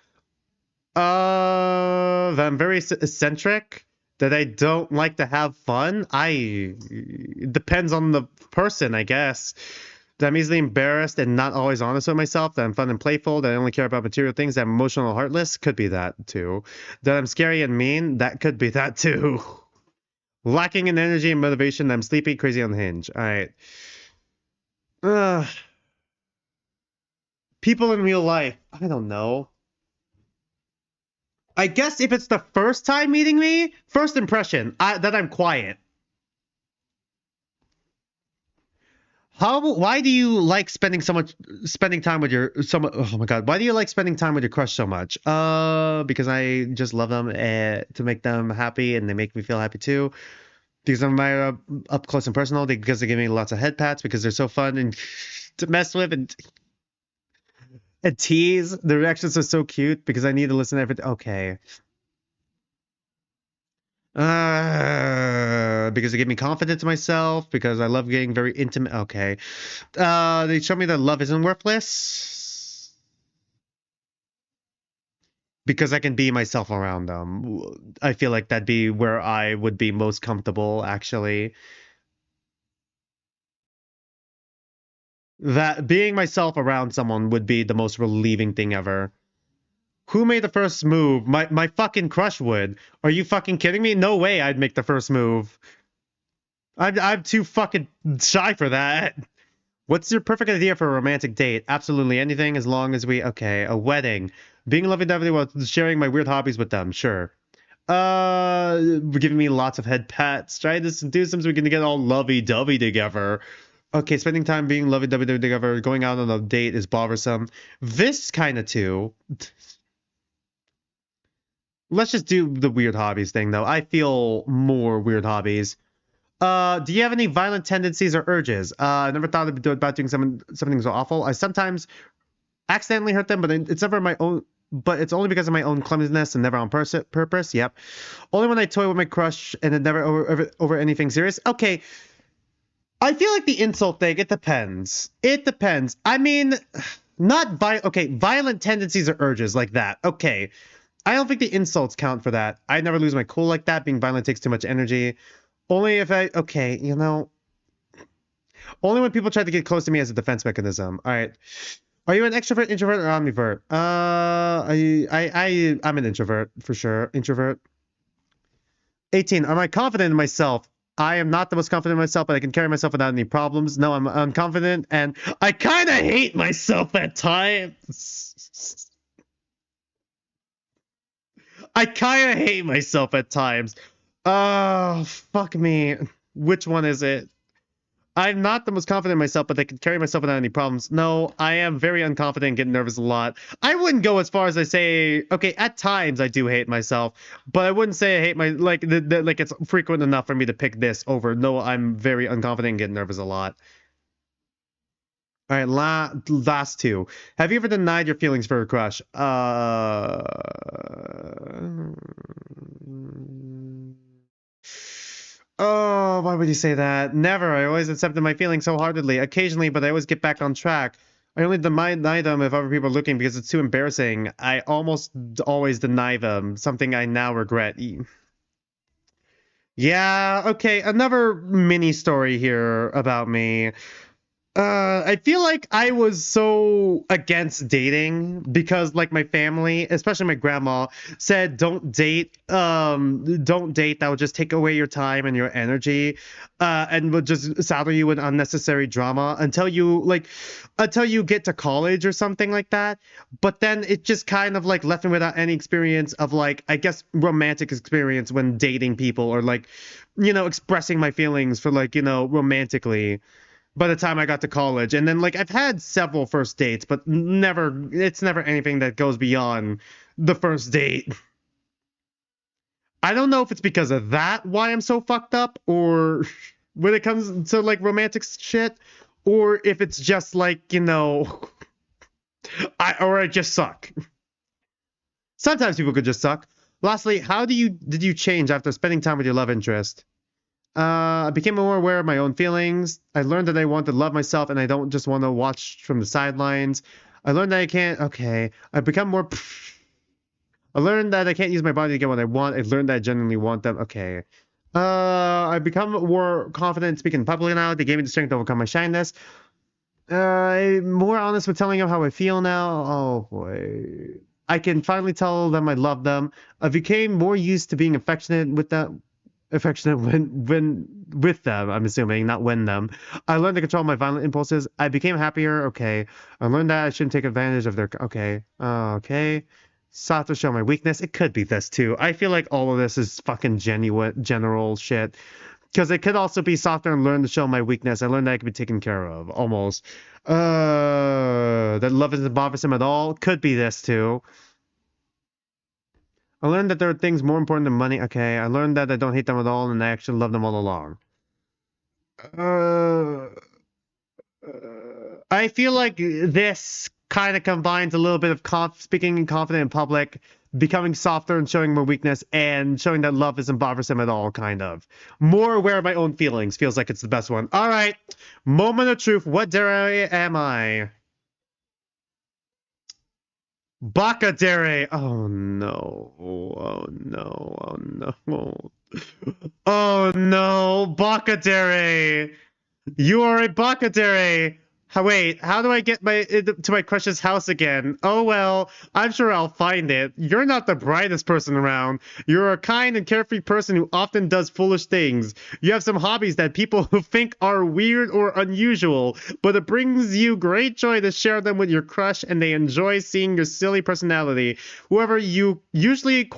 That I'm very eccentric, that I don't like to have fun. It depends on the person, I guess. That I'm easily embarrassed and not always honest with myself. That I'm fun and playful. That I only care about material things. That I'm emotional and heartless. Could be that too. That I'm scary and mean. That could be that too. Lacking in energy and motivation. That I'm sleepy, crazy, unhinged. All right. People in real life. I don't know. I guess if it's the first time meeting me, first impression, that I'm quiet. Why do you like spending time with your oh my god, why do you like spending time with your crush so much? Because I just love them to make them happy, and they make me feel happy too. Because I'm up close and personal, because they give me lots of head pats, because they're so fun and to mess with and tease. The reactions are so cute, because I need to listen to everything. Okay. Because they give me confidence in myself, because I love getting very intimate. Okay. They show me that love isn't worthless. Because I can be myself around them. I feel like that'd be where I would be most comfortable, actually. That being myself around someone would be the most relieving thing ever. Who made the first move? My fucking crush would. Are you fucking kidding me? No way I'd make the first move. I'm too fucking shy for that. What's your perfect idea for a romantic date? Absolutely anything, as long as okay, a wedding. Being lovey-dovey while sharing my weird hobbies with them, sure. Giving me lots of head pats. Try to seduce them so we can get all lovey-dovey together. Okay, spending time being lovey-dovey together, going out on a date is bothersome. This kind of too. Let's just do the weird hobbies thing, though. I feel more weird hobbies. Do you have any violent tendencies or urges? I never thought about doing something so awful. I sometimes accidentally hurt them, but it's never my own. But it's only because of my own clumsiness and never on purpose. Yep. Only when I toy with my crush, and it never over anything serious. Okay. I feel like the insult thing. It depends. It depends. I mean, not violent tendencies or urges like that. Okay. I don't think the insults count for that. I never lose my cool like that. Being violent takes too much energy. Only if okay, only when people try to get close to me as a defense mechanism. All right. Are you an extrovert, introvert, or ambivert? I'm an introvert for sure. Introvert. 18. Am I confident in myself? I am not the most confident in myself, but I can carry myself without any problems. No, I'm unconfident, and I kind of hate myself at times. I kind of hate myself at times. Oh, fuck me. Which one is it? I'm not the most confident in myself, but I can carry myself without any problems. No, I am very unconfident and get nervous a lot. I wouldn't go as far as I say, okay, at times I do hate myself, but I wouldn't say I hate like it's frequent enough for me to pick this over. No, I'm very unconfident and get nervous a lot. All right, last two. Have you ever denied your feelings for a crush? Oh, why would you say that? Never. I always accepted my feelings so heartedly. Occasionally, but I always get back on track. I only deny them if other people are looking because it's too embarrassing. I almost always deny them, something I now regret. Yeah, okay, another mini story here about me. I feel like I was so against dating because like my family, especially my grandma, said don't date. Don't date. That would just take away your time and your energy, and would just saddle you with unnecessary drama until you get to college or something like that. But then it just kind of like left me without any experience of like, I guess, romantic experience when dating people or like, expressing my feelings for like, romantically by the time I got to college. And then like I've had several first dates, but it's never anything that goes beyond the first date. I don't know if it's because of that why I'm so fucked up, or when it comes to like romantic shit, or if it's just like, you know, I just suck. Sometimes people could just suck. Lastly, how did you change after spending time with your love interest? I became more aware of my own feelings. I learned that I want to love myself and I don't just want to watch from the sidelines. I learned that I can't. Okay. I become more. I learned that I can't use my body to get what I want. I learned that I genuinely want them. Okay. I become more confident speaking publicly now. They gave me the strength to overcome my shyness. I'm more honest with telling them how I feel now. Oh boy. I can finally tell them I love them. I became more used to being affectionate with them. Affectionate when with them, I'm assuming, not when them. I learned to control my violent impulses. I became happier. Okay. I learned that I shouldn't take advantage of their. Okay. Okay. Sought to show my weakness. It could be this too. I feel like all of this is fucking genuine, general shit. Because it could also be softer and learn to show my weakness. I learned that I could be taken care of, almost. That love isn't bothersome at all. Could be this too. I learned that there are things more important than money. Okay, I learned that I don't hate them at all, and I actually love them all along. I feel like this kind of combines a little bit of speaking confident in public, becoming softer and showing more weakness, and showing that love isn't bothersome at all, kind of. More aware of my own feelings feels like it's the best one. All right, moment of truth. What dare am I? Bakadere. Oh no. Oh no. Oh no. Oh no. Bakadere. You are a Bakadere. Wait, how do I get to my crush's house again? Oh well, I'm sure I'll find it. You're not the brightest person around. You're a kind and carefree person who often does foolish things. You have some hobbies that people who think are weird or unusual, but it brings you great joy to share them with your crush, and they enjoy seeing your silly personality. However, you usually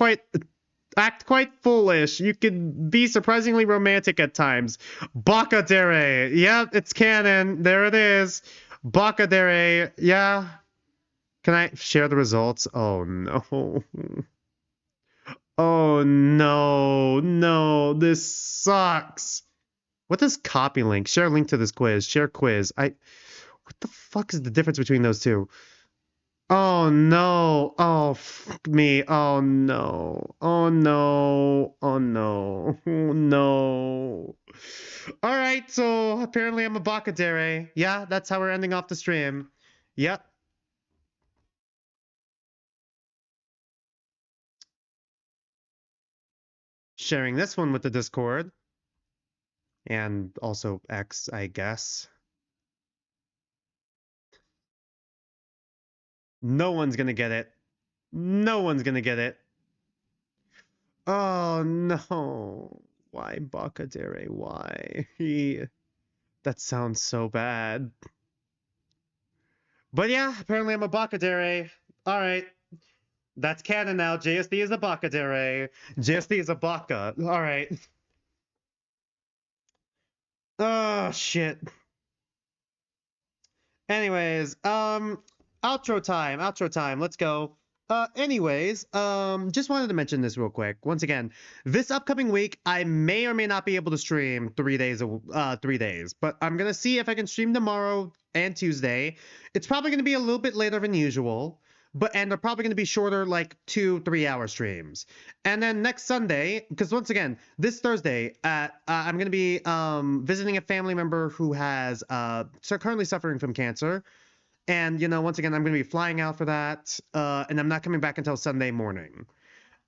act quite foolish. You can be surprisingly romantic at times. Bakadere. Yep, it's canon. There it is. Bakadere. Yeah. Can I share the results? Oh no. Oh no. No. This sucks. What does copy link? Share link to this quiz. Share quiz. What the fuck is the difference between those two? Oh no. Oh fuck me. Oh no. Oh no. Oh no. Oh no. Alright, so apparently I'm a Bakadere. Yeah, that's how we're ending off the stream. Yep. Sharing this one with the Discord. And also X, I guess. No one's gonna get it. No one's gonna get it. Oh no. Why Bakadere? Why? That sounds so bad. But yeah, apparently I'm a Bakadere. Alright. That's canon now. JSD is a Bakadere. JSD is a Baka. Alright. Oh shit. Anyways, outro time, let's go. Anyways, just wanted to mention this real quick. Once again, this upcoming week, I may or may not be able to stream 3 days, but I'm gonna see if I can stream tomorrow and Tuesday. It's probably gonna be a little bit later than usual, and they're probably gonna be shorter, like 2-3 hour streams. And then next Sunday, because once again, this Thursday, I'm gonna be visiting a family member who has currently suffering from cancer. And, you know, once again, I'm going to be flying out for that, and I'm not coming back until Sunday morning.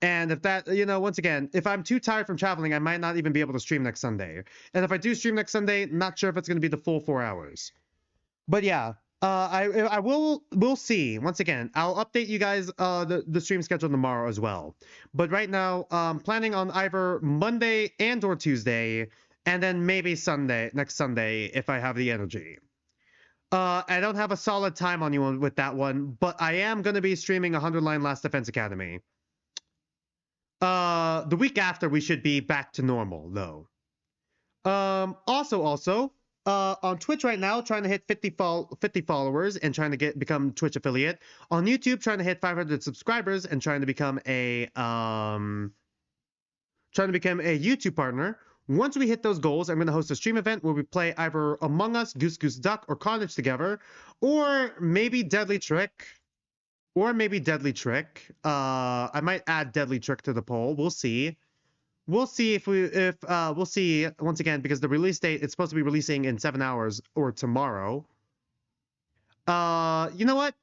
And if that, you know, once again, if I'm too tired from traveling, I might not even be able to stream next Sunday. And if I do stream next Sunday, not sure if it's going to be the full 4 hours. But yeah, we'll see. Once again, I'll update you guys the stream schedule tomorrow as well. But right now, planning on either Monday and or Tuesday, and then maybe next Sunday, if I have the energy. I don't have a solid time on you with that one, but I am going to be streaming 100 Line Last Defense Academy. The week after, we should be back to normal, though. Also, on Twitch right now, trying to hit 50 followers and trying to become Twitch affiliate. On YouTube, trying to hit 500 subscribers and trying to become a YouTube partner. Once we hit those goals, I'm going to host a stream event where we play either Among Us, Goose Goose Duck, or Carnage together, or maybe Deadly Trick. I might add Deadly Trick to the poll. We'll see. We'll see we'll see once again, because the release date, it's supposed to be releasing in 7 hours or tomorrow. You know what?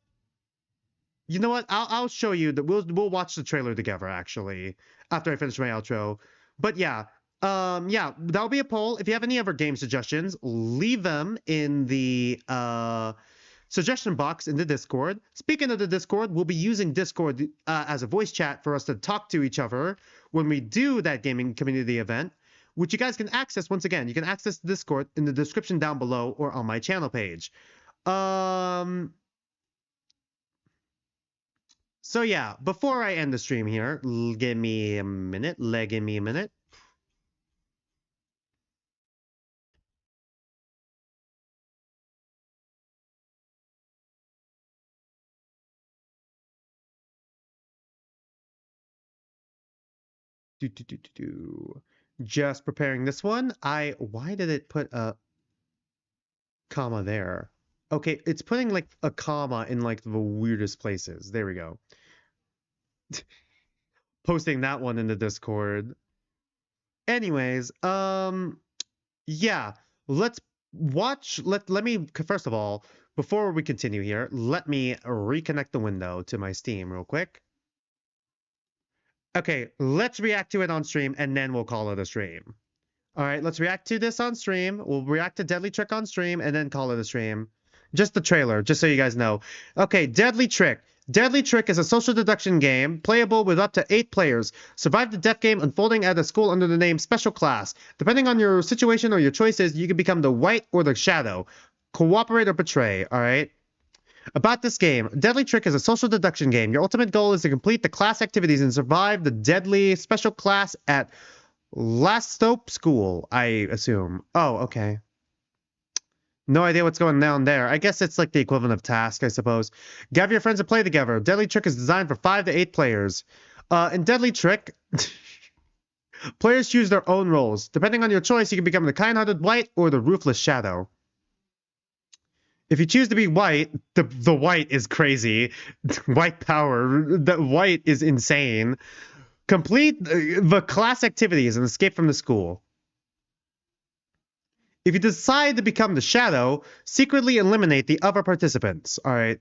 I'll show you that we'll watch the trailer together actually after I finish my outro. But yeah, that'll be a poll. If you have any other game suggestions, leave them in the suggestion box in the Discord. Speaking of the Discord, we'll be using Discord as a voice chat for us to talk to each other when we do that gaming community event, which you guys can access. Once again, you can access the Discord in the description down below or on my channel page. So yeah, before I end the stream here, give me a minute. Just preparing this one. Why did it put a comma there? Okay, it's putting like a comma in like the weirdest places. There we go. Posting that one in the Discord. Anyways, yeah, let's watch. Let me first of all, before we continue here, let me reconnect the window to my Steam real quick. Okay, let's react to it on stream, and then we'll call it a stream. All right, let's react to this on stream. We'll react to Deadly Trick on stream, and then call it a stream. Just the trailer, just so you guys know. Okay, Deadly Trick. Deadly Trick is a social deduction game, playable with up to 8 players. Survive the death game unfolding at a school under the name Special Class. Depending on your situation or your choices, you can become the White or the Shadow. Cooperate or betray, all right? About this game, Deadly Trick is a social deduction game. Your ultimate goal is to complete the class activities and survive the deadly special class at Lastope School, I assume. Oh, okay. No idea what's going on there. I guess it's like the equivalent of task, I suppose. Gather your friends and play together. Deadly Trick is designed for 5 to 8 players. In Deadly Trick, players choose their own roles. Depending on your choice, you can become the kind-hearted White or the ruthless Shadow. If you choose to be White, the White is crazy. White power. The White is insane. Complete the class activities and escape from the school. If you decide to become the Shadow, secretly eliminate the other participants. All right.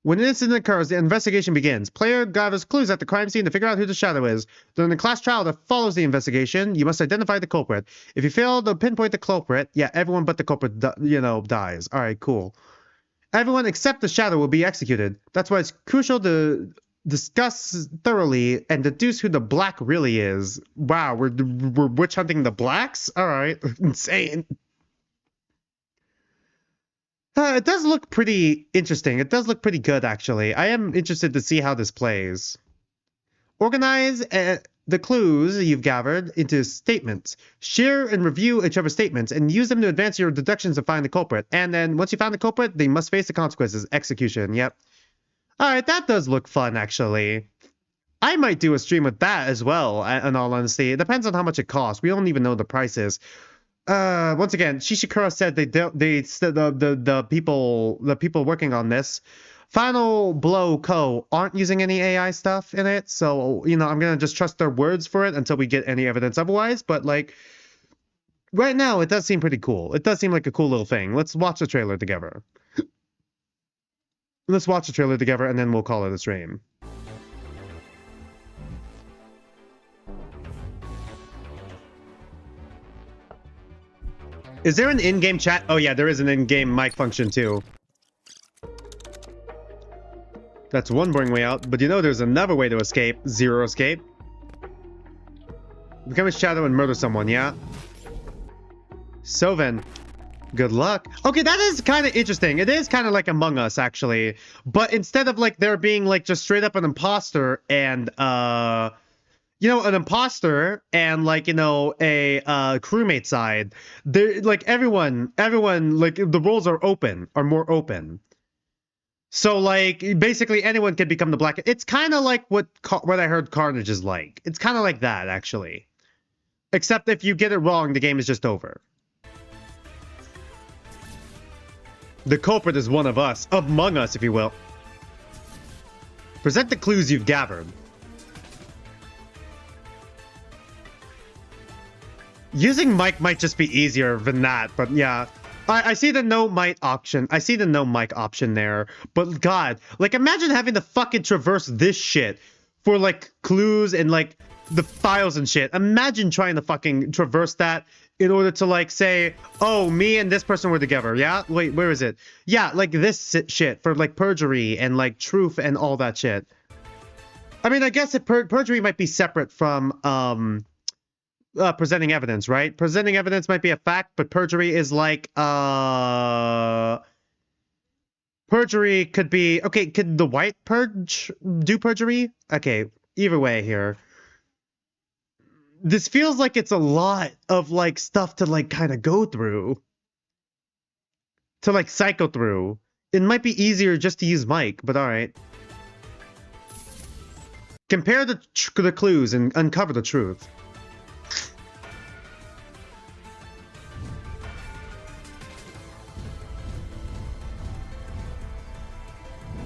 When an incident occurs, the investigation begins. Player gathers clues at the crime scene to figure out who the Shadow is. During the class trial that follows the investigation, you must identify the culprit. If you fail to pinpoint the culprit, yeah, everyone but the culprit, dies. All right, cool. Everyone except the Shadow will be executed. That's why it's crucial to discuss thoroughly and deduce who the Black really is. Wow, we're witch hunting the Blacks? All right, insane. It does look pretty interesting. It does look pretty good, actually. I am interested to see how this plays. Organize the clues you've gathered into statements. Share and review each other's statements and use them to advance your deductions to find the culprit. And then once you find the culprit, they must face the consequences. Execution, yep. Alright, that does look fun, actually. I might do a stream with that as well, in all honesty. It depends on how much it costs. We don't even know the prices. Once again, Shishikura said the people working on this, Final Blow Co. aren't using any AI stuff in it, so I'm gonna just trust their words for it until we get any evidence otherwise. But like, right now, it does seem pretty cool. It does seem like a cool little thing. Let's watch the trailer together. Let's watch the trailer together, and then we'll call it a stream. Is there an in-game chat? Oh yeah, there is an in-game mic function too. That's one boring way out, but there's another way to escape. Zero escape. Become a Shadow and murder someone, yeah? So then, good luck. Okay, that is kind of interesting. It is kind of like Among Us, actually. But instead of like there being like just straight up an imposter and an imposter and like a crewmate side, there like everyone like the roles are more open. So like basically anyone can become the Black. It's kind of like what I heard Carnage is like. It's kind of like that, actually. Except if you get it wrong, the game is just over. The culprit is one of us, among us, if you will. Present the clues you've gathered. Using mic might just be easier than that, but yeah. I see the no mic option. I see the no mic option there. But God, like imagine having to fucking traverse this shit for like clues and like the files and shit. Imagine trying to fucking traverse that in order to like say, oh, me and this person were together. Yeah? Wait, where is it? Yeah, like this shit for like perjury and like truth and all that shit. I mean, I guess perjury might be separate from presenting evidence, right? Presenting evidence might be a fact, but perjury is like perjury could be okay. Could the white purge do perjury? Okay, either way here. This feels like it's a lot of like stuff to like kind of go through, to like cycle through. It might be easier just to use mic, but all right. Compare the clues and uncover the truth.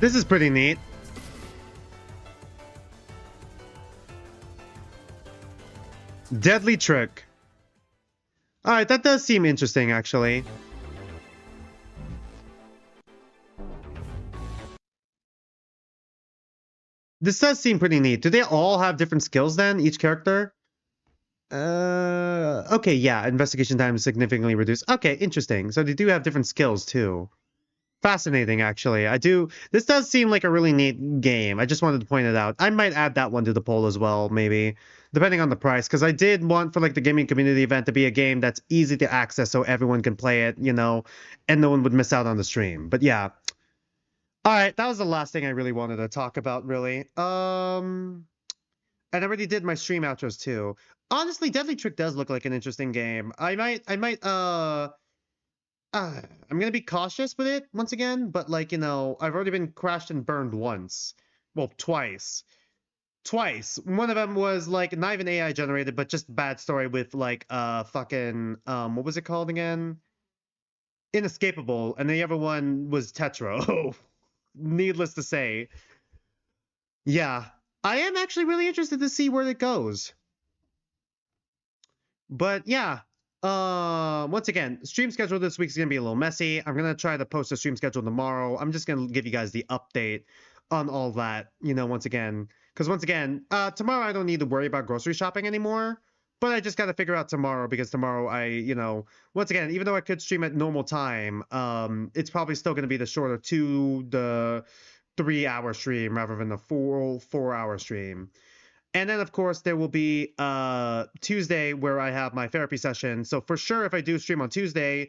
This is pretty neat. Deadly trick. Alright, that does seem interesting, actually. This does seem pretty neat. Do they all have different skills then, each character? Okay, yeah, investigation time is significantly reduced. Okay, interesting. So they do have different skills, too. Fascinating, actually. This does seem like a really neat game. I just wanted to point it out. I might add that one to the poll as well, maybe. Depending on the price. Because I did want for like the gaming community event to be a game that's easy to access so everyone can play it, you know, and no one would miss out on the stream. But yeah. Alright, that was the last thing I really wanted to talk about, really. And I already did my stream outros too. Honestly, Deadly Trick does look like an interesting game. I'm gonna be cautious with it once again, but like, you know, I've already been crashed and burned once. Well, twice. One of them was like not even AI generated, but just bad story with like fucking what was it called again? Inescapable, and the other one was Tetro. Needless to say. Yeah. I am actually really interested to see where it goes. But yeah. Once again, stream schedule this week is gonna be a little messy. I'm gonna try to post a stream schedule tomorrow. I'm just gonna give you guys the update on all that, you know, once again. Because once again, tomorrow I don't need to worry about grocery shopping anymore. But I just gotta figure out tomorrow because tomorrow you know, once again, even though I could stream at normal time, it's probably still gonna be the shorter 2 to 3 hour stream rather than the full 4 hour stream. And then, of course, there will be Tuesday where I have my therapy session. So for sure, if I do stream on Tuesday,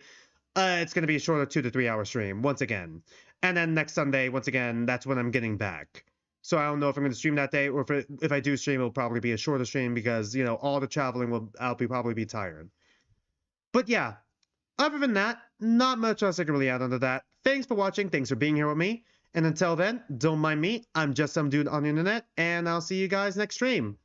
it's going to be a shorter 2 to 3 hour stream once again. And then next Sunday, once again, that's when I'm getting back. So I don't know if I'm going to stream that day, or if I do stream, it'll probably be a shorter stream because, you know, all the traveling I'll probably be tired. But yeah, other than that, not much else I can really add onto that. Thanks for watching. Thanks for being here with me. And until then, don't mind me. I'm just some dude on the internet, and I'll see you guys next stream.